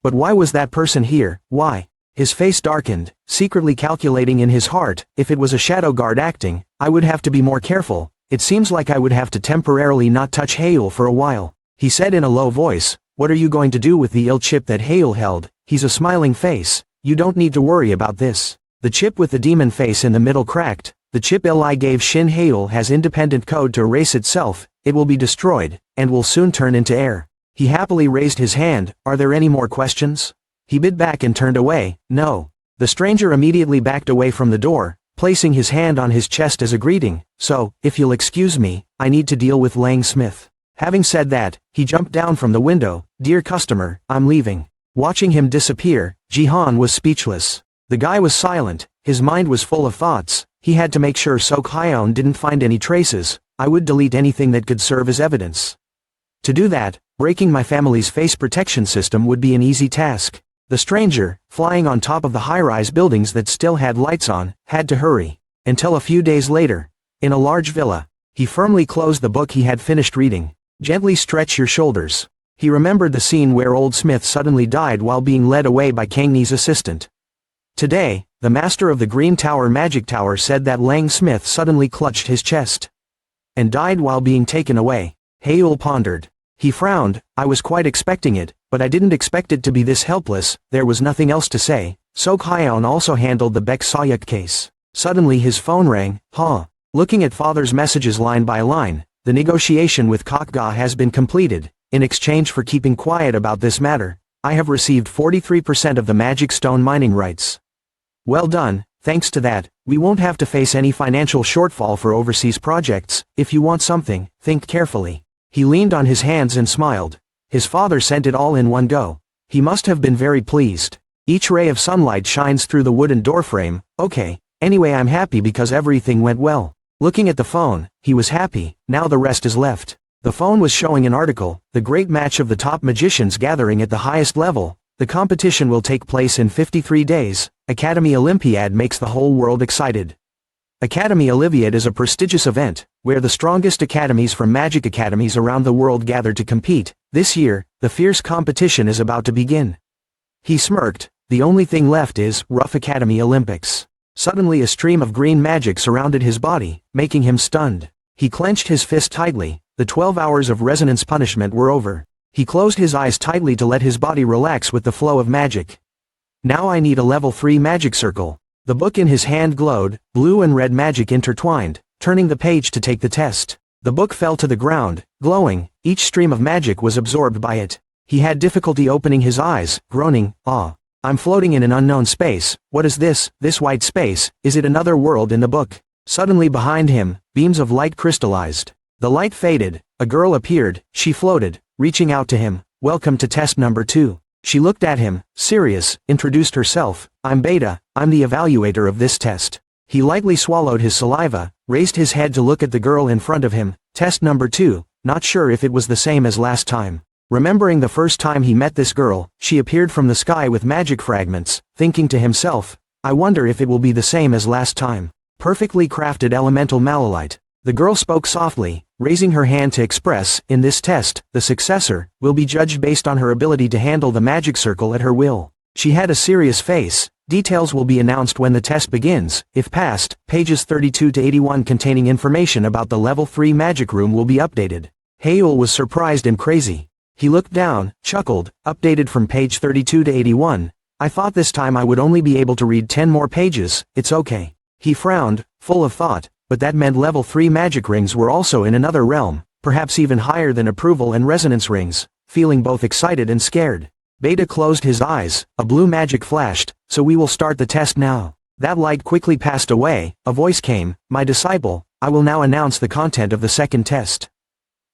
But why was that person here? Why? His face darkened, secretly calculating in his heart, if it was a Shadow Guard acting, I would have to be more careful. It seems like I would have to temporarily not touch Haeul for a while. He said in a low voice, what are you going to do with the ill chip that Haeul held? He's a smiling face. You don't need to worry about this. The chip with the demon face in the middle cracked. The chip Li gave Shin Haeul has independent code to erase itself. It will be destroyed, and will soon turn into air. He happily raised his hand. Are there any more questions? He bit back and turned away. No. The stranger immediately backed away from the door, placing his hand on his chest as a greeting. So, if you'll excuse me, I need to deal with Lang Smith. Having said that, he jumped down from the window. Dear customer, I'm leaving. Watching him disappear, Jihan was speechless. The guy was silent, his mind was full of thoughts. He had to make sure Sok Hyeon didn't find any traces. I would delete anything that could serve as evidence. To do that, breaking my family's face protection system would be an easy task. The stranger, flying on top of the high-rise buildings that still had lights on, had to hurry. Until a few days later, in a large villa, he firmly closed the book he had finished reading. Gently stretch your shoulders. He remembered the scene where Old Smith suddenly died while being led away by Kangni's assistant. Today, the master of the Green Tower Magic Tower said that Lang Smith suddenly clutched his chest and died while being taken away. Haeul pondered. He frowned. I was quite expecting it, but I didn't expect it to be this helpless. There was nothing else to say. Sok Hyeon also handled the Baek Sehyuk case. Suddenly his phone rang. Looking at father's messages line by line, the negotiation with Kokga has been completed. In exchange for keeping quiet about this matter, I have received 43% of the magic stone mining rights. Well done. Thanks to that, we won't have to face any financial shortfall for overseas projects. If you want something, think carefully. He leaned on his hands and smiled. His father sent it all in one go. He must have been very pleased. Each ray of sunlight shines through the wooden doorframe. Okay, anyway, I'm happy because everything went well. Looking at the phone, he was happy. Now the rest is left. The phone was showing an article, the great match of the top magicians gathering at the highest level. The competition will take place in 53 days. Academy Olympiad makes the whole world excited. Academy Olympiad is a prestigious event, where the strongest academies from magic academies around the world gather to compete. This year, the fierce competition is about to begin. He smirked. The only thing left is Rough Academy Olympics. Suddenly a stream of green magic surrounded his body, making him stunned. He clenched his fist tightly. The 12 hours of resonance punishment were over. He closed his eyes tightly to let his body relax with the flow of magic. Now I need a level 3 magic circle. The book in his hand glowed, blue and red magic intertwined, turning the page to take the test. The book fell to the ground, glowing. Each stream of magic was absorbed by it. He had difficulty opening his eyes, groaning, I'm floating in an unknown space. What is this white space? Is it another world in the book? Suddenly behind him, beams of light crystallized. The light faded. A girl appeared. She floated, reaching out to him. Welcome to test number 2. She looked at him, serious, introduced herself. I'm Beta, I'm the evaluator of this test. He lightly swallowed his saliva, raised his head to look at the girl in front of him. Test number 2, not sure if it was the same as last time. Remembering the first time he met this girl, she appeared from the sky with magic fragments, thinking to himself, I wonder if it will be the same as last time. Perfectly crafted elemental malachite. The girl spoke softly, raising her hand to express, in this test, the successor will be judged based on her ability to handle the magic circle at her will. She had a serious face. Details will be announced when the test begins. If passed, pages 32 to 81 containing information about the level 3 magic room will be updated. Haeul was surprised and crazy. He looked down, chuckled, updated from page 32 to 81. I thought this time I would only be able to read 10 more pages, it's okay. He frowned, full of thought, but that meant level 3 magic rings were also in another realm, perhaps even higher than approval and resonance rings, feeling both excited and scared. Beta closed his eyes, a blue magic flashed, so we will start the test now. That light quickly passed away, a voice came, my disciple, I will now announce the content of the second test.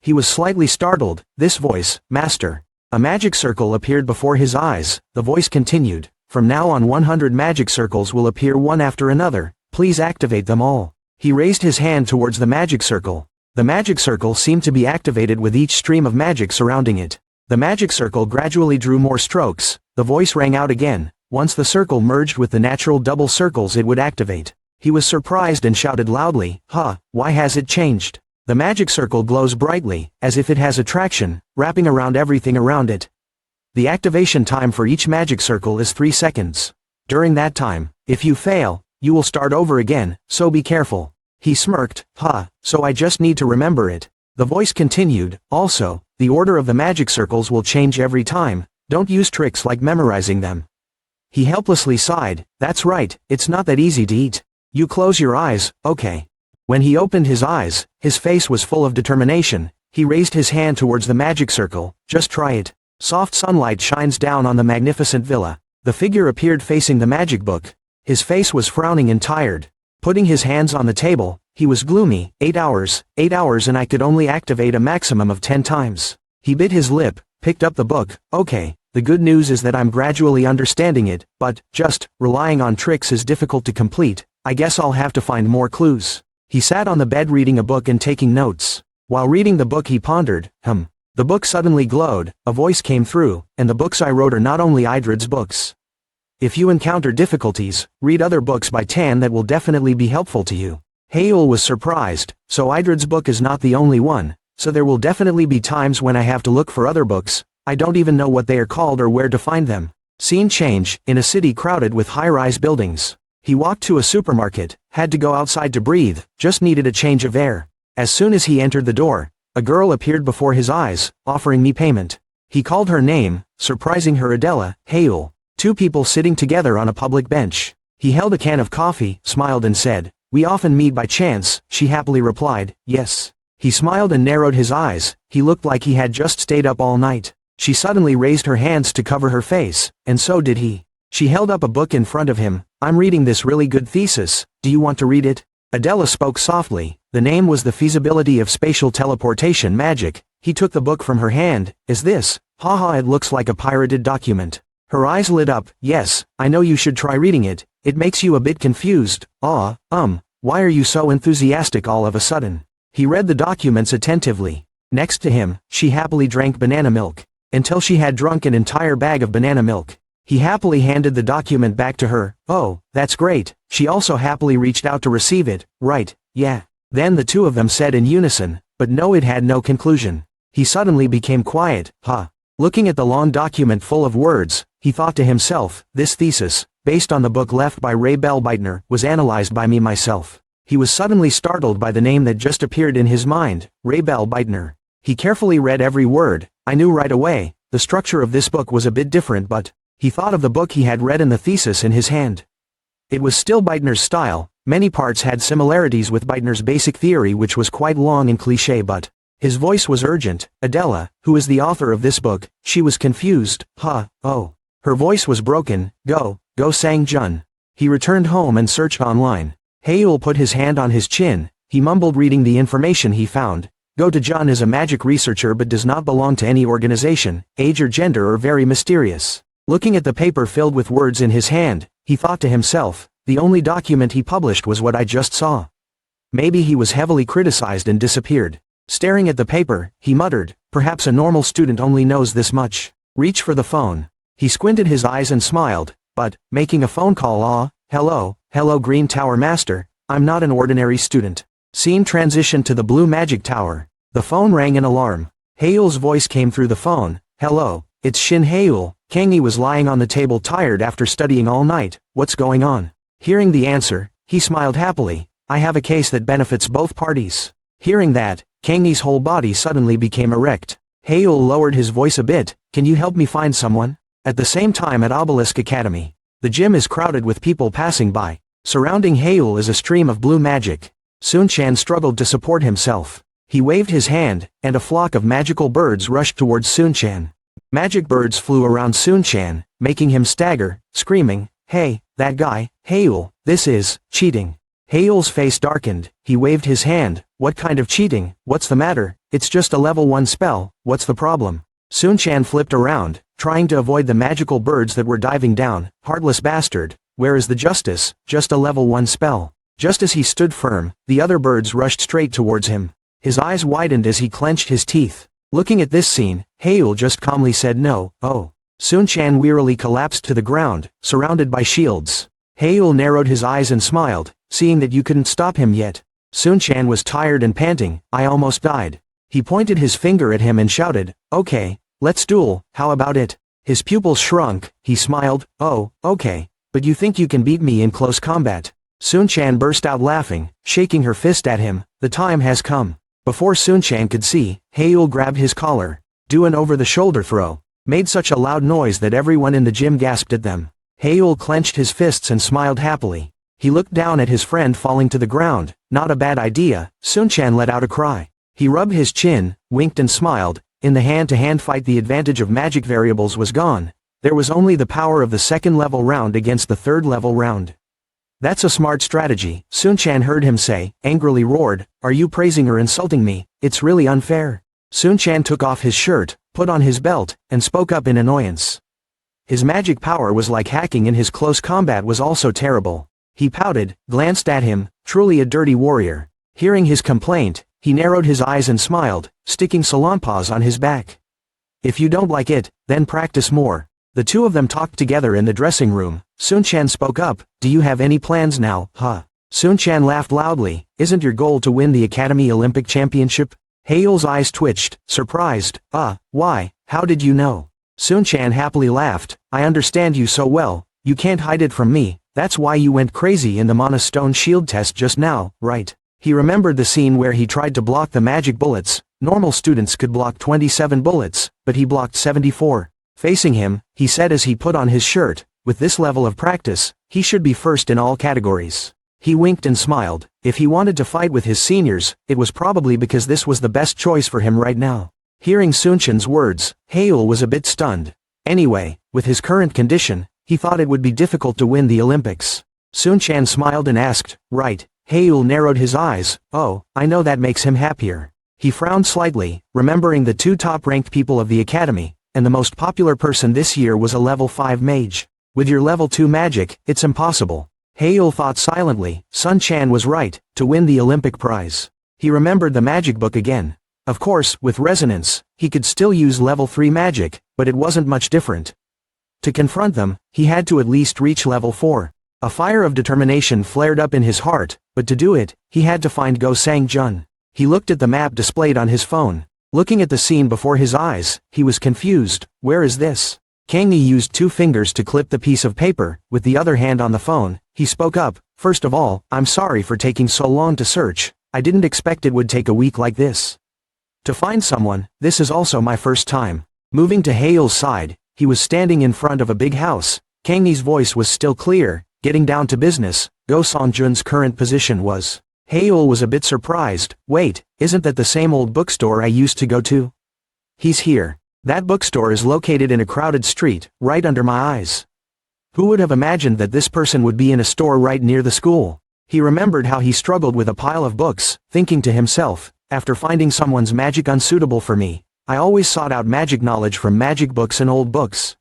He was slightly startled, this voice, Master. A magic circle appeared before his eyes, the voice continued, from now on 100 magic circles will appear one after another, please activate them all. He raised his hand towards the magic circle. The magic circle seemed to be activated with each stream of magic surrounding it. The magic circle gradually drew more strokes, the voice rang out again, once the circle merged with the natural double circles it would activate. He was surprised and shouted loudly, why has it changed? The magic circle glows brightly, as if it has attraction, wrapping around everything around it. The activation time for each magic circle is 3 seconds. During that time, if you fail, you will start over again, so be careful. He smirked, so I just need to remember it. The voice continued, also, the order of the magic circles will change every time, don't use tricks like memorizing them. He helplessly sighed, that's right, it's not that easy to eat. You close your eyes, okay. When he opened his eyes, his face was full of determination, he raised his hand towards the magic circle, just try it. Soft sunlight shines down on the magnificent villa. The figure appeared facing the magic book. His face was frowning and tired. Putting his hands on the table, he was gloomy, 8 hours and I could only activate a maximum of 10 times. He bit his lip, picked up the book, okay, the good news is that I'm gradually understanding it, but, just, relying on tricks is difficult to complete, I guess I'll have to find more clues. He sat on the bed reading a book and taking notes. While reading the book he pondered, The book suddenly glowed, a voice came through, and the books I wrote are not only Idrid's books. If you encounter difficulties, read other books by Tan that will definitely be helpful to you. Haeul was surprised, so Idrid's book is not the only one, so there will definitely be times when I have to look for other books, I don't even know what they are called or where to find them. Scene change, in a city crowded with high-rise buildings. He walked to a supermarket, had to go outside to breathe, just needed a change of air. As soon as he entered the door, a girl appeared before his eyes, offering me payment. He called her name, surprising her Adella, Haeul. 2 people sitting together on a public bench. He held a can of coffee, smiled and said, "We often meet by chance," she happily replied, "Yes." He smiled and narrowed his eyes, he looked like he had just stayed up all night. She suddenly raised her hands to cover her face, and so did he. She held up a book in front of him. "I'm reading this really good thesis, do you want to read it?" Adella spoke softly, the name was The Feasibility of Spatial Teleportation Magic. He took the book from her hand. "Is this? Haha, it looks like a pirated document." Her eyes lit up. "Yes, I know you should try reading it, it makes you a bit confused. Why are you so enthusiastic all of a sudden?" He read the documents attentively. Next to him, she happily drank banana milk, until she had drunk an entire bag of banana milk. He happily handed the document back to her. "Oh, that's great." She also happily reached out to receive it. "Right, yeah." Then the 2 of them said in unison, but no, it had no conclusion. He suddenly became quiet. Looking at the long document full of words, he thought to himself, "This thesis, based on the book left by Ray Bellbeitner, was analyzed by me myself." He was suddenly startled by the name that just appeared in his mind, Ray Bellbeitner. He carefully read every word. I knew right away, the structure of this book was a bit different, but he thought of the book he had read and the thesis in his hand. It was still Beitner's style, many parts had similarities with Beitner's basic theory, which was quite long and cliché, but his voice was urgent. "Adella, who is the author of this book?" She was confused. Her voice was broken. Go Sang Jun." He returned home and searched online. Haeul put his hand on his chin, he mumbled reading the information he found. Go to Jun is a magic researcher but does not belong to any organization, age or gender or very mysterious. Looking at the paper filled with words in his hand, he thought to himself, the only document he published was what I just saw. Maybe he was heavily criticized and disappeared. Staring at the paper, he muttered, perhaps a normal student only knows this much. Reach for the phone. He squinted his eyes and smiled, but, making a phone call. Hello Green Tower Master, I'm not an ordinary student. Scene transitioned to the Blue Magic Tower. The phone rang an alarm. Haeul's voice came through the phone. Hello, it's Shin Haeul. Kangmi was lying on the table tired after studying all night. What's going on? Hearing the answer, he smiled happily. I have a case that benefits both parties. Hearing that, Kangmi's whole body suddenly became erect. Haeul lowered his voice a bit. Can you help me find someone? At the same time at Obelisk Academy. The gym is crowded with people passing by. Surrounding Haeul is a stream of blue magic. Sun-chan struggled to support himself. He waved his hand, and a flock of magical birds rushed towards Sun-chan. Magic birds flew around Sun-chan, making him stagger, screaming, "Hey, that guy, Haeul, this is cheating." Haeul's face darkened. He waved his hand. What kind of cheating? What's the matter? It's just a level 1 spell, what's the problem? Sun-chan flipped around, trying to avoid the magical birds that were diving down. Heartless bastard, where is the justice? Just a level 1 spell. Just as he stood firm, the other birds rushed straight towards him. His eyes widened as he clenched his teeth. Looking at this scene, Haeul just calmly said no. Oh. Sun-chan wearily collapsed to the ground, surrounded by shields. Haeul narrowed his eyes and smiled, seeing that you couldn't stop him yet. Sun-chan was tired and panting. I almost died. He pointed his finger at him and shouted, okay, let's duel, how about it? His pupils shrunk. He smiled, oh, okay. But you think you can beat me in close combat? Sun-chan burst out laughing, shaking her fist at him. The time has come. Before Sun-chan could see, Haeul grabbed his collar. Do an over-the-shoulder throw. Made such a loud noise that everyone in the gym gasped at them. Haeul clenched his fists and smiled happily. He looked down at his friend falling to the ground. Not a bad idea. Sun-chan let out a cry. He rubbed his chin, winked and smiled. In the hand-to-hand fight the advantage of magic variables was gone. There was only the power of the second-level round against the third-level round. That's a smart strategy, Sun-chan heard him say, angrily roared, are you praising or insulting me? It's really unfair. Sun-chan took off his shirt, put on his belt, and spoke up in annoyance. His magic power was like hacking and his close combat was also terrible. He pouted, glanced at him, truly a dirty warrior. Hearing his complaint, he narrowed his eyes and smiled, sticking salonpas on his back. If you don't like it, then practice more. The two of them talked together in the dressing room. Sun-chan spoke up, do you have any plans now, huh? Sun-chan laughed loudly, isn't your goal to win the Academy Olympic Championship? Haeul's eyes twitched, surprised, why, how did you know? Sun-chan happily laughed, I understand you so well, you can't hide it from me, that's why you went crazy in the Mana Stone Shield test just now, right? He remembered the scene where he tried to block the magic bullets. Normal students could block 27 bullets, but he blocked 74. Facing him, he said as he put on his shirt, with this level of practice, he should be first in all categories. He winked and smiled. If he wanted to fight with his seniors, it was probably because this was the best choice for him right now. Hearing Sun-chan's words, Haeul was a bit stunned. Anyway, with his current condition, he thought it would be difficult to win the Olympics. Sun-chan smiled and asked, right? Haeul narrowed his eyes, oh, I know that makes him happier. He frowned slightly, remembering the two top-ranked people of the academy, and the most popular person this year was a level 5 mage. With your level 2 magic, it's impossible. Haeul thought silently, Sun-chan was right, to win the Olympic prize. He remembered the magic book again. Of course, with resonance, he could still use level 3 magic, but it wasn't much different. To confront them, he had to at least reach level 4. A fire of determination flared up in his heart, but to do it, he had to find Go Sang-jun. He looked at the map displayed on his phone. Looking at the scene before his eyes, he was confused. Where is this? Kangmi used 2 fingers to clip the piece of paper, with the other hand on the phone. He spoke up, first of all, I'm sorry for taking so long to search. I didn't expect it would take a week like this. To find someone, this is also my first time. Moving to Haeul's side, he was standing in front of a big house. Kangmi's voice was still clear, getting down to business. Go Sang-jun's current position was. Haeul was a bit surprised. Wait, isn't that the same old bookstore I used to go to? He's here. That bookstore is located in a crowded street, right under my eyes. Who would have imagined that this person would be in a store right near the school? He remembered how he struggled with a pile of books, thinking to himself, after finding someone's magic unsuitable for me, I always sought out magic knowledge from magic books and old books.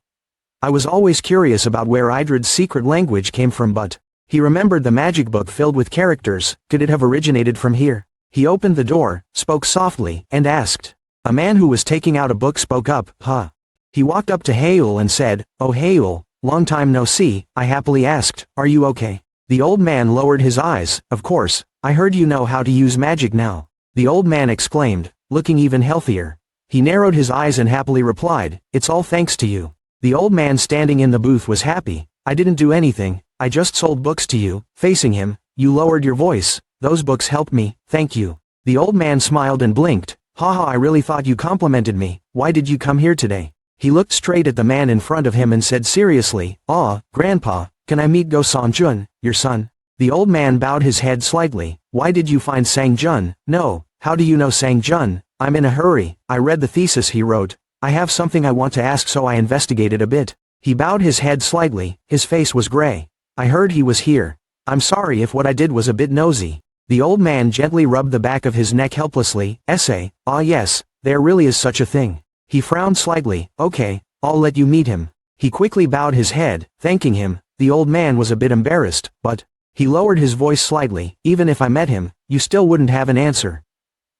I was always curious about where Idrid's secret language came from, but he remembered the magic book filled with characters. Could it have originated from here? He opened the door, spoke softly, and asked. A man who was taking out a book spoke up, huh? He walked up to Haeul and said, "Oh Haeul, long time no see." I happily asked, "Are you okay?" The old man lowered his eyes. "Of course, I heard you know how to use magic now." The old man exclaimed, looking even healthier. He narrowed his eyes and happily replied, "It's all thanks to you." The old man standing in the booth was happy. "I didn't do anything, I just sold books to you." Facing him, "You lowered your voice. Those books helped me, thank you." The old man smiled and blinked. "Haha, I really thought you complimented me. Why did you come here today?" He looked straight at the man in front of him and said seriously, "Ah, Grandpa, can I meet Go Sang-jun, your son?" The old man bowed his head slightly. "Why did you find Sang-jun?" "No, how do you know Sang-jun?" "I'm in a hurry, I read the thesis he wrote. I have something I want to ask, so I investigated a bit." He bowed his head slightly, his face was gray. "I heard he was here. I'm sorry if what I did was a bit nosy." The old man gently rubbed the back of his neck helplessly. "Essay, ah yes, there really is such a thing." He frowned slightly. "Okay, I'll let you meet him." He quickly bowed his head, thanking him. The old man was a bit embarrassed, but he lowered his voice slightly. "Even if I met him, you still wouldn't have an answer."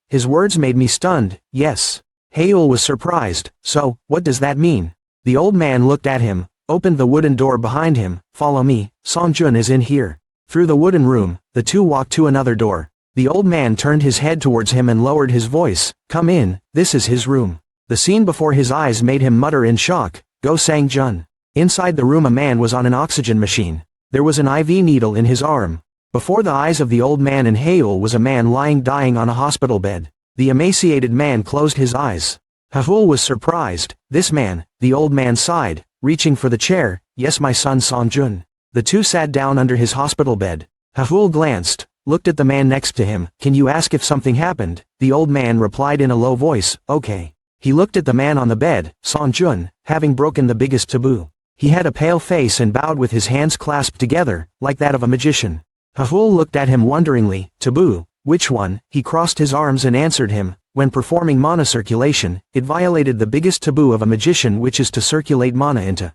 His words made me stunned. "Yes." Haeul was surprised. "So, what does that mean?" The old man looked at him, opened the wooden door behind him. "Follow me, Sang-jun is in here." Through the wooden room, the two walked to another door. The old man turned his head towards him and lowered his voice. "Come in, this is his room." The scene before his eyes made him mutter in shock, "Go Sang-jun." Inside the room a man was on an oxygen machine. There was an IV needle in his arm. Before the eyes of the old man and Haeul was a man lying dying on a hospital bed. The emaciated man closed his eyes. Haeul was surprised. "This man," the old man sighed, reaching for the chair. "Yes, my son Sang-jun." The two sat down under his hospital bed. Haeul glanced, looked at the man next to him. "Can you ask if something happened?" The old man replied in a low voice, "Okay." He looked at the man on the bed. Sang-jun, having broken the biggest taboo. He had a pale face and bowed with his hands clasped together, like that of a magician. Haeul looked at him wonderingly. "Taboo? Which one?" He crossed his arms and answered him. "When performing mana circulation, it violated the biggest taboo of a magician, which is to circulate mana into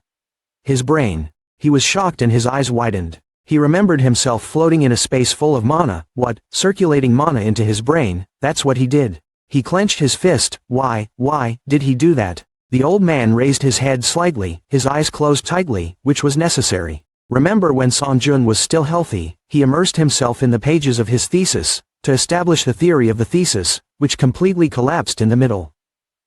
his brain." He was shocked and his eyes widened. He remembered himself floating in a space full of mana. What, circulating mana into his brain? That's what he did. He clenched his fist. Why did he do that? The old man raised his head slightly, his eyes closed tightly, which was necessary. Remember when Sang-jun was still healthy, he immersed himself in the pages of his thesis, to establish the theory of the thesis, which completely collapsed in the middle.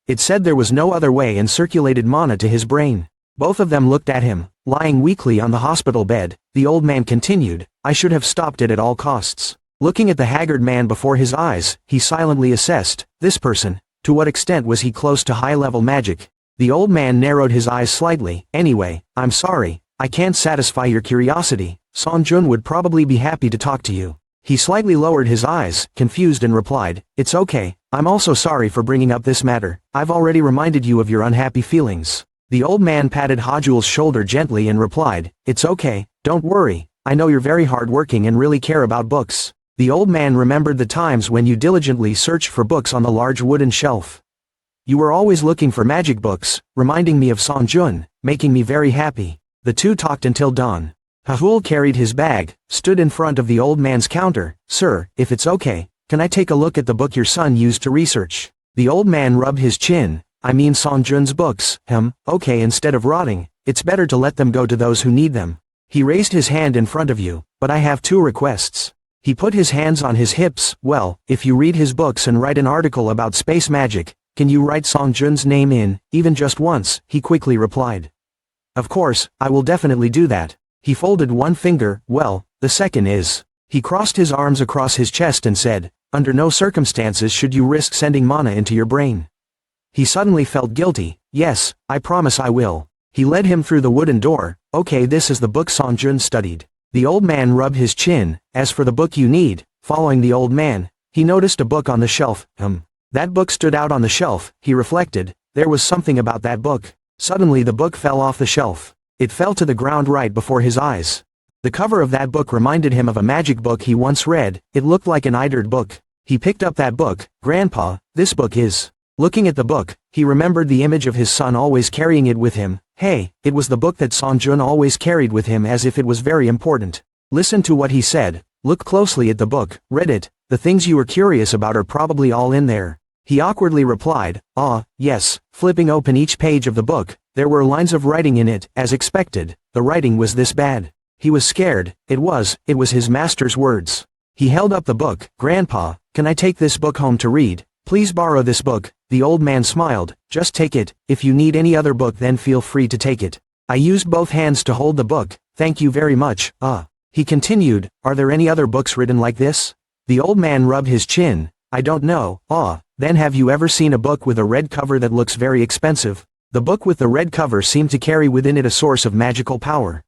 It said there was no other way and circulated mana to his brain. Both of them looked at him, lying weakly on the hospital bed. The old man continued, "I should have stopped it at all costs." Looking at the haggard man before his eyes, he silently assessed, this person, to what extent was he close to high-level magic? The old man narrowed his eyes slightly. "Anyway, I'm sorry, I can't satisfy your curiosity. Sang-jun would probably be happy to talk to you." He slightly lowered his eyes, confused, and replied, "It's okay, I'm also sorry for bringing up this matter. I've already reminded you of your unhappy feelings." The old man patted Hajul's shoulder gently and replied, "It's okay, don't worry, I know you're very hardworking and really care about books." The old man remembered the times when you diligently searched for books on the large wooden shelf. You were always looking for magic books, reminding me of Sang-jun, making me very happy. The two talked until dawn. Haeul carried his bag, stood in front of the old man's counter. "Sir, if it's okay, can I take a look at the book your son used to research?" The old man rubbed his chin. "I mean Sang-jun's books." Okay, instead of rotting, it's better to let them go to those who need them." He raised his hand in front of you. "But I have two requests." He put his hands on his hips. "Well, if you read his books and write an article about space magic, can you write Sang-jun's name in, even just once?" He quickly replied. "Of course, I will definitely do that." He folded one finger. "Well, the second is." He crossed his arms across his chest and said, "Under no circumstances should you risk sending mana into your brain." He suddenly felt guilty. "Yes, I promise I will." He led him through the wooden door. "Okay, this is the book Sang-jun studied." The old man rubbed his chin. "As for the book you need," following the old man, he noticed a book on the shelf. That book stood out on the shelf. He reflected, there was something about that book. Suddenly the book fell off the shelf. It fell to the ground right before his eyes. The cover of that book reminded him of a magic book he once read. It looked like an Eidered book. He picked up that book. "Grandpa, this book is..." Looking at the book, he remembered the image of his son always carrying it with him. Hey, it was the book that Sang-jun always carried with him as if it was very important. Listen to what he said. Look closely at the book, read it, the things you were curious about are probably all in there. He awkwardly replied, yes, flipping open each page of the book, there were lines of writing in it, as expected, the writing was this bad. He was scared, it was his master's words. He held up the book, Grandpa, can I take this book home to read? Please borrow this book. The old man smiled, just take it, if you need any other book then feel free to take it. I used both hands to hold the book, thank you very much, He continued, are there any other books written like this? The old man rubbed his chin, I don't know, then have you ever seen a book with a red cover that looks very expensive? The book with the red cover seemed to carry within it a source of magical power.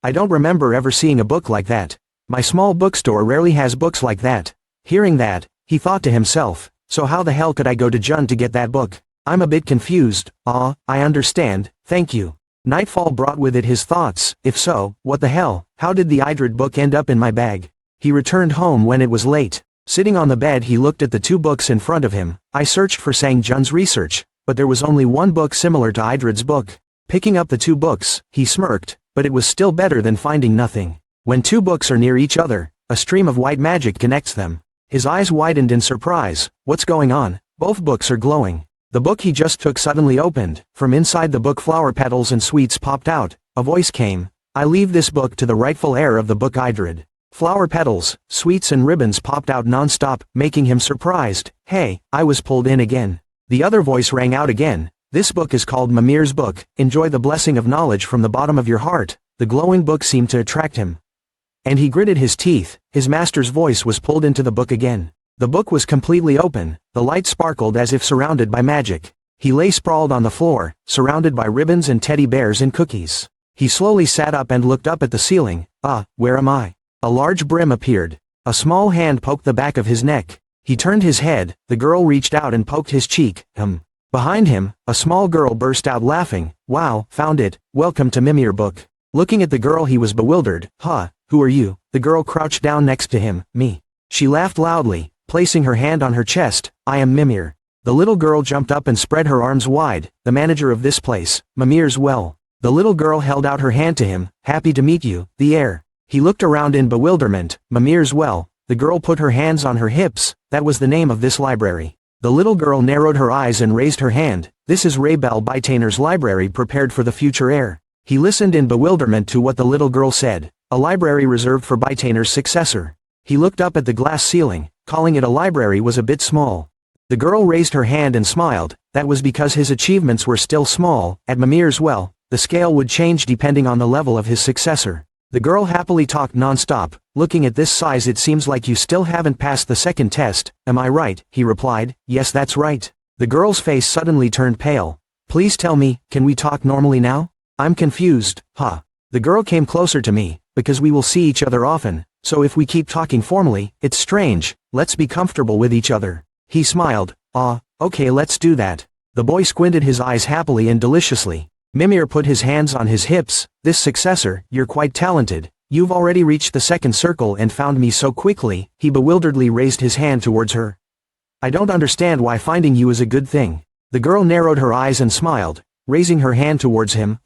I don't remember ever seeing a book like that. My small bookstore rarely has books like that. Hearing that, he thought to himself, so how the hell could I go to Jun to get that book? I'm a bit confused. I understand, thank you. Nightfall brought with it his thoughts, if so, what the hell, how did the Idrid book end up in my bag? He returned home when it was late. Sitting on the bed he looked at the two books in front of him. I searched for Sang Jun's research, but there was only one book similar to Idrid's book. Picking up the two books, he smirked, but it was still better than finding nothing. When two books are near each other, a stream of white magic connects them. His eyes widened in surprise, what's going on? Both books are glowing. The book he just took suddenly opened, from inside the book flower petals and sweets popped out, a voice came, I leave this book to the rightful heir of the book Idrid. Flower petals, sweets and ribbons popped out non-stop, making him surprised. Hey, I was pulled in again. The other voice rang out again. This book is called Mimir's book, enjoy the blessing of knowledge from the bottom of your heart. The glowing book seemed to attract him. And he gritted his teeth, his master's voice was pulled into the book again. The book was completely open, the light sparkled as if surrounded by magic. He lay sprawled on the floor, surrounded by ribbons and teddy bears and cookies. He slowly sat up and looked up at the ceiling. Where am I? A large brim appeared. A small hand poked the back of his neck. He turned his head, the girl reached out and poked his cheek. Behind him, a small girl burst out laughing. Wow, found it, welcome to Mimir book. Looking at the girl he was bewildered. Who are you? The girl crouched down next to him. Me. She laughed loudly, placing her hand on her chest. I am Mimir. The little girl jumped up and spread her arms wide. The manager of this place, Mimir's well. The little girl held out her hand to him. Happy to meet you, the heir. He looked around in bewilderment. Mimir's well. The girl put her hands on her hips. That was the name of this library. The little girl narrowed her eyes and raised her hand. This is Raybel Bytainer's library prepared for the future heir. He listened in bewilderment to what the little girl said. A library reserved for Bytainer's successor. He looked up at the glass ceiling. Calling it a library was a bit small. The girl raised her hand and smiled. That was because his achievements were still small. At Mimir's well, the scale would change depending on the level of his successor. The girl happily talked non-stop. Looking at this size it seems like you still haven't passed the second test, am I right? He replied. Yes, that's right. The girl's face suddenly turned pale. Please tell me, can we talk normally now? I'm confused. The girl came closer to me, because we will see each other often, so if we keep talking formally, it's strange. Let's be comfortable with each other. He smiled. Okay, let's do that. The boy squinted his eyes happily and deliciously. Mimir put his hands on his hips. This successor, you're quite talented. You've already reached the second circle and found me so quickly. He bewilderedly raised his hand towards her. I don't understand why finding you is a good thing. The girl narrowed her eyes and smiled, raising her hand towards him.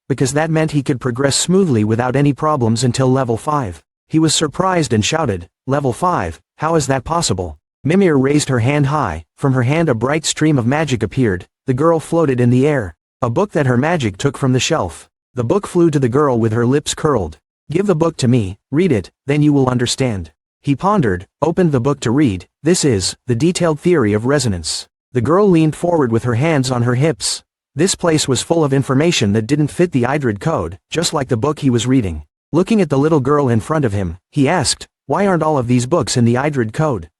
Because that meant he could progress smoothly without any problems until level 5. He was surprised and shouted, level 5, how is that possible? Mimir raised her hand high. From her hand a bright stream of magic appeared. The girl floated in the air. A book that her magic took from the shelf. The book flew to the girl with her lips curled. Give the book to me, read it, then you will understand. He pondered, opened the book to read. This is, The Detailed Theory of Resonance. The girl leaned forward with her hands on her hips. This place was full of information that didn't fit the Idrid code, just like the book he was reading. Looking at the little girl in front of him, he asked, why aren't all of these books in the Idrid code?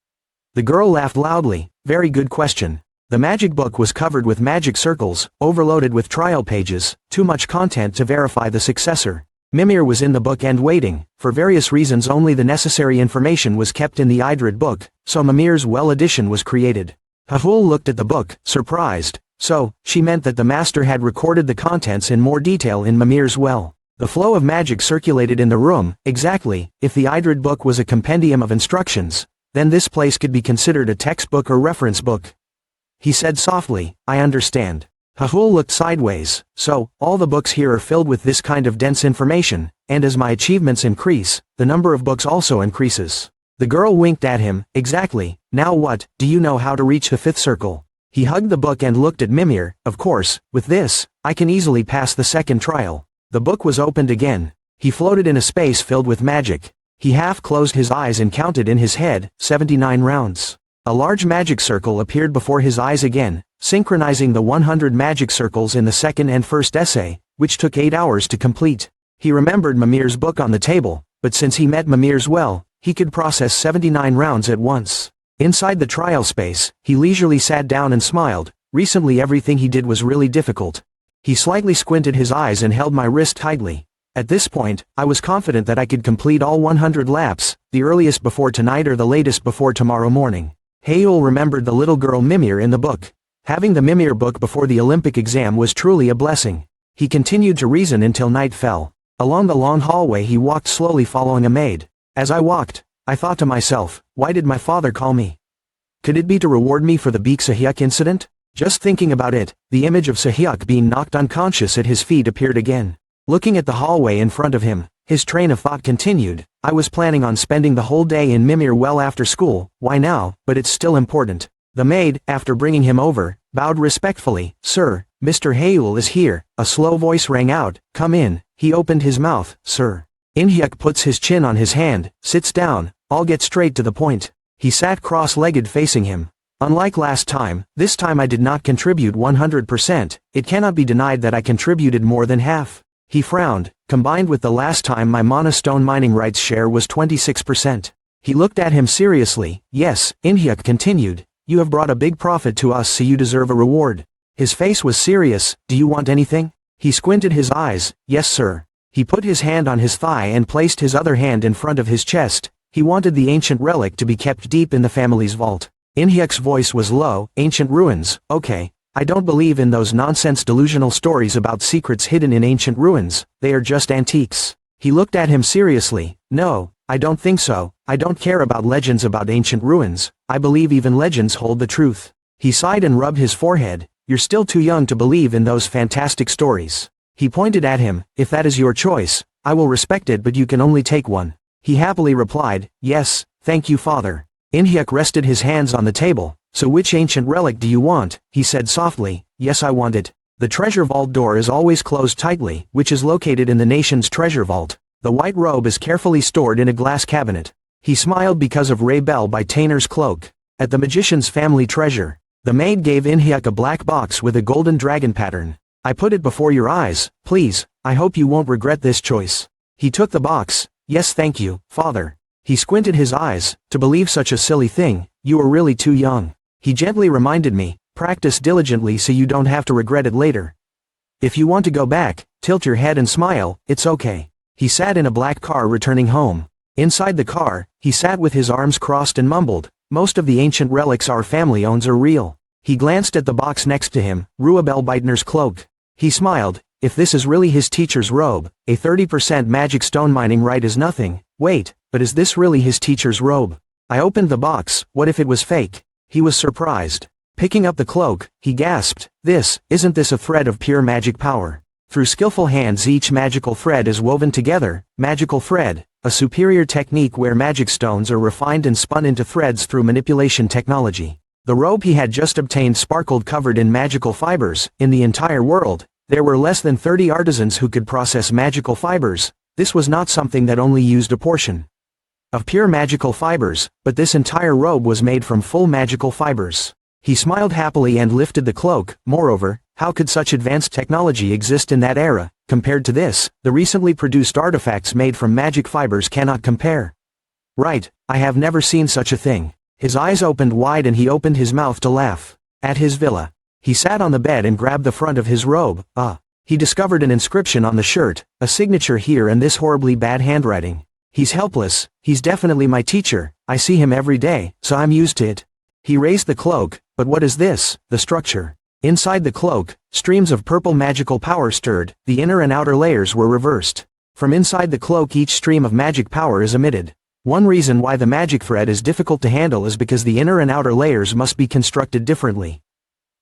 The girl laughed loudly. Very good question. The magic book was covered with magic circles, overloaded with trial pages, too much content to verify the successor. Mimir was in the book and waiting. For various reasons only the necessary information was kept in the Idrid book, so Mimir's well edition was created. Hahul looked at the book, surprised. So, she meant that the master had recorded the contents in more detail in Mimir's well. The flow of magic circulated in the room. Exactly, if the Idrid book was a compendium of instructions, then this place could be considered a textbook or reference book. He said softly, I understand. Hahul looked sideways. So, all the books here are filled with this kind of dense information, and as my achievements increase, the number of books also increases. The girl winked at him. Exactly. Now what, do you know how to reach the 5th circle? He hugged the book and looked at Mimir. Of course, with this, I can easily pass the second trial. The book was opened again. He floated in a space filled with magic. He half closed his eyes and counted in his head, 79 rounds. A large magic circle appeared before his eyes again, synchronizing the 100 magic circles in the second and first essay, which took 8 hours to complete. He remembered Mimir's book on the table, but since he met Mimir's well, he could process 79 rounds at once. Inside the trial space, he leisurely sat down and smiled. Recently everything he did was really difficult. He slightly squinted his eyes and held my wrist tightly. At this point, I was confident that I could complete all 100 laps, the earliest before tonight or the latest before tomorrow morning. Heyul remembered the little girl Mimir in the book. Having the Mimir book before the Olympic exam was truly a blessing. He continued to reason until night fell. Along the long hallway he walked slowly following a maid. As I walked, I thought to myself, why did my father call me? Could it be to reward me for the Beak Sahyuk incident? Just thinking about it, the image of Sahyuk being knocked unconscious at his feet appeared again. Looking at the hallway in front of him, his train of thought continued. I was planning on spending the whole day in Mimir well after school, why now, but it's still important. The maid, after bringing him over, bowed respectfully. Sir, Mr. Heyul is here. A slow voice rang out, come in. He opened his mouth. Sir. Inhyuk puts his chin on his hand, sits down. I'll get straight to the point. He sat cross-legged facing him. Unlike last time, this time I did not contribute 100%, it cannot be denied that I contributed more than half. He frowned. Combined with the last time my monostone mining rights share was 26%. He looked at him seriously. Yes, Inhyuk continued. You have brought a big profit to us so you deserve a reward. His face was serious. Do you want anything? He squinted his eyes. Yes sir. He put his hand on his thigh and placed his other hand in front of his chest. He wanted the ancient relic to be kept deep in the family's vault. Inhyuk's voice was low. Ancient ruins, okay. I don't believe in those nonsense delusional stories about secrets hidden in ancient ruins, they are just antiques. He looked at him seriously. No, I don't think so. I don't care about legends about ancient ruins. I believe even legends hold the truth. He sighed and rubbed his forehead. You're still too young to believe in those fantastic stories. He pointed at him. If that is your choice, I will respect it, but you can only take one. He happily replied, yes, thank you father. Inhyuk rested his hands on the table. So which ancient relic do you want? He said softly. Yes, I want it. The treasure vault door is always closed tightly, which is located in the nation's treasure vault. The white robe is carefully stored in a glass cabinet. He smiled because of Ray Bell by Tainer's cloak. At the magician's family treasure. The maid gave Inhyuk a black box with a golden dragon pattern. I put it before your eyes, please, I hope you won't regret this choice. He took the box. Yes thank you, father. He squinted his eyes. To believe such a silly thing, you are really too young. He gently reminded me, practice diligently so you don't have to regret it later. If you want to go back, tilt your head and smile, it's okay. He sat in a black car returning home. Inside the car, he sat with his arms crossed and mumbled, most of the ancient relics our family owns are real. He glanced at the box next to him, Ruabel Beitner's cloak. He smiled, if this is really his teacher's robe, a 30% magic stone mining right is nothing. Wait, but is this really his teacher's robe? I opened the box, what if it was fake? He was surprised. Picking up the cloak, he gasped, isn't this a thread of pure magic power? Through skillful hands each magical thread is woven together, magical thread, a superior technique where magic stones are refined and spun into threads through manipulation technology. The robe he had just obtained sparkled covered in magical fibers. In the entire world, there were less than 30 artisans who could process magical fibers. This was not something that only used a portion of pure magical fibers, but this entire robe was made from full magical fibers. He smiled happily and lifted the cloak. Moreover, how could such advanced technology exist in that era? Compared to this, the recently produced artifacts made from magic fibers cannot compare. Right, I have never seen such a thing. His eyes opened wide and he opened his mouth to laugh. At his villa, he sat on the bed and grabbed the front of his robe. He discovered an inscription on the shirt, a signature here and this horribly bad handwriting. He's helpless, he's definitely my teacher, I see him every day, so I'm used to it. He raised the cloak, but what is this? The structure. Inside the cloak, streams of purple magical power stirred, the inner and outer layers were reversed. From inside the cloak each stream of magic power is emitted. One reason why the magic thread is difficult to handle is because the inner and outer layers must be constructed differently.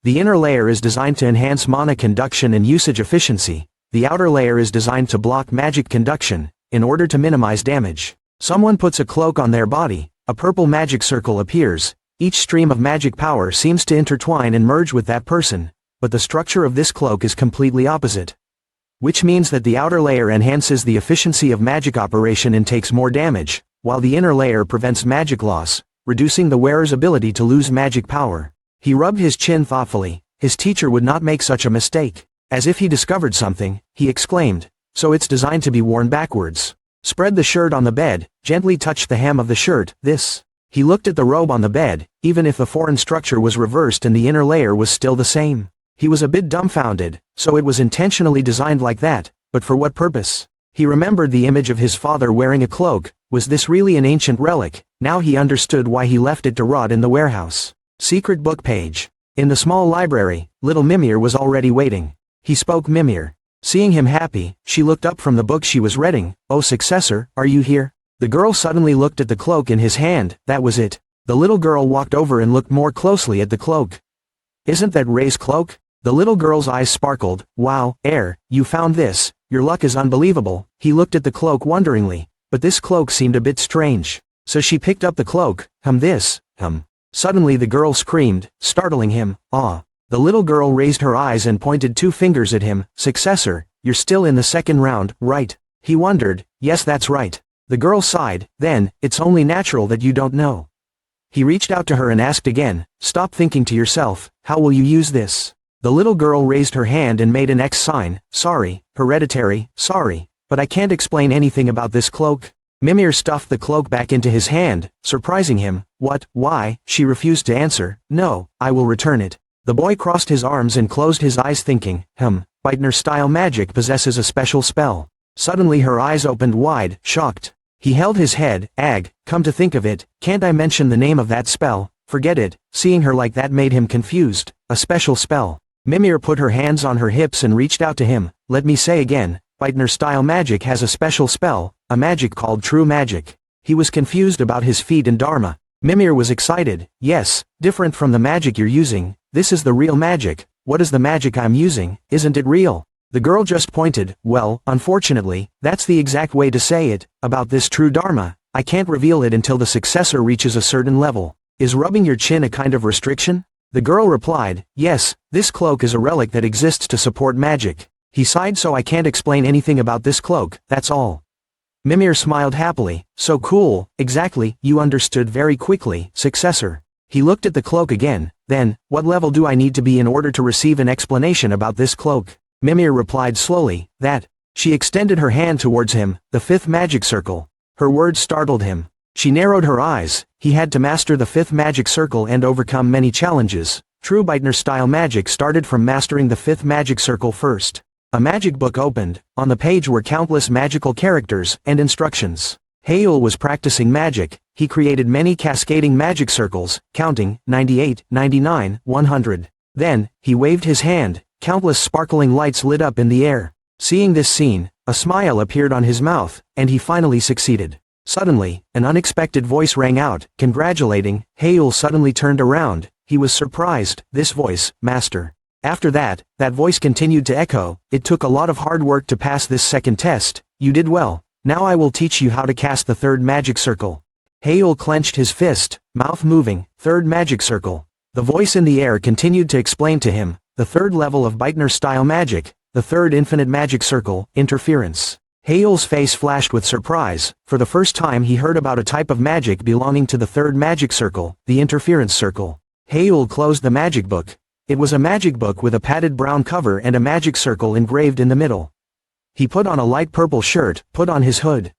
The inner layer is designed to enhance mana conduction and usage efficiency. The outer layer is designed to block magic conduction, in order to minimize damage. Someone puts a cloak on their body, a purple magic circle appears. Each stream of magic power seems to intertwine and merge with that person, but the structure of this cloak is completely opposite. Which means that the outer layer enhances the efficiency of magic operation and takes more damage, while the inner layer prevents magic loss, reducing the wearer's ability to lose magic power. He rubbed his chin thoughtfully. His teacher would not make such a mistake. As if he discovered something, he exclaimed, "So it's designed to be worn backwards." Spread the shirt on the bed, gently touched the hem of the shirt, this. He looked at the robe on the bed, even if the foreign structure was reversed and the inner layer was still the same. He was a bit dumbfounded, so it was intentionally designed like that, but for what purpose? He remembered the image of his father wearing a cloak. Was this really an ancient relic? Now he understood why he left it to rot in the warehouse. Secret book page. In the small library, little Mimir was already waiting. He spoke Mimir. Seeing him happy, she looked up from the book she was reading. "Oh successor, are you here?" The girl suddenly looked at the cloak in his hand. That was it. The little girl walked over and looked more closely at the cloak. "Isn't that Ray's cloak?" The little girl's eyes sparkled. "Wow, you found this. Your luck is unbelievable." He looked at the cloak wonderingly, but this cloak seemed a bit strange. So she picked up the cloak. This. Suddenly the girl screamed, startling him. "Ah." The little girl raised her eyes and pointed 2 fingers at him. "Successor, you're still in the second round, right?" He wondered. "Yes, that's right." The girl sighed. "Then, it's only natural that you don't know." He reached out to her and asked again, "Stop thinking to yourself, how will you use this?" The little girl raised her hand and made an X sign. "Sorry, hereditary, sorry, but I can't explain anything about this cloak." Mimir stuffed the cloak back into his hand, surprising him. "What, why?" She refused to answer. "No, I will return it." The boy crossed his arms and closed his eyes thinking, Beitner-style magic possesses a special spell. Suddenly her eyes opened wide, shocked. He held his head. Come to think of it, can't I mention the name of that spell? Forget it." Seeing her like that made him confused. "A special spell." Mimir put her hands on her hips and reached out to him. "Let me say again, Beitner-style magic has a special spell, a magic called true magic." He was confused about his feat and dharma. Mimir was excited. "Yes, different from the magic you're using. This is the real magic." "What is the magic I'm using? Isn't it real?" The girl just pointed. "Well, unfortunately, that's the exact way to say it. About this true dharma, I can't reveal it until the successor reaches a certain level." "Is rubbing your chin a kind of restriction?" The girl replied. "Yes, this cloak is a relic that exists to support magic." He sighed. "So I can't explain anything about this cloak, that's all." Mimir smiled happily. "So cool, exactly, you understood very quickly, successor." He looked at the cloak again. "Then, what level do I need to be in order to receive an explanation about this cloak?" Mimir replied slowly, "That." She extended her hand towards him. "The 5th magic circle." Her words startled him. She narrowed her eyes. He had to master the 5th magic circle and overcome many challenges. True Beitner-style magic started from mastering the 5th magic circle first. A magic book opened. On the page were countless magical characters and instructions. Hayul was practicing magic. He created many cascading magic circles, counting 98, 99, 100. Then, he waved his hand. Countless sparkling lights lit up in the air. Seeing this scene, a smile appeared on his mouth, and he finally succeeded. Suddenly, an unexpected voice rang out, congratulating. Hayul suddenly turned around. He was surprised. This voice, Master. After that voice continued to echo. "It took a lot of hard work to pass this second test. You did well. Now I will teach you how to cast the 3rd magic circle." Hayul clenched his fist, mouth moving. 3rd magic circle. The voice in the air continued to explain to him. The 3rd level of Beitner-style magic. The 3rd infinite magic circle, interference. Hayul's face flashed with surprise. For the first time he heard about a type of magic belonging to the 3rd magic circle, the interference circle. Hayul closed the magic book. It was a magic book with a padded brown cover and a magic circle engraved in the middle. He put on a light purple shirt, put on his hood,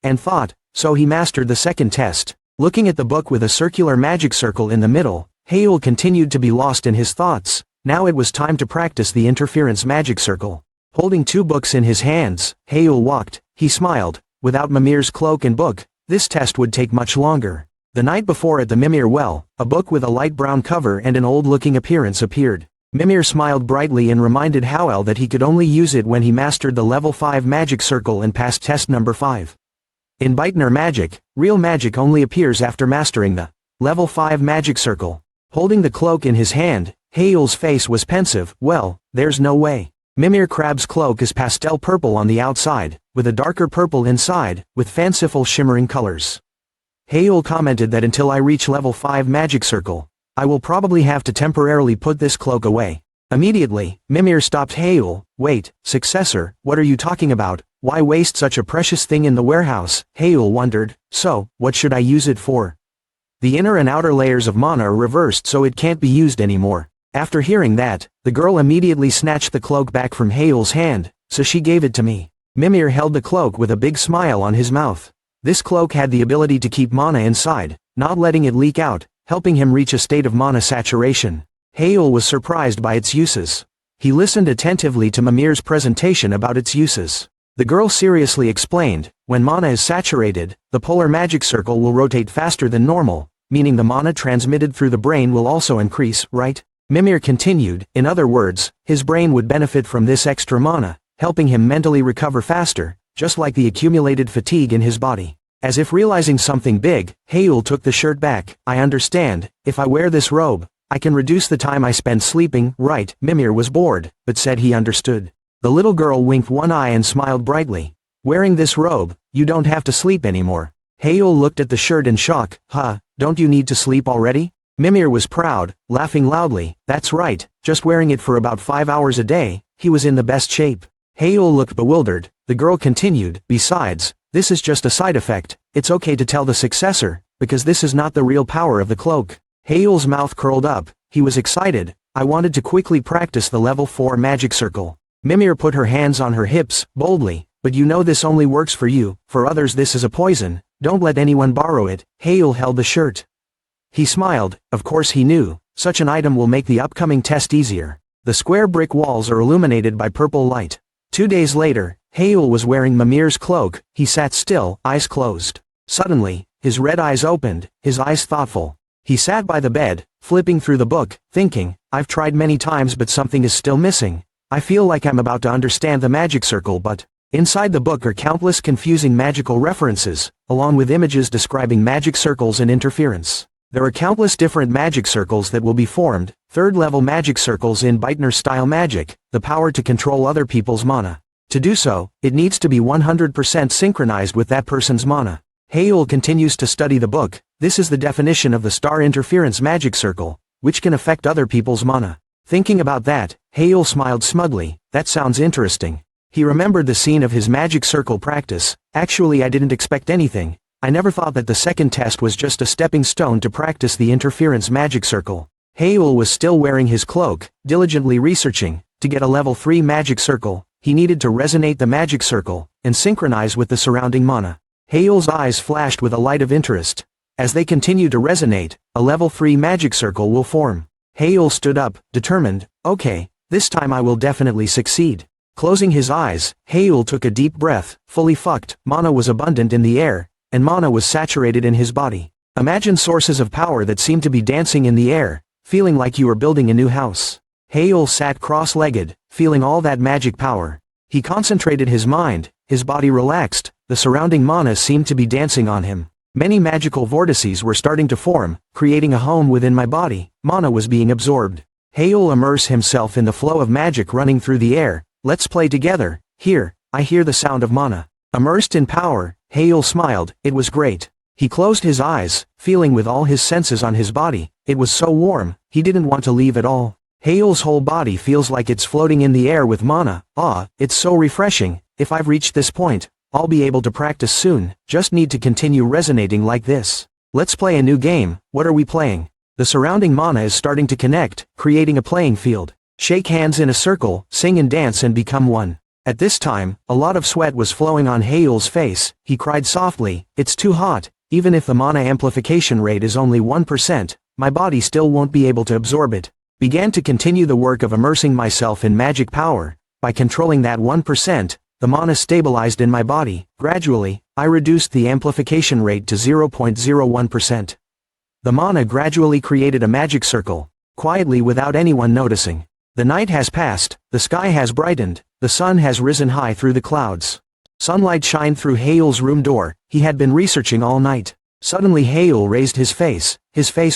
and thought, so he mastered the 2nd test. Looking at the book with a circular magic circle in the middle, Hayul continued to be lost in his thoughts. Now it was time to practice the interference magic circle. Holding 2 books in his hands, Hayul walked. He smiled. Without Mimir's cloak and book, this test would take much longer. The night before at the Mimir well, a book with a light brown cover and an old-looking appearance appeared. Mimir smiled brightly and reminded Howell that he could only use it when he mastered the level 5 magic circle and passed test number 5. In Beitner magic, real magic only appears after mastering the level 5 magic circle. Holding the cloak in his hand, Hael's face was pensive. Well, there's no way. Mimir Crab's cloak is pastel purple on the outside, with a darker purple inside, with fanciful shimmering colors. Hael commented that until I reach level 5 magic circle, I will probably have to temporarily put this cloak away. Immediately, Mimir stopped Hael. Wait, successor, what are you talking about? Why waste such a precious thing in the warehouse? Hael wondered. So, what should I use it for? The inner and outer layers of mana are reversed so it can't be used anymore. After hearing that, the girl immediately snatched the cloak back from Hael's hand, so she gave it to me. Mimir held the cloak with a big smile on his mouth. This cloak had the ability to keep mana inside, not letting it leak out, helping him reach a state of mana saturation. Hael was surprised by its uses. He listened attentively to Mimir's presentation about its uses. The girl seriously explained, when mana is saturated, the polar magic circle will rotate faster than normal, meaning the mana transmitted through the brain will also increase, right? Mimir continued, in other words, his brain would benefit from this extra mana, helping him mentally recover faster, just like the accumulated fatigue in his body. As if realizing something big, Hael took the shirt back. I understand, if I wear this robe, I can reduce the time I spend sleeping, right? Mimir was bored, but said he understood. The little girl winked one eye and smiled brightly. Wearing this robe, you don't have to sleep anymore. Hael looked at the shirt in shock. Don't you need to sleep already? Mimir was proud, laughing loudly. That's right, just wearing it for about 5 hours a day, he was in the best shape. Hael looked bewildered. The girl continued, besides, this is just a side effect. It's okay to tell the successor, because this is not the real power of the cloak. Hael's mouth curled up. He was excited. I wanted to quickly practice the level 4 magic circle. Mimir put her hands on her hips, boldly, but you know this only works for you, for others this is a poison, don't let anyone borrow it. Hael held the shirt. He smiled, of course he knew, such an item will make the upcoming test easier. The square brick walls are illuminated by purple light. 2 days later, Hael was wearing Mimir's cloak. He sat still, eyes closed. Suddenly, his red eyes opened, his eyes thoughtful. He sat by the bed, flipping through the book, thinking, I've tried many times but something is still missing. I feel like I'm about to understand the magic circle but, inside the book are countless confusing magical references, along with images describing magic circles and interference. There are countless different magic circles that will be formed, third-level magic circles in Beitner-style magic, the power to control other people's mana. To do so, it needs to be 100% synchronized with that person's mana. Hael continues to study the book. This is the definition of the star interference magic circle, which can affect other people's mana. Thinking about that, Hael smiled smugly. That sounds interesting. He remembered the scene of his magic circle practice. Actually, I didn't expect anything. I never thought that the second test was just a stepping stone to practice the interference magic circle. Hael was still wearing his cloak, diligently researching. To get a level 3 magic circle, he needed to resonate the magic circle, and synchronize with the surrounding mana. Hael's eyes flashed with a light of interest. As they continued to resonate, a level 3 magic circle will form. Hael stood up, determined. Okay, this time I will definitely succeed. Closing his eyes, Hael took a deep breath. Fully fucked, mana was abundant in the air, and mana was saturated in his body. Imagine sources of power that seemed to be dancing in the air, feeling like you were building a new house. Hael sat cross-legged, feeling all that magic power. He concentrated his mind, his body relaxed, the surrounding mana seemed to be dancing on him. Many magical vortices were starting to form, creating a home within my body. Mana was being absorbed. Hael immersed himself in the flow of magic running through the air. Let's play together. Here, I hear the sound of mana. Immersed in power, Hael smiled. It was great. He closed his eyes, feeling with all his senses on his body. It was so warm, he didn't want to leave at all. Hael's whole body feels like it's floating in the air with mana. It's so refreshing. If I've reached this point, I'll be able to practice soon. Just need to continue resonating like this. Let's play a new game. What are we playing? The surrounding mana is starting to connect, creating a playing field. Shake hands in a circle, sing and dance and become one. At this time, a lot of sweat was flowing on Hael's face. He cried softly, it's too hot. Even if the mana amplification rate is only 1%, my body still won't be able to absorb it. Began to continue the work of immersing myself in magic power. By controlling that 1%, the mana stabilized in my body. Gradually, I reduced the amplification rate to 0.01%. The mana gradually created a magic circle, quietly without anyone noticing. The night has passed, the sky has brightened, the sun has risen high through the clouds. Sunlight shined through Hael's room door. He had been researching all night. Suddenly Hael raised his face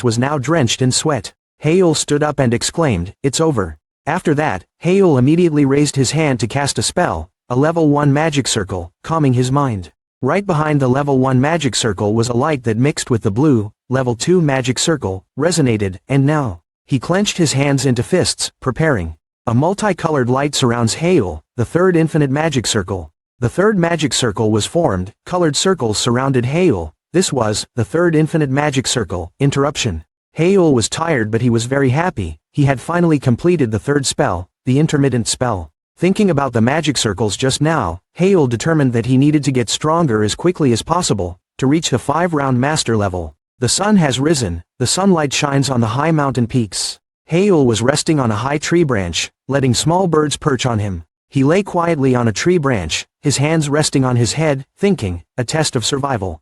was now drenched in sweat. Haeul stood up and exclaimed, "It's over." After that, Haeul immediately raised his hand to cast a spell, a level 1 magic circle, calming his mind. Right behind the level 1 magic circle was a light that mixed with the blue, level 2 magic circle, resonated, and now, he clenched his hands into fists, preparing. A multicolored light surrounds Haeul, the third infinite magic circle. The third magic circle was formed, colored circles surrounded Haeul. This was, the third infinite magic circle, interruption. Haeul was tired but he was very happy, he had finally completed the third spell, the intermittent spell. Thinking about the magic circles just now, Haeul determined that he needed to get stronger as quickly as possible, to reach the 5-round master level. The sun has risen, the sunlight shines on the high mountain peaks. Haeul was resting on a high tree branch, letting small birds perch on him. He lay quietly on a tree branch, his hands resting on his head, thinking, a test of survival.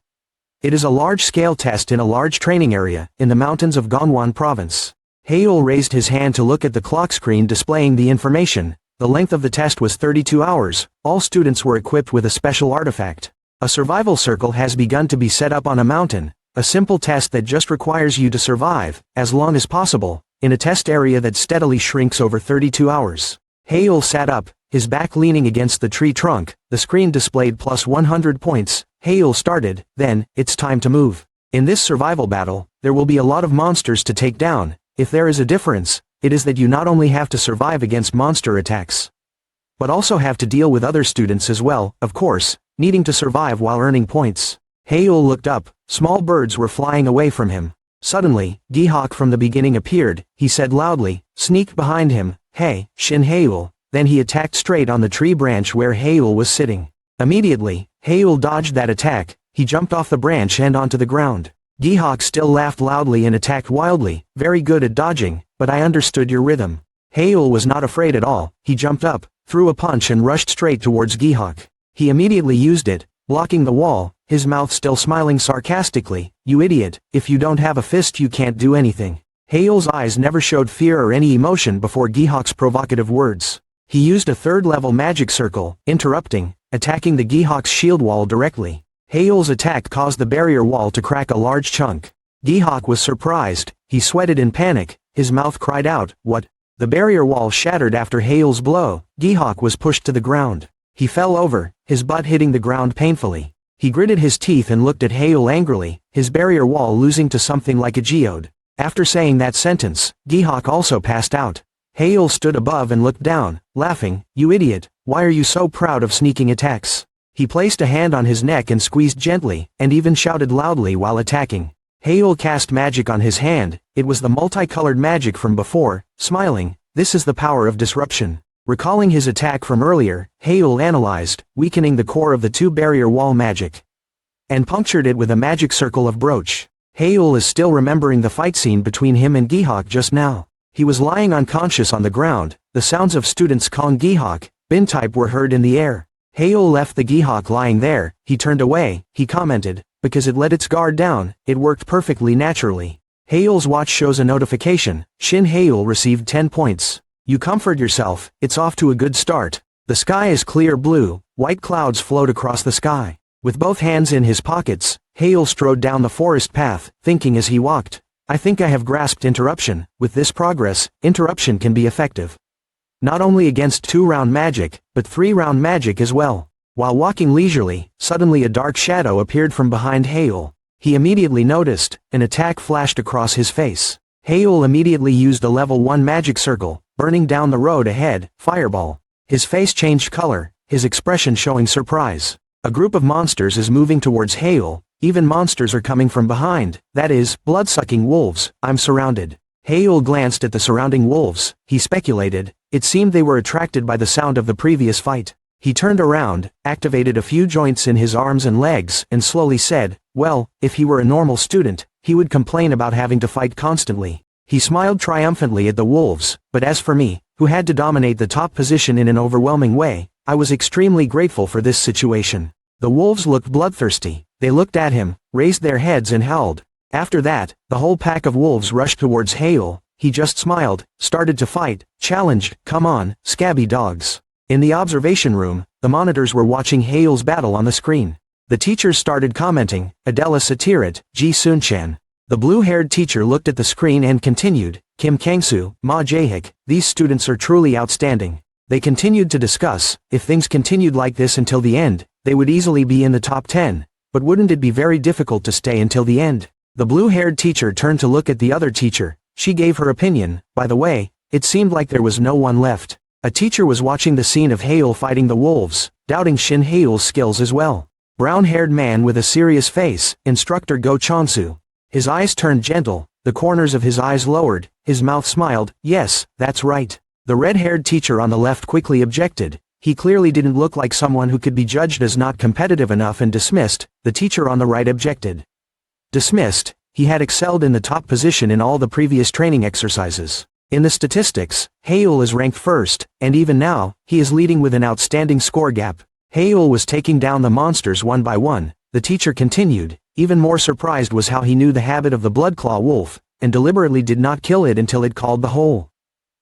It is a large-scale test in a large training area, in the mountains of Gangwon province. Haeul raised his hand to look at the clock screen displaying the information. The length of the test was 32 hours, all students were equipped with a special artifact. A survival circle has begun to be set up on a mountain, a simple test that just requires you to survive, as long as possible, in a test area that steadily shrinks over 32 hours. Haeul sat up, his back leaning against the tree trunk, the screen displayed plus 100 points. Haeul started, then, it's time to move. In this survival battle, there will be a lot of monsters to take down. If there is a difference, it is that you not only have to survive against monster attacks, but also have to deal with other students as well, of course, needing to survive while earning points. Haeul looked up, small birds were flying away from him. Suddenly, Gihawk from the beginning appeared, he said loudly, sneaked behind him, "Hey, Shin Haeul," then he attacked straight on the tree branch where Haeul was sitting. Immediately, Haeul dodged that attack, he jumped off the branch and onto the ground. Gihawk still laughed loudly and attacked wildly, very good at dodging, but I understood your rhythm. Haeul was not afraid at all, he jumped up, threw a punch and rushed straight towards Gihawk. He immediately used it, blocking the wall, his mouth still smiling sarcastically, "You idiot, if you don't have a fist you can't do anything." Haeul's eyes never showed fear or any emotion before Gihawk's provocative words. He used a third-level magic circle, interrupting, attacking the Gihawk's shield wall directly. Haeul's attack caused the barrier wall to crack a large chunk. Gihawk was surprised, he sweated in panic, his mouth cried out, "What?" The barrier wall shattered after Haeul's blow. Gihawk was pushed to the ground. He fell over, his butt hitting the ground painfully. He gritted his teeth and looked at Haeul angrily, his barrier wall losing to something like a geode. After saying that sentence, Gihawk also passed out. Haeul stood above and looked down, laughing, "You idiot, why are you so proud of sneaking attacks?" He placed a hand on his neck and squeezed gently, and even shouted loudly while attacking. Haeul cast magic on his hand, it was the multicolored magic from before, smiling, "This is the power of disruption." Recalling his attack from earlier, Haeul analyzed, weakening the core of the 2 barrier wall magic, and punctured it with a magic circle of brooch. Haeul is still remembering the fight scene between him and Gihawk just now. He was lying unconscious on the ground, the sounds of students calling Gihawk, bin type were heard in the air. Haeul left the Gihawk lying there, he turned away, he commented, because it let its guard down, it worked perfectly naturally. Haeul's watch shows a notification, Shin Haeul received 10 points. You comfort yourself, it's off to a good start. The sky is clear blue, white clouds float across the sky. With both hands in his pockets, Haeul strode down the forest path, thinking as he walked, I think I have grasped interruption, with this progress, interruption can be effective. Not only against 2-round magic, but 3-round magic as well. While walking leisurely, suddenly a dark shadow appeared from behind Haeul. He immediately noticed, an attack flashed across his face. Haeul immediately used a level 1 magic circle, burning down the road ahead, fireball. His face changed color, his expression showing surprise. A group of monsters is moving towards Haeul, even monsters are coming from behind, that is, blood-sucking wolves, I'm surrounded. Haeul glanced at the surrounding wolves, he speculated, it seemed they were attracted by the sound of the previous fight. He turned around, activated a few joints in his arms and legs, and slowly said, well, if he were a normal student, he would complain about having to fight constantly. He smiled triumphantly at the wolves, but as for me, who had to dominate the top position in an overwhelming way, I was extremely grateful for this situation. The wolves looked bloodthirsty, they looked at him, raised their heads and howled. After that, the whole pack of wolves rushed towards Haeul, he just smiled, started to fight, challenged, come on, scabby dogs. In the observation room, the monitors were watching Haeul's battle on the screen. The teachers started commenting, Adella Satirat, Ji Sunchan. The blue-haired teacher looked at the screen and continued, Kim Kangsu, Ma Jae-hik, these students are truly outstanding. They continued to discuss, if things continued like this until the end, they would easily be in the top 10. But wouldn't it be very difficult to stay until the end? The blue-haired teacher turned to look at the other teacher. She gave her opinion. By the way, it seemed like there was no one left. A teacher was watching the scene of Haeul fighting the wolves, doubting Shin Haeul's skills as well. Brown-haired man with a serious face, Instructor Go Chonsu. His eyes turned gentle, the corners of his eyes lowered, his mouth smiled, yes, that's right. The red-haired teacher on the left quickly objected. He clearly didn't look like someone who could be judged as not competitive enough and dismissed. The teacher on the right objected. Dismissed? He had excelled in the top position in all the previous training exercises. In the statistics, Haeul is ranked first, and even now, he is leading with an outstanding score gap. Haeul was taking down the monsters one by one. The teacher continued. Even more surprised was how he knew the habit of the bloodclaw wolf, and deliberately did not kill it until it called the whole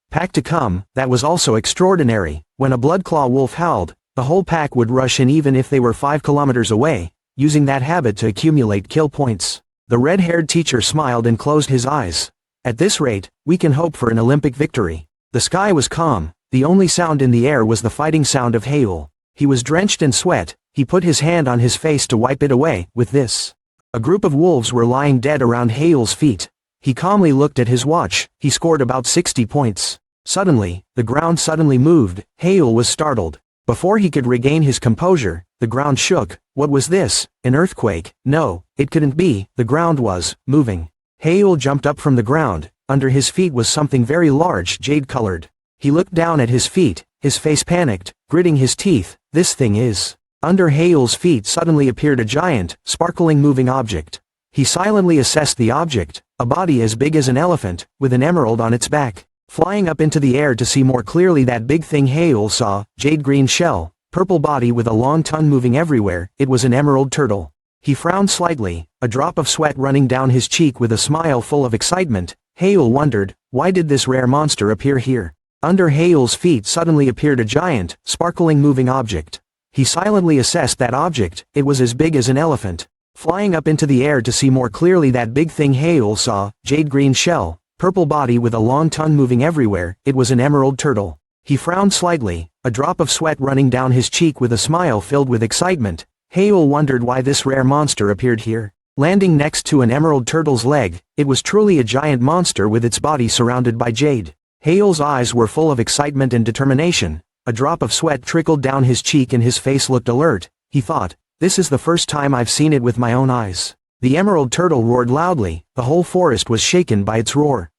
pack to come. That was also extraordinary. When a bloodclaw wolf howled, the whole pack would rush in even if they were 5 kilometers away, using that habit to accumulate kill points. The red-haired teacher smiled and closed his eyes. At this rate, we can hope for an Olympic victory. The sky was calm. The only sound in the air was the fighting sound of Haeul. He was drenched in sweat. He put his hand on his face to wipe it away. With this, a group of wolves were lying dead around Haeul's feet. He calmly looked at his watch. He scored about 60 points. Suddenly, the ground suddenly moved. Haeul was startled. Before he could regain his composure, the ground shook. What was this? An earthquake? No, it couldn't be. The ground was moving. Haeul jumped up from the ground. Under his feet was something very large, jade-colored. He looked down at his feet. His face panicked, gritting his teeth. This thing is... Under Haeul's feet suddenly appeared a giant, sparkling moving object. He silently assessed the object, a body as big as an elephant, with an emerald on its back. Flying up into the air to see more clearly that big thing Haeul saw, jade-green shell, purple body with a long tongue moving everywhere, it was an emerald turtle. He frowned slightly, a drop of sweat running down his cheek with a smile full of excitement. Haeul wondered, why did this rare monster appear here? Under Haeul's feet suddenly appeared a giant, sparkling moving object. He silently assessed that object. It was as big as an elephant. Flying up into the air to see more clearly that big thing Haeul saw, jade-green shell, purple body with a long tongue moving everywhere, it was an emerald turtle. He frowned slightly, a drop of sweat running down his cheek with a smile filled with excitement. Haeul wondered why this rare monster appeared here. Landing next to an emerald turtle's leg, it was truly a giant monster with its body surrounded by jade. Haeul's eyes were full of excitement and determination. A drop of sweat trickled down his cheek and his face looked alert. He thought, this is the first time I've seen it with my own eyes. The emerald turtle roared loudly. The whole forest was shaken by its roar.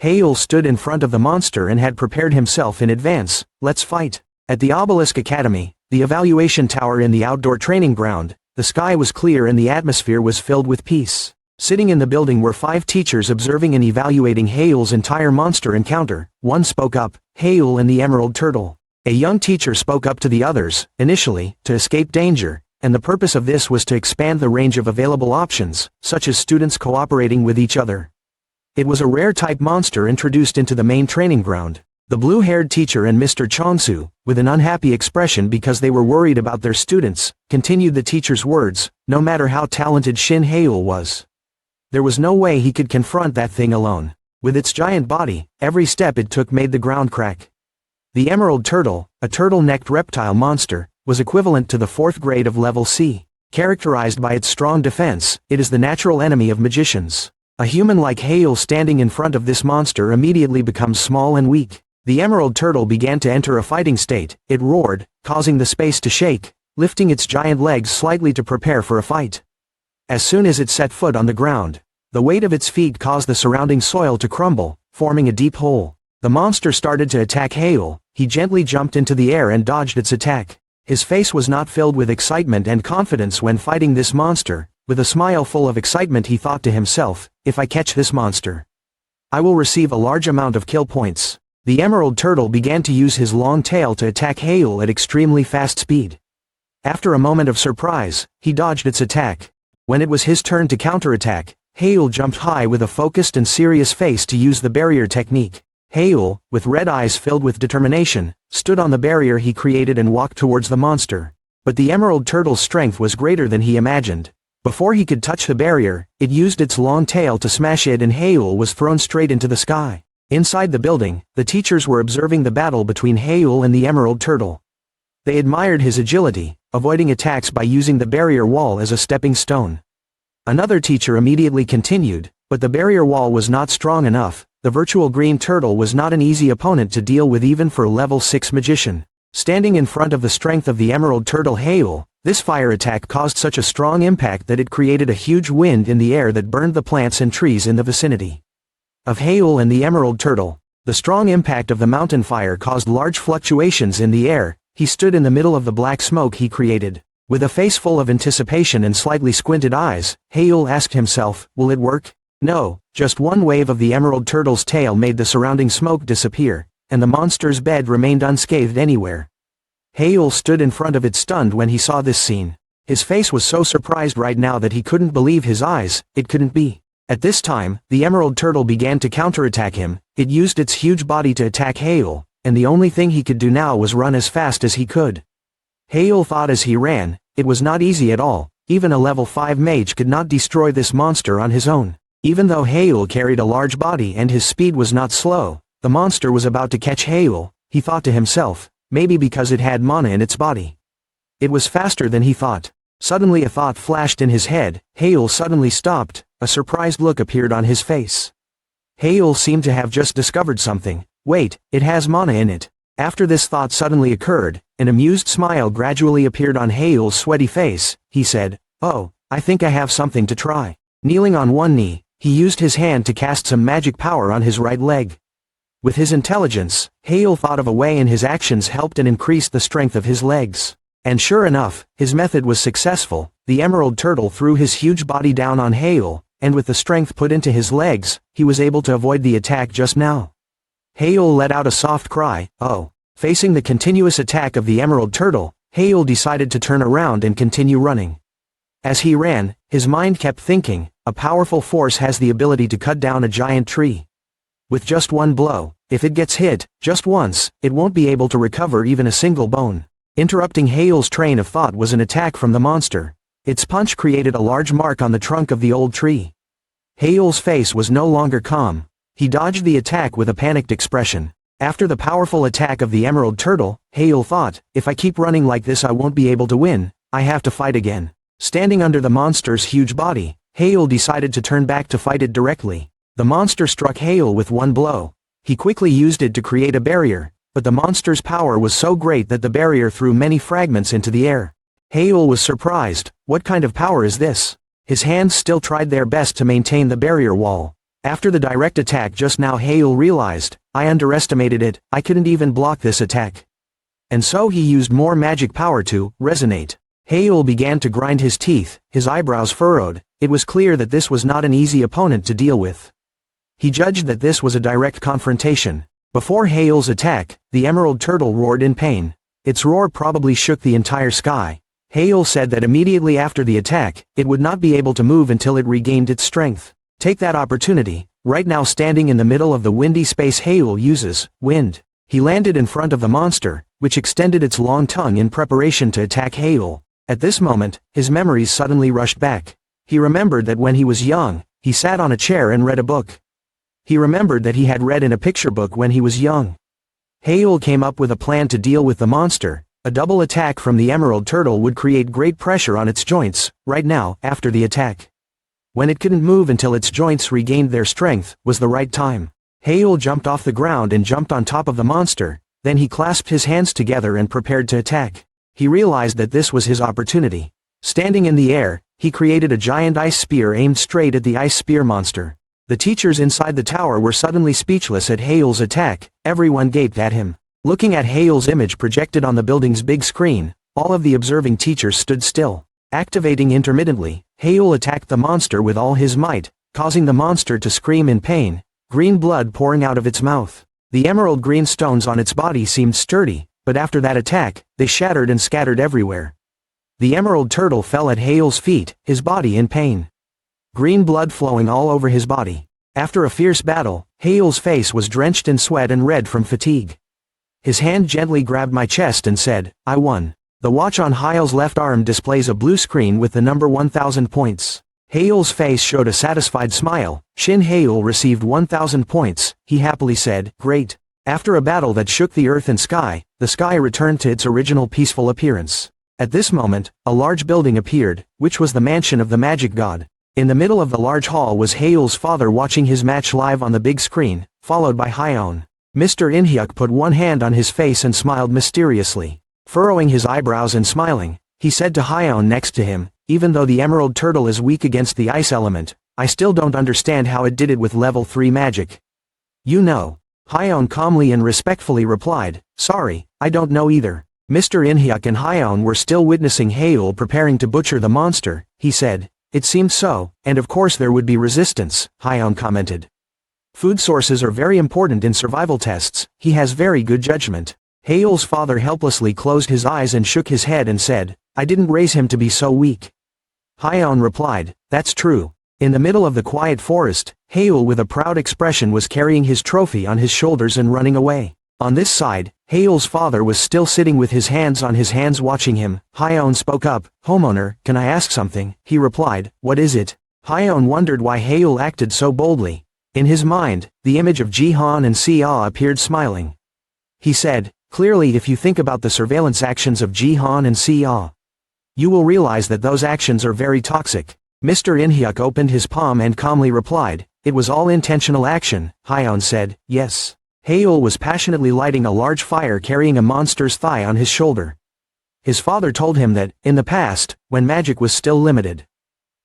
Haeul stood in front of the monster and had prepared himself in advance. Let's fight. At the Obelisk Academy, the evaluation tower in the outdoor training ground, the sky was clear and the atmosphere was filled with peace. Sitting in the building were 5 teachers observing and evaluating Haeul's entire monster encounter. One spoke up, Haeul and the emerald turtle. A young teacher spoke up to the others, initially, to escape danger, and the purpose of this was to expand the range of available options, such as students cooperating with each other. It was a rare type monster introduced into the main training ground. The blue-haired teacher and Mr. Chonsu, with an unhappy expression because they were worried about their students, continued the teacher's words, no matter how talented Shin Haeul was. There was no way he could confront that thing alone. With its giant body, every step it took made the ground crack. The emerald turtle, a turtle-necked reptile monster, was equivalent to the 4th grade of level C. Characterized by its strong defense, it is the natural enemy of magicians. A human like Haeul standing in front of this monster immediately becomes small and weak. The emerald turtle began to enter a fighting state. It roared, causing the space to shake, lifting its giant legs slightly to prepare for a fight. As soon as it set foot on the ground, the weight of its feet caused the surrounding soil to crumble, forming a deep hole. The monster started to attack Haeul. He gently jumped into the air and dodged its attack. His face was not filled with excitement and confidence when fighting this monster. With a smile full of excitement he thought to himself, if I catch this monster, I will receive a large amount of kill points. The emerald turtle began to use his long tail to attack Haeul at extremely fast speed. After a moment of surprise, he dodged its attack. When it was his turn to counterattack, Haeul jumped high with a focused and serious face to use the barrier technique. Haeul, with red eyes filled with determination, stood on the barrier he created and walked towards the monster. But the emerald turtle's strength was greater than he imagined. Before he could touch the barrier, it used its long tail to smash it and Haeul was thrown straight into the sky. Inside the building, the teachers were observing the battle between Haeul and the Emerald Turtle. They admired his agility, avoiding attacks by using the barrier wall as a stepping stone. Another teacher immediately continued, but the barrier wall was not strong enough. The virtual green turtle was not an easy opponent to deal with even for a level 6 magician. Standing in front of the strength of the Emerald Turtle Haeul, this fire attack caused such a strong impact that it created a huge wind in the air that burned the plants and trees in the vicinity of Haeul and the Emerald Turtle. The strong impact of the mountain fire caused large fluctuations in the air. He stood in the middle of the black smoke he created. With a face full of anticipation and slightly squinted eyes, Haeul asked himself, will it work? No, just one wave of the Emerald Turtle's tail made the surrounding smoke disappear, and the monster's bed remained unscathed anywhere. Haeul stood in front of it stunned when he saw this scene. His face was so surprised right now that he couldn't believe his eyes. It couldn't be. At this time, the Emerald Turtle began to counterattack him. It used its huge body to attack Haeul, and the only thing he could do now was run as fast as he could. Haeul thought as he ran, it was not easy at all. Even a level 5 mage could not destroy this monster on his own. Even though Haeul carried a large body and his speed was not slow, the monster was about to catch Haeul. He thought to himself, maybe because it had mana in its body. It was faster than he thought. Suddenly a thought flashed in his head. Haeul suddenly stopped. A surprised look appeared on his face. Haeul seemed to have just discovered something. Wait, it has mana in it. After this thought suddenly occurred, an amused smile gradually appeared on Haeul's sweaty face. He said, oh, I think I have something to try. Kneeling on one knee, he used his hand to cast some magic power on his right leg. With his intelligence, Haeul thought of a way and his actions helped and increased the strength of his legs. And sure enough, his method was successful. The Emerald Turtle threw his huge body down on Haeul, and with the strength put into his legs, he was able to avoid the attack just now. Haeul let out a soft cry, oh. Facing the continuous attack of the Emerald Turtle, Haeul decided to turn around and continue running. As he ran, his mind kept thinking, a powerful force has the ability to cut down a giant tree. With just one blow, if it gets hit, just once, it won't be able to recover even a single bone. Interrupting Haeul's train of thought was an attack from the monster. Its punch created a large mark on the trunk of the old tree. Haeul's face was no longer calm. He dodged the attack with a panicked expression. After the powerful attack of the Emerald Turtle, Haeul thought, if I keep running like this I won't be able to win. I have to fight again. Standing under the monster's huge body, Haeul decided to turn back to fight it directly. The monster struck Haeul with one blow. He quickly used it to create a barrier, but the monster's power was so great that the barrier threw many fragments into the air. Haeul was surprised. What kind of power is this? His hands still tried their best to maintain the barrier wall. After the direct attack just now, Haeul realized, I underestimated it. I couldn't even block this attack. And so he used more magic power to resonate. Haeul began to grind his teeth, his eyebrows furrowed. It was clear that this was not an easy opponent to deal with. He judged that this was a direct confrontation. Before Haeul's attack, the Emerald Turtle roared in pain. Its roar probably shook the entire sky. Haeul said that immediately after the attack, it would not be able to move until it regained its strength. Take that opportunity. Right now, standing in the middle of the windy space, Haeul uses wind. He landed in front of the monster, which extended its long tongue in preparation to attack Haeul. At this moment, his memories suddenly rushed back. He remembered that when he was young, he sat on a chair and read a book. He remembered that he had read in a picture book when he was young. Haeul came up with a plan to deal with the monster. A double attack from the Emerald Turtle would create great pressure on its joints. Right now, after the attack, when it couldn't move until its joints regained their strength, was the right time. Haeul jumped off the ground and jumped on top of the monster. Then he clasped his hands together and prepared to attack. He realized that this was his opportunity. Standing in the air, he created a giant ice spear aimed straight at the ice spear monster. The teachers inside the tower were suddenly speechless at Haeul's attack. Everyone gaped at him. Looking at Haeul's image projected on the building's big screen, all of the observing teachers stood still. Activating intermittently, Haeul attacked the monster with all his might, causing the monster to scream in pain, green blood pouring out of its mouth. The emerald green stones on its body seemed sturdy, but after that attack, they shattered and scattered everywhere. The Emerald Turtle fell at Haeul's feet, his body in pain. Green blood flowing all over his body. After a fierce battle, Haeul's face was drenched in sweat and red from fatigue. His hand gently grabbed my chest and said, I won. The watch on Hyul's left arm displays a blue screen with the number 1000 points. Hyul's face showed a satisfied smile. Shin Hyul received 1000 points, he happily said, great. After a battle that shook the earth and sky, the sky returned to its original peaceful appearance. At this moment, a large building appeared, which was the mansion of the magic god. In the middle of the large hall was Hyul's father watching his match live on the big screen, followed by Hyun. Mr. Inhyuk put one hand on his face and smiled mysteriously. Furrowing his eyebrows and smiling, he said to Hyun next to him, even though the emerald turtle is weak against the ice element, I still don't understand how it did it with level 3 magic. You know. Hyun calmly and respectfully replied, sorry, I don't know either. Mr. Inhyuk and Hyun were still witnessing Hyul preparing to butcher the monster. He said, it seemed so, and of course there would be resistance, Hyun commented. Food sources are very important in survival tests, he has very good judgment. Hyul's father helplessly closed his eyes and shook his head and said, I didn't raise him to be so weak. Hyun replied, that's true. In the middle of the quiet forest, Hyul with a proud expression was carrying his trophy on his shoulders and running away. On this side, Hyul's father was still sitting with his hands on his hands watching him. Hyun spoke up, homeowner, can I ask something? He replied, what is it? Hyun wondered why Hyul acted so boldly. In his mind, the image of Jihan and Sia appeared smiling. He said, clearly if you think about the surveillance actions of Jihan and Sia, you will realize that those actions are very toxic. Mr. Inhyuk opened his palm and calmly replied, it was all intentional action. Hyun said, yes. Hyul was passionately lighting a large fire carrying a monster's thigh on his shoulder. His father told him that, in the past, when magic was still limited,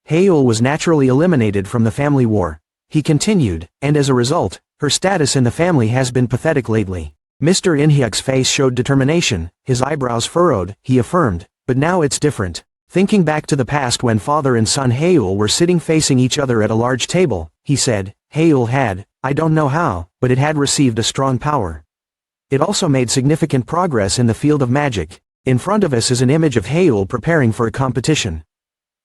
Hyul was naturally eliminated from the family war. He continued, and as a result, her status in the family has been pathetic lately. Mr. Inhyuk's face showed determination, his eyebrows furrowed, he affirmed, but now it's different. Thinking back to the past when father and son Hyul were sitting facing each other at a large table, he said, Hyul had, I don't know how, but it had received a strong power. It also made significant progress in the field of magic. In front of us is an image of Hyul preparing for a competition.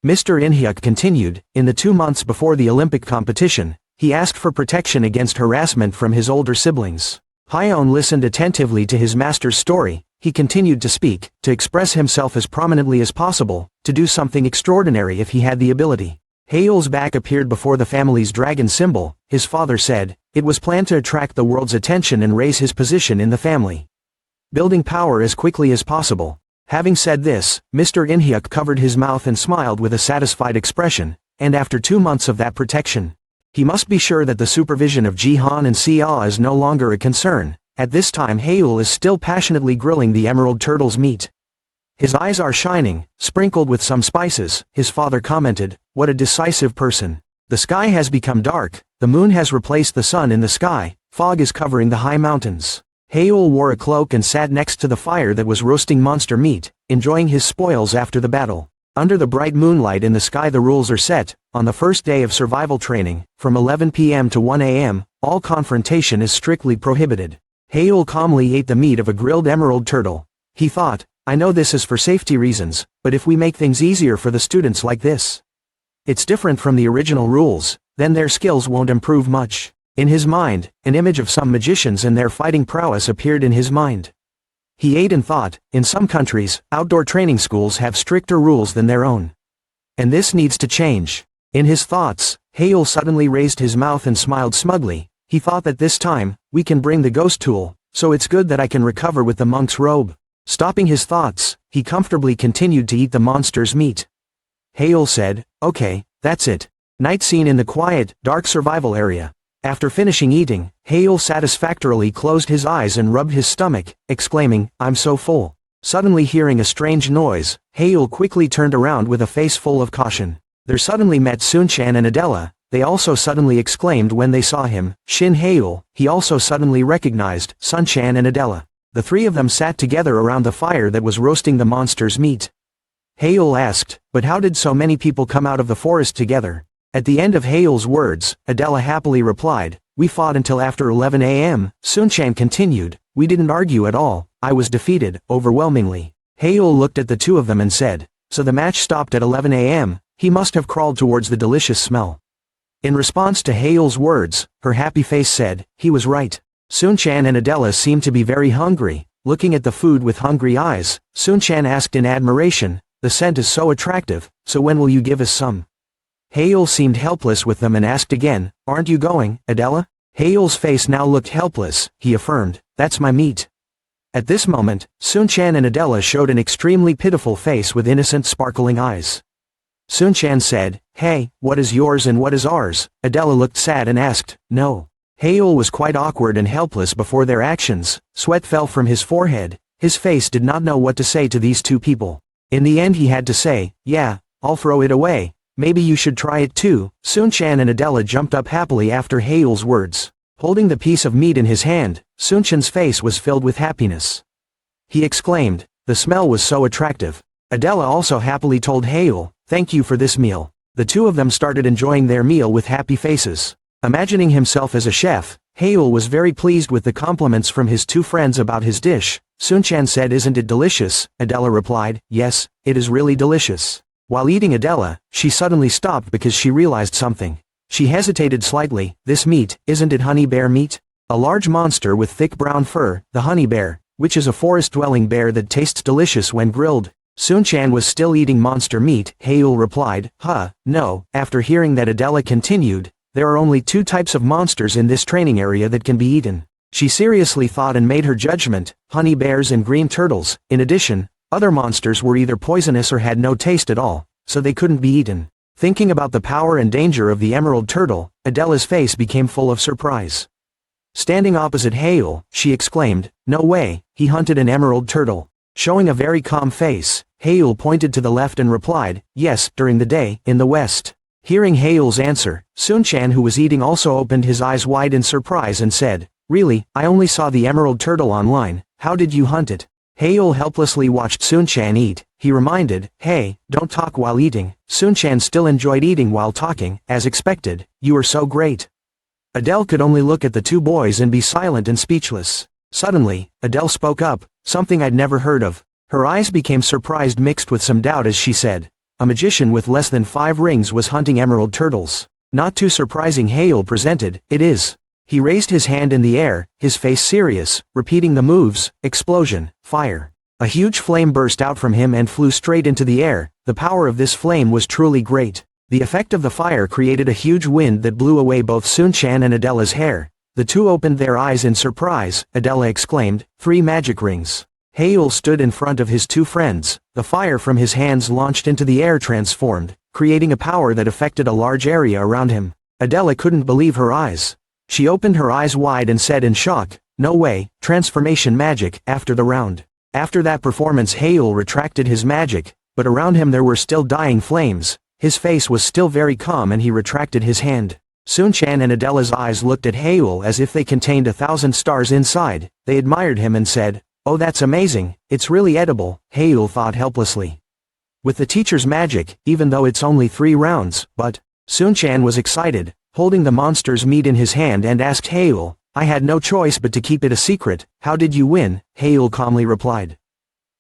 Mr. Inhyuk continued, in the 2 months before the Olympic competition, he asked for protection against harassment from his older siblings. Hyun listened attentively to his master's story. He continued to speak, to express himself as prominently as possible, to do something extraordinary if he had the ability. Hyul's back appeared before the family's dragon symbol. His father said, it was planned to attract the world's attention and raise his position in the family, building power as quickly as possible. Having said this, Mr. Inhyuk covered his mouth and smiled with a satisfied expression, and after 2 months of that protection, he must be sure that the supervision of Jihan and Sia is no longer a concern. At this time Hyul is still passionately grilling the emerald turtle's meat. His eyes are shining, sprinkled with some spices. His father commented, what a decisive person. The sky has become dark, the moon has replaced the sun in the sky, fog is covering the high mountains. Hyul wore a cloak and sat next to the fire that was roasting monster meat, enjoying his spoils after the battle. Under the bright moonlight in the sky the rules are set. On the first day of survival training, from 11 p.m. to 1 a.m., all confrontation is strictly prohibited. Hyul calmly ate the meat of a grilled emerald turtle. He thought, I know this is for safety reasons, but if we make things easier for the students like this, it's different from the original rules, then their skills won't improve much. In his mind, an image of some magicians and their fighting prowess appeared in his mind. He ate and thought, in some countries, outdoor training schools have stricter rules than their own. And this needs to change. In his thoughts, Hyul suddenly raised his mouth and smiled smugly. He thought that this time, we can bring the ghost tool, so it's good that I can recover with the monk's robe. Stopping his thoughts, he comfortably continued to eat the monster's meat. Hyul said, okay, that's it. Night scene in the quiet, dark survival area. After finishing eating, Hyul satisfactorily closed his eyes and rubbed his stomach, exclaiming, I'm so full. Suddenly hearing a strange noise, Hyul quickly turned around with a face full of caution. There suddenly met Sunchan and Adella. They also suddenly exclaimed when they saw him, Shin Hyul. He also suddenly recognized Sunchan and Adella. The three of them sat together around the fire that was roasting the monster's meat. Hyul asked, but how did so many people come out of the forest together? At the end of Hyul's words, Adella happily replied, we fought until after 11 a.m. Sunchan continued, we didn't argue at all, I was defeated, overwhelmingly. Hyul looked at the two of them and said, so the match stopped at 11 a.m., he must have crawled towards the delicious smell. In response to Hyul's words, her happy face said, he was right. Sunchan and Adella seemed to be very hungry. looking at the food with hungry eyes. Sun-chan asked in admiration, "The scent is so attractive, so when will you give us some?" Haeul seemed helpless with them and asked again, "Aren't you going, Adella?" Haeul's face now looked helpless. He affirmed, "That's my meat." At this moment, Sun-chan and Adella showed an extremely pitiful face with innocent sparkling eyes. Sun-chan said, "Hey, what is yours and what is ours?" Adella looked sad and asked, "No." Haeul was quite awkward and helpless before their actions. Sweat fell from his forehead. His face did not know what to say to these two people. In the end he had to say, "Yeah, I'll throw it away. Maybe you should try it too." Sun-chan and Adella jumped up happily after Haeul's words. Holding the piece of meat in his hand, Sun-chan's face was filled with happiness. He exclaimed, "The smell was so attractive." Adella also happily told Haeul, "Thank you for this meal." The two of them started enjoying their meal with happy faces. Imagining himself as a chef, Haeul was very pleased with the compliments from his two friends about his dish. Sun-chan said, "Isn't it delicious?" Adella replied, "Yes, it is really delicious." While eating Adella, she suddenly stopped because she realized something. She hesitated slightly. "This meat, isn't it honey bear meat?" A large monster with thick brown fur, the honey bear, which is a forest-dwelling bear that tastes delicious when grilled. Sun-chan was still eating monster meat. Haeul replied, "No." After hearing that, Adella continued, "There are only two types of monsters in this training area that can be eaten." She seriously thought and made her judgment, honey bears and green turtles. In addition, other monsters were either poisonous or had no taste at all, so they couldn't be eaten. Thinking about the power and danger of the emerald turtle, Adella's face became full of surprise. Standing opposite Haeul, she exclaimed, "No way, he hunted an emerald turtle." Showing a very calm face, Haeul pointed to the left and replied, "Yes, during the day, in the west." Hearing Haeul's answer, Sun-chan, who was eating, also opened his eyes wide in surprise and said, "Really, I only saw the emerald turtle online. How did you hunt it?" Haeul helplessly watched Sun-chan eat. He reminded, "Hey, don't talk while eating." Sun-chan still enjoyed eating while talking. "As expected, you are so great." Adele could only look at the two boys and be silent and speechless. Suddenly, Adele spoke up, something I'd never heard of. Her eyes became surprised mixed with some doubt as she said, "A magician with less than 5 rings was hunting emerald turtles." Not too surprising, Haeul presented, "It is." He raised his hand in the air, his face serious, repeating the moves. Explosion, fire. A huge flame burst out from him and flew straight into the air. The power of this flame was truly great. The effect of the fire created a huge wind that blew away both Sun-chan and Adella's hair. The two opened their eyes in surprise. Adella exclaimed, "3 magic rings." Haeul stood in front of his two friends. The fire from his hands launched into the air transformed, creating a power that affected a large area around him. Adella couldn't believe her eyes. She opened her eyes wide and said in shock, "No way, transformation magic." After the round. After that performance, Haeul retracted his magic, but around him there were still dying flames. His face was still very calm and he retracted his hand. Sun-chan and Adella's eyes looked at Haeul as if they contained 1,000 stars inside. They admired him and said, "Oh, that's amazing, it's really edible," Haeul thought helplessly. With the teacher's magic, even though it's only 3 rounds, but Sun-chan was excited, holding the monster's meat in his hand, and asked Haeul, "I had no choice but to keep it a secret. How did you win?" Haeul calmly replied,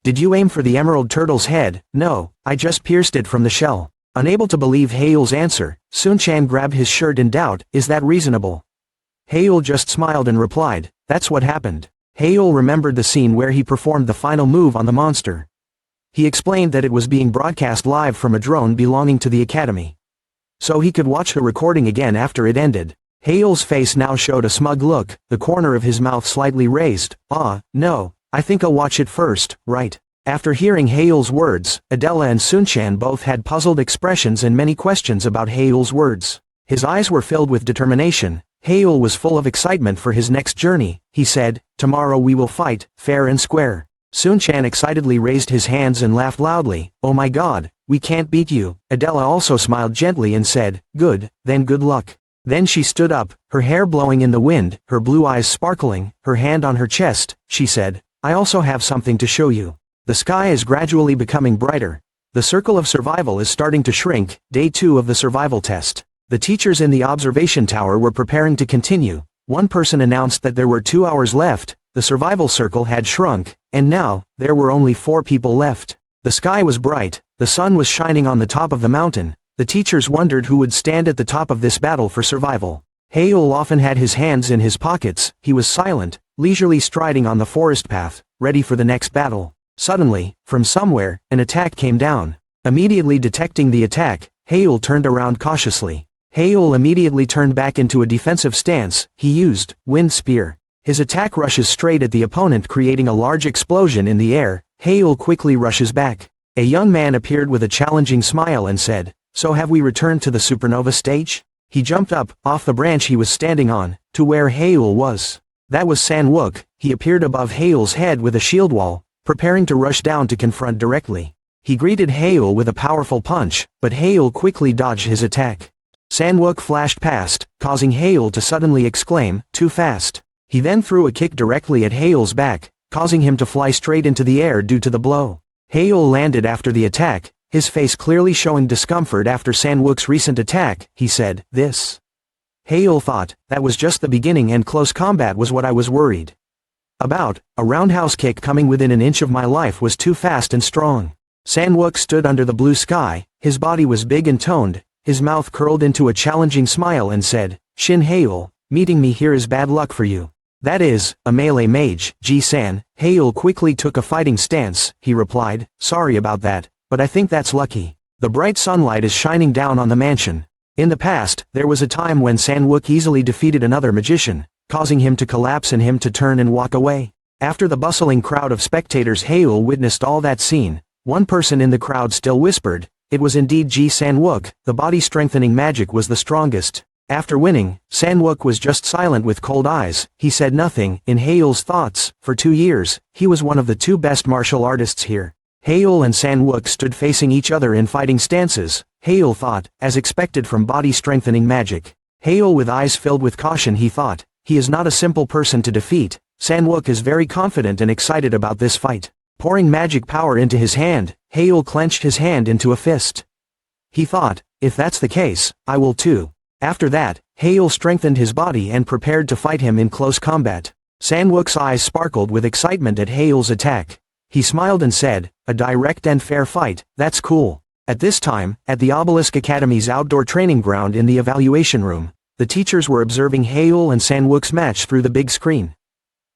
"Did you aim for the emerald turtle's head?" "No, I just pierced it from the shell." Unable to believe Haeul's answer, Sun-chan grabbed his shirt in doubt. "Is that reasonable?" Haeul just smiled and replied, "That's what happened." Haeul remembered the scene where he performed the final move on the monster. He explained that it was being broadcast live from a drone belonging to the academy, so he could watch the recording again after it ended. Haeul's face now showed a smug look, the corner of his mouth slightly raised. No, I think I'll watch it first, right?" After hearing Haeul's words, Adella and Sun-chan both had puzzled expressions and many questions about Haeul's words. His eyes were filled with determination. Haeul was full of excitement for his next journey. He said, "Tomorrow we will fight, fair and square." Sun-chan excitedly raised his hands and laughed loudly. "Oh my god, we can't beat you." Adella also smiled gently and said, "Good, then good luck." Then she stood up, her hair blowing in the wind, her blue eyes sparkling, her hand on her chest. She said, "I also have something to show you." The sky is gradually becoming brighter. The circle of survival is starting to shrink. Day 2 of the survival test. The teachers in the observation tower were preparing to continue. One person announced that there were 2 hours left. The survival circle had shrunk, and now, there were only 4 people left. The sky was bright, the sun was shining on the top of the mountain. The teachers wondered who would stand at the top of this battle for survival. Haeul often had his hands in his pockets. He was silent, leisurely striding on the forest path, ready for the next battle. Suddenly, from somewhere, an attack came down. Immediately detecting the attack, Haeul turned around cautiously. Haeul immediately turned back into a defensive stance. He used Wind Spear. His attack rushes straight at the opponent, creating a large explosion in the air. Haeul quickly rushes back. A young man appeared with a challenging smile and said, "So have we returned to the supernova stage?" He jumped up, off the branch he was standing on, to where Haeul was. That was San-wook. He appeared above Haeul's head with a shield wall, preparing to rush down to confront directly. He greeted Haeul with a powerful punch, but Haeul quickly dodged his attack. San-wook flashed past, causing Haeul to suddenly exclaim, "Too fast." He then threw a kick directly at Haeul's back, causing him to fly straight into the air due to the blow. Haeul landed after the attack, his face clearly showing discomfort after San-wook's recent attack. He said, "This." Haeul thought, that was just the beginning and close combat was what I was worried about. A roundhouse kick coming within an inch of my life was too fast and strong. San-wook stood under the blue sky, his body was big and toned, his mouth curled into a challenging smile and said, "Shin Haeul, meeting me here is bad luck for you." "That is, a melee mage, Ji-san." Haeul quickly took a fighting stance. He replied, "Sorry about that, but I think that's lucky. The bright sunlight is shining down on the mansion." In the past, there was a time when San-wook easily defeated another magician, causing him to collapse and him to turn and walk away. After the bustling crowd of spectators Haeul witnessed all that scene, one person in the crowd still whispered, it was indeed Ji San-wook, the body-strengthening magic was the strongest. After winning, San-wook was just silent with cold eyes. He said nothing. In Haeul's thoughts, for 2 years, he was one of the 2 best martial artists here. Haeul and San-wook stood facing each other in fighting stances. Haeul thought, as expected from body-strengthening magic. Haeul with eyes filled with caution he thought, he is not a simple person to defeat. San-wook is very confident and excited about this fight. Pouring magic power into his hand, Haeul clenched his hand into a fist. He thought, if that's the case, I will too. After that, Haeul strengthened his body and prepared to fight him in close combat. San-wook's eyes sparkled with excitement at Haeul's attack. He smiled and said, "A direct and fair fight, that's cool." At this time, at the Obelisk Academy's outdoor training ground in the evaluation room, the teachers were observing Haeul and San-wook's match through the big screen.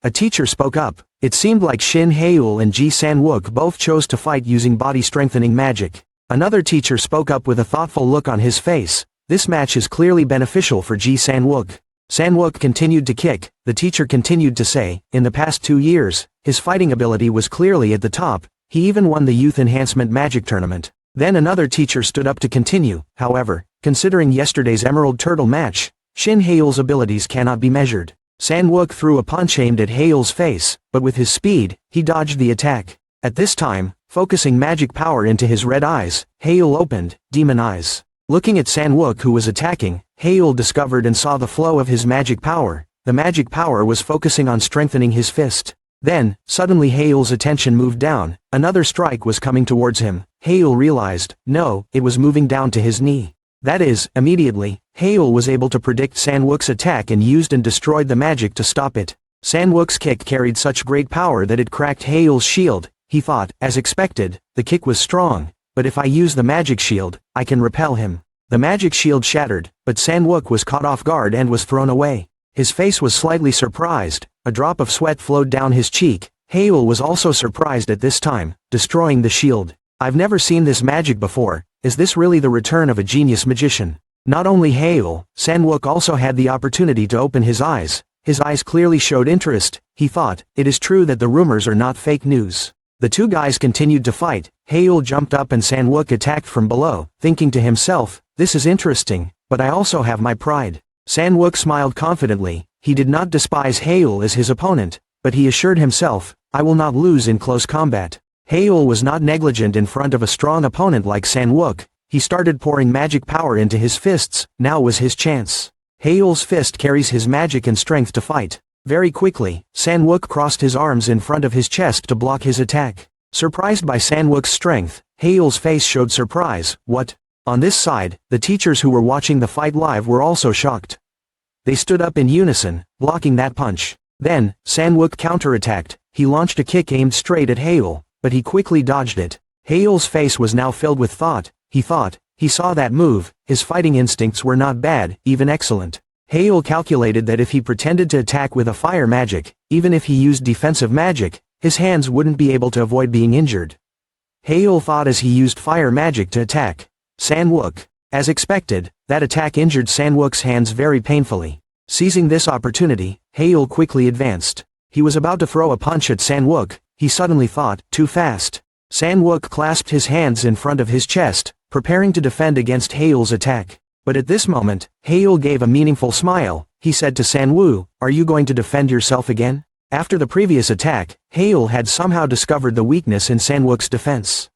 A teacher spoke up. It seemed like Shin Haeul and Ji San-wook both chose to fight using body-strengthening magic. Another teacher spoke up with a thoughtful look on his face. This match is clearly beneficial for Ji San-wook. San-wook continued to kick. The teacher continued to say, in the past 2 years, his fighting ability was clearly at the top. He even won the Youth Enhancement Magic Tournament. Then another teacher stood up to continue. However, considering yesterday's Emerald Turtle match, Shin Haeul's abilities cannot be measured. San-wook threw a punch aimed at Haeul's face, but with his speed, he dodged the attack. At this time, focusing magic power into his red eyes, Haeul opened, demon eyes. Looking at San-wook who was attacking, Haeul discovered and saw the flow of his magic power. The magic power was focusing on strengthening his fist. Then, suddenly Haeul's attention moved down. Another strike was coming towards him. Haeul realized, no, it was moving down to his knee. That is, immediately, Haeul was able to predict San-wook's attack and used and destroyed the magic to stop it. San-wook's kick carried such great power that it cracked Haeul's shield. He thought, as expected, the kick was strong, but if I use the magic shield, I can repel him. The magic shield shattered, but San-wook was caught off guard and was thrown away. His face was slightly surprised. A drop of sweat flowed down his cheek. Haeul was also surprised at this time, destroying the shield. I've never seen this magic before. Is this really the return of a genius magician? Not only Haeul, San-wook also had the opportunity to open his eyes. His eyes clearly showed interest. He thought, it is true that the rumors are not fake news. The 2 guys continued to fight. Haeul jumped up and San-wook attacked from below, thinking to himself, this is interesting, but I also have my pride. San-wook smiled confidently. He did not despise Haeul as his opponent, but he assured himself, I will not lose in close combat. Haeul was not negligent in front of a strong opponent like San-wook. He started pouring magic power into his fists. Now was his chance. Haeul's fist carries his magic and strength to fight. Very quickly, San-wook crossed his arms in front of his chest to block his attack. Surprised by San-wook's strength, Haeul's face showed surprise. What? On this side, the teachers who were watching the fight live were also shocked. They stood up in unison, blocking that punch. Then, San-wook counterattacked. He launched a kick aimed straight at Haeul, but he quickly dodged it. Haeul's face was now filled with thought. He thought, he saw that move. His fighting instincts were not bad, even excellent. Hail calculated that if he pretended to attack with a fire magic, even if he used defensive magic, his hands wouldn't be able to avoid being injured. Hail thought as he used fire magic to attack San-wook. As expected, that attack injured San-wook's hands very painfully. Seizing this opportunity, Hail quickly advanced. He was about to throw a punch at San-wook, he suddenly thought, too fast. San-wook clasped his hands in front of his chest, preparing to defend against Hail's attack. But at this moment, Hail gave a meaningful smile. He said to San-woo, "Are you going to defend yourself again?" After the previous attack, Hail had somehow discovered the weakness in San-wook's defense.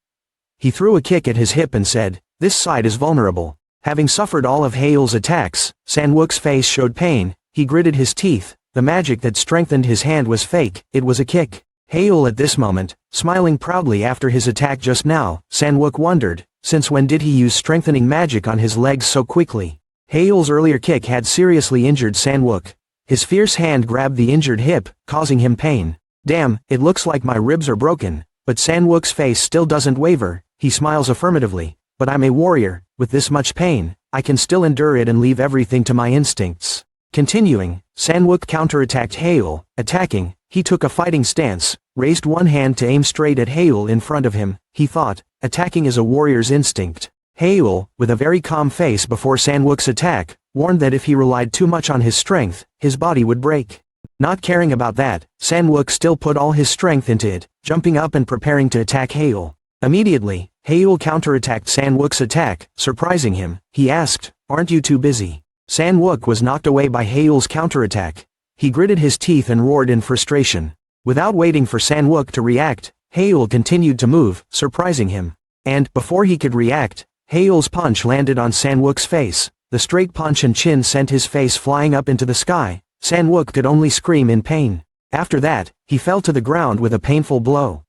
He threw a kick at his hip and said, "This side is vulnerable." Having suffered all of Hail's attacks, San-wook's face showed pain. He gritted his teeth. The magic that strengthened his hand was fake, it was a kick. Hail at this moment, smiling proudly after his attack just now, San-wook wondered, since when did he use strengthening magic on his legs so quickly? Hail's earlier kick had seriously injured San-wook. His fierce hand grabbed the injured hip, causing him pain. "Damn, it looks like my ribs are broken." But San-wook's face still doesn't waver. He smiles affirmatively. "But I'm a warrior. With this much pain, I can still endure it and leave everything to my instincts." Continuing, San-wook counterattacked Hail. Attacking, he took a fighting stance, raised one hand to aim straight at Hail in front of him. He thought, attacking is a warrior's instinct. Hail, with a very calm face before San-wook's attack, warned that if he relied too much on his strength, his body would break. Not caring about that, San-wook still put all his strength into it, jumping up and preparing to attack Hail. Immediately, Hail counterattacked San-wook's attack, surprising him. He asked, "Aren't you too busy?" San-wook was knocked away by Hail's counterattack. He gritted his teeth and roared in frustration. Without waiting for San-wook to react, Hail continued to move, surprising him. And, before he could react, Hail's punch landed on San-wook's face. The straight punch and chin sent his face flying up into the sky. San-wook could only scream in pain. After that, he fell to the ground with a painful blow.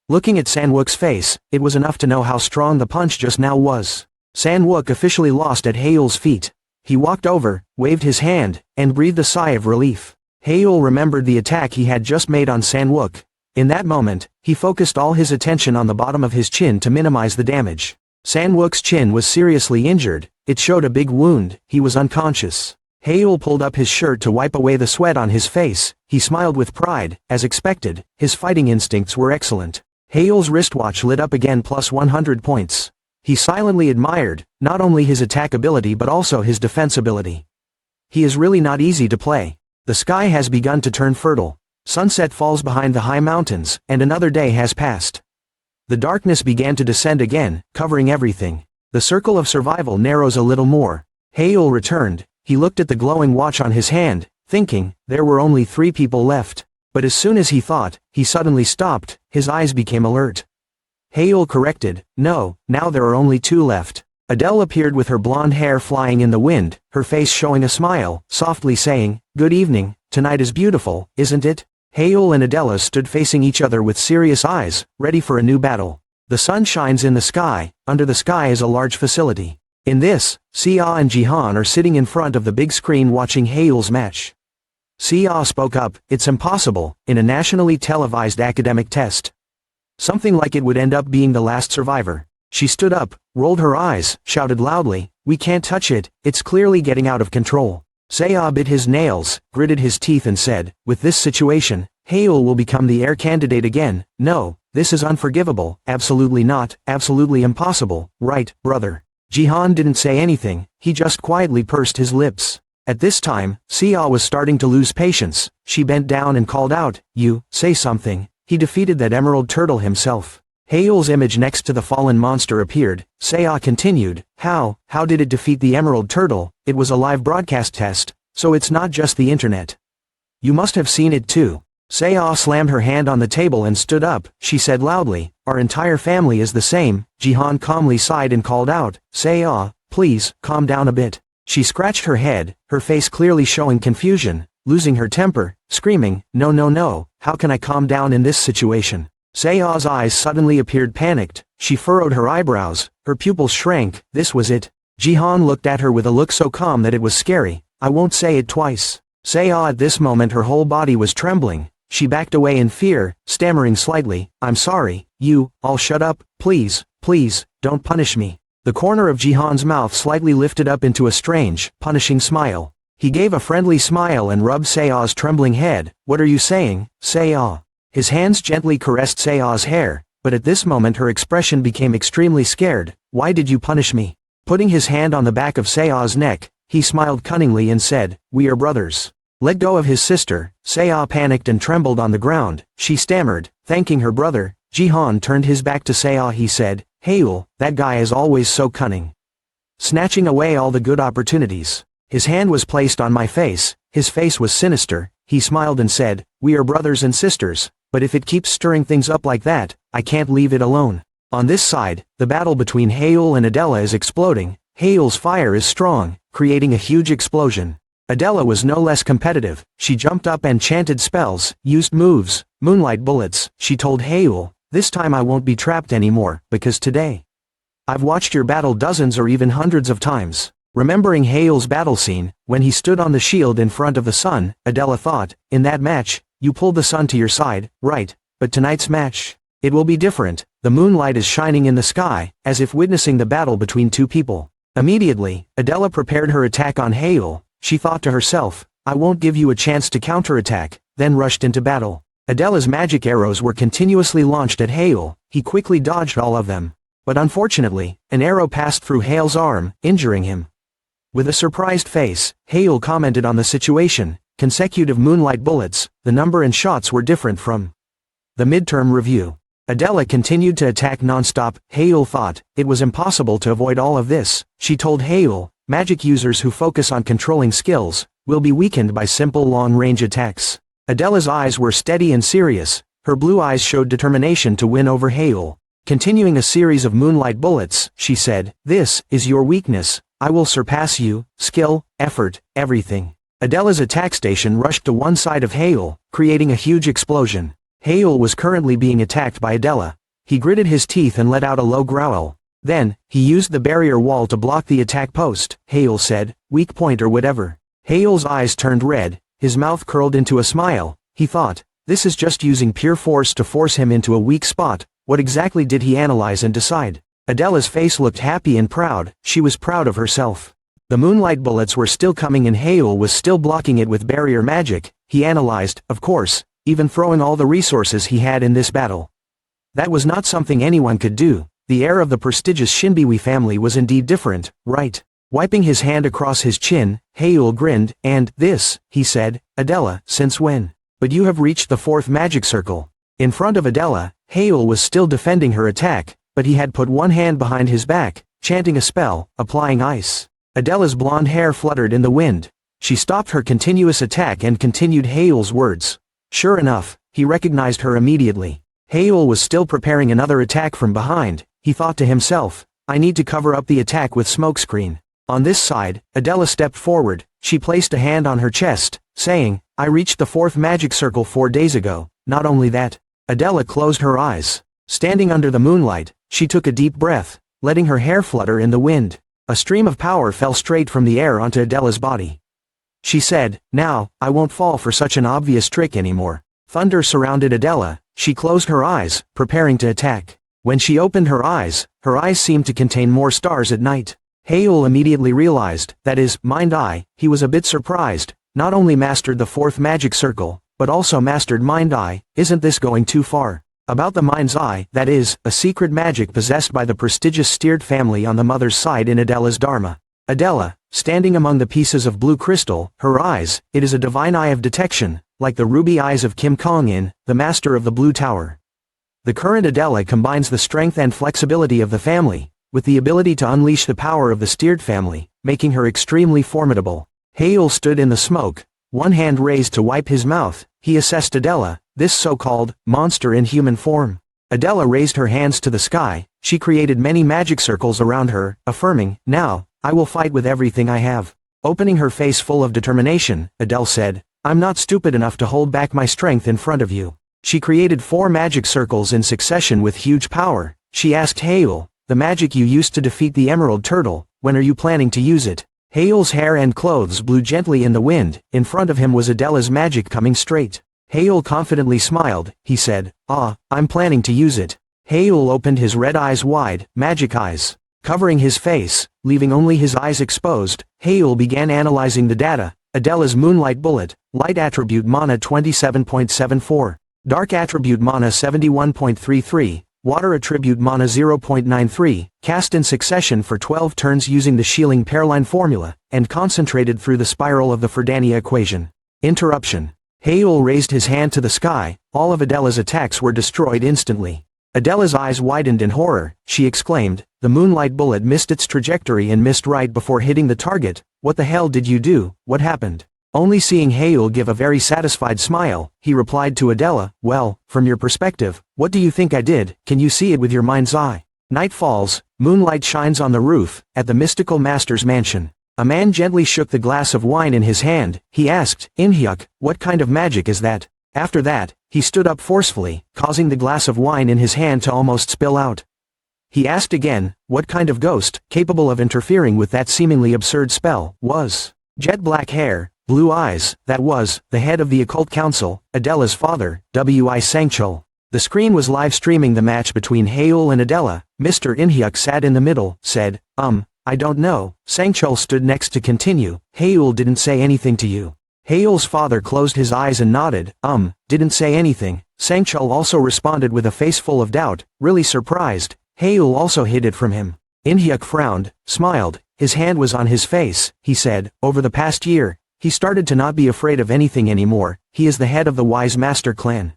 Looking at San-wook's face, it was enough to know how strong the punch just now was. San-wook officially lost at Hail's feet. He walked over, waved his hand, and breathed a sigh of relief. Hail remembered the attack he had just made on San-wook. In that moment, he focused all his attention on the bottom of his chin to minimize the damage. San-wook's chin was seriously injured. It showed a big wound. He was unconscious. Hail pulled up his shirt to wipe away the sweat on his face. He smiled with pride. As expected, his fighting instincts were excellent. Hail's wristwatch lit up again plus 100 points. He silently admired, not only his attack ability but also his defense ability. He is really not easy to play. The sky has begun to turn fertile. Sunset falls behind the high mountains, and another day has passed. The darkness began to descend again, covering everything. The circle of survival narrows a little more. Hail returned. He looked at the glowing watch on his hand, thinking, there were only 3 people left. But as soon as he thought, he suddenly stopped. His eyes became alert. Hail corrected, "No, now there are only 2 left." Adella appeared with her blonde hair flying in the wind, her face showing a smile, softly saying, "Good evening, tonight is beautiful, isn't it?" Hail and Adella stood facing each other with serious eyes, ready for a new battle. The sun shines in the sky. Under the sky is a large facility. In this, Sia and Jihan are sitting in front of the big screen watching Hail's match. Sia spoke up, "It's impossible, in a nationally televised academic test. Something like it would end up being the last survivor." She stood up, rolled her eyes, shouted loudly, "We can't touch it, it's clearly getting out of control." Sia bit his nails, gritted his teeth and said, "With this situation, Hail will become the heir candidate again. No, this is unforgivable, absolutely not, absolutely impossible, right, brother?" Jihan didn't say anything, he just quietly pursed his lips. At this time, Sia was starting to lose patience. She bent down and called out, "You, say something." He defeated that emerald turtle himself. Hail's image next to the fallen monster appeared. Sia continued, How did it defeat the emerald turtle? It was a live broadcast test, so it's not just the internet. You must have seen it too." Sia slammed her hand on the table and stood up. She said loudly, "Our entire family is the same." Jihan calmly sighed and called out, "Sia, please, calm down a bit." She scratched her head, her face clearly showing confusion, losing her temper, screaming, No, how can I calm down in this situation?" Saya's eyes suddenly appeared panicked. She furrowed her eyebrows, her pupils shrank. This was it. Jihan looked at her with a look so calm that it was scary. "I won't say it twice." Saya at this moment her whole body was trembling. She backed away in fear, stammering slightly, "I'm sorry, I'll shut up, please, don't punish me." The corner of Jihan's mouth slightly lifted up into a strange, punishing smile. He gave a friendly smile and rubbed Seo's trembling head. What are you saying, Seo? His hands gently caressed Seo's hair, but at this moment her expression became extremely scared. Why did you punish me? Putting his hand on the back of Seo's neck, he smiled cunningly and said, we are brothers. Let go of his sister. Seo panicked and trembled on the ground. She stammered, thanking her brother. Jihan turned his back to Seo. He said, Haeul, that guy is always so cunning. Snatching away all the good opportunities. His hand was placed on my face. His face was sinister. He smiled and said, we are brothers and sisters, but if it keeps stirring things up like that, I can't leave it alone. On this side, the battle between Haeul and Adella is exploding. Haeul's fire is strong, creating a huge explosion. Adella was no less competitive. She jumped up and chanted spells, used moves, moonlight bullets. She told Haeul, this time I won't be trapped anymore, because today I've watched your battle dozens or even hundreds of times. Remembering Haeul's battle scene, when he stood on the shield in front of the sun, Adella thought, in that match, you pulled the sun to your side, right, but tonight's match, it will be different. The moonlight is shining in the sky, as if witnessing the battle between two people. Immediately, Adella prepared her attack on Haeul. She thought to herself, I won't give you a chance to counterattack, then rushed into battle. Adella's magic arrows were continuously launched at Haeul. He quickly dodged all of them. But unfortunately, an arrow passed through Haeul's arm, injuring him. With a surprised face, Haeul commented on the situation. Consecutive moonlight bullets, the number and shots were different from the midterm review. Adella continued to attack non-stop. Haeul thought, it was impossible to avoid all of this. She told Haeul, magic users who focus on controlling skills will be weakened by simple long-range attacks. Adella's eyes were steady and serious. Her blue eyes showed determination to win over Haeul. Continuing a series of moonlight bullets, she said, this is your weakness. I will surpass you, skill, effort, everything. Adella's attack station rushed to one side of Haeul, creating a huge explosion. Haeul was currently being attacked by Adella. He gritted his teeth and let out a low growl. Then, he used the barrier wall to block the attack post. Haeul said, weak point or whatever. Haeul's eyes turned red, his mouth curled into a smile. He thought, this is just using pure force to force him into a weak spot. What exactly did he analyze and decide? Adella's face looked happy and proud. She was proud of herself. The moonlight bullets were still coming and Haeul was still blocking it with barrier magic. He analyzed, of course, even throwing all the resources he had in this battle. That was not something anyone could do. The heir of the prestigious Shinbiwi family was indeed different, right? Wiping his hand across his chin, Haeul grinned, and, this, he said, Adella, since when? But you have reached the 4th magic circle. In front of Adella, Haeul was still defending her attack, but he had put one hand behind his back, chanting a spell, applying ice. Adella's blonde hair fluttered in the wind. She stopped her continuous attack and continued Haeul's words. Sure enough, he recognized her immediately. Haeul was still preparing another attack from behind. He thought to himself, I need to cover up the attack with smokescreen. On this side, Adella stepped forward. She placed a hand on her chest, saying, I reached the 4th magic circle 4 days ago. Not only that. Adella closed her eyes. Standing under the moonlight, she took a deep breath, letting her hair flutter in the wind. A stream of power fell straight from the air onto Adella's body. She said, now, I won't fall for such an obvious trick anymore. Thunder surrounded Adella. She closed her eyes, preparing to attack. When she opened her eyes seemed to contain more stars at night. Haeul immediately realized, that is, mind-eye. He was a bit surprised. Not only mastered the 4th magic circle, but also mastered mind-eye. Isn't this going too far? About the mind's eye, that is, a secret magic possessed by the prestigious Steered family on the mother's side in Adella's dharma. Adella, standing among the pieces of blue crystal, her eyes, it is a divine eye of detection, like the ruby eyes of Kim Kong-in, the master of the Blue Tower. The current Adella combines the strength and flexibility of the family, with the ability to unleash the power of the Steered family, making her extremely formidable. Haeul stood in the smoke, one hand raised to wipe his mouth. He assessed Adella, this so-called monster in human form. Adella raised her hands to the sky. She created many magic circles around her, affirming, now, I will fight with everything I have. Opening her face full of determination, Adele said, I'm not stupid enough to hold back my strength in front of you. She created 4 magic circles in succession with huge power. She asked Haeul, the magic you used to defeat the Emerald Turtle, when are you planning to use it? Haeul's hair and clothes blew gently in the wind. In front of him was Adella's magic coming straight. Haeul confidently smiled. He said, I'm planning to use it. Haeul opened his red eyes wide, magic eyes, covering his face, leaving only his eyes exposed. Haeul began analyzing the data. Adella's Moonlight Bullet, Light Attribute Mana 27.74. Dark Attribute Mana 71.33. Water Attribute Mana 0.93, cast in succession for 12 turns using the Shieling Pearline formula, and concentrated through the spiral of the Ferdania equation. Interruption. Heol raised his hand to the sky, all of Adella's attacks were destroyed instantly. Adella's eyes widened in horror, she exclaimed, the Moonlight Bullet missed its trajectory and missed right before hitting the target. What the hell did you do, what happened? Only seeing Heol give a very satisfied smile, he replied to Adella, well, from your perspective, what do you think I did, can you see it with your mind's eye? Night falls, moonlight shines on the roof, at the mystical master's mansion. A man gently shook the glass of wine in his hand, he asked, Inhyuk, what kind of magic is that? After that, he stood up forcefully, causing the glass of wine in his hand to almost spill out. He asked again, what kind of ghost, capable of interfering with that seemingly absurd spell, was? Jet black hair, blue eyes, that was, the head of the occult council, Adella's father, W.I. Sangchul. The screen was live streaming the match between Heol and Adella. Mr. Inhyuk sat in the middle, said, I don't know. Sangchul stood next to continue, Heol didn't say anything to you. Heol's father closed his eyes and nodded, didn't say anything. Sangchul also responded with a face full of doubt, really surprised. Heol also hid it from him. Inhyuk frowned, smiled, his hand was on his face, he said, over the past year, he started to not be afraid of anything anymore, he is the head of the Wise Master clan.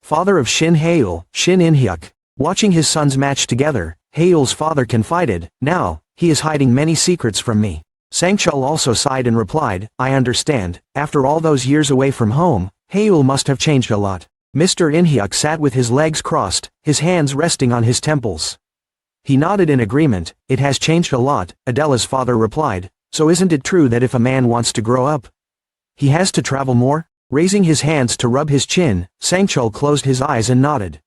Father of Shin Heol, Shin Inhyuk. Watching his sons match together, Heol's father confided, now, he is hiding many secrets from me. Sangchul also sighed and replied, I understand, after all those years away from home, Heol must have changed a lot. Mr. Inhyuk sat with his legs crossed, his hands resting on his temples. He nodded in agreement, it has changed a lot, Adella's father replied. So isn't it true that if a man wants to grow up, he has to travel more? Raising his hands to rub his chin, Sangchul closed his eyes and nodded.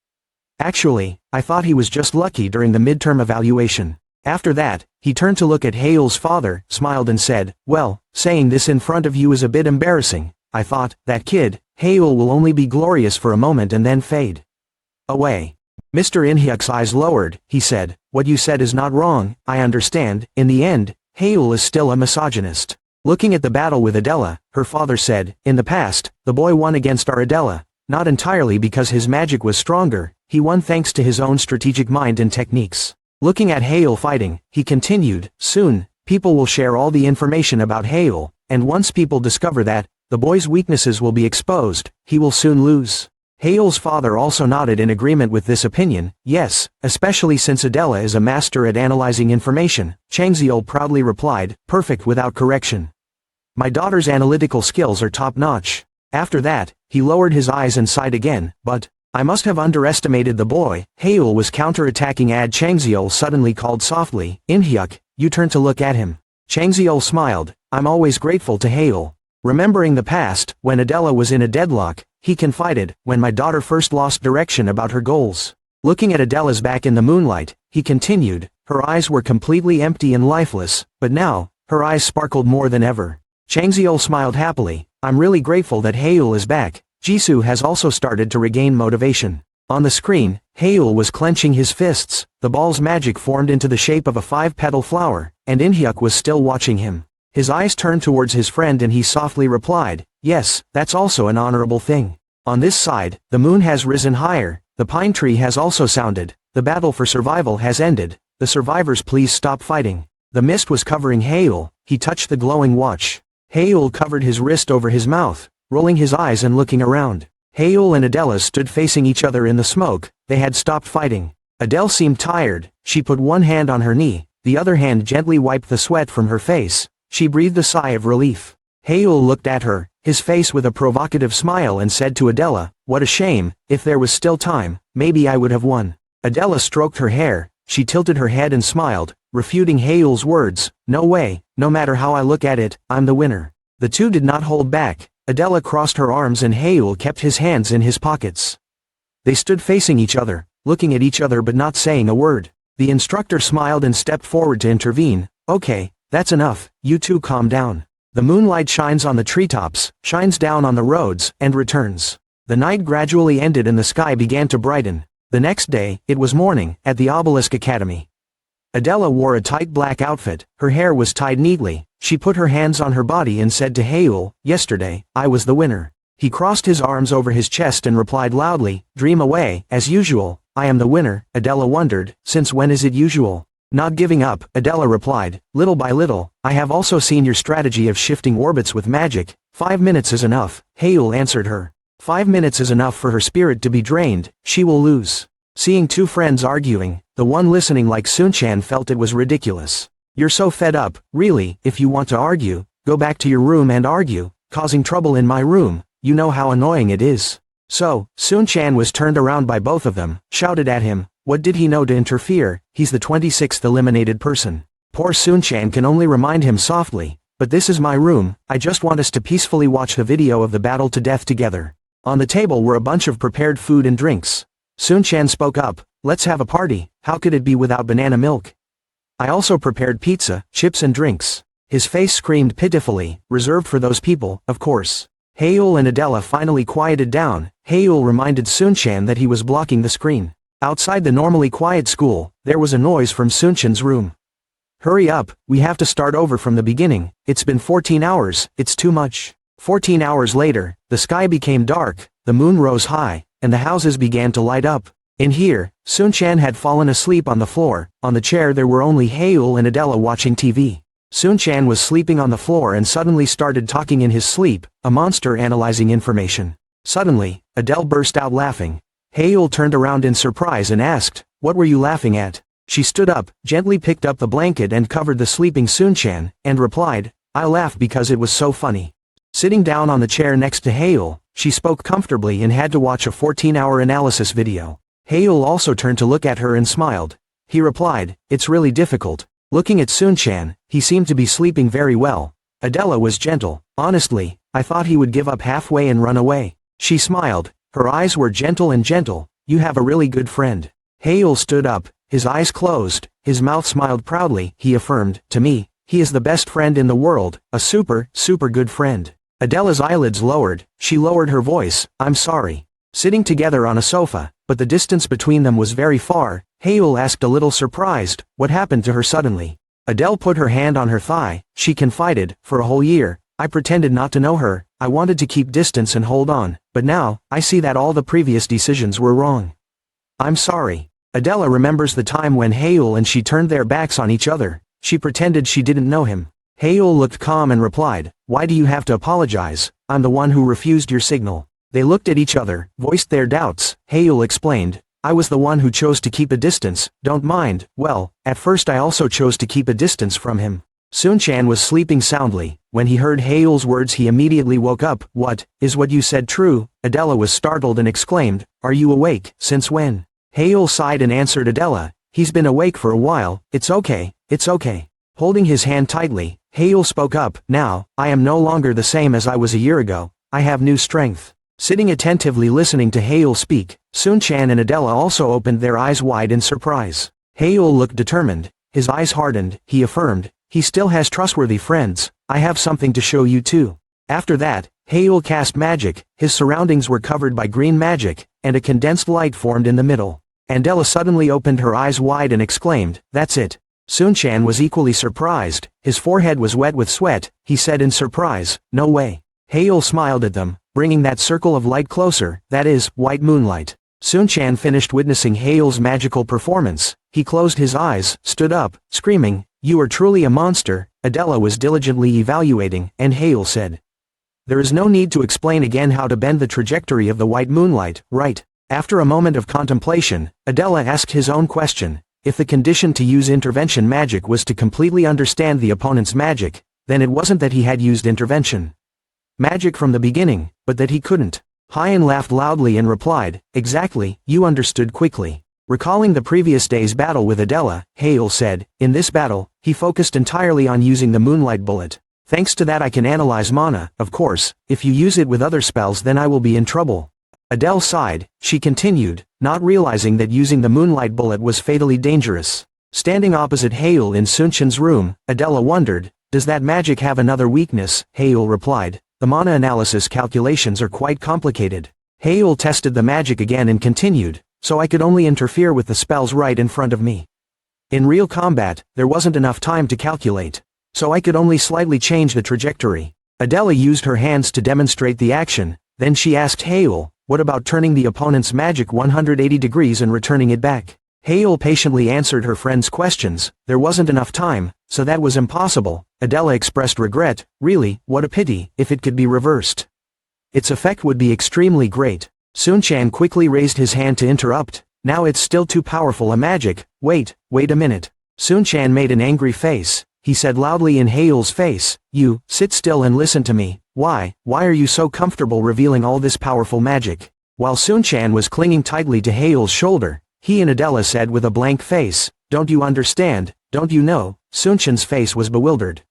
Actually, I thought he was just lucky during the midterm evaluation. After that, he turned to look at Heol's father, smiled and said, well, saying this in front of you is a bit embarrassing. I thought, that kid, Heol will only be glorious for a moment and then fade away. Mr. Inhyuk's eyes lowered, he said, what you said is not wrong, I understand, in the end, Heol is still a misogynist. Looking at the battle with Adella, her father said, in the past, the boy won against our Adella, not entirely because his magic was stronger, he won thanks to his own strategic mind and techniques. Looking at Heol fighting, he continued, soon, people will share all the information about Heol, and once people discover that, the boy's weaknesses will be exposed, he will soon lose. Heol's father also nodded in agreement with this opinion, yes, especially since Adella is a master at analyzing information, Changziol proudly replied, perfect without correction. My daughter's analytical skills are top-notch. After that, he lowered his eyes and sighed again, but, I must have underestimated the boy. Heol was counter-attacking. Changziol suddenly called softly, Inhyuk, you turn to look at him. Changziol smiled, I'm always grateful to Heol. Remembering the past, when Adella was in a deadlock, he confided, when my daughter first lost direction about her goals. Looking at Adella's back in the moonlight, he continued, her eyes were completely empty and lifeless, but now, her eyes sparkled more than ever. Changziol smiled happily, I'm really grateful that Heol is back. Jisoo has also started to regain motivation. On the screen, Heol was clenching his fists, the ball's magic formed into the shape of a 5-petal flower, and Inhyuk was still watching him. His eyes turned towards his friend and he softly replied, yes, that's also an honorable thing. On this side, the moon has risen higher, the pine tree has also sounded, the battle for survival has ended, the survivors please stop fighting. The mist was covering Heol, he touched the glowing watch. Heol covered his wrist over his mouth, rolling his eyes and looking around. Heol and Adella stood facing each other in the smoke, they had stopped fighting. Adele seemed tired, she put one hand on her knee, the other hand gently wiped the sweat from her face. She breathed a sigh of relief. Heol looked at her, his face with a provocative smile and said to Adella, what a shame, if there was still time, maybe I would have won. Adella stroked her hair, she tilted her head and smiled, refuting Heol's words, no way, no matter how I look at it, I'm the winner. The two did not hold back, Adella crossed her arms and Heol kept his hands in his pockets. They stood facing each other, looking at each other but not saying a word. The instructor smiled and stepped forward to intervene, okay. That's enough, you two calm down. The moonlight shines on the treetops, shines down on the roads, and returns. The night gradually ended and the sky began to brighten. The next day, it was morning, at the Obelisk Academy. Adella wore a tight black outfit, her hair was tied neatly, She put her hands on her body and said to Haeul, yesterday, I was the winner. He crossed his arms over his chest and replied loudly, dream away, as usual, I am the winner. Adella wondered, since when is it usual? Not giving up, Adella replied, little by little, I have also seen your strategy of shifting orbits with magic. 5 minutes is enough, Haeul answered her. 5 minutes is enough for her spirit to be drained, she will lose. Seeing two friends arguing, the one listening like Sunchan felt it was ridiculous. You're so fed up, really, if you want to argue, go back to your room and argue, causing trouble in my room, you know how annoying it is. So, Sunchan was turned around by both of them, shouted at him, what did he know to interfere, he's the 26th eliminated person. Poor Sunchan can only remind him softly, but this is my room, I just want us to peacefully watch the video of the battle to death together. On the table were a bunch of prepared food and drinks. Sunchan spoke up, let's have a party, how could it be without banana milk? I also prepared pizza, chips and drinks. His face screamed pitifully, reserved for those people, of course. Haeul and Adella finally quieted down. Haeul reminded Sunchan that he was blocking the screen. Outside the normally quiet school, there was a noise from Sunchan's room. Hurry up, we have to start over from the beginning, it's been 14 hours, it's too much. 14 hours later, the sky became dark, the moon rose high, and the houses began to light up. In here, Sunchan had fallen asleep on the floor. On the chair there were only Haeul and Adella watching TV. Sunchan was sleeping on the floor and suddenly started talking in his sleep, a monster analyzing information. Suddenly, Adele burst out laughing. Haeul turned around in surprise and asked, what were you laughing at? She stood up, gently picked up the blanket and covered the sleeping Sunchan, and replied, I laughed because it was so funny. Sitting down on the chair next to Haeul, she spoke comfortably and had to watch a 14-hour analysis video. Haeul also turned to look at her and smiled. He replied, it's really difficult. Looking at Sunchan, he seemed to be sleeping very well. Adella was gentle. Honestly, I thought he would give up halfway and run away. She smiled. Her eyes were gentle and gentle. You have a really good friend. Haeul stood up, his eyes closed, his mouth smiled proudly. He affirmed, to me, he is the best friend in the world, a super good friend. Adella's eyelids lowered. She lowered her voice, I'm sorry. Sitting together on a sofa, but the distance between them was very far, Haeul asked a little surprised, what happened to her suddenly? Adele put her hand on her thigh. She confided, for a whole year, I pretended not to know her, I wanted to keep distance and hold on, but now, I see that all the previous decisions were wrong. I'm sorry. Adella remembers the time when Haeul and she turned their backs on each other. She pretended she didn't know him. Haeul looked calm and replied, why do you have to apologize? I'm the one who refused your signal. They looked at each other, voiced their doubts. Haeul explained, I was the one who chose to keep a distance, don't mind, well, at first I also chose to keep a distance from him. Sunchan was sleeping soundly. When he heard Haeul's words he immediately woke up. What, is what you said true? Adella was startled and exclaimed, are you awake, since when? Haeul sighed and answered Adella, he's been awake for a while, it's okay. Holding his hand tightly, Haeul spoke up, now, I am no longer the same as I was a year ago, I have new strength. Sitting attentively listening to Haeul speak, Sunchan and Adella also opened their eyes wide in surprise. Haeul looked determined, his eyes hardened, he affirmed, he still has trustworthy friends, I have something to show you too. After that, Haeul cast magic, his surroundings were covered by green magic, and a condensed light formed in the middle. Adella suddenly opened her eyes wide and exclaimed, that's it. Sunchan was equally surprised, his forehead was wet with sweat, he said in surprise, no way. Haeul smiled at them, bringing that circle of light closer, that is, white moonlight. Sunchan finished witnessing Haeul's magical performance. He closed his eyes, stood up, screaming, you are truly a monster. Adella was diligently evaluating, and Haeul said, there is no need to explain again how to bend the trajectory of the white moonlight, right? After a moment of contemplation, Adella asked his own question, if the condition to use intervention magic was to completely understand the opponent's magic, then it wasn't that he had used intervention magic from the beginning, but that he couldn't. Hyan laughed loudly and replied, exactly, you understood quickly. Recalling the previous day's battle with Adella, Haeul said, in this battle, he focused entirely on using the moonlight bullet. Thanks to that I can analyze mana, of course, if you use it with other spells then I will be in trouble. Adele sighed. She continued, not realizing that using the moonlight bullet was fatally dangerous. Standing opposite Haeul in Sunchan's room, Adella wondered, does that magic have another weakness? Haeul replied, the mana analysis calculations are quite complicated. Haeul tested the magic again and continued, so I could only interfere with the spells right in front of me. In real combat, there wasn't enough time to calculate. so I could only slightly change the trajectory. Adella used her hands to demonstrate the action, then she asked Hael, what about turning the opponent's magic 180 degrees and returning it back? Hael patiently answered her friend's questions. There wasn't enough time, so that was impossible. Adella expressed regret. Really, what a pity, if it could be reversed. Its effect would be extremely great. Sunchan quickly raised his hand to interrupt. Now it's still too powerful a magic. Wait a minute. Sunchan made an angry face. He said loudly in Hael's face, you, sit still and listen to me. Why are you so comfortable revealing all this powerful magic? While Sunchan was clinging tightly to Hael's shoulder, he and Adella said with a blank face, don't you understand, don't you know? Sunchan's face was bewildered.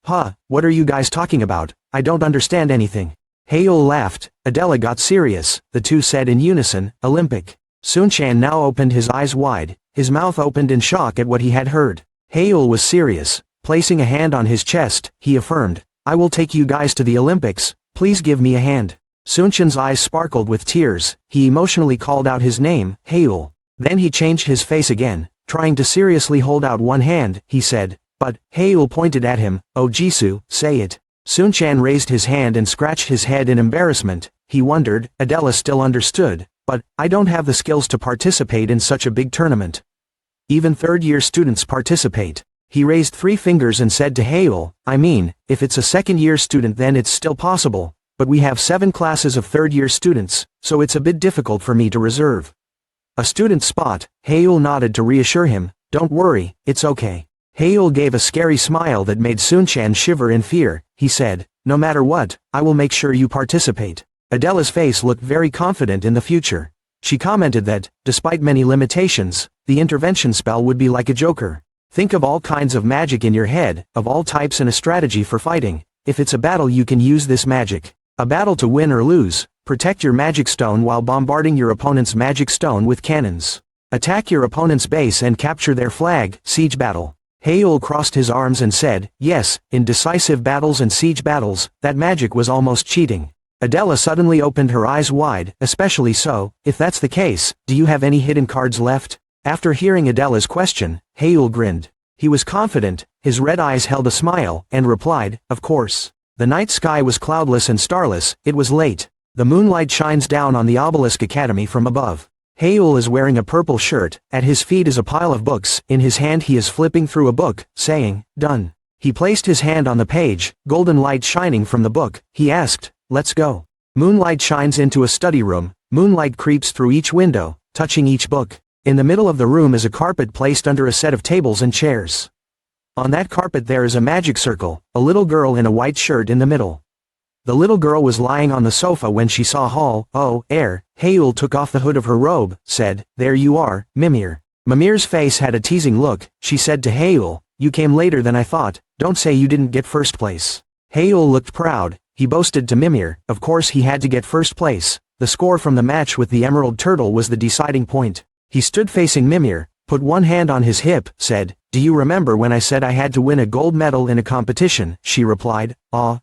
What are you guys talking about? I don't understand anything. Hael laughed. Adella got serious. The two said in unison, Olympic. Sunchan now opened his eyes wide. His mouth opened in shock at what he had heard. Hael was serious. Placing a hand on his chest, he affirmed, I will take you guys to the Olympics, please give me a hand. Sunchan's eyes sparkled with tears. He emotionally called out his name, Hael. Then he changed his face again, trying to seriously hold out one hand, he said, but, Hael pointed at him, oh Jisoo, say it. Sunchan raised his hand and scratched his head in embarrassment. He wondered, Adella still understood, but, I don't have the skills to participate in such a big tournament. Even third-year students participate. He raised 3 fingers and said to Hael, I mean, if it's a second-year student then it's still possible, but we have 7 classes of third-year students, so it's a bit difficult for me to reserve a student spot. Hael nodded to reassure him, don't worry, it's okay. Hael gave a scary smile that made Sunchan shiver in fear. He said, no matter what, I will make sure you participate. Adella's face looked very confident in the future. She commented that, despite many limitations, the intervention spell would be like a joker. Think of all kinds of magic in your head, of all types and a strategy for fighting. If it's a battle you can use this magic. A battle to win or lose, protect your magic stone while bombarding your opponent's magic stone with cannons. Attack your opponent's base and capture their flag, siege battle. Hael crossed his arms and said, yes, in decisive battles and siege battles, that magic was almost cheating. Adella suddenly opened her eyes wide, especially so, if that's the case, do you have any hidden cards left? After hearing Adella's question, Hael grinned. He was confident, his red eyes held a smile, and replied, of course. The night sky was cloudless and starless, it was late. The moonlight shines down on the Obelisk Academy from above. Hael is wearing a purple shirt, at his feet is a pile of books, in his hand he is flipping through a book, saying, done. He placed his hand on the page, golden light shining from the book. He asked, let's go. Moonlight shines into a study room, moonlight creeps through each window, touching each book. In the middle of the room is a carpet placed under a set of tables and chairs. On that carpet there is a magic circle, a little girl in a white shirt in the middle. The little girl was lying on the sofa when she saw Hael took off the hood of her robe, said, there you are, Mimir. Mimir's face had a teasing look. She said to Hael, you came later than I thought, don't say you didn't get first place. Hael looked proud. He boasted to Mimir, of course he had to get first place. The score from the match with the Emerald Turtle was the deciding point. He stood facing Mimir, put one hand on his hip, said, do you remember when I said I had to win a gold medal in a competition? She replied,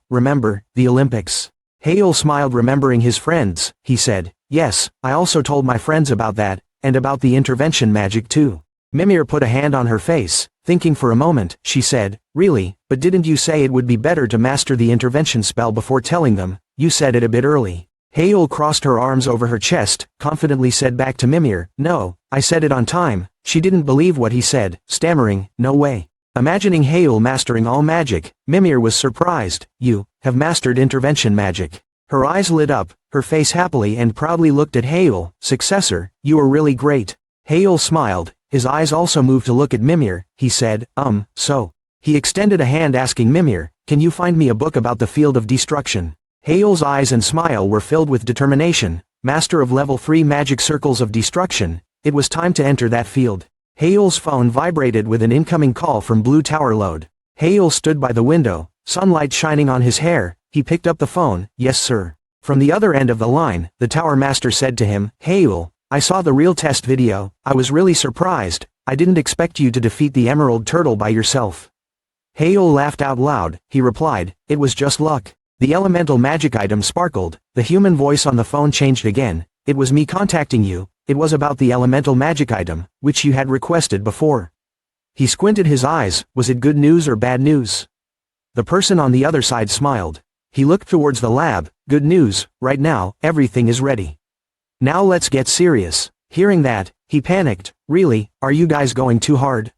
remember, the Olympics. Hael smiled remembering his friends. He said, yes, I also told my friends about that, and about the intervention magic too. Mimir put a hand on her face. Thinking for a moment, she said, really, but didn't you say it would be better to master the intervention spell before telling them? You said it a bit early. Hael crossed her arms over her chest, confidently said back to Mimir, no, I said it on time. She didn't believe what he said, stammering, no way. Imagining Hael mastering all magic, Mimir was surprised. You have mastered intervention magic. Her eyes lit up, her face happily and proudly looked at Hael. Successor, you are really great. Hael smiled, his eyes also moved to look at Mimir. He said, so. He extended a hand asking Mimir, can you find me a book about the field of destruction? Hael's eyes and smile were filled with determination. Master of level 3 magic circles of destruction, it was time to enter that field. Hael's phone vibrated with an incoming call from Blue Tower Load. Hael stood by the window, sunlight shining on his hair. He picked up the phone. Yes sir. From the other end of the line, the Tower Master said to him, Hael, I saw the real test video. I was really surprised. I didn't expect you to defeat the Emerald Turtle by yourself. Hael laughed out loud. He replied, it was just luck. The elemental magic item sparkled. The human voice on the phone changed again. It was me contacting you. It was about the elemental magic item, which you had requested before. He squinted his eyes. Was it good news or bad news? The person on the other side smiled. He looked towards the lab. Good news, right now, everything is ready. Now let's get serious. Hearing that, he panicked. Really, are you guys going too hard?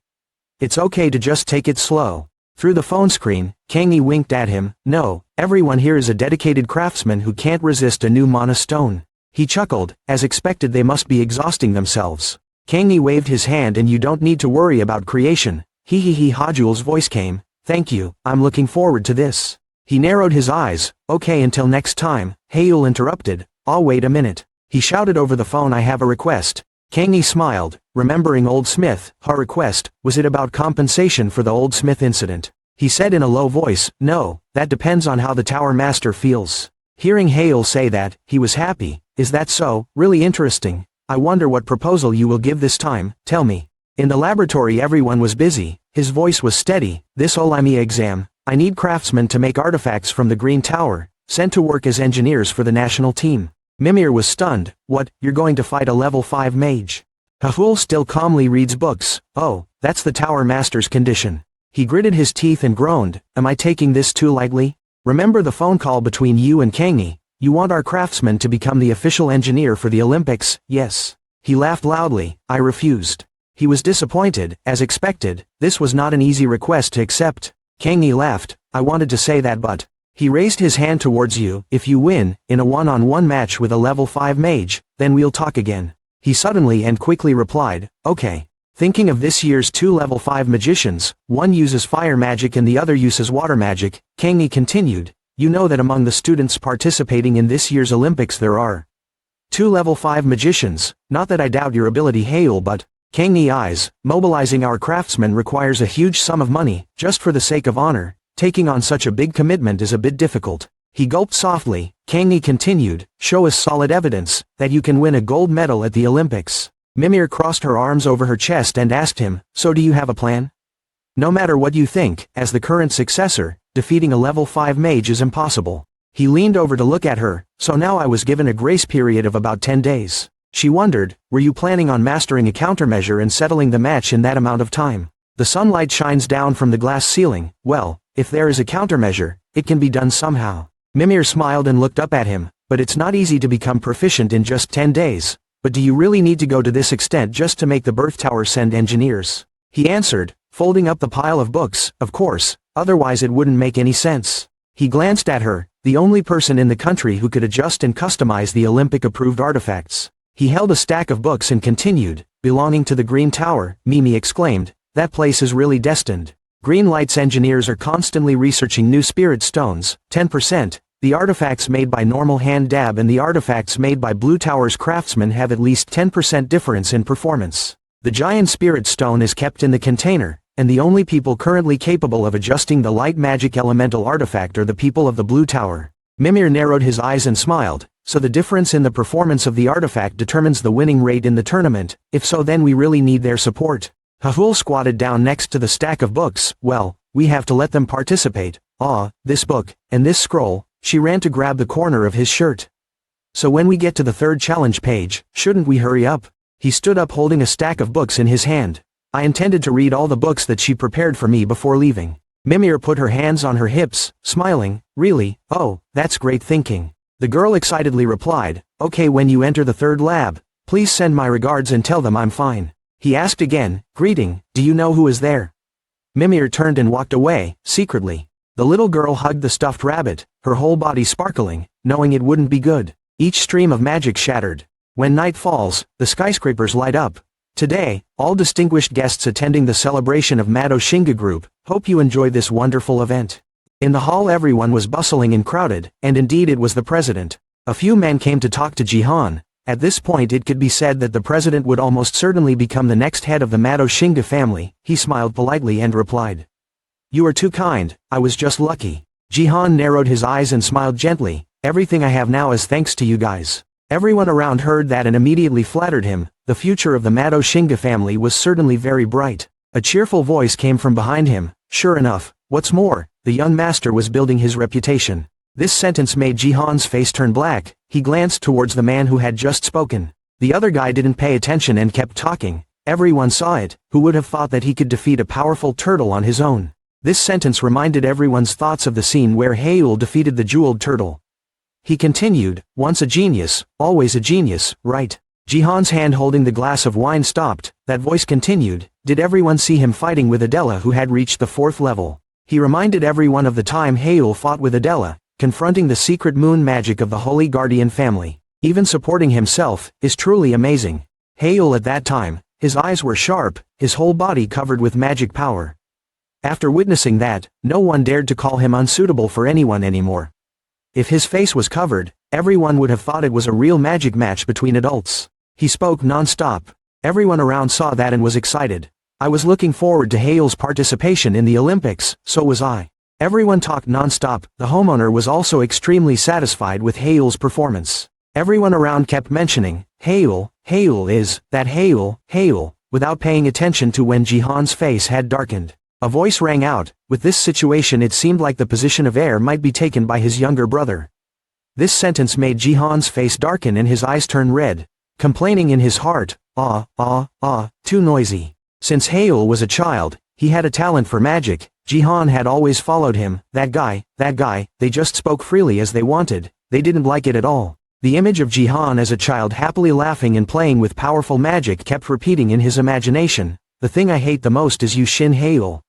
It's okay to just take it slow. Through the phone screen, Kangi winked at him. No, everyone here is a dedicated craftsman who can't resist a new mana stone. He chuckled. As expected, they must be exhausting themselves. Kangi waved his hand. And you don't need to worry about creation. Hee Hajul's voice came. Thank you, I'm looking forward to this. He narrowed his eyes. Okay, until next time. Hayul interrupted. I'll wait a minute. He shouted over the phone, I have a request. Kangi smiled, remembering Old Smith. Her request, was it about compensation for the Old Smith incident? He said in a low voice, no, that depends on how the Tower Master feels. Hearing Hayul say that, he was happy. Is that so? Really interesting. I wonder what proposal you will give this time, tell me. In the laboratory everyone was busy. His voice was steady. This Olimi exam, I need craftsmen to make artifacts from the Green Tower, sent to work as engineers for the national team. Mimir was stunned. What, you're going to fight a level 5 mage? Hahul still calmly reads books. Oh, that's the Tower Master's condition. He gritted his teeth and groaned. Am I taking this too lightly? Remember the phone call between you and Kangi? You want our craftsman to become the official engineer for the Olympics, yes. He laughed loudly. I refused. He was disappointed. As expected, this was not an easy request to accept. Kangi laughed. I wanted to say that, but... He raised his hand towards you. If you win, in a one-on-one match with a level 5 mage, then we'll talk again. He suddenly and quickly replied, okay. Thinking of this year's 2 level 5 magicians, one uses fire magic and the other uses water magic, Kangi continued. You know that among the students participating in this year's Olympics there are 2 level 5 magicians. Not that I doubt your ability, Hayul, but... Kangi eyes, mobilizing our craftsmen requires a huge sum of money, just for the sake of honor. Taking on such a big commitment is a bit difficult. He gulped softly. Kangi continued, show us solid evidence, that you can win a gold medal at the Olympics. Mimir crossed her arms over her chest and asked him, so do you have a plan? No matter what you think, as the current successor, defeating a level 5 mage is impossible. He leaned over to look at her, so now I was given a grace period of about 10 days. She wondered, were you planning on mastering a countermeasure and settling the match in that amount of time? The sunlight shines down from the glass ceiling. Well, if there is a countermeasure, it can be done somehow. Mimir smiled and looked up at him, but it's not easy to become proficient in just 10 days. But do you really need to go to this extent just to make the birth tower send engineers? He answered, folding up the pile of books, of course, otherwise it wouldn't make any sense. He glanced at her, the only person in the country who could adjust and customize the Olympic-approved artifacts. He held a stack of books and continued, belonging to the Green Tower, Mimi exclaimed, that place is really destined. Green Light's engineers are constantly researching new spirit stones, 10%, the artifacts made by normal hand dab and the artifacts made by Blue Tower's craftsmen have at least 10% difference in performance. The giant spirit stone is kept in the container, and the only people currently capable of adjusting the light magic elemental artifact are the people of the Blue Tower. Mimir narrowed his eyes and smiled, so the difference in the performance of the artifact determines the winning rate in the tournament. If so, then we really need their support. Hahul squatted down next to the stack of books. Well, we have to let them participate. Ah, this book, and this scroll. She ran to grab the corner of his shirt. So when we get to the 3rd challenge page, shouldn't we hurry up? He stood up holding a stack of books in his hand. I intended to read all the books that she prepared for me before leaving. Mimir put her hands on her hips, smiling. Really? Oh, that's great thinking. The girl excitedly replied, okay, when you enter the 3rd lab, please send my regards and tell them I'm fine. He asked again, greeting, do you know who is there? Mimir turned and walked away, secretly. The little girl hugged the stuffed rabbit, her whole body sparkling, knowing it wouldn't be good. Each stream of magic shattered. When night falls, the skyscrapers light up. Today, all distinguished guests attending the celebration of Mado Shinga Group, hope you enjoy this wonderful event. In the hall everyone was bustling and crowded, and indeed it was the president. A few men came to talk to Jihan. At this point it could be said that the president would almost certainly become the next head of the Mado Shinga family. He smiled politely and replied, you are too kind, I was just lucky. Jihan narrowed his eyes and smiled gently, everything I have now is thanks to you guys. Everyone around heard that and immediately flattered him. The future of the Mado Shinga family was certainly very bright. A cheerful voice came from behind him, sure enough, what's more, the young master was building his reputation. This sentence made Jihan's face turn black. He glanced towards the man who had just spoken. The other guy didn't pay attention and kept talking. Everyone saw it. Who would have thought that he could defeat a powerful turtle on his own? This sentence reminded everyone's thoughts of the scene where Haeul defeated the jeweled turtle. He continued, once a genius, always a genius, right? Jihan's hand holding the glass of wine stopped. That voice continued, did everyone see him fighting with Adella who had reached the 4th level? He reminded everyone of the time Haeul fought with Adella, confronting the secret moon magic of the Holy Guardian family. Even supporting himself is truly amazing. Haeul at that time, his eyes were sharp, his whole body covered with magic power. After witnessing that, no one dared to call him unsuitable for anyone anymore. If his face was covered, everyone would have thought it was a real magic match between adults. He spoke non-stop. Everyone around saw that and was excited. I was looking forward to Haeul's participation in the Olympics, so was I. Everyone talked non-stop. The homeowner was also extremely satisfied with Haeul's performance. Everyone around kept mentioning, Haeul, Haeul is, that Haeul, Haeul, without paying attention to when Jihan's face had darkened. A voice rang out, with this situation it seemed like the position of heir might be taken by his younger brother. This sentence made Jihan's face darken and his eyes turn red. Complaining in his heart, too noisy. Since Haeul was a child, he had a talent for magic. Jihan had always followed him. That guy, they just spoke freely as they wanted, they didn't like it at all. The image of Jihan as a child happily laughing and playing with powerful magic kept repeating in his imagination. The thing I hate the most is you, Shin Haeul.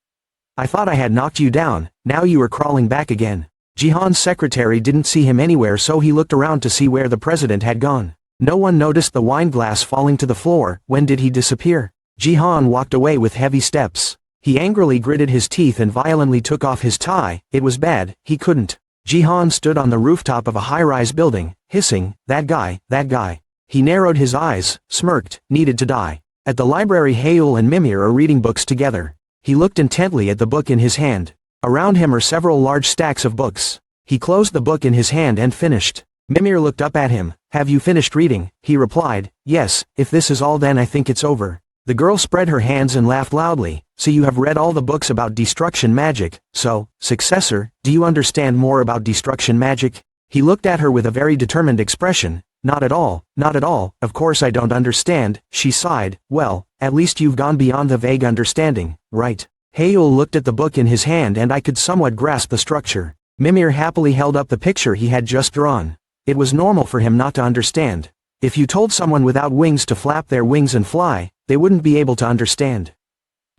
I thought I had knocked you down, now you are crawling back again. Jihan's secretary didn't see him anywhere, so he looked around to see where the president had gone. No one noticed the wine glass falling to the floor. When did he disappear? Jihan walked away with heavy steps. He angrily gritted his teeth and violently took off his tie. It was bad, he couldn't. Jihan stood on the rooftop of a high-rise building, hissing, that guy. He narrowed his eyes, smirked, needed to die. At the library, Haeul and Mimir are reading books together. He looked intently at the book in his hand. Around him are several large stacks of books. He closed the book in his hand and finished. Mimir looked up at him. Have you finished reading? He replied, yes, if this is all then I think it's over. The girl spread her hands and laughed loudly. So you have read all the books about destruction magic, so, successor, do you understand more about destruction magic? He looked at her with a very determined expression. Not at all, of course I don't understand, she sighed. Well, at least you've gone beyond the vague understanding, right? Haeul looked at the book in his hand and I could somewhat grasp the structure. Mimir happily held up the picture he had just drawn. It was normal for him not to understand. If you told someone without wings to flap their wings and fly, they wouldn't be able to understand.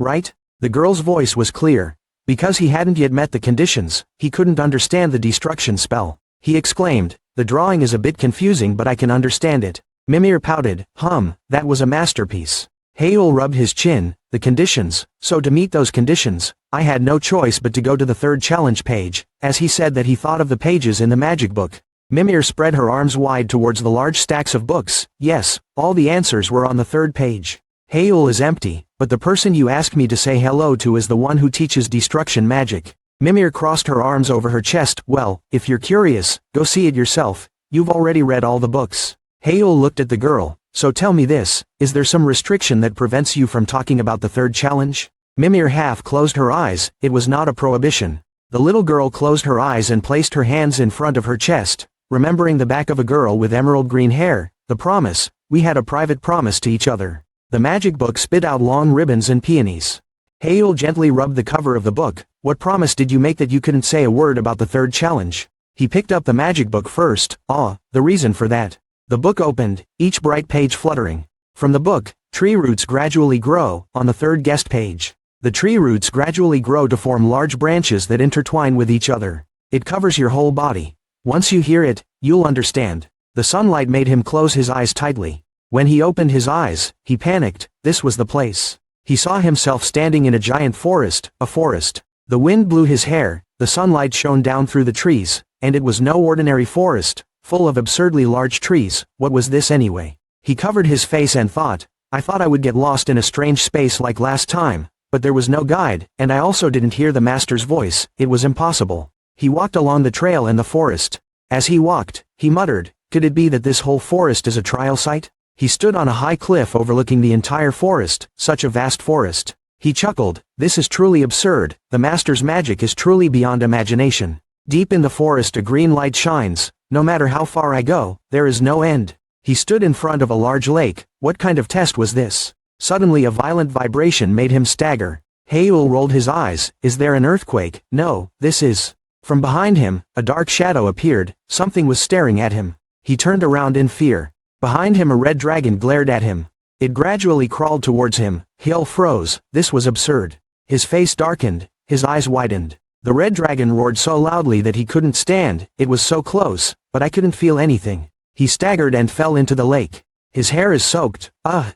Right? The girl's voice was clear. Because he hadn't yet met the conditions, he couldn't understand the destruction spell. He exclaimed, the drawing is a bit confusing but I can understand it. Mimir pouted, that was a masterpiece. Haeul rubbed his chin, the conditions, so to meet those conditions, I had no choice but to go to the 3rd challenge page, as he said that he thought of the pages in the magic book. Mimir spread her arms wide towards the large stacks of books. Yes, all the answers were on the 3rd page. Haeul is empty, but the person you asked me to say hello to is the one who teaches destruction magic. Mimir crossed her arms over her chest. Well, if you're curious, go see it yourself. You've already read all the books. Haeul looked at the girl. So tell me this, is there some restriction that prevents you from talking about the 3rd challenge? Mimir half closed her eyes. It was not a prohibition. The little girl closed her eyes and placed her hands in front of her chest. Remembering the back of a girl with emerald green hair, the promise, we had a private promise to each other. The magic book spit out long ribbons and peonies. Haeul gently rubbed the cover of the book. What promise did you make that you couldn't say a word about the 3rd challenge? He picked up the magic book first. The reason for that. The book opened, each bright page fluttering. From the book, tree roots gradually grow. On the 3rd guest page, the tree roots gradually grow to form large branches that intertwine with each other. It covers your whole body. Once you hear it, you'll understand. The sunlight made him close his eyes tightly. When he opened his eyes, he panicked. This was the place. He saw himself standing in a giant forest, a forest. The wind blew his hair, the sunlight shone down through the trees, and it was no ordinary forest, full of absurdly large trees. What was this anyway? He covered his face and thought, I thought I would get lost in a strange space like last time, but there was no guide, and I also didn't hear the master's voice. It was impossible. He walked along the trail in the forest. As he walked, he muttered, could it be that this whole forest is a trial site? He stood on a high cliff overlooking the entire forest, such a vast forest. He chuckled, this is truly absurd, the master's magic is truly beyond imagination. Deep in the forest a green light shines, no matter how far I go, there is no end. He stood in front of a large lake. What kind of test was this? Suddenly a violent vibration made him stagger. Heul rolled his eyes. Is there an earthquake? No, this is. From behind him, a dark shadow appeared. Something was staring at him. He turned around in fear. Behind him a red dragon glared at him. It gradually crawled towards him. Heul froze. This was absurd. His face darkened. His eyes widened. The red dragon roared so loudly that he couldn't stand. It was so close, but I couldn't feel anything. He staggered and fell into the lake. His hair is soaked.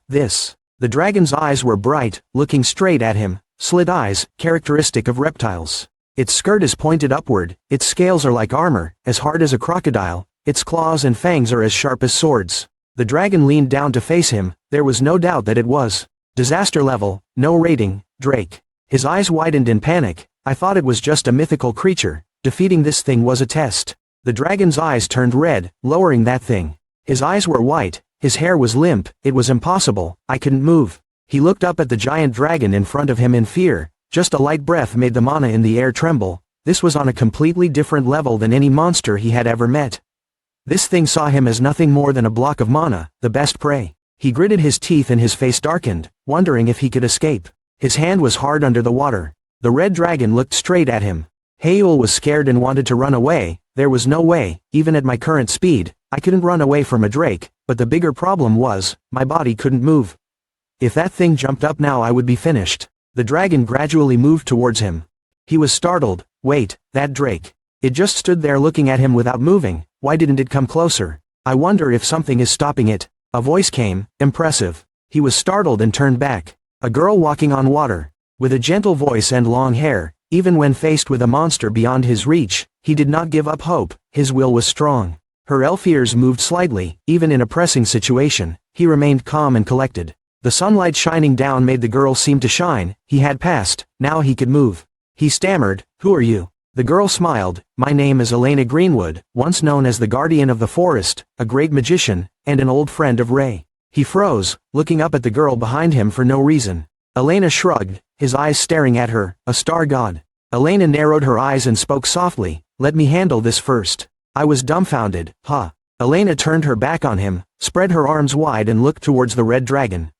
This. The dragon's eyes were bright, looking straight at him. Slit eyes, characteristic of reptiles. Its skirt is pointed upward. Its scales are like armor, as hard as a crocodile. Its claws and fangs are as sharp as swords. The dragon leaned down to face him. There was no doubt that it was. Disaster level, no rating, Drake. His eyes widened in panic. I thought it was just a mythical creature. Defeating this thing was a test. The dragon's eyes turned red, lowering that thing. His eyes were white. His hair was limp. It was impossible. I couldn't move. He looked up at the giant dragon in front of him in fear. Just a light breath made the mana in the air tremble. This was on a completely different level than any monster he had ever met. This thing saw him as nothing more than a block of mana, the best prey. He gritted his teeth and his face darkened, wondering if he could escape. His hand was hard under the water. The red dragon looked straight at him. Heul was scared and wanted to run away. There was no way, even at my current speed, I couldn't run away from a drake, but the bigger problem was, my body couldn't move. If that thing jumped up now I would be finished. The dragon gradually moved towards him. He was startled. Wait, that drake. It just stood there looking at him without moving. Why didn't it come closer? I wonder if something is stopping it. A voice came, impressive. He was startled and turned back. A girl walking on water. With a gentle voice and long hair, even when faced with a monster beyond his reach, he did not give up hope. His will was strong. Her elf ears moved slightly. Even in a pressing situation, he remained calm and collected. The sunlight shining down made the girl seem to shine. He had passed. Now he could move. He stammered, "Who are you?" The girl smiled. "My name is Elena Greenwood, once known as the Guardian of the Forest, a great magician, and an old friend of Ray." He froze, looking up at the girl behind him for no reason. Elena shrugged, his eyes staring at her, a star god. Elena narrowed her eyes and spoke softly, "Let me handle this first." I was dumbfounded. Huh. Elena turned her back on him, spread her arms wide and looked towards the red dragon.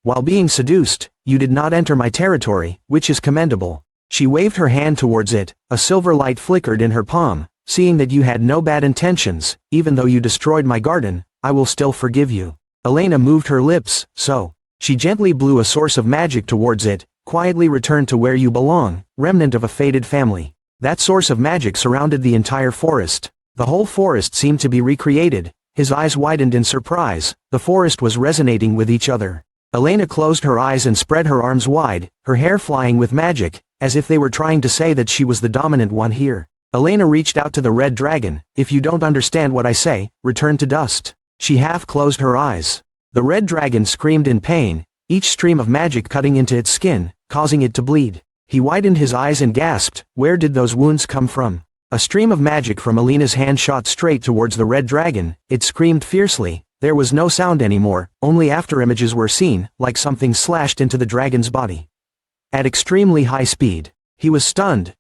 "While being seduced, you did not enter my territory, which is commendable." She waved her hand towards it. A silver light flickered in her palm. "Seeing that you had no bad intentions, even though you destroyed my garden, I will still forgive you." Elena moved her lips. "So." She gently blew a source of magic towards it. "Quietly return to where you belong, remnant of a fated family." That source of magic surrounded the entire forest. The whole forest seemed to be recreated. His eyes widened in surprise. The forest was resonating with each other. Elena closed her eyes and spread her arms wide, her hair flying with magic, as if they were trying to say that she was the dominant one here. Elena reached out to the red dragon. "If you don't understand what I say, return to dust." She half closed her eyes. The red dragon screamed in pain, each stream of magic cutting into its skin, causing it to bleed. He widened his eyes and gasped, "Where did those wounds come from?" A stream of magic from Elena's hand shot straight towards the red dragon. It screamed fiercely. There was no sound anymore, only afterimages were seen, like something slashed into the dragon's body. At extremely high speed. He was stunned.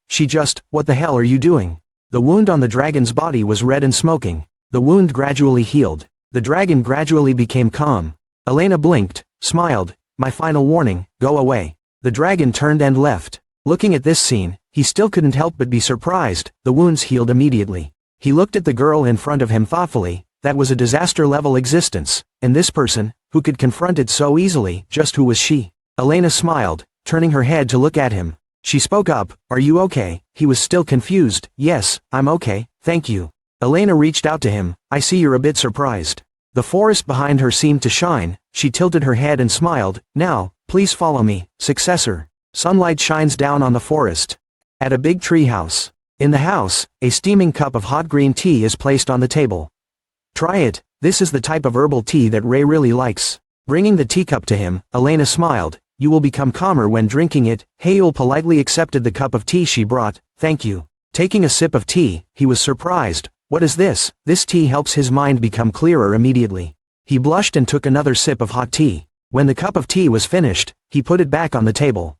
What the hell are you doing?" The wound on the dragon's body was red and smoking. The wound gradually healed. The dragon gradually became calm. Elena blinked, smiled. "My final warning, go away." The dragon turned and left. Looking at this scene, he still couldn't help but be surprised. The wounds healed immediately. He looked at the girl in front of him thoughtfully. That was a disaster-level existence, and this person, who could confront it so easily, just who was she? Elena smiled, turning her head to look at him. She spoke up, "Are you okay?" He was still confused. "Yes, I'm okay, thank you." Elena reached out to him. "I see you're a bit surprised." The forest behind her seemed to shine. She tilted her head and smiled. "Now, please follow me, successor." Sunlight shines down on the forest. At a big tree house. In the house, a steaming cup of hot green tea is placed on the table. "Try it, this is the type of herbal tea that Ray really likes." Bringing the teacup to him, Elena smiled. "You will become calmer when drinking it." Heul politely accepted the cup of tea she brought. "Thank you." Taking a sip of tea, he was surprised. "What is this?" This tea helps his mind become clearer immediately. He blushed and took another sip of hot tea. When the cup of tea was finished, he put it back on the table.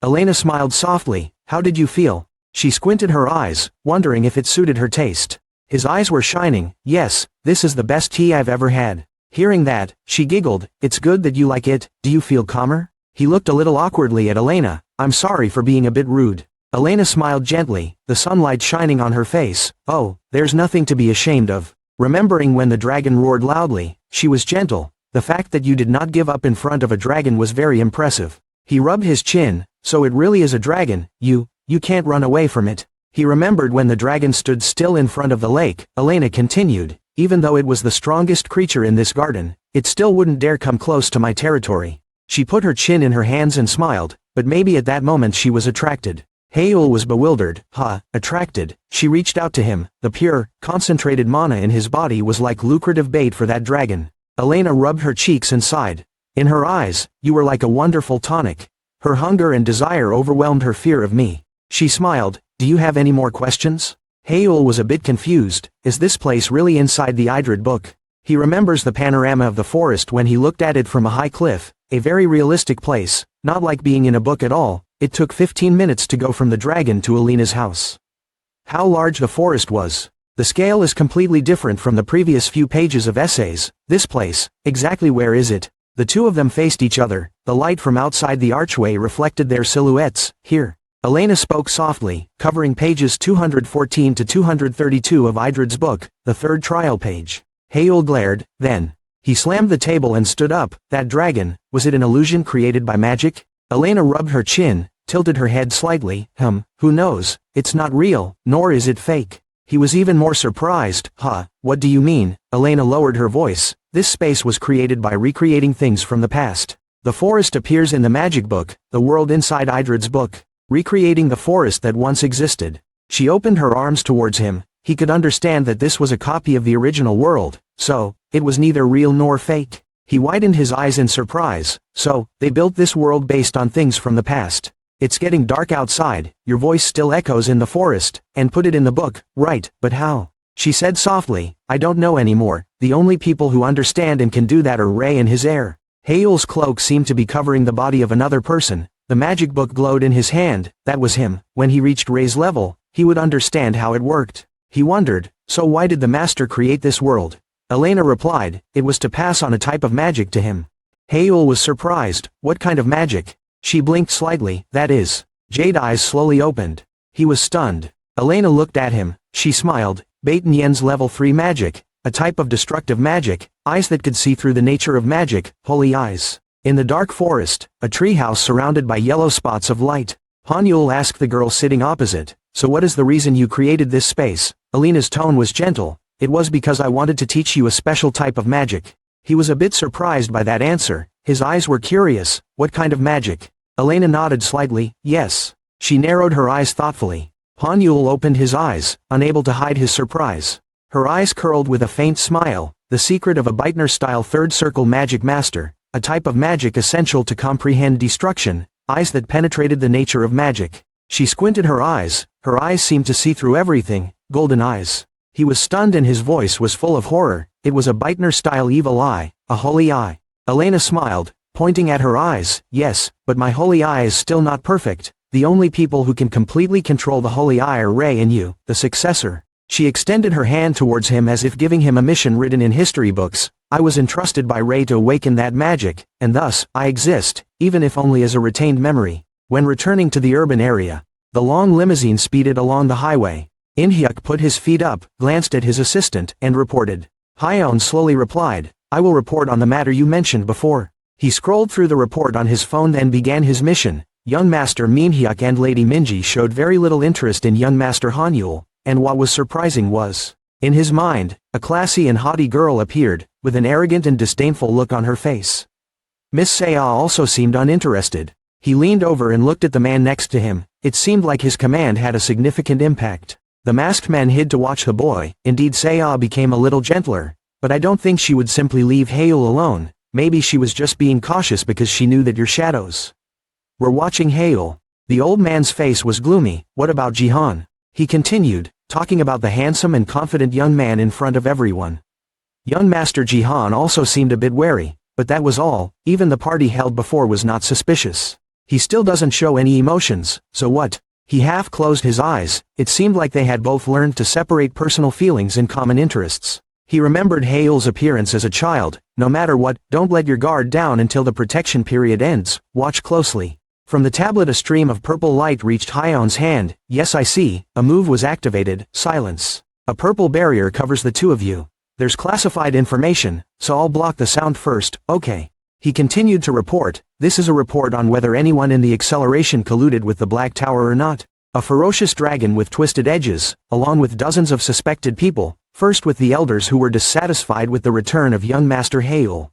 Elena smiled softly. "How did you feel?" She squinted her eyes, wondering if it suited her taste. His eyes were shining. "Yes, this is the best tea I've ever had." Hearing that, she giggled. "It's good that you like it. Do you feel calmer?" He looked a little awkwardly at Elena. I'm sorry for being a bit rude. Elena smiled gently, the sunlight shining on her face. Oh, there's nothing to be ashamed of. Remembering when the dragon roared loudly, she was gentle. The fact that you did not give up in front of a dragon was very impressive. He rubbed his chin. So it really is a dragon, you can't run away from it. He remembered when the dragon stood still in front of the lake. Elena continued, even though it was the strongest creature in this garden, it still wouldn't dare come close to my territory. She put her chin in her hands and smiled, but maybe at that moment she was attracted. Haeul was bewildered. Attracted. She reached out to him. The pure, concentrated mana in his body was like lucrative bait for that dragon. Elena rubbed her cheeks and sighed. In her eyes, you were like a wonderful tonic. Her hunger and desire overwhelmed her fear of me. She smiled. Do you have any more questions? Haeul was a bit confused. Is this place really inside the Idrid book? He remembers the panorama of the forest when he looked at it from a high cliff, a very realistic place, not like being in a book at all. It took 15 minutes to go from the dragon to Elena's house. How large the forest was. The scale is completely different from the previous few pages of essays. This place, exactly where is it? The two of them faced each other. The light from outside the archway reflected their silhouettes. Here. Elena spoke softly, covering pages 214 to 232 of Idrid's book, the third trial page. Haeul glared, then. He slammed the table and stood up. That dragon, was it an illusion created by magic? Elena rubbed her chin, tilted her head slightly. Who knows? It's not real, nor is it fake. He was even more surprised. What do you mean? Elena lowered her voice. This space was created by recreating things from the past. The forest appears in the magic book, the world inside Idrid's book. Recreating the forest that once existed. She opened her arms towards him. He could understand that this was a copy of the original world, so, it was neither real nor fake. He widened his eyes in surprise. So, they built this world based on things from the past. It's getting dark outside, your voice still echoes in the forest, and put it in the book, right, but how? She said softly, I don't know anymore, the only people who understand and can do that are Ray and his heir. Haeul's cloak seemed to be covering the body of another person. The magic book glowed in his hand. That was him. When he reached Ray's level, he would understand how it worked. He wondered, so why did the master create this world? Elena replied, it was to pass on a type of magic to him. Haeul was surprised. What kind of magic? She blinked slightly. That is. Jade eyes slowly opened. He was stunned. Elena looked at him. She smiled. Baiten Yen's level 3 magic. A type of destructive magic. Eyes that could see through the nature of magic. Holy eyes. In the dark forest, a treehouse surrounded by yellow spots of light. Hanyul asked the girl sitting opposite. So what is the reason you created this space? Elena's tone was gentle. It was because I wanted to teach you a special type of magic. He was a bit surprised by that answer. His eyes were curious. What kind of magic? Elena nodded slightly. Yes. She narrowed her eyes thoughtfully. Hanyul opened his eyes, unable to hide his surprise. Her eyes curled with a faint smile. The secret of a Beitner-style third circle magic master. A type of magic essential to comprehend destruction. Eyes that penetrated the nature of magic. She squinted her eyes. Her eyes seemed to see through everything. Golden eyes. He was stunned and his voice was full of horror. It was a Beitner-style evil eye, a holy eye. Elena smiled, pointing at her eyes. Yes, but my holy eye is still not perfect. The only people who can completely control the holy eye are Ray and you, the successor. She extended her hand towards him as if giving him a mission written in history books. I was entrusted by Ray to awaken that magic, and thus, I exist, even if only as a retained memory. When returning to the urban area, the long limousine speeded along the highway. Inhyuk put his feet up, glanced at his assistant, and reported. Hyeon slowly replied, I will report on the matter you mentioned before. He scrolled through the report on his phone then began his mission. Young Master Minhyuk and Lady Minji showed very little interest in young Master Hanyul, and what was surprising was, in his mind, a classy and haughty girl appeared, with an arrogant and disdainful look on her face. Miss Saya also seemed uninterested. He leaned over and looked at the man next to him. It seemed like his command had a significant impact. The masked man hid to watch the boy. Indeed, Saya became a little gentler, but I don't think she would simply leave Haeul alone. Maybe she was just being cautious because she knew that your shadows were watching Haeul. The old man's face was gloomy. What about Jihan? He continued, talking about the handsome and confident young man in front of everyone. Young Master Jihan also seemed a bit wary, but that was all. Even the party held before was not suspicious. He still doesn't show any emotions, so what? He half closed his eyes. It seemed like they had both learned to separate personal feelings and common interests. He remembered Hael's appearance as a child. No matter what, don't let your guard down until the protection period ends, watch closely. From the tablet a stream of purple light reached Hyeon's hand. Yes, I see, a move was activated. Silence. A purple barrier covers the two of you. There's classified information, so I'll block the sound first, okay. He continued to report. This is a report on whether anyone in the acceleration colluded with the Black Tower or not. A ferocious dragon with twisted edges, along with dozens of suspected people, first with the elders who were dissatisfied with the return of young Master Hael.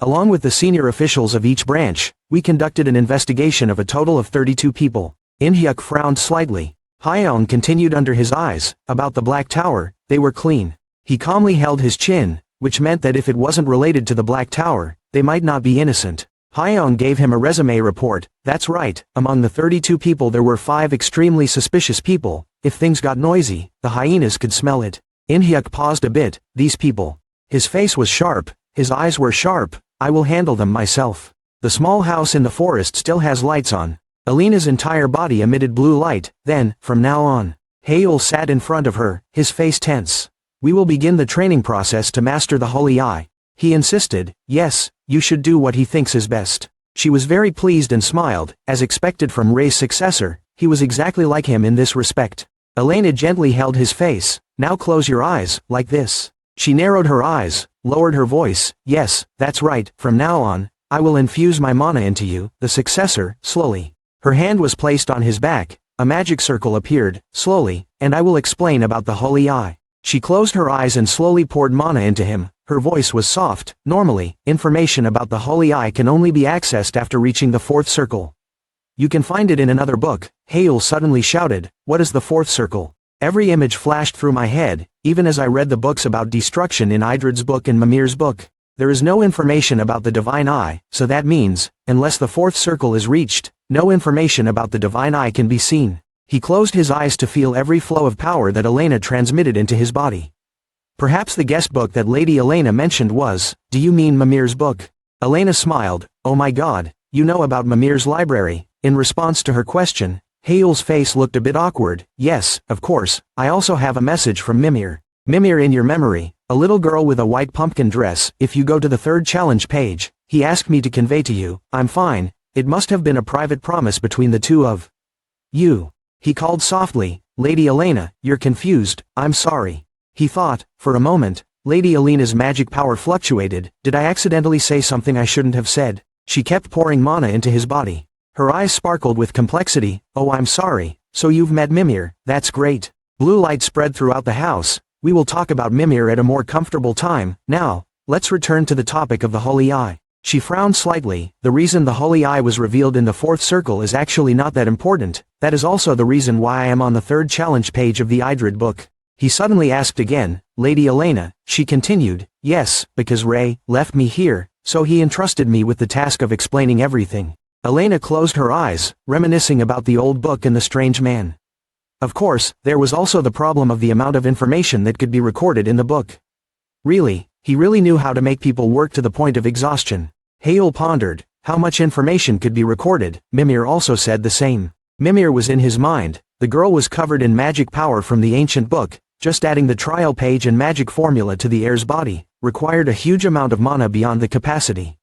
Along with the senior officials of each branch, we conducted an investigation of a total of 32 people. In-hyuk frowned slightly. Hyeon continued under his eyes. About the Black Tower, they were clean. He calmly held his chin, which meant that if it wasn't related to the Black Tower, they might not be innocent. Hyeon gave him a resume report. That's right, among the 32 people there were 5 extremely suspicious people. If things got noisy, the hyenas could smell it. In-hyuk paused a bit. These people. His face was sharp, his eyes were sharp. I will handle them myself. The small house in the forest still has lights on. Alina's entire body emitted blue light. Then, from now on. Hael sat in front of her, his face tense. We will begin the training process to master the Holy Eye. He insisted. Yes, you should do what he thinks is best. She was very pleased and smiled. As expected from Rei's successor, he was exactly like him in this respect. Elena gently held his face. Now close your eyes, like this. She narrowed her eyes, lowered her voice. Yes, that's right, from now on, I will infuse my mana into you, the successor, slowly. Her hand was placed on his back, a magic circle appeared, slowly, and I will explain about the Holy Eye. She closed her eyes and slowly poured mana into him. Her voice was soft. Normally, information about the Holy Eye can only be accessed after reaching the 4th circle. You can find it in another book. Hael suddenly shouted. What is the 4th circle? Every image flashed through my head, even as I read the books about destruction in Idrid's book and Mimir's book. There is no information about the Divine Eye, so that means, unless the 4th circle is reached, no information about the Divine Eye can be seen. He closed his eyes to feel every flow of power that Elena transmitted into his body. Perhaps the guest book that Lady Elena mentioned was, do you mean Mimir's book? Elena smiled. Oh my god, you know about Mimir's library. In response to her question, Hael's face looked a bit awkward. Yes, of course, I also have a message from Mimir. Mimir in your memory, a little girl with a white pumpkin dress. If you go to the 3rd challenge page, he asked me to convey to you. I'm fine. It must have been a private promise between the two of you. He called softly. Lady Elena, you're confused. I'm sorry. He thought, for a moment. Lady Elena's magic power fluctuated. Did I accidentally say something I shouldn't have said? She kept pouring mana into his body. Her eyes sparkled with complexity. Oh, I'm sorry. So you've met Mimir. That's great. Blue light spread throughout the house. We will talk about Mimir at a more comfortable time. Now, let's return to the topic of the Holy Eye. She frowned slightly. The reason the Holy Eye was revealed in the 4th circle is actually not that important. That is also the reason why I am on the 3rd challenge page of the Idrid book. He suddenly asked again. Lady Elena, she continued. Yes, because Rei left me here, so he entrusted me with the task of explaining everything. Elena closed her eyes, reminiscing about the old book and the strange man. Of course, there was also the problem of the amount of information that could be recorded in the book. Really, he really knew how to make people work to the point of exhaustion. Hael pondered, how much information could be recorded. Mimir also said the same. Mimir was in his mind. The girl was covered in magic power from the ancient book. Just adding the trial page and magic formula to the heir's body required a huge amount of mana beyond the capacity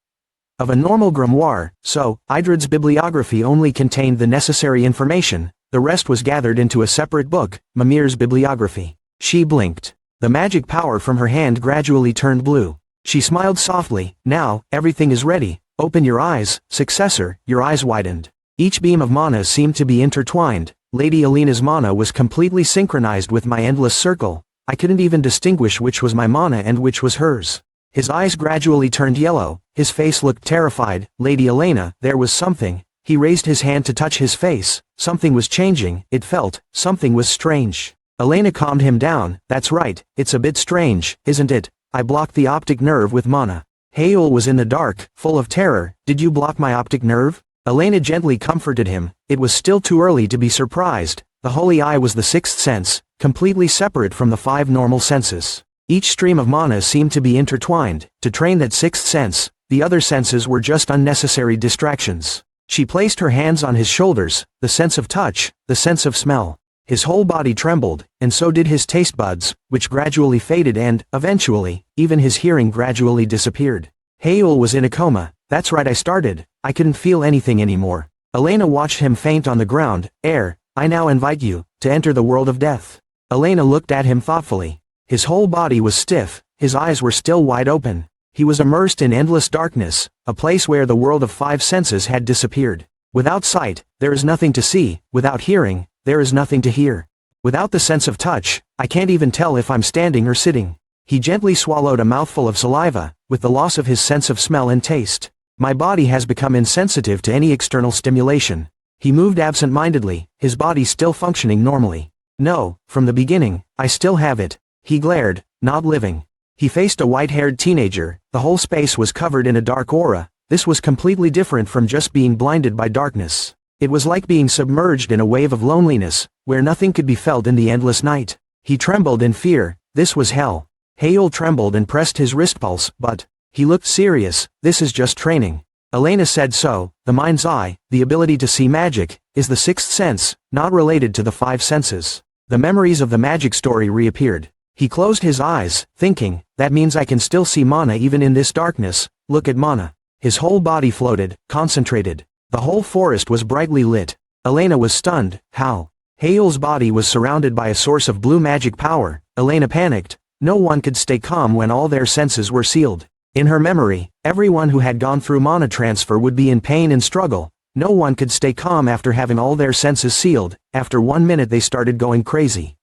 of a normal grimoire, so Idrid's bibliography only contained the necessary information. The rest was gathered into a separate book, Mimir's bibliography. She blinked. The magic power from her hand gradually turned blue. She smiled softly. Now, everything is ready. Open your eyes, successor. Your eyes widened. Each beam of mana seemed to be intertwined. Lady Elena's mana was completely synchronized with my endless circle. I couldn't even distinguish which was my mana and which was hers. His eyes gradually turned yellow. His face looked terrified. Lady Elena, there was something. He raised his hand to touch his face. Something was changing. It felt, something was strange. Elena calmed him down. That's right, it's a bit strange, isn't it? I blocked the optic nerve with mana. Hael was in the dark, full of terror. Did you block my optic nerve? Elena gently comforted him. It was still too early to be surprised. The Holy Eye was the 6th sense, completely separate from the 5 normal senses. Each stream of mana seemed to be intertwined. To train that 6th sense, the other senses were just unnecessary distractions. She placed her hands on his shoulders, the sense of touch, the sense of smell. His whole body trembled, and so did his taste buds, which gradually faded and, eventually, even his hearing gradually disappeared. Haeul was in a coma. That's right, I started. I couldn't feel anything anymore. Elena watched him faint on the ground. I now invite you to enter the world of death. Elena looked at him thoughtfully. His whole body was stiff, his eyes were still wide open. He was immersed in endless darkness, a place where the world of 5 senses had disappeared. Without sight, there is nothing to see. Without hearing, there is nothing to hear. Without the sense of touch, I can't even tell if I'm standing or sitting. He gently swallowed a mouthful of saliva, with the loss of his sense of smell and taste. My body has become insensitive to any external stimulation. He moved absent-mindedly, his body still functioning normally. No, from the beginning, I still have it. He glared, not living. He faced a white-haired teenager. The whole space was covered in a dark aura. This was completely different from just being blinded by darkness. It was like being submerged in a wave of loneliness, where nothing could be felt in the endless night. He trembled in fear. This was hell. Haeul trembled and pressed his wrist pulse, but he looked serious. This is just training. Elena said so. The mind's eye, the ability to see magic, is the 6th sense, not related to the 5 senses. The memories of the magic story reappeared. He closed his eyes, thinking, that means I can still see mana even in this darkness. Look at mana. His whole body floated, concentrated. The whole forest was brightly lit. Elena was stunned. How? Haeul's body was surrounded by a source of blue magic power. Elena panicked. No one could stay calm when all their senses were sealed. In her memory, everyone who had gone through mana transfer would be in pain and struggle. No one could stay calm after having all their senses sealed. After 1 minute they started going crazy.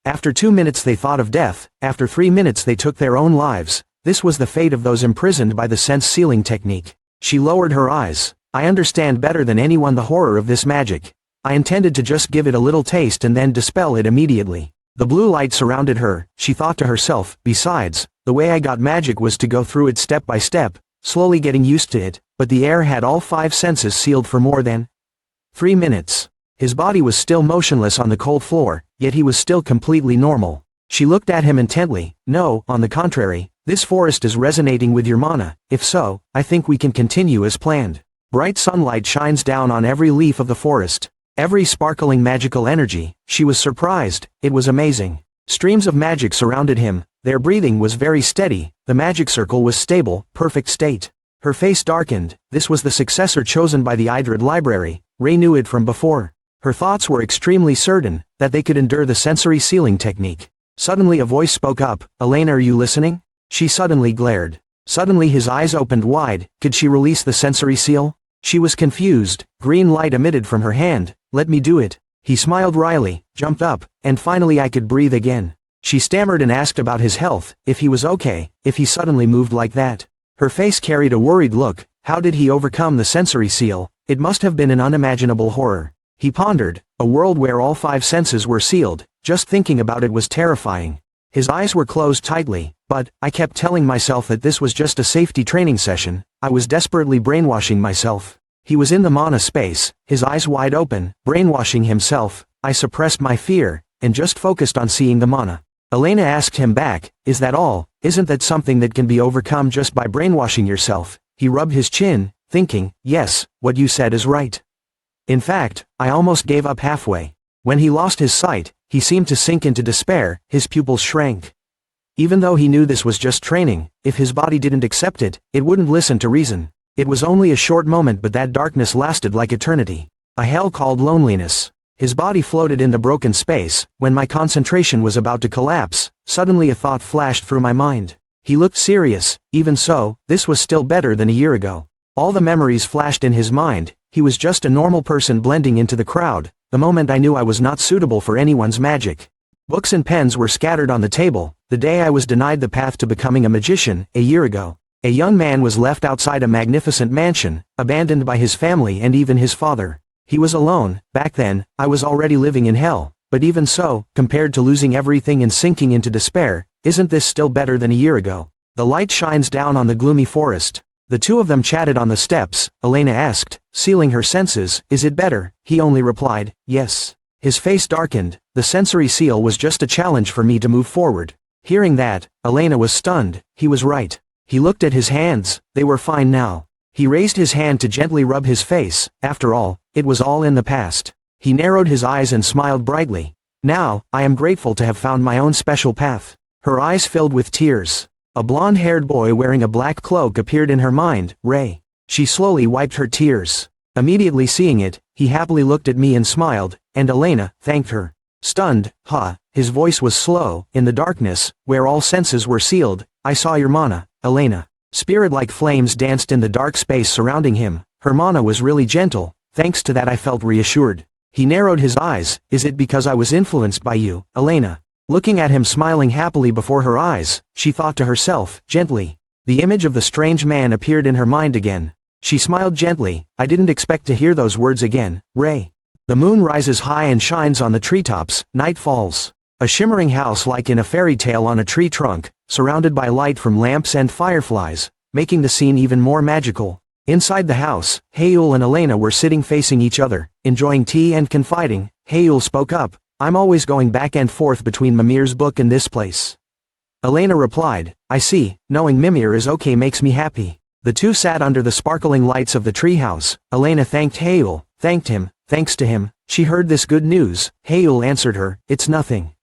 After 2 minutes they thought of death. After 3 minutes they took their own lives. This was the fate of those imprisoned by the sense sealing technique. She lowered her eyes. I understand better than anyone the horror of this magic. I intended to just give it a little taste and then dispel it immediately. The blue light surrounded her. She thought to herself, besides, the way I got magic was to go through it step by step, slowly getting used to it, but the air had all 5 senses sealed for more than 3 minutes. His body was still motionless on the cold floor, yet he was still completely normal. She looked at him intently. No, on the contrary, this forest is resonating with your mana. If so, I think we can continue as planned. Bright sunlight shines down on every leaf of the forest. Every sparkling magical energy. She was surprised. It was amazing. Streams of magic surrounded him. Their breathing was very steady. The magic circle was stable, perfect state. Her face darkened. This was the successor chosen by the Idrid library. Ray knew it from before. Her thoughts were extremely certain that they could endure the sensory sealing technique. Suddenly a voice spoke up. Elena, are you listening? She suddenly glared. Suddenly his eyes opened wide. Could she release the sensory seal? She was confused. Green light emitted from her hand. Let me do it. He smiled wryly, jumped up, and finally I could breathe again. She stammered and asked about his health, if he was okay, if he suddenly moved like that. Her face carried a worried look. How did he overcome the sensory seal? It must have been an unimaginable horror. He pondered, a world where all 5 senses were sealed. Just thinking about it was terrifying. His eyes were closed tightly, but I kept telling myself that this was just a safety training session. I was desperately brainwashing myself. He was in the mana space, his eyes wide open, brainwashing himself. I suppressed my fear, and just focused on seeing the mana. Elena asked him back, is that all? Isn't that something that can be overcome just by brainwashing yourself? He rubbed his chin, thinking, yes, what you said is right. In fact, I almost gave up halfway. When he lost his sight, he seemed to sink into despair. His pupils shrank. Even though he knew this was just training, if his body didn't accept it, it wouldn't listen to reason. It was only a short moment, but that darkness lasted like eternity. A hell called loneliness. His body floated in the broken space. When my concentration was about to collapse, suddenly a thought flashed through my mind. He looked serious. Even so, this was still better than a year ago. All the memories flashed in his mind. He was just a normal person blending into the crowd. The moment I knew I was not suitable for anyone's magic. Books and pens were scattered on the table. The day I was denied the path to becoming a magician, a year ago. A young man was left outside a magnificent mansion, abandoned by his family and even his father. He was alone. Back then, I was already living in hell. But even so, compared to losing everything and sinking into despair, isn't this still better than a year ago? The light shines down on the gloomy forest. The two of them chatted on the steps. Elena asked, sealing her senses, is it better? He only replied, yes. His face darkened. The sensory seal was just a challenge for me to move forward. Hearing that, Elena was stunned. He was right. He looked at his hands. They were fine now. He raised his hand to gently rub his face. After all, it was all in the past. He narrowed his eyes and smiled brightly. Now, I am grateful to have found my own special path. Her eyes filled with tears. A blonde-haired boy wearing a black cloak appeared in her mind, Ray. She slowly wiped her tears. Immediately seeing it, he happily looked at me and smiled, and Elena thanked her. Stunned, his voice was slow. In the darkness, where all senses were sealed, I saw your mana, Elena. Spirit-like flames danced in the dark space surrounding him. Her mana was really gentle. Thanks to that I felt reassured. He narrowed his eyes. Is it because I was influenced by you, Elena? Looking at him smiling happily before her eyes, she thought to herself, gently. The image of the strange man appeared in her mind again. She smiled gently. I didn't expect to hear those words again, Ray. The moon rises high and shines on the treetops. Night falls. A shimmering house like in a fairy tale on a tree trunk, surrounded by light from lamps and fireflies, making the scene even more magical. Inside the house, Haeul and Elena were sitting facing each other, enjoying tea and confiding. Haeul spoke up. I'm always going back and forth between Mimir's book and this place. Elena replied, I see, knowing Mimir is okay makes me happy. The two sat under the sparkling lights of the treehouse. Elena thanked Haeul, thanked him, thanks to him. She heard this good news. Haeul answered her, it's nothing.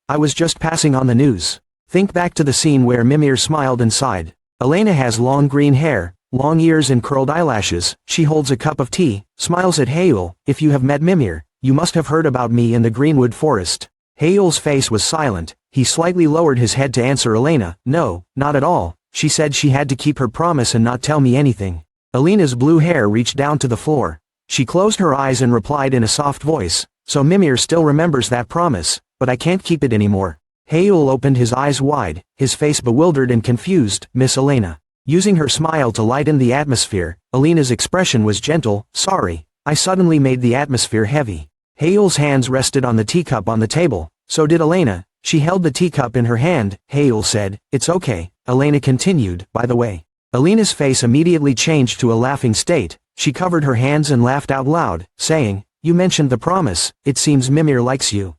I was just passing on the news. Think back to the scene where Mimir smiled and sighed. Elena has long green hair, long ears and curled eyelashes. She holds a cup of tea, smiles at Haeul. If you have met Mimir, you must have heard about me in the Greenwood Forest. Haeul's face was silent. He slightly lowered his head to answer Elena, no, not at all. She said she had to keep her promise and not tell me anything. Elena's blue hair reached down to the floor. She closed her eyes and replied in a soft voice, so Mimir still remembers that promise, but I can't keep it anymore. Haeul opened his eyes wide, his face bewildered and confused. Miss Elena. Using her smile to lighten the atmosphere, Elena's expression was gentle. Sorry, I suddenly made the atmosphere heavy. Haeul's hands rested on the teacup on the table, so did Elena. She held the teacup in her hand. Haeul said, it's okay. Elena continued, by the way. Elena's face immediately changed to a laughing state. She covered her hands and laughed out loud, saying, you mentioned the promise, it seems Mimir likes you.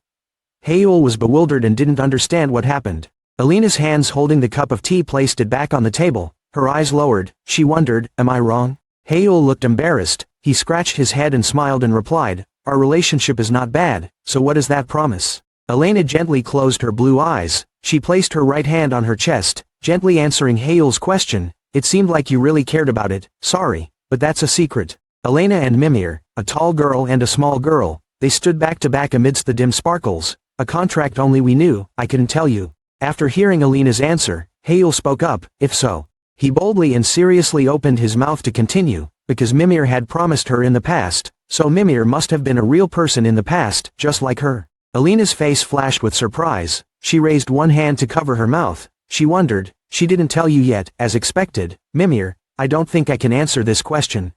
Haeul was bewildered and didn't understand what happened. Elena's hands holding the cup of tea placed it back on the table. Her eyes lowered. She wondered, am I wrong? Haeul looked embarrassed. He scratched his head and smiled and replied, our relationship is not bad, so what is that promise? Elena gently closed her blue eyes. She placed her right hand on her chest, gently answering Haeul's question. It seemed like you really cared about it. Sorry, but that's a secret. Elena and Mimir, a tall girl and a small girl, they stood back to back amidst the dim sparkles. A contract only we knew, I couldn't tell you. After hearing Elena's answer, Haeul spoke up, if so. He boldly and seriously opened his mouth to continue, because Mimir had promised her in the past, so Mimir must have been a real person in the past, just like her. Elena's face flashed with surprise. She raised one hand to cover her mouth. She wondered, she didn't tell you yet, as expected. Mimir, I don't think I can answer this question.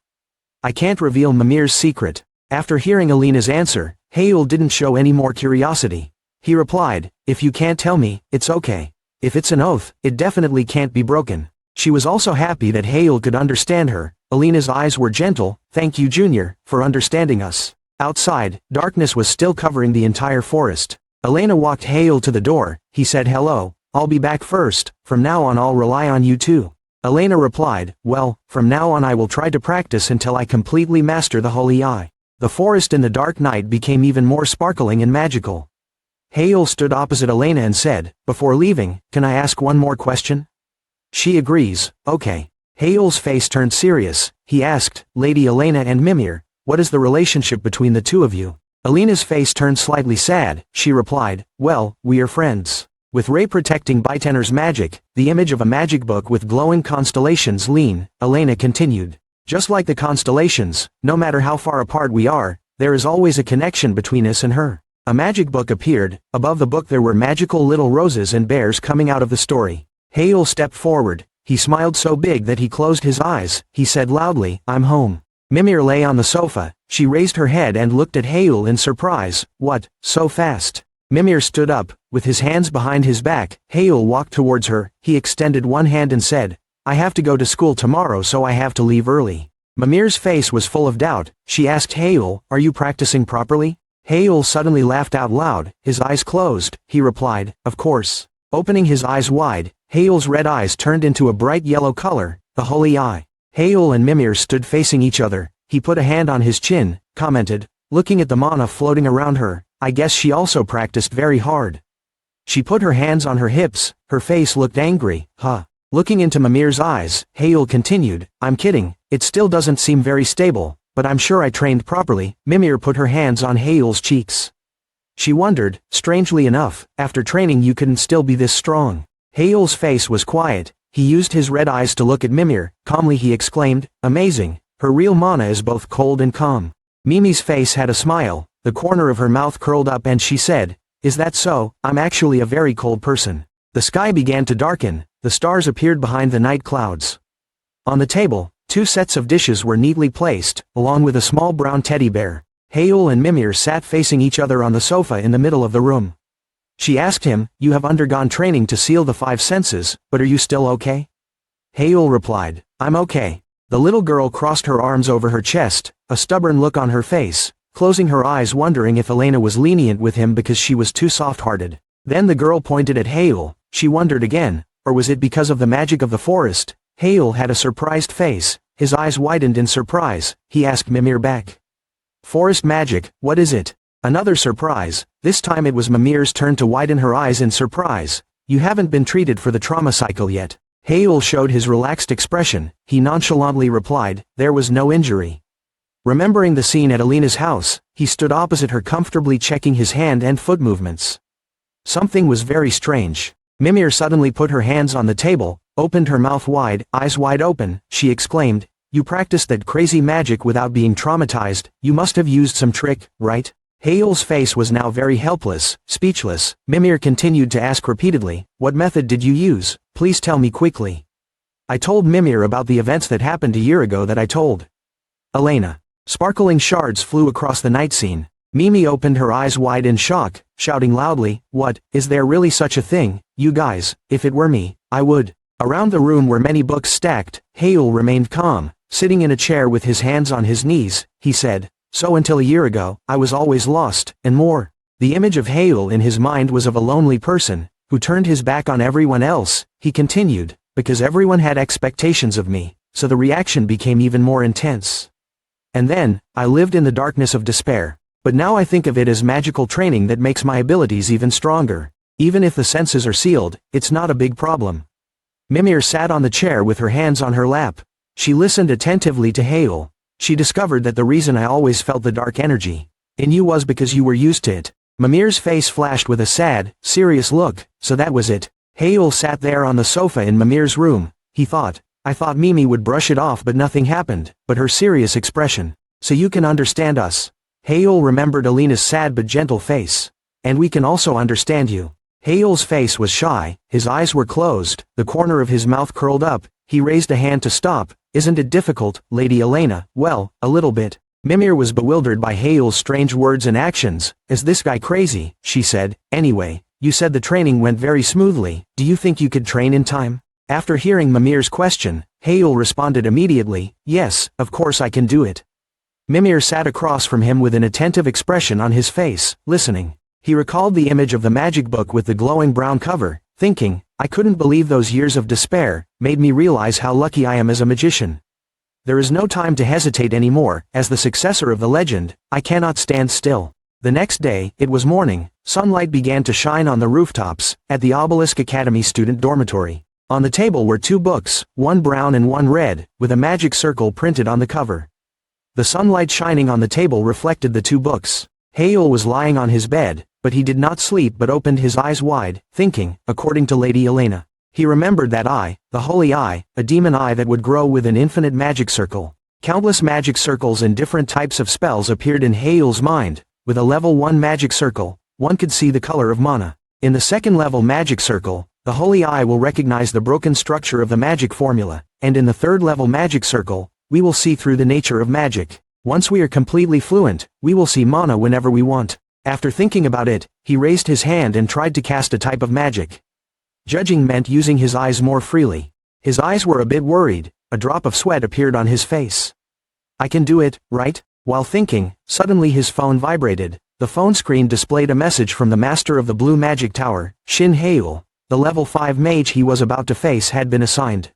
I can't reveal Mimir's secret. After hearing Elena's answer, Haeul didn't show any more curiosity. He replied, if you can't tell me, it's okay. If it's an oath, it definitely can't be broken. She was also happy that Haeul could understand her. Elena's eyes were gentle. Thank you, Junior, for understanding us. Outside, darkness was still covering the entire forest. Elena walked Haeul to the door. He said hello, I'll be back first. From now on I'll rely on you too. Elena replied, well, from now on I will try to practice until I completely master the holy eye. The forest in the dark night became even more sparkling and magical. Haeul stood opposite Elena and said, before leaving, can I ask one more question? She agrees, okay. Haeul's face turned serious. He asked, Lady Elena and Mimir, what is the relationship between the two of you? Elena's face turned slightly sad. She replied, well, we are friends. With Ray protecting Bitener's magic, the image of a magic book with glowing constellations lean, Elena continued. Just like the constellations, no matter how far apart we are, there is always a connection between us and her. A magic book appeared. Above the book there were magical little roses and bears coming out of the story. Haeul stepped forward. He smiled so big that he closed his eyes. He said loudly, I'm home. Mimir lay on the sofa. She raised her head and looked at Haeul in surprise. What, so fast? Mimir stood up, with his hands behind his back. Haeul walked towards her. He extended one hand and said, I have to go to school tomorrow so I have to leave early. Mimir's face was full of doubt. She asked Haeul, are you practicing properly? Haeul suddenly laughed out loud. His eyes closed. He replied, of course. Opening his eyes wide, Haeul's red eyes turned into a bright yellow color, the holy eye. Haeul and Mimir stood facing each other. He put a hand on his chin, commented, looking at the mana floating around her, I guess she also practiced very hard. She put her hands on her hips, her face looked angry, huh? Looking into Mimir's eyes, Haeul continued, I'm kidding, it still doesn't seem very stable, but I'm sure I trained properly. Mimir put her hands on Haeul's cheeks. She wondered, strangely enough, after training you couldn't still be this strong. Haeul's face was quiet, he used his red eyes to look at Mimir, calmly he exclaimed, amazing, her real mana is both cold and calm. Mimi's face had a smile, the corner of her mouth curled up and she said, is that so? I'm actually a very cold person. The sky began to darken, the stars appeared behind the night clouds. On the table, 2 sets of dishes were neatly placed, along with a small brown teddy bear. Haeul and Mimir sat facing each other on the sofa in the middle of the room. She asked him, you have undergone training to seal the 5 senses, but are you still okay? Haeul replied, I'm okay. The little girl crossed her arms over her chest, a stubborn look on her face, closing her eyes wondering if Elena was lenient with him because she was too soft-hearted. Then the girl pointed at Haeul, she wondered again, or was it because of the magic of the forest? Haeul had a surprised face, his eyes widened in surprise, he asked Mimir back. Forest magic, what is it? Another surprise, this time it was Mimir's turn to widen her eyes in surprise. You haven't been treated for the trauma cycle yet. Haeul showed his relaxed expression, he nonchalantly replied, there was no injury. Remembering the scene at Alina's house, he stood opposite her comfortably checking his hand and foot movements. Something was very strange. Mimir suddenly put her hands on the table, opened her mouth wide, eyes wide open, she exclaimed, you practiced that crazy magic without being traumatized, you must have used some trick, right? Haeul's face was now very helpless, speechless. Mimir continued to ask repeatedly, what method did you use? Please tell me quickly. I told Mimir about the events that happened a year ago that I told Elena. Sparkling shards flew across the night scene. Mimi opened her eyes wide in shock, shouting loudly, what, is there really such a thing? You guys, if it were me, I would. Around the room were many books stacked. Haeul remained calm, sitting in a chair with his hands on his knees, he said, so until a year ago, I was always lost, and more. The image of Haeul in his mind was of a lonely person, who turned his back on everyone else, he continued, because everyone had expectations of me, so the reaction became even more intense. And then, I lived in the darkness of despair. But now I think of it as magical training that makes my abilities even stronger. Even if the senses are sealed, it's not a big problem. Mimir sat on the chair with her hands on her lap. She listened attentively to Haeul. She discovered that the reason I always felt the dark energy in you was because you were used to it. Mimir's face flashed with a sad, serious look, so that was it. Haeul sat there on the sofa in Mimir's room. He thought, I thought Mimi would brush it off but nothing happened, but her serious expression. So you can understand us. Haeul remembered Alina's sad but gentle face. And we can also understand you. Haeul's face was shy, his eyes were closed, the corner of his mouth curled up, he raised a hand to stop. Isn't it difficult, Lady Elena? Well, a little bit. Mimir was bewildered by Haeul's strange words and actions. Is this guy crazy? She said. Anyway, you said the training went very smoothly, do you think you could train in time? After hearing Mimir's question, Haeul responded immediately, yes, of course I can do it. Mimir sat across from him with an attentive expression on his face, listening. He recalled the image of the magic book with the glowing brown cover, thinking, I couldn't believe those years of despair, made me realize how lucky I am as a magician. There is no time to hesitate anymore, as the successor of the legend, I cannot stand still. The next day, it was morning, sunlight began to shine on the rooftops, at the Obelisk Academy student dormitory. On the table were 2 books, one brown and one red, with a magic circle printed on the cover. The sunlight shining on the table reflected the 2 books. Haeul was lying on his bed, but he did not sleep but opened his eyes wide, thinking, according to Lady Elena. He remembered that eye, the holy eye, a demon eye that would grow with an infinite magic circle. Countless magic circles and different types of spells appeared in Haeul's mind. With a level 1 magic circle, one could see the color of mana. In the second level magic circle, the holy eye will recognize the broken structure of the magic formula, and in the third level magic circle, we will see through the nature of magic. Once we are completely fluent, we will see mana whenever we want. After thinking about it, he raised his hand and tried to cast a type of magic. Judging meant using his eyes more freely. His eyes were a bit worried, a drop of sweat appeared on his face. I can do it, right? While thinking, suddenly his phone vibrated. The phone screen displayed a message from the master of the Blue Magic Tower, Shin Haeul. The level 5 mage he was about to face had been assigned.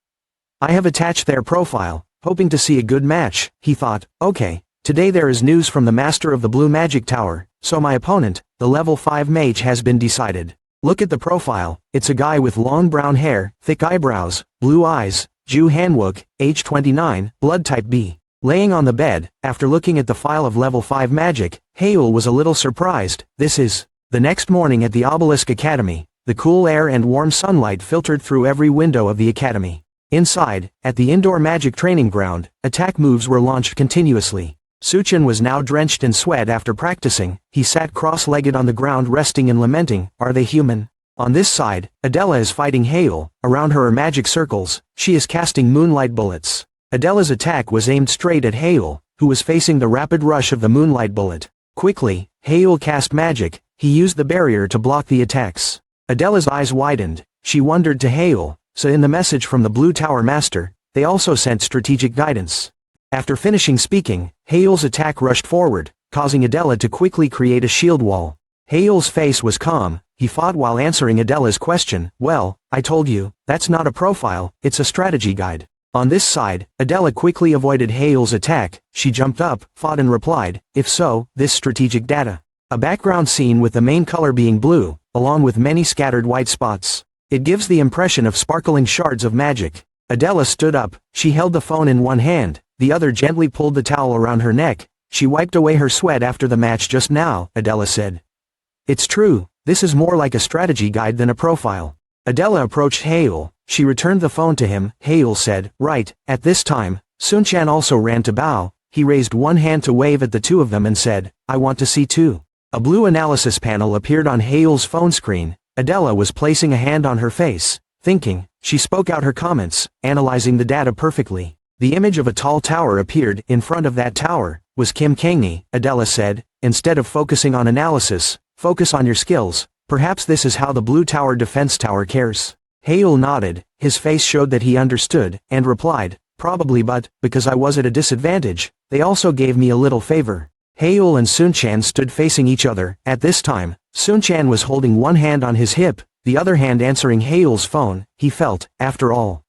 I have attached their profile. Hoping to see a good match, he thought, okay, today there is news from the master of the Blue Magic Tower, So my opponent, the level 5 mage, has been decided. Look at the profile, it's a guy with long brown hair, thick eyebrows, blue eyes, Jew Hanwook, age 29, blood type B. Laying on the bed, after looking at the file of level 5 magic, Hael was a little surprised. This is. The next morning at the Obelisk Academy, the cool air and warm sunlight filtered through every window of the academy. Inside, at the indoor magic training ground, attack moves were launched continuously. Suchin was now drenched in sweat after practicing. He sat cross-legged on the ground resting and lamenting, "Are they human?" On this side, Adella is fighting Hael. Around her are magic circles. She is casting moonlight bullets. Adella's attack was aimed straight at Hael, who was facing the rapid rush of the moonlight bullet. Quickly, Hael cast magic. He used the barrier to block the attacks. Adella's eyes widened. She wondered to Hael, so in the message from the Blue Tower Master, they also sent strategic guidance. After finishing speaking, Hael's attack rushed forward, causing Adella to quickly create a shield wall. Hael's face was calm. He fought while answering Adella's question. "Well, I told you, that's not a profile, it's a strategy guide." On this side, Adella quickly avoided Hael's attack. She jumped up, fought and replied, "If so, this strategic data." A background scene with the main color being blue, along with many scattered white spots. It gives the impression of sparkling shards of magic. Adella stood up. She held the phone in one hand, the other gently pulled the towel around her neck. She wiped away her sweat after the match just now, Adella said. "It's true, this is more like a strategy guide than a profile." Adella approached Hael. She returned the phone to him. Hael said, "Right." At this time, Sunchan also ran to bow. He raised one hand to wave at the two of them and said, "I want to see too." A blue analysis panel appeared on Hael's phone screen. Adella was placing a hand on her face, thinking. She spoke out her comments, analyzing the data perfectly. The image of a tall tower appeared. In front of that tower was Kim Kangni. Adella said, "Instead of focusing on analysis, focus on your skills. Perhaps this is how the Blue Tower Defense Tower cares." Hael nodded. His face showed that he understood, and replied, "Probably, but, because I was at a disadvantage, they also gave me a little favor." Hael and Sunchan stood facing each other. At this time, Sunchan was holding one hand on his hip, the other hand answering Hael's phone. He felt, after all,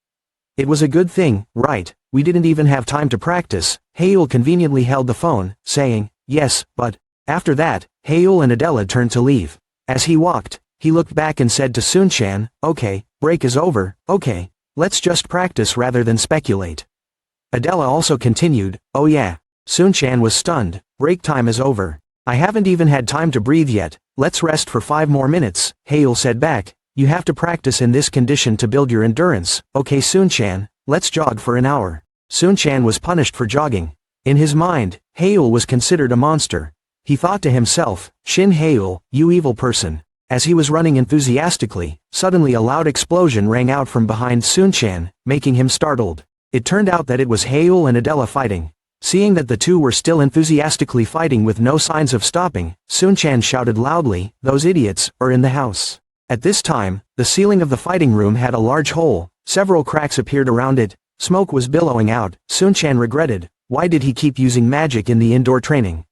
it was a good thing, right? We didn't even have time to practice. Hael conveniently held the phone, saying, "Yes, but." After that, Hael and Adella turned to leave. As he walked, he looked back and said to Sunchan, "Okay, break is over, okay. Let's just practice rather than speculate." Adella also continued, "Oh yeah." Sunchan was stunned. "Break time is over. I haven't even had time to breathe yet. Let's rest for 5 more minutes." Hael said back, "You have to practice in this condition to build your endurance." "Okay Sunchan, let's jog for an hour." Sunchan was punished for jogging. In his mind, Hael was considered a monster. He thought to himself, "Shin Hael, you evil person." As he was running enthusiastically, suddenly a loud explosion rang out from behind Sunchan, making him startled. It turned out that it was Hael and Adella fighting. Seeing that the two were still enthusiastically fighting with no signs of stopping, Sunchan shouted loudly, "Those idiots are in the house." At this time, the ceiling of the fighting room had a large hole. Several cracks appeared around it. Smoke was billowing out. Sunchan regretted. Why did he keep using magic in the indoor training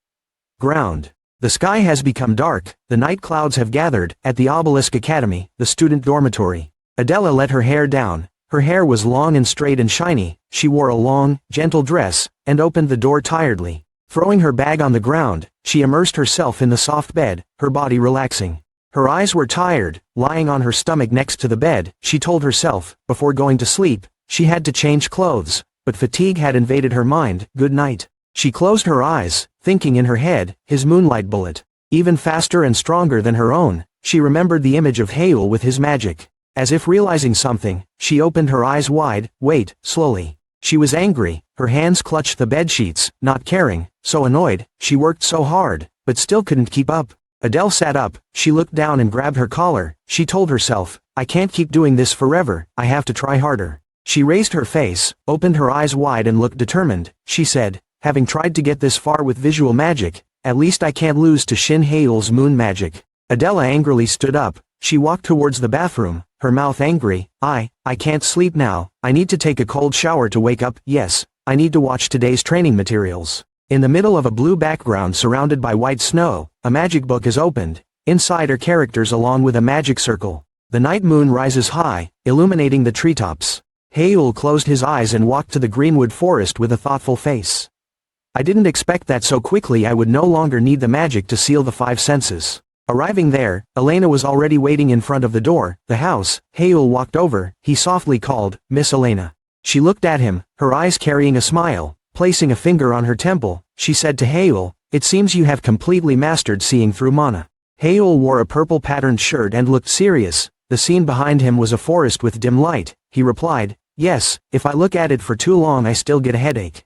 ground? The sky has become dark. The night clouds have gathered. At the Obelisk Academy, the student dormitory, Adella let her hair down. Her hair was long and straight and shiny. She wore a long, gentle dress, and opened the door tiredly. Throwing her bag on the ground, she immersed herself in the soft bed, her body relaxing. Her eyes were tired. Lying on her stomach next to the bed, she told herself, before going to sleep, she had to change clothes, but fatigue had invaded her mind. Good night. She closed her eyes, thinking in her head, his moonlight bullet. Even faster and stronger than her own. She remembered the image of Hael with his magic. As if realizing something, she opened her eyes wide. Wait, slowly. She was angry. Her hands clutched the bed sheets, not caring, so annoyed. She worked so hard, but still couldn't keep up. Adele sat up. She looked down and grabbed her collar. She told herself, "I can't keep doing this forever. I have to try harder." She raised her face, opened her eyes wide and looked determined. She said, "Having tried to get this far with visual magic, at least I can't lose to Shin Hael's moon magic." Adella angrily stood up. She walked towards the bathroom, her mouth angry. I can't sleep now. I need to take a cold shower to wake up. Yes, I need to watch today's training materials." In the middle of a blue background surrounded by white snow, a magic book is opened. Inside are characters along with a magic circle. The night moon rises high, illuminating the treetops. Hael closed his eyes and walked to the greenwood forest with a thoughtful face. I didn't expect that so quickly I would no longer need the magic to seal the five senses. Arriving there, Elena was already waiting in front of the door, the house. Hael walked over, he softly called, "Miss Elena." She looked at him, her eyes carrying a smile. Placing a finger on her temple, she said to Hael, "It seems you have completely mastered seeing through mana." Hael wore a purple patterned shirt and looked serious. The scene behind him was a forest with dim light. He replied, "Yes, if I look at it for too long I still get a headache.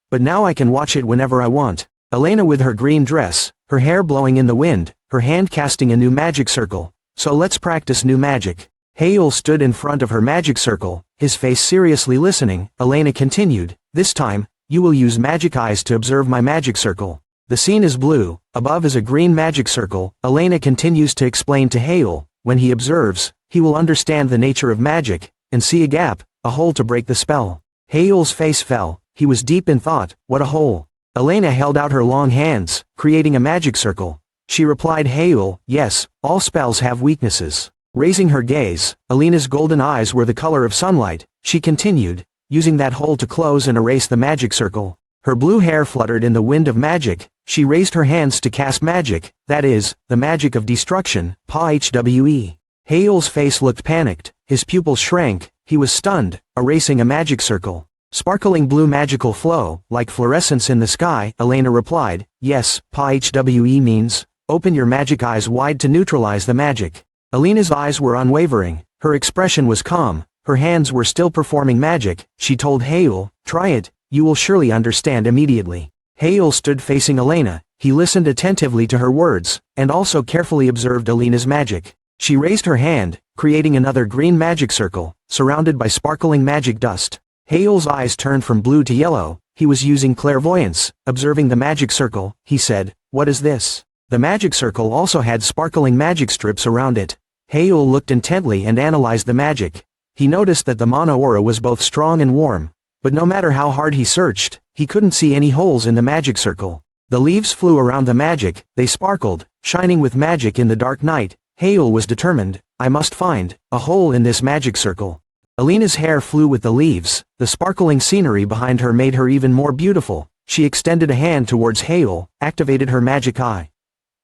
But now I can watch it whenever I want." Elena with her green dress, her hair blowing in the wind, her hand casting a new magic circle. "So let's practice new magic." Hael stood in front of her magic circle, his face seriously listening. Elena continued, "This time, you will use magic eyes to observe my magic circle. The scene is blue, above is a green magic circle." Elena continues to explain to Hael, "When he observes, he will understand the nature of magic, and see a gap, a hole to break the spell." Hael's face fell, he was deep in thought. What a hole. Elena held out her long hands, creating a magic circle. She replied, "Hael, yes, all spells have weaknesses." Raising her gaze, Elena's golden eyes were the color of sunlight. She continued, using that hole to close and erase the magic circle. Her blue hair fluttered in the wind of magic. She raised her hands to cast magic, that is, the magic of destruction, PHWE. Hael's face looked panicked, his pupils shrank, he was stunned, erasing a magic circle. Sparkling blue magical flow, like fluorescence in the sky. Elena replied, "Yes, PHWE means, open your magic eyes wide to neutralize the magic." Elena's eyes were unwavering, her expression was calm, her hands were still performing magic. She told Hael, "Try it, you will surely understand immediately." Hael stood facing Elena, he listened attentively to her words, and also carefully observed Elena's magic. She raised her hand, creating another green magic circle, surrounded by sparkling magic dust. Hael's eyes turned from blue to yellow. He was using clairvoyance. Observing the magic circle, he said, "What is this?" The magic circle also had sparkling magic strips around it. Hael looked intently and analyzed the magic. He noticed that the mana aura was both strong and warm. But no matter how hard he searched, he couldn't see any holes in the magic circle. The leaves flew around the magic, they sparkled, shining with magic in the dark night. Hael was determined, "I must find a hole in this magic circle." Elena's hair flew with the leaves, the sparkling scenery behind her made her even more beautiful. She extended a hand towards Hael, activated her magic eye.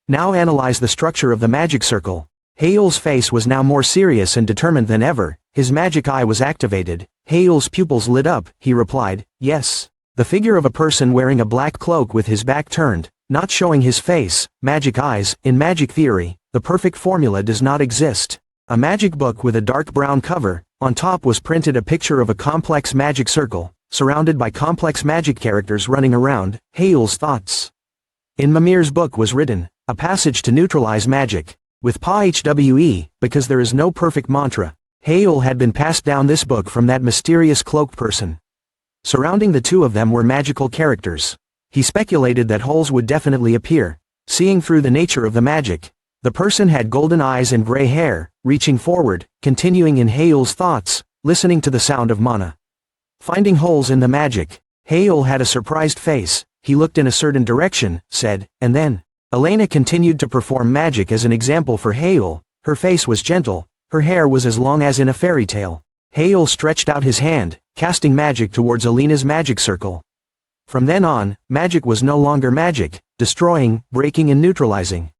"Now analyze the structure of the magic circle." Hael's face was now more serious and determined than ever. His magic eye was activated. Hael's pupils lit up. He replied, "Yes." The figure of a person wearing a black cloak with his back turned, not showing his face. Magic eyes. In magic theory, the perfect formula does not exist. A magic book with a dark brown cover. On top was printed a picture of a complex magic circle, surrounded by complex magic characters running around. Hael's thoughts. In Mimir's book was written, a passage to neutralize magic. With PHWE, because there is no perfect mantra. Hael had been passed down this book from that mysterious cloaked person. Surrounding the two of them were magical characters. He speculated that holes would definitely appear. Seeing through the nature of the magic. The person had golden eyes and gray hair, reaching forward, continuing in Hael's thoughts, listening to the sound of mana. Finding holes in the magic. Hael had a surprised face, he looked in a certain direction, said, and then. Elena continued to perform magic as an example for Hael. Her face was gentle, her hair was as long as in a fairy tale. Hael stretched out his hand, casting magic towards Elena's magic circle. From then on, magic was no longer magic, destroying, breaking and neutralizing.